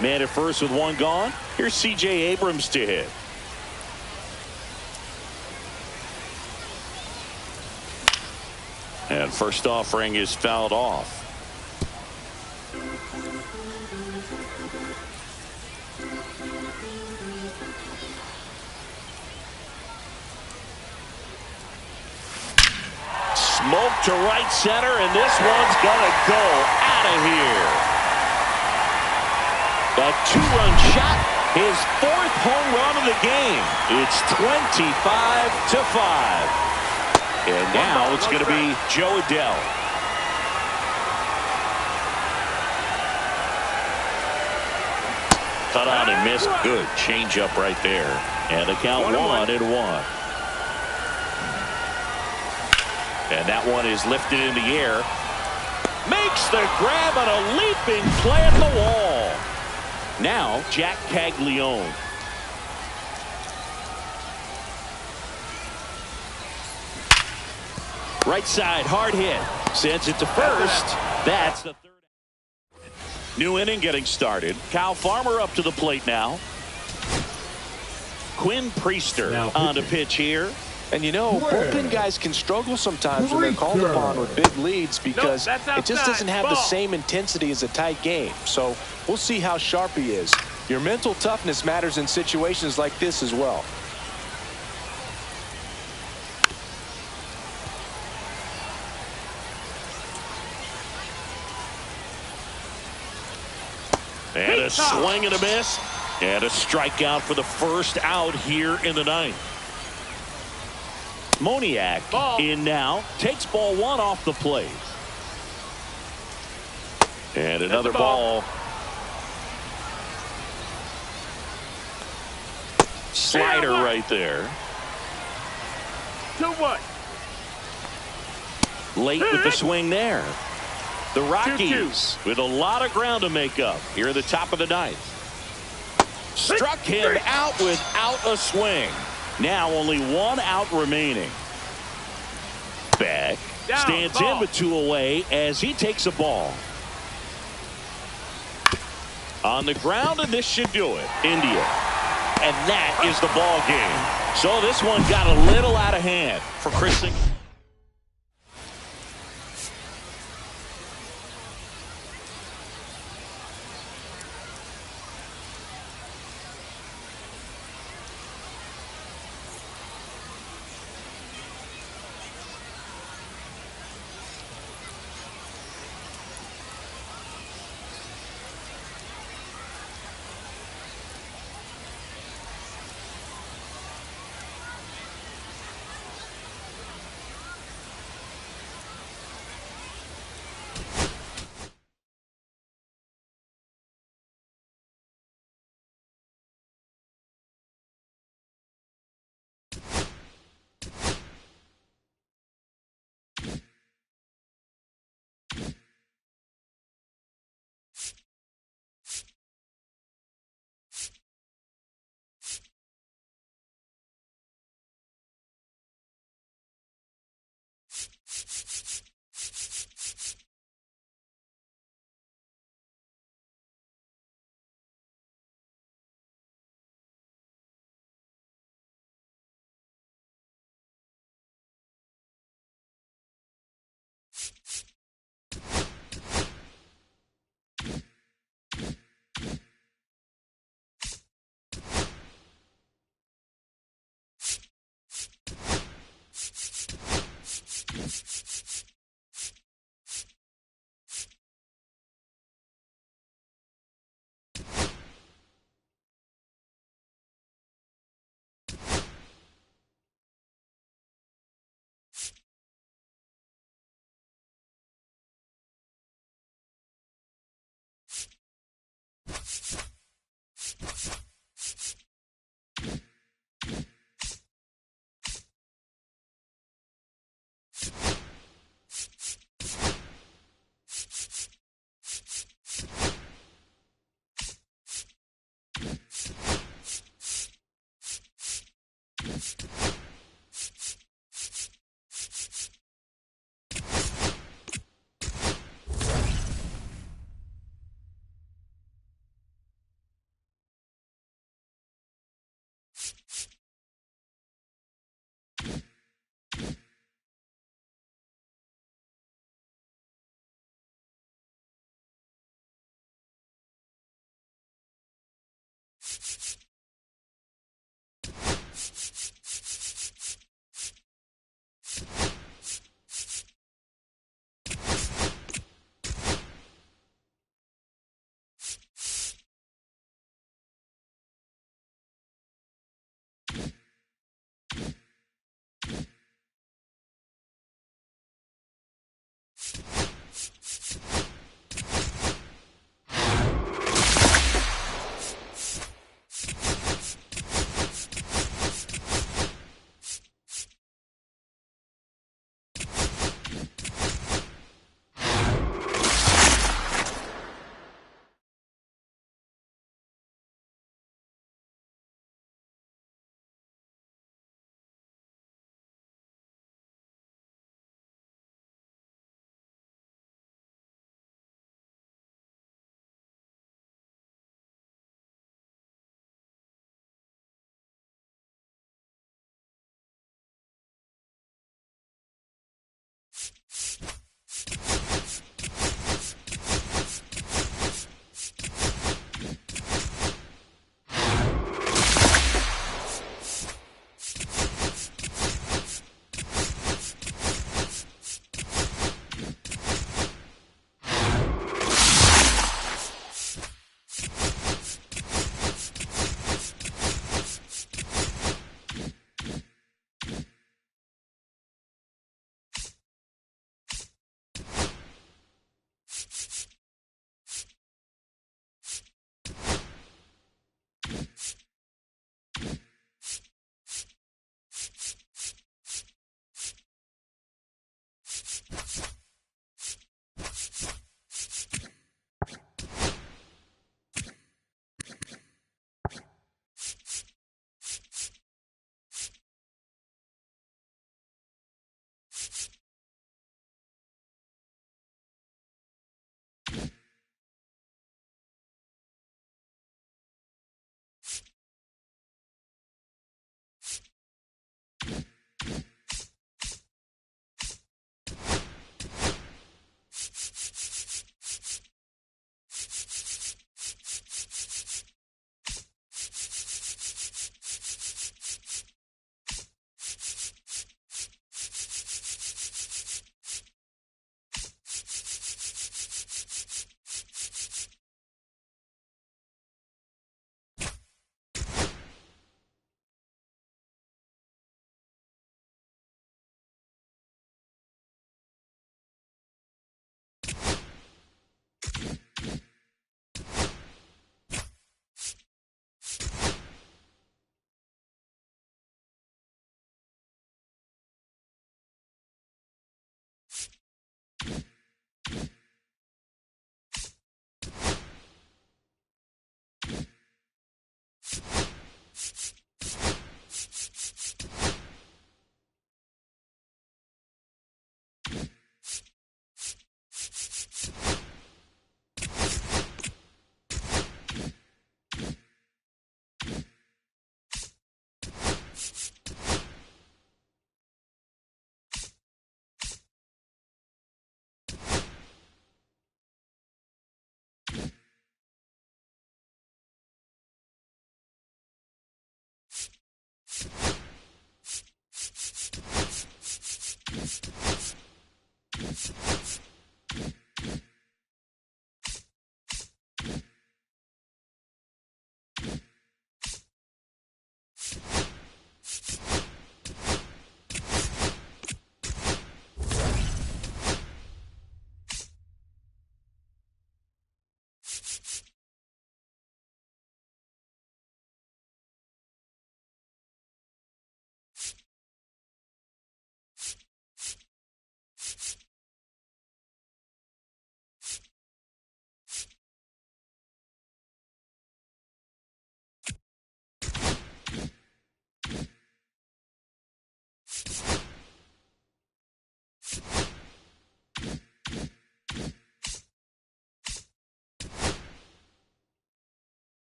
Man at first with one gone. Here's C.J. Abrams to hit. And first offering is fouled off. Smoke to right center, and this one's gonna go out of here. A 2-run shot, his 4th home run of the game. It's 25-5. And now it's going to be Joe Adell. Cut on and missed. Good changeup right there. And the count 1-1. And that one is lifted in the air. Makes the grab on a leaping play at the wall. Now Jack Caglione. Right side, hard hit. Sends it to first. That's the 3rd. New inning getting started. Kyle Farmer up to the plate now. Quinn Priester on the pitch here. And you know, bullpen guys can struggle sometimes when they're called upon with big leads because it just doesn't have the same intensity as a tight game. So we'll see how sharp he is. Your mental toughness matters in situations like this as well. And a swing and a miss. And a strikeout for the first out here in the 9th. Moniak in now. Takes ball 1 off the plate. And another ball. Slider right there. 2-1. Late with the swing there. The Rockies with a lot of ground to make up here at the top of the 9th. Struck him out without a swing. Now only 1 out remaining. Beck stands in with 2 away as he takes a ball. On the ground, and this should do it. India. And that is the ball game. So this one got a little out of hand for Chris.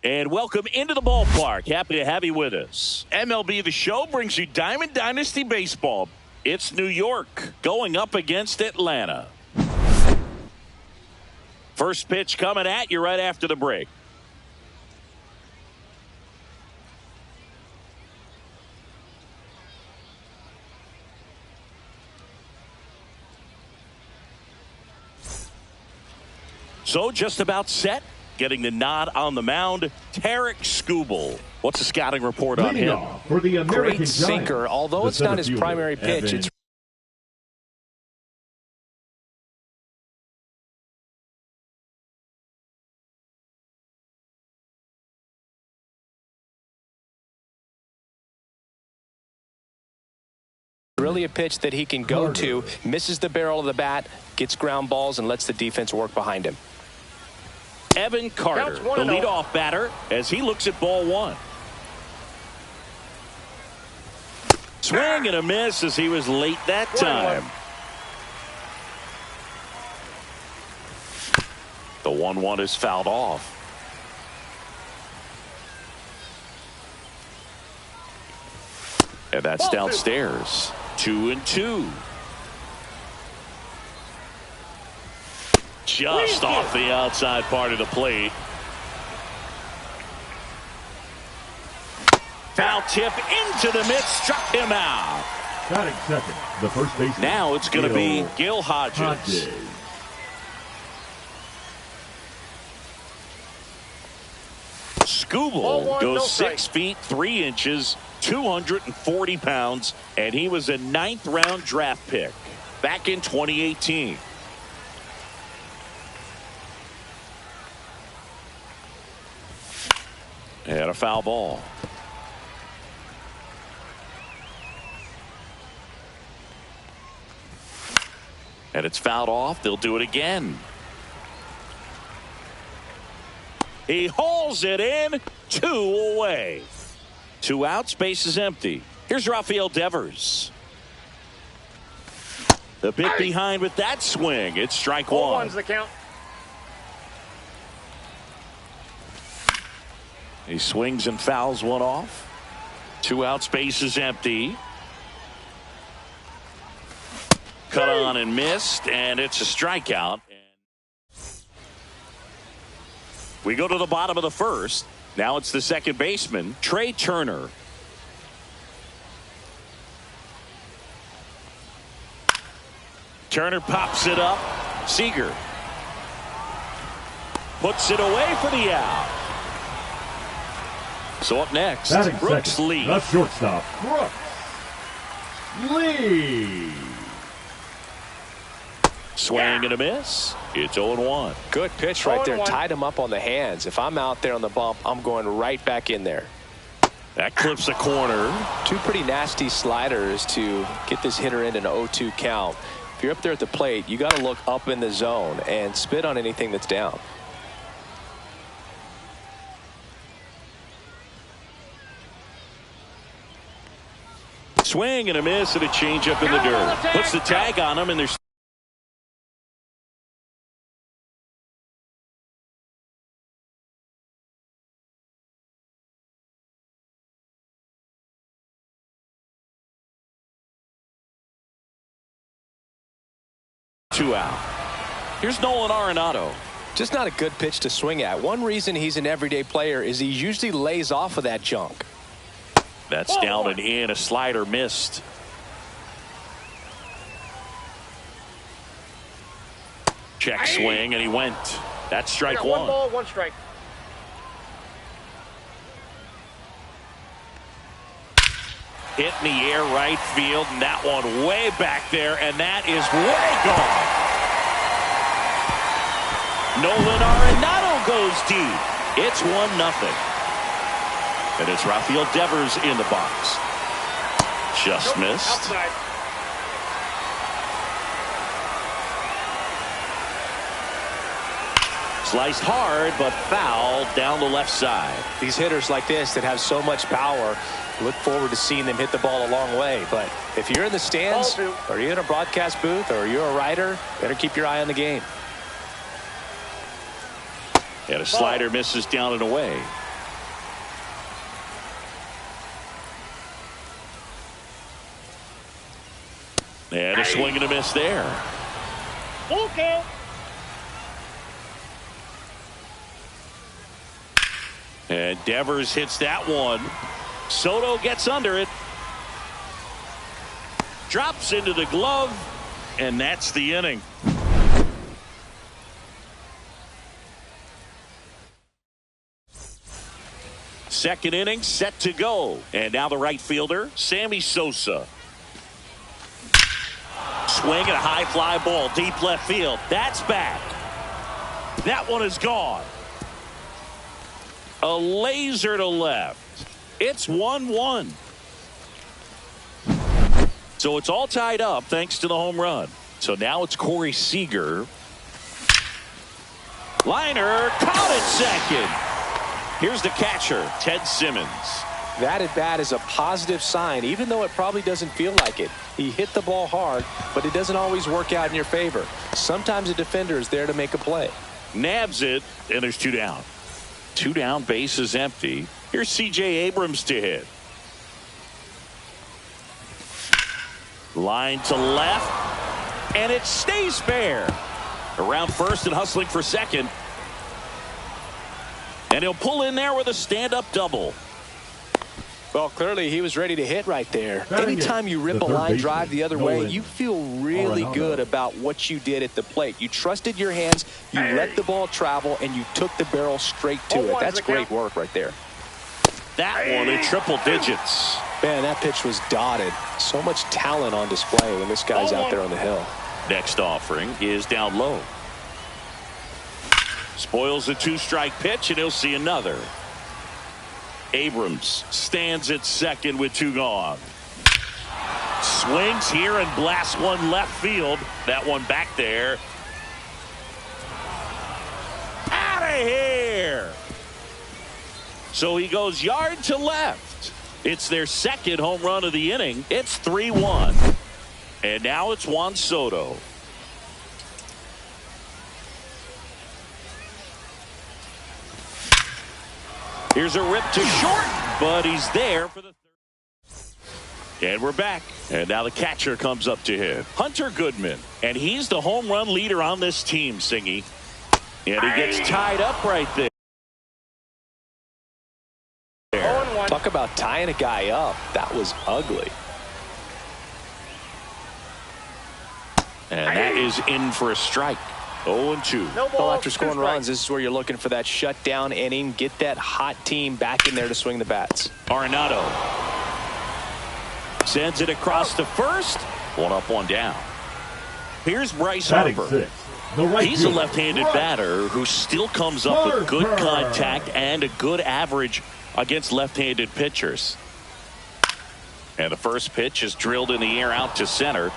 And welcome into the ballpark. Happy to have you with us. MLB The Show brings you Diamond Dynasty Baseball. It's New York going up against Atlanta. First pitch coming at you right after the break. So just about set. Getting the nod on the mound, Tarek Skubal. What's the scouting report on him? For the American Great sinker. Giants, Although it's not his primary pitch, it's really a pitch that he can go to, misses the barrel of the bat, gets ground balls, and lets the defense work behind him. Evan Carter, the leadoff batter, as he looks at ball one. Swing and a miss as he was late that time. The 1-1 is fouled off. And that's downstairs. 2-2. Just off the outside part of the plate. Foul tip into the mid, struck him out. Batting second, the first baseman. Now it's going to be Gil Hodges. Skubal goes 6 feet 3 inches, 240 pounds, and he was a 9th round draft pick back in 2018. And a foul ball. And it's fouled off. They'll do it again. He hauls it in. 2 away. 2 outs. Base is empty. Here's Rafael Devers. The bit behind with that swing. It's strike 1. 1's the count. He swings and fouls one off. 2 outs. Base is empty. Cut on and missed, and it's a strikeout. We go to the bottom of the first. Now it's the second baseman, Trey Turner. Turner pops it up. Seager puts it away for the out. So up next, Brooks Lee. The shortstop, Brooks. Lee. Swing and a miss. It's 0-1. Good pitch right there. 0-1. Tied him up on the hands. If I'm out there on the bump, I'm going right back in there. That clips the corner. Two pretty nasty sliders to get this hitter in an 0-2 count. If you're up there at the plate, you got to look up in the zone and spit on anything that's down. Swing and a miss and a changeup in the dirt. Puts the tag on him, and there's two out. Here's Nolan Arenado. Just not a good pitch to swing at. One reason he's an everyday player is he usually lays off of that junk. That's down and in. A slider missed. Check swing, and he went. That's strike one. 1 ball, 1 strike. Hit in the air right field, and that one way back there, and that is way gone. Nolan Arenado goes deep. It's 1-0. And it's Rafael Devers in the box. Just missed. Outside. Sliced hard, but foul down the left side. These hitters like this that have so much power, look forward to seeing them hit the ball a long way. But if you're in the stands, or you're in a broadcast booth, or you're a writer, better keep your eye on the game. And a slider misses down and away. And a swing and a miss there. Full count. And Devers hits that one. Soto gets under it. Drops into the glove. And that's the inning. Second inning set to go. And now the right fielder, Sammy Sosa. Swing and a high fly ball deep left field. That's back. That one is gone. A laser to left. It's 1-1. So it's all tied up thanks to the home run. So now it's Corey Seager. Liner caught at second. Here's the catcher, Ted Simmons. That at bat is a positive sign, even though it probably doesn't feel like it. He hit the ball hard, but it doesn't always work out in your favor. Sometimes a defender is there to make a play. Nabs it, and there's 2 down. 2 down, base is empty. Here's C.J. Abrams to hit. Line to left, and it stays fair. Around first and hustling for second. And he'll pull in there with a stand-up double. Well, clearly he was ready to hit right there. Batting Anytime you rip the a third line baseman, drive the other way, Nolan you feel really Arenado. good about what you did at the plate. You trusted your hands, you let the ball travel, and you took the barrel straight to it. That's great work right there. That one in triple digits. Man, that pitch was dotted. So much talent on display when this guy's out there on the hill. Next offering is down low. Spoils a 2-strike pitch, and he'll see another. Abrams stands at second with 2 gone. Swings here and blasts one left field. That one back there. Out of here. So he goes yard to left. It's their second home run of the inning. It's 3-1. And now it's Juan Soto. Here's a rip to short, but he's there for the third. And we're back. And now the catcher comes up to him. Hunter Goodman. And he's the home run leader on this team, Singy. And he gets tied up right there. Talk about tying a guy up. That was ugly. And that is in for a strike. 0-2. No ball. Well, after scoring 2 strikes. runs, this is where you're looking for that shutdown inning. Get that hot team back in there to swing the bats. Arenado. Sends it across to first. One up, one down. Here's Bryce Batting Harper. sixth, the right He's a fielder, left-handed Bryce batter who still comes up with good Harper. contact and a good average against left-handed pitchers. And the first pitch is drilled in the air out to center.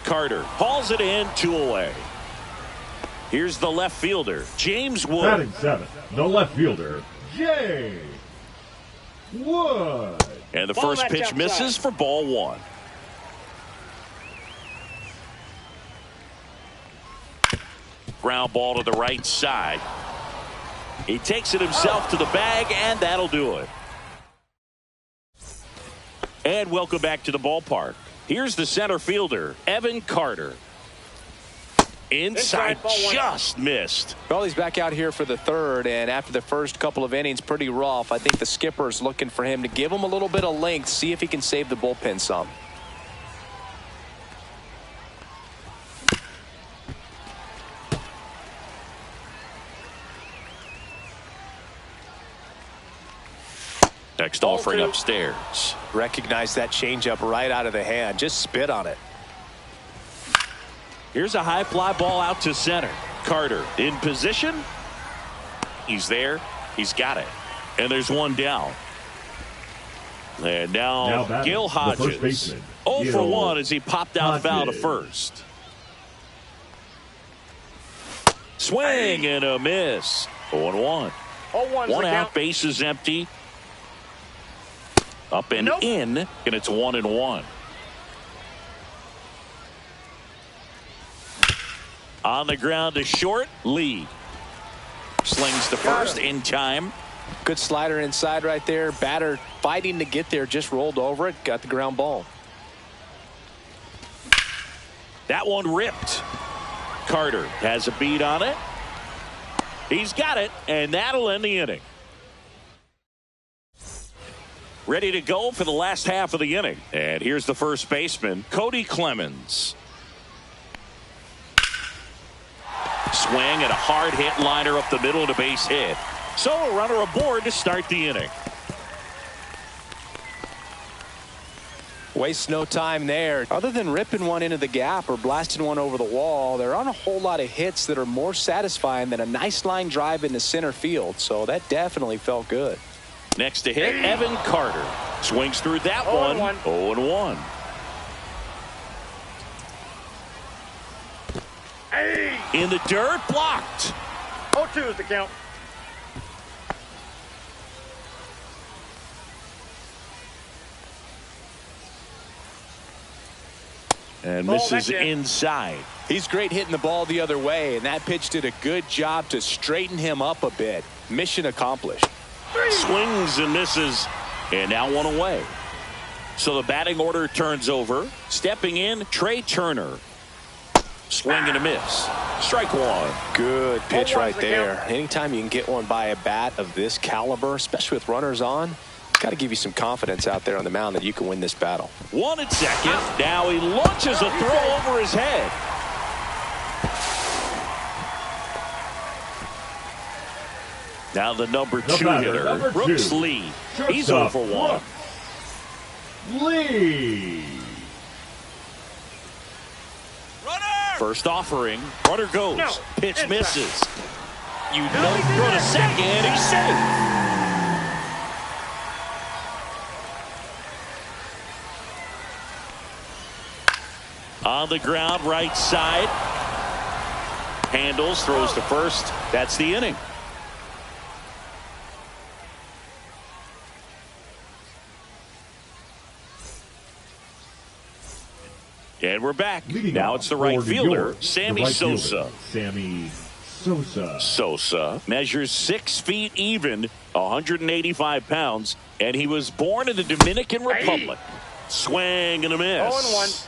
Carter hauls it in, 2 away. Here's the left fielder, James Wood. Batting seventh, the left fielder, James Wood. And the Ball first match pitch outside. misses for ball 1. Ground ball to the right side. He takes it himself to the bag, and that'll do it. And welcome back to the ballpark. Here's the center fielder, Evan Carter. Inside, Ball 1. just missed. Well, he's back out here for the third, and after the first couple of innings, pretty rough. I think the skipper's looking for him to give him a little bit of length, see if he can save the bullpen some. Next offering upstairs. Recognize that changeup right out of the hand. Just spit on it. Here's a high fly ball out to center. Carter in position. He's there. He's got it. And there's one down. And now batting, Gil the first Hodges. baseman, 0 for Gil 1 as he popped out foul to Hodges. first. Swing and a miss. 0-1. 0-1's One the out, count. bases empty. Up and Nope. in, and it's 1-1. On the ground to short, Lee. Slings to first in time. Good slider inside right there. Batter fighting to get there, just rolled over it, got the ground ball. That one ripped. Carter has a beat on it. He's got it, and that'll end the inning. Ready to go for the last half of the inning. And here's the first baseman, Cody Clemens. Swing and a hard hit liner up the middle to base hit. So a runner aboard to start the inning. Wastes no time there. Other than ripping one into the gap or blasting one over the wall, there aren't a whole lot of hits that are more satisfying than a nice line drive into center field. So that definitely felt good. Next to hit, Evan Carter. Swings through that one. 0-1. In the dirt, blocked. 0-2 is the count. And Ball misses back in. inside. He's great hitting the ball the other way, and that pitch did a good job to straighten him up a bit. Mission accomplished. Swings and misses, and now one away. So the batting order turns over. Stepping in, Trey Turner. Swing and a miss. Strike 1. Good pitch 0-1's right the there. count. Anytime you can get one by a bat of this caliber, especially with runners on, got to give you some confidence out there on the mound that you can win this battle. 1 at second. Now he launches a throw over his head. Now the number 2 batter, hitter, number Brooks 2. Lee. He's 0 Shortstop, for 1. Brooks Lee. First offering. Runner goes. No. Pitch Inside. misses. You know, throw to second. He's safe. On the ground, right side. Handles, throws to first. That's the inning. And we're back. Leading Now off it's the right for New fielder, York, Sammy the right fielder, Sosa. Sammy Sosa. Sosa measures 6 feet even, 185 pounds, and he was born in the Dominican Republic. Swing and a miss. 0-1.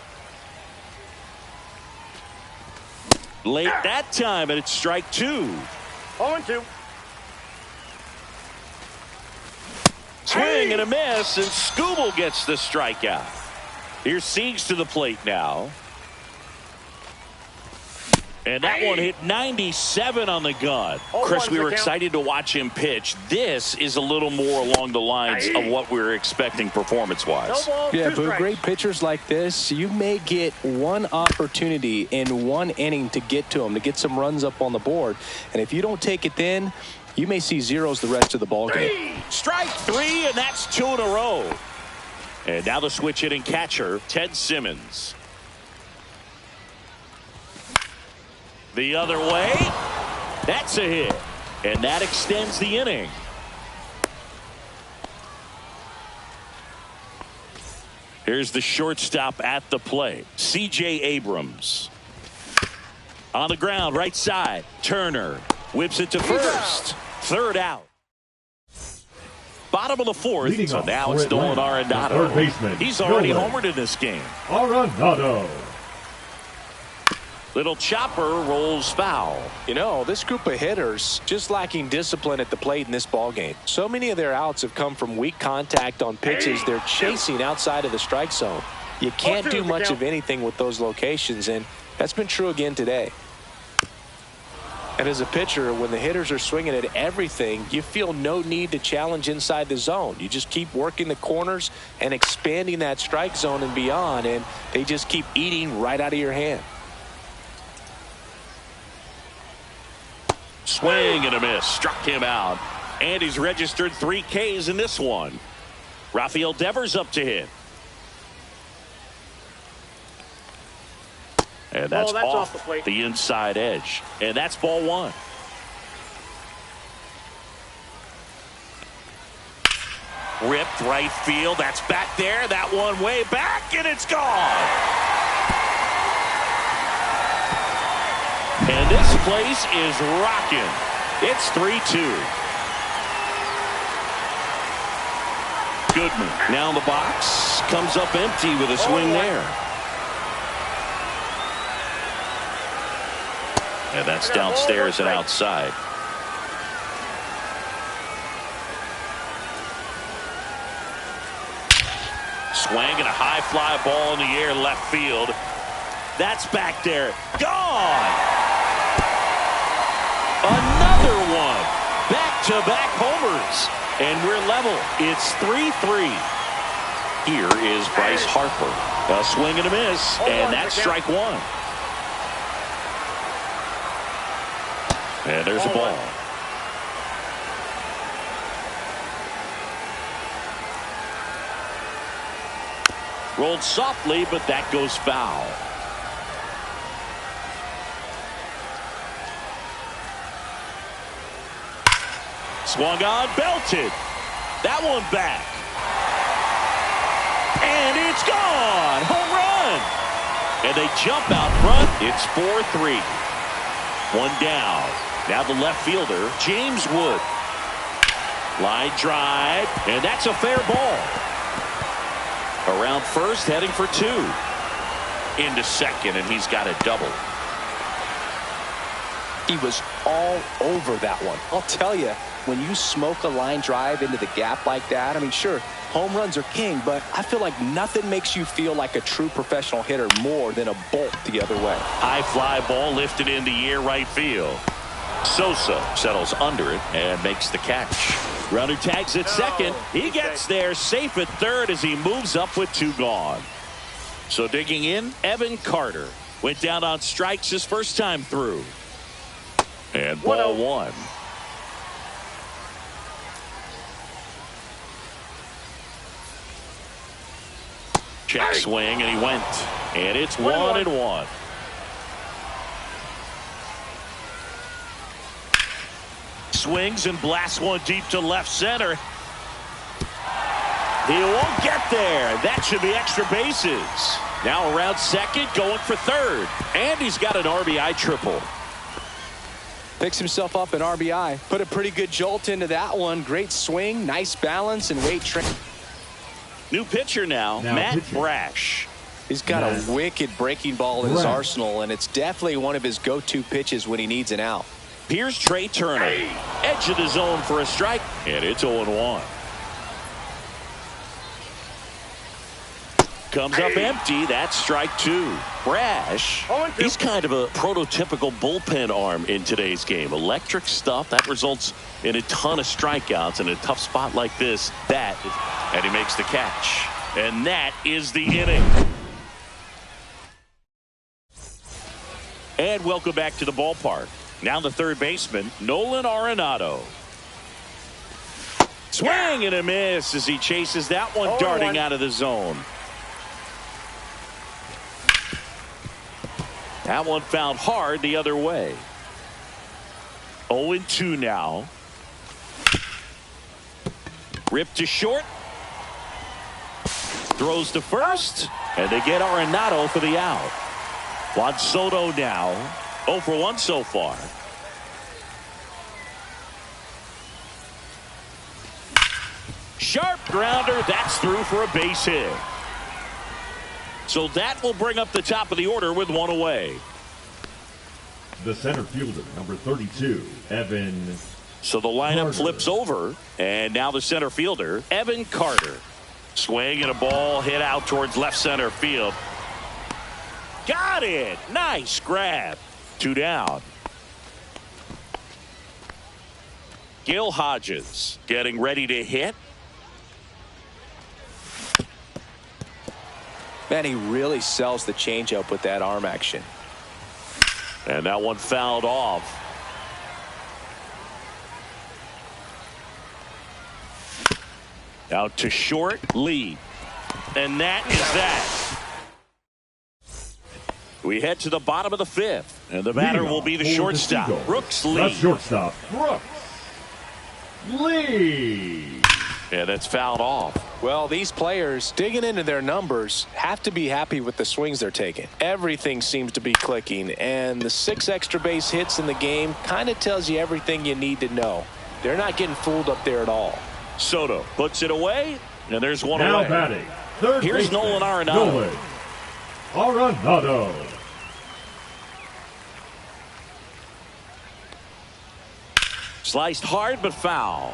Late that time, and it's strike 2. 0-2. Swing and a miss, and Skubal gets the strikeout. Here's Siegs to the plate now. And that one hit 97 on the gun. Chris, we were excited to watch him pitch. This is a little more along the lines of what we were expecting performance-wise. Yeah, but great pitchers like this, you may get one opportunity in one inning to get to them, to get some runs up on the board. And if you don't take it then, you may see zeros the rest of the ball game. Strike three, and that's 2 in a row. And now the switch hitting catcher, Ted Simmons. The other way. That's a hit. And that extends the inning. Here's the shortstop at the plate, C.J. Abrams. On the ground, right side. Turner whips it to first. Third out. Bottom of the fourth. Leading so off now for it's Atlanta, Nolan Arenado. third baseman, He's already Nolan homered in this game. Arenado. Little chopper rolls foul. You know, this group of hitters just lacking discipline at the plate in this ball game. So many of their outs have come from weak contact on pitches they're chasing outside of the strike zone. You can't do much of anything with those locations, and that's been true again today. And as a pitcher, when the hitters are swinging at everything, you feel no need to challenge inside the zone. You just keep working the corners and expanding that strike zone and beyond, and they just keep eating right out of your hand. Swing and a miss. Struck him out. And he's registered 3 Ks in this one. Rafael Devers up to hit. And that's off the plate. The inside edge. And that's ball 1. Ripped right field. That's back there. That one way back, and it's gone. And this place is rocking. It's 3-2. Goodman now in the box. Comes up empty with a swing there. And that's downstairs and outside. Swing and a high fly ball in the air left field. That's back there. Gone! Another one. Back-to-back homers. And we're level. It's 3-3. Here is Bryce Harper. A swing and a miss. And that's strike 1. And there's a ball. Rolled softly, but that goes foul. Swung on, belted. That one back. And it's gone. Home run. And they jump out front. It's 4-3. One down. Now the left fielder, James Wood. Line drive. And that's a fair ball. Around first, heading for 2. Into second, and he's got a double. He was all over that one. I'll tell you, when you smoke a line drive into the gap like that, I mean, sure, home runs are king, but I feel like nothing makes you feel like a true professional hitter more than a bolt the other way. High fly ball lifted in the air right field. Sosa settles under it and makes the catch. Runner tags at second. He gets there safe at third as he moves up with 2 gone. So digging in, Evan Carter went down on strikes his first time through. And ball 1. Check swing, and he went. And it's 1-1. Swings and blasts one deep to left center. He won't get there. That should be extra bases. Now around second, going for third. And he's got an RBI triple. Picks himself up an RBI. Put a pretty good jolt into that one. Great swing, nice balance, and weight training. New pitcher now Matt Brash. He's got a wicked breaking ball in his arsenal, and it's definitely one of his go-to pitches when he needs an out. Here's Trey Turner. Edge of the zone for a strike, and it's 0-1. comes up empty. That's strike two. Brash, he's kind of a prototypical bullpen arm in today's game. Electric stuff that results in a ton of strikeouts in a tough spot like this. And he makes the catch. And that is the inning. And welcome back to the ballpark. Now the third baseman, Nolan Arenado. Swing and a miss as he chases that one darting out of the zone. That one fouled hard the other way. 0-2 now. Ripped to short. Throws to first. And they get Arenado for the out. Juan Soto now 0 for 1 so far. Sharp grounder. That's through for a base hit. So that will bring up the top of the order with one away. The center fielder, number 32, Evan. So the lineup Carter. flips over, and now the center fielder, Evan Carter. Swing and a ball hit out towards left center field. Got it. Nice grab. 2 down. Gil Hodges getting ready to hit. Man, he really sells the changeup with that arm action. And that one fouled off. Out to short, Lee. And that is that. We head to the bottom of the 5th. And the batter will be the shortstop, Brooks Lee. The shortstop, Brooks Lee. And that's fouled off. Well, these players digging into their numbers have to be happy with the swings they're taking. Everything seems to be clicking, and the 6 extra base hits in the game kind of tells you everything you need to know. They're not getting fooled up there at all. Soto puts it away, and there's one now away. Batting, third Here's baseman, Nolan Arenado. Nolan Arenado. Sliced hard but foul.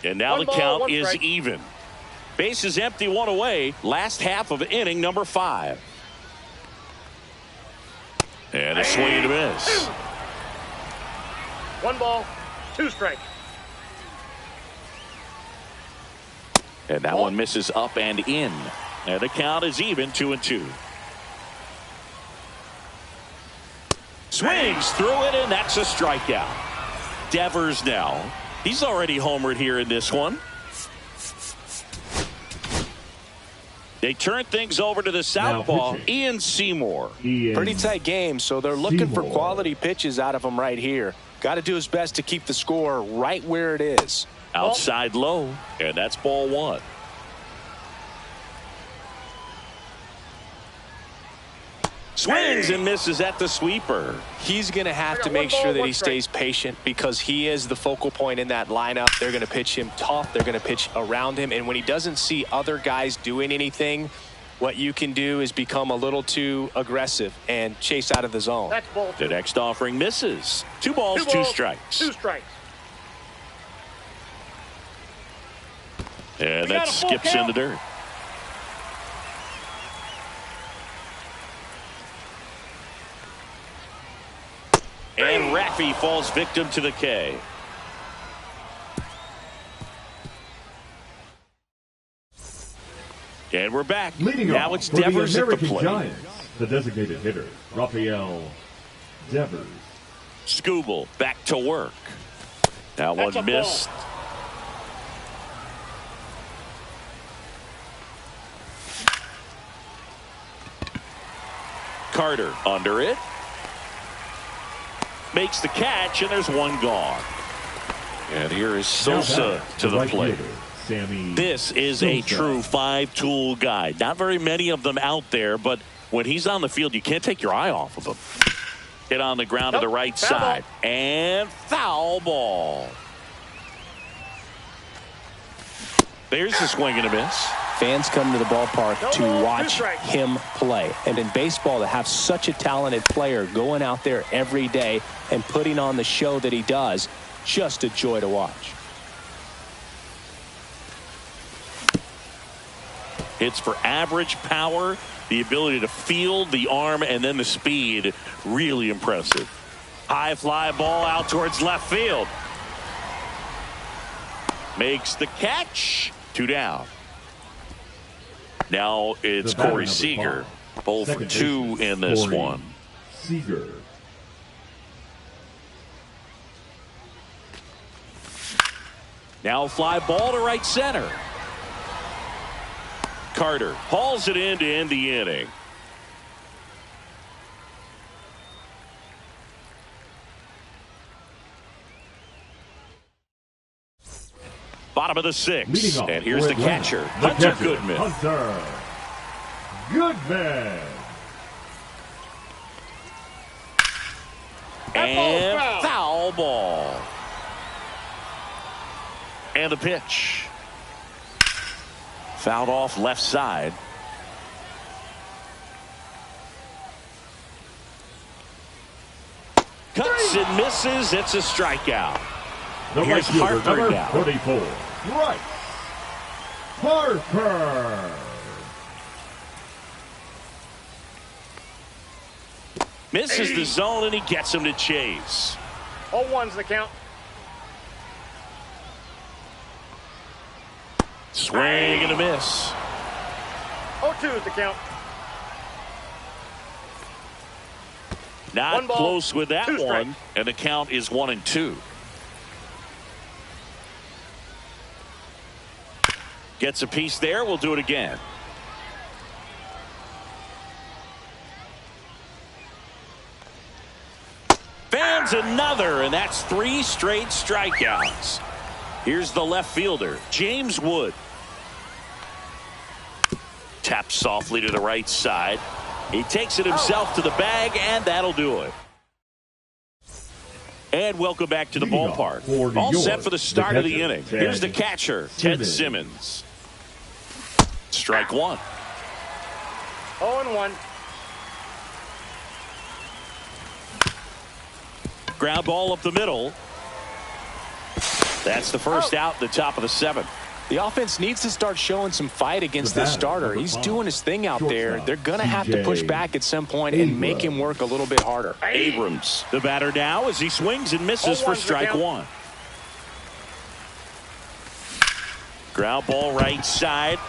And now the count is even. Base is empty, one away. Last half of inning number 5. And a swing and a miss. 1 ball, 2 strikes. And that one misses up and in. And the count is even, 2-2. Swings through it, and that's a strikeout. Devers now. He's already homered here in this one. They turn things over to the southpaw, Ian Seymour. Pretty tight game, so they're looking for quality pitches out of him right here. Got to do his best to keep the score right where it is. Outside low, and that's ball 1. Swings and misses at the sweeper. He's going to have to make sure that he stays patient because he is the focal point in that lineup. They're going to pitch him tough. They're going to pitch around him. And when he doesn't see other guys doing anything, what you can do is become a little too aggressive and chase out of the zone. That's ball 2. The next offering misses. 2 balls, 2 strikes. 2 strikes. And that skips in the dirt. And Raffy falls victim to the K. And we're back. Leading now off it's for Devers the at the American plate. Giants, the designated hitter, Rafael Devers. Skubal back to work. That That's one a ball. missed. Carter under it. Makes the catch, and there's one gone. And here is Sosa to the plate. This is a true 5-tool guy. Not very many of them out there, but when he's on the field, you can't take your eye off of him. Hit on the ground to the right side. And foul ball. There's a swing and a miss. Fans come to the ballpark to watch him play. And in baseball, to have such a talented player going out there every day and putting on the show that he does, just a joy to watch. Hits for average power, the ability to field, the arm, and then the speed. Really impressive. High fly ball out towards left field. Makes the catch. 2 down. Now it's Corey Seager. 0 for 2 in this one. Seager. Now fly ball to right center. Carter hauls it in to end the inning. Bottom of the 6th, and here's the catcher, Hunter Goodman. Hunter Goodman. And foul ball. And the pitch. Fouled off left side. Cuts and misses. It's a strikeout. The right Here's fielder, Harper number now. 44. Right. Harper. Misses the zone, and he gets him to chase. 0-1's the count. Swing and a miss. 0-2's the count. Not One ball, close with that 2 strikes. one, and the count is 1-2. Gets a piece there. We'll do it again. Fans another, and that's 3 straight strikeouts. Here's the left fielder, James Wood. Taps softly to the right side. He takes it himself to the bag, and that'll do it. And welcome back to the ballpark. All set for the start of the inning. Here's the catcher, Ted Simmons. Strike 1. 0-1. Ground ball up the middle. That's the first out at the top of the 7th. The offense needs to start showing some fight against this starter. He's doing his thing out there. They're going to have to push back at some point and make him work a little bit harder. Abrams, the batter now, as he swings and misses for strike 1. Ground ball right side,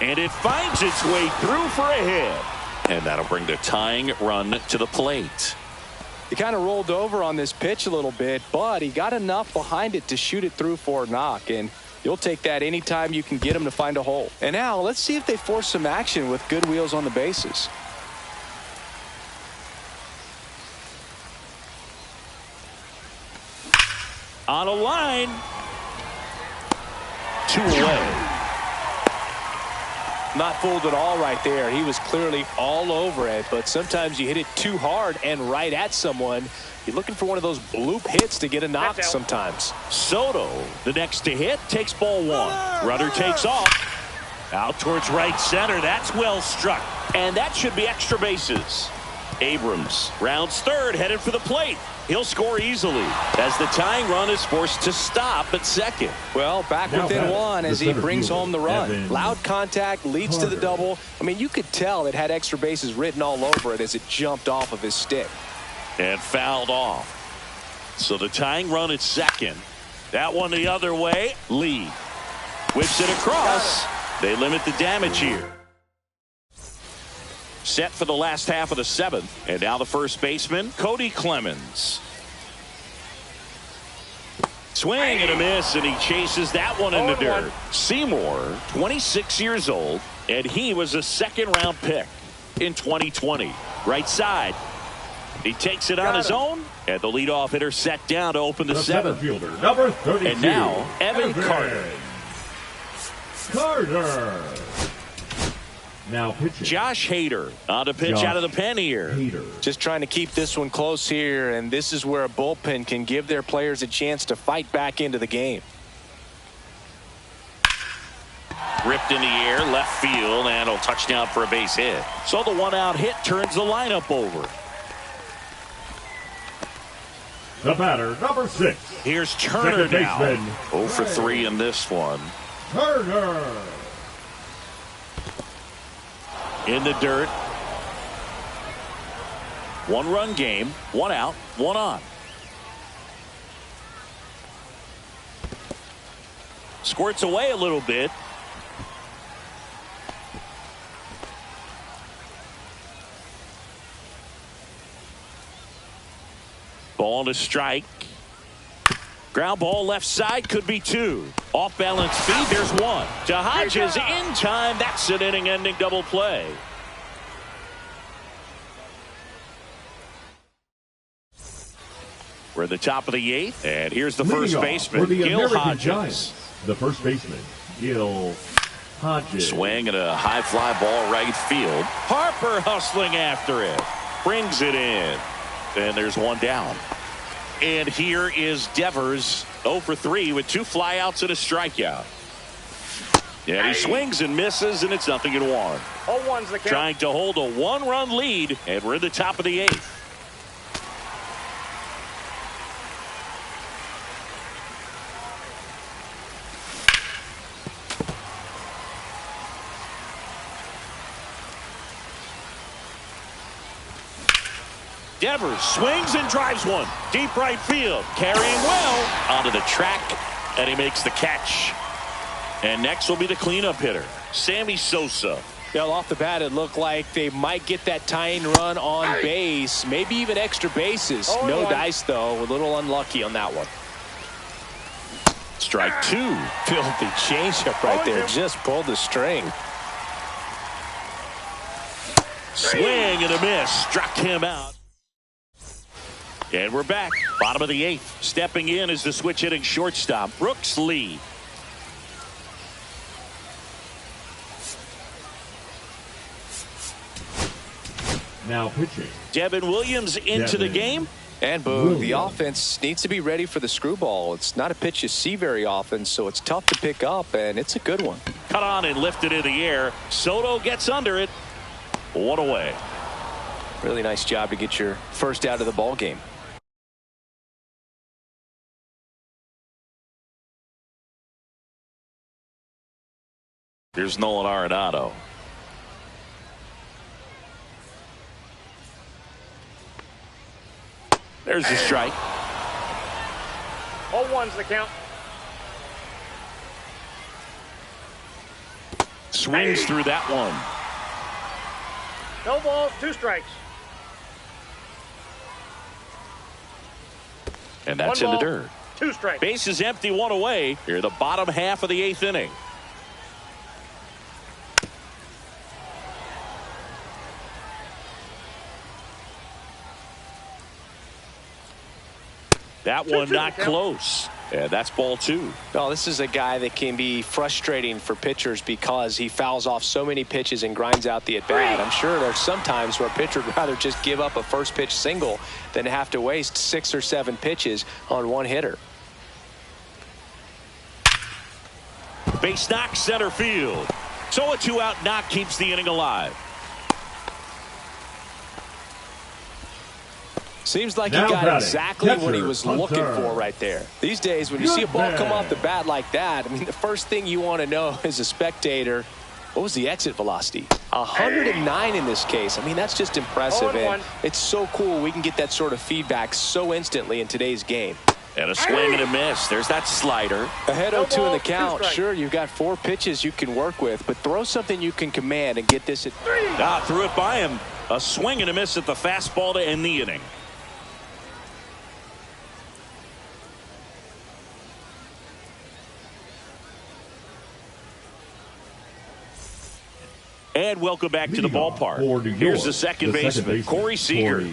and it finds its way through for a hit. And that'll bring the tying run to the plate. He kind of rolled over on this pitch a little bit, but he got enough behind it to shoot it through for a knock. And you'll take that anytime you can get him to find a hole. And now let's see if they force some action with good wheels on the bases. On a line. 2 away. Not fooled at all right there. He was clearly all over it, but sometimes you hit it too hard and right at someone. You're looking for one of those bloop hits to get a knock sometimes. Soto, the next to hit, takes ball 1. Runner takes off. Out towards right center. That's well struck. And that should be extra bases. Abrams rounds third, headed for the plate. He'll score easily as the tying run is forced to stop at second. Well, back within 1 as he brings home the run. Loud contact leads to the double. I mean, you could tell it had extra bases written all over it as it jumped off of his stick. And fouled off. So the tying run at second. That one the other way. Lee whips it across. They limit the damage here. Set for the last half of the 7th. And now the first baseman, Cody Clemens. Swing and a miss, and he chases that one in the dirt. Seymour, 26 years old, and he was a 2nd-round pick in 2020. Right side. He takes it on his own, and the leadoff hitter set down to open the 7th. Fielder, number 32. And now, Evan Carter. Carter. Now pitching. Josh Hader on to pitch out of the pen here. Just trying to keep this one close here, and this is where a bullpen can give their players a chance to fight back into the game. Ripped in the air, left field, and a touchdown for a base hit. So the one-out hit turns the lineup over. The batter, number 6. Here's Turner now. 0 for 3 Ray in this one. Turner. In the dirt. 1-run game, 1 out, 1 on. Squirts away a little bit. Ball to strike. Ground ball left side, could be 2. Off balance feed, there's 1. To Hodges in time. That's an inning-ending double play. We're at the top of the 8th, and here's the first baseman, Gil Hodges. Giants, the first baseman, Gil Hodges. Swing and a high fly ball right field. Harper hustling after it. Brings it in. And there's 1 down. And here is Devers, 0 for 3 with 2 flyouts and a strikeout. Yeah, he swings and misses, and it's 0-1. 0-1's the count. Trying to hold a 1-run lead, and we're at the top of the 8th. Devers swings and drives one. Deep right field. Carrying well onto the track, and he makes the catch. And next will be the cleanup hitter, Sammy Sosa. Well, off the bat, it looked like they might get that tying run on base, maybe even extra bases. No dice, though. A little unlucky on that one. Strike 2. Filthy changeup right there. Just pulled the string. Swing and a miss. Struck him out. And we're back. Bottom of the 8th. Stepping in is the switch hitting shortstop, Brooks Lee. Now pitching. Devin Williams into the game. And boom, the offense needs to be ready for the screwball. It's not a pitch you see very often, so it's tough to pick up, and it's a good one. Cut on and lifted in the air. Soto gets under it. 1 away. Really nice job to get your first out of the ball game. Here's Nolan Arenado. There's the strike. 0-1's the count. Swings through that one. No balls, 2 strikes. And that's 1 in the ball, dirt. 2 strikes. Base is empty, 1 away. Here, the bottom half of the 8th inning. That one not close. And that's ball 2. Oh, this is a guy that can be frustrating for pitchers because he fouls off so many pitches and grinds out the at-bat. I'm sure there's some times where a pitcher would rather just give up a first pitch single than have to waste 6 or 7 pitches on one hitter. Base knock, center field. So a 2-out knock keeps the inning alive. Seems like he Now got batting, exactly what he was Hunter. looking for right there. These days, when you see a ball come off the bat like that, I mean, the first thing you want to know as a spectator, what was the exit velocity? 109 in this case. I mean, that's just impressive. And it's so cool we can get that sort of feedback so instantly in today's game. And a swing and a miss. There's that slider. Ahead 0-2 in the count. Sure, you've got 4 pitches you can work with, but throw something you can command and get this at 3. Threw it by him. A swing and a miss at the fastball to end the inning. And welcome back to the ballpark. Here's the second baseman, Corey Seager.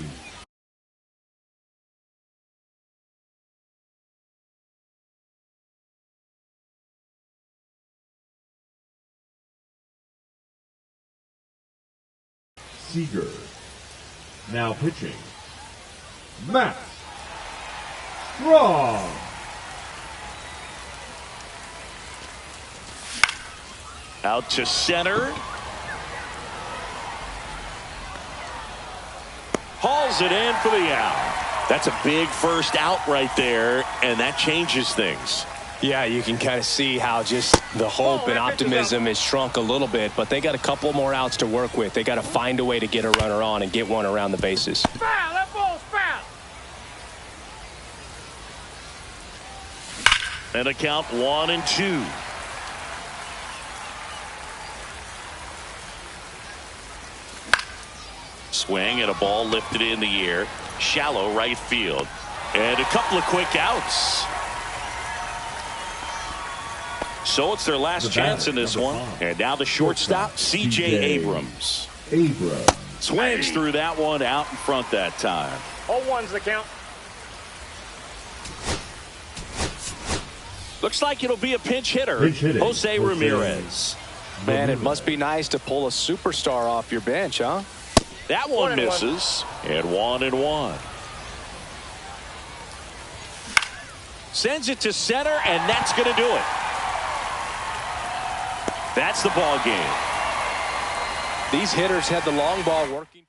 Seager. Now pitching, Matt Strong. Out to center. Hauls it in for the out. That's a big first out right there, and that changes things. Yeah, you can kind of see how just the hope and optimism is shrunk a little bit, but they got a couple more outs to work with. They got to find a way to get a runner on and get one around the bases. Foul! That ball's foul! And a count 1-2. Swing and a ball lifted in the air. Shallow right field. And a couple of quick outs. So it's their last chance in this one. And now the shortstop, C.J. Abrams. Swings through that one out in front that time. 0-1's the count. Looks like it'll be a pinch hitter. Jose Ramirez. Man, it must be nice to pull a superstar off your bench, huh? That one misses. And 1-1. Sends it to center, and that's going to do it. That's the ball game. These hitters had the long ball working.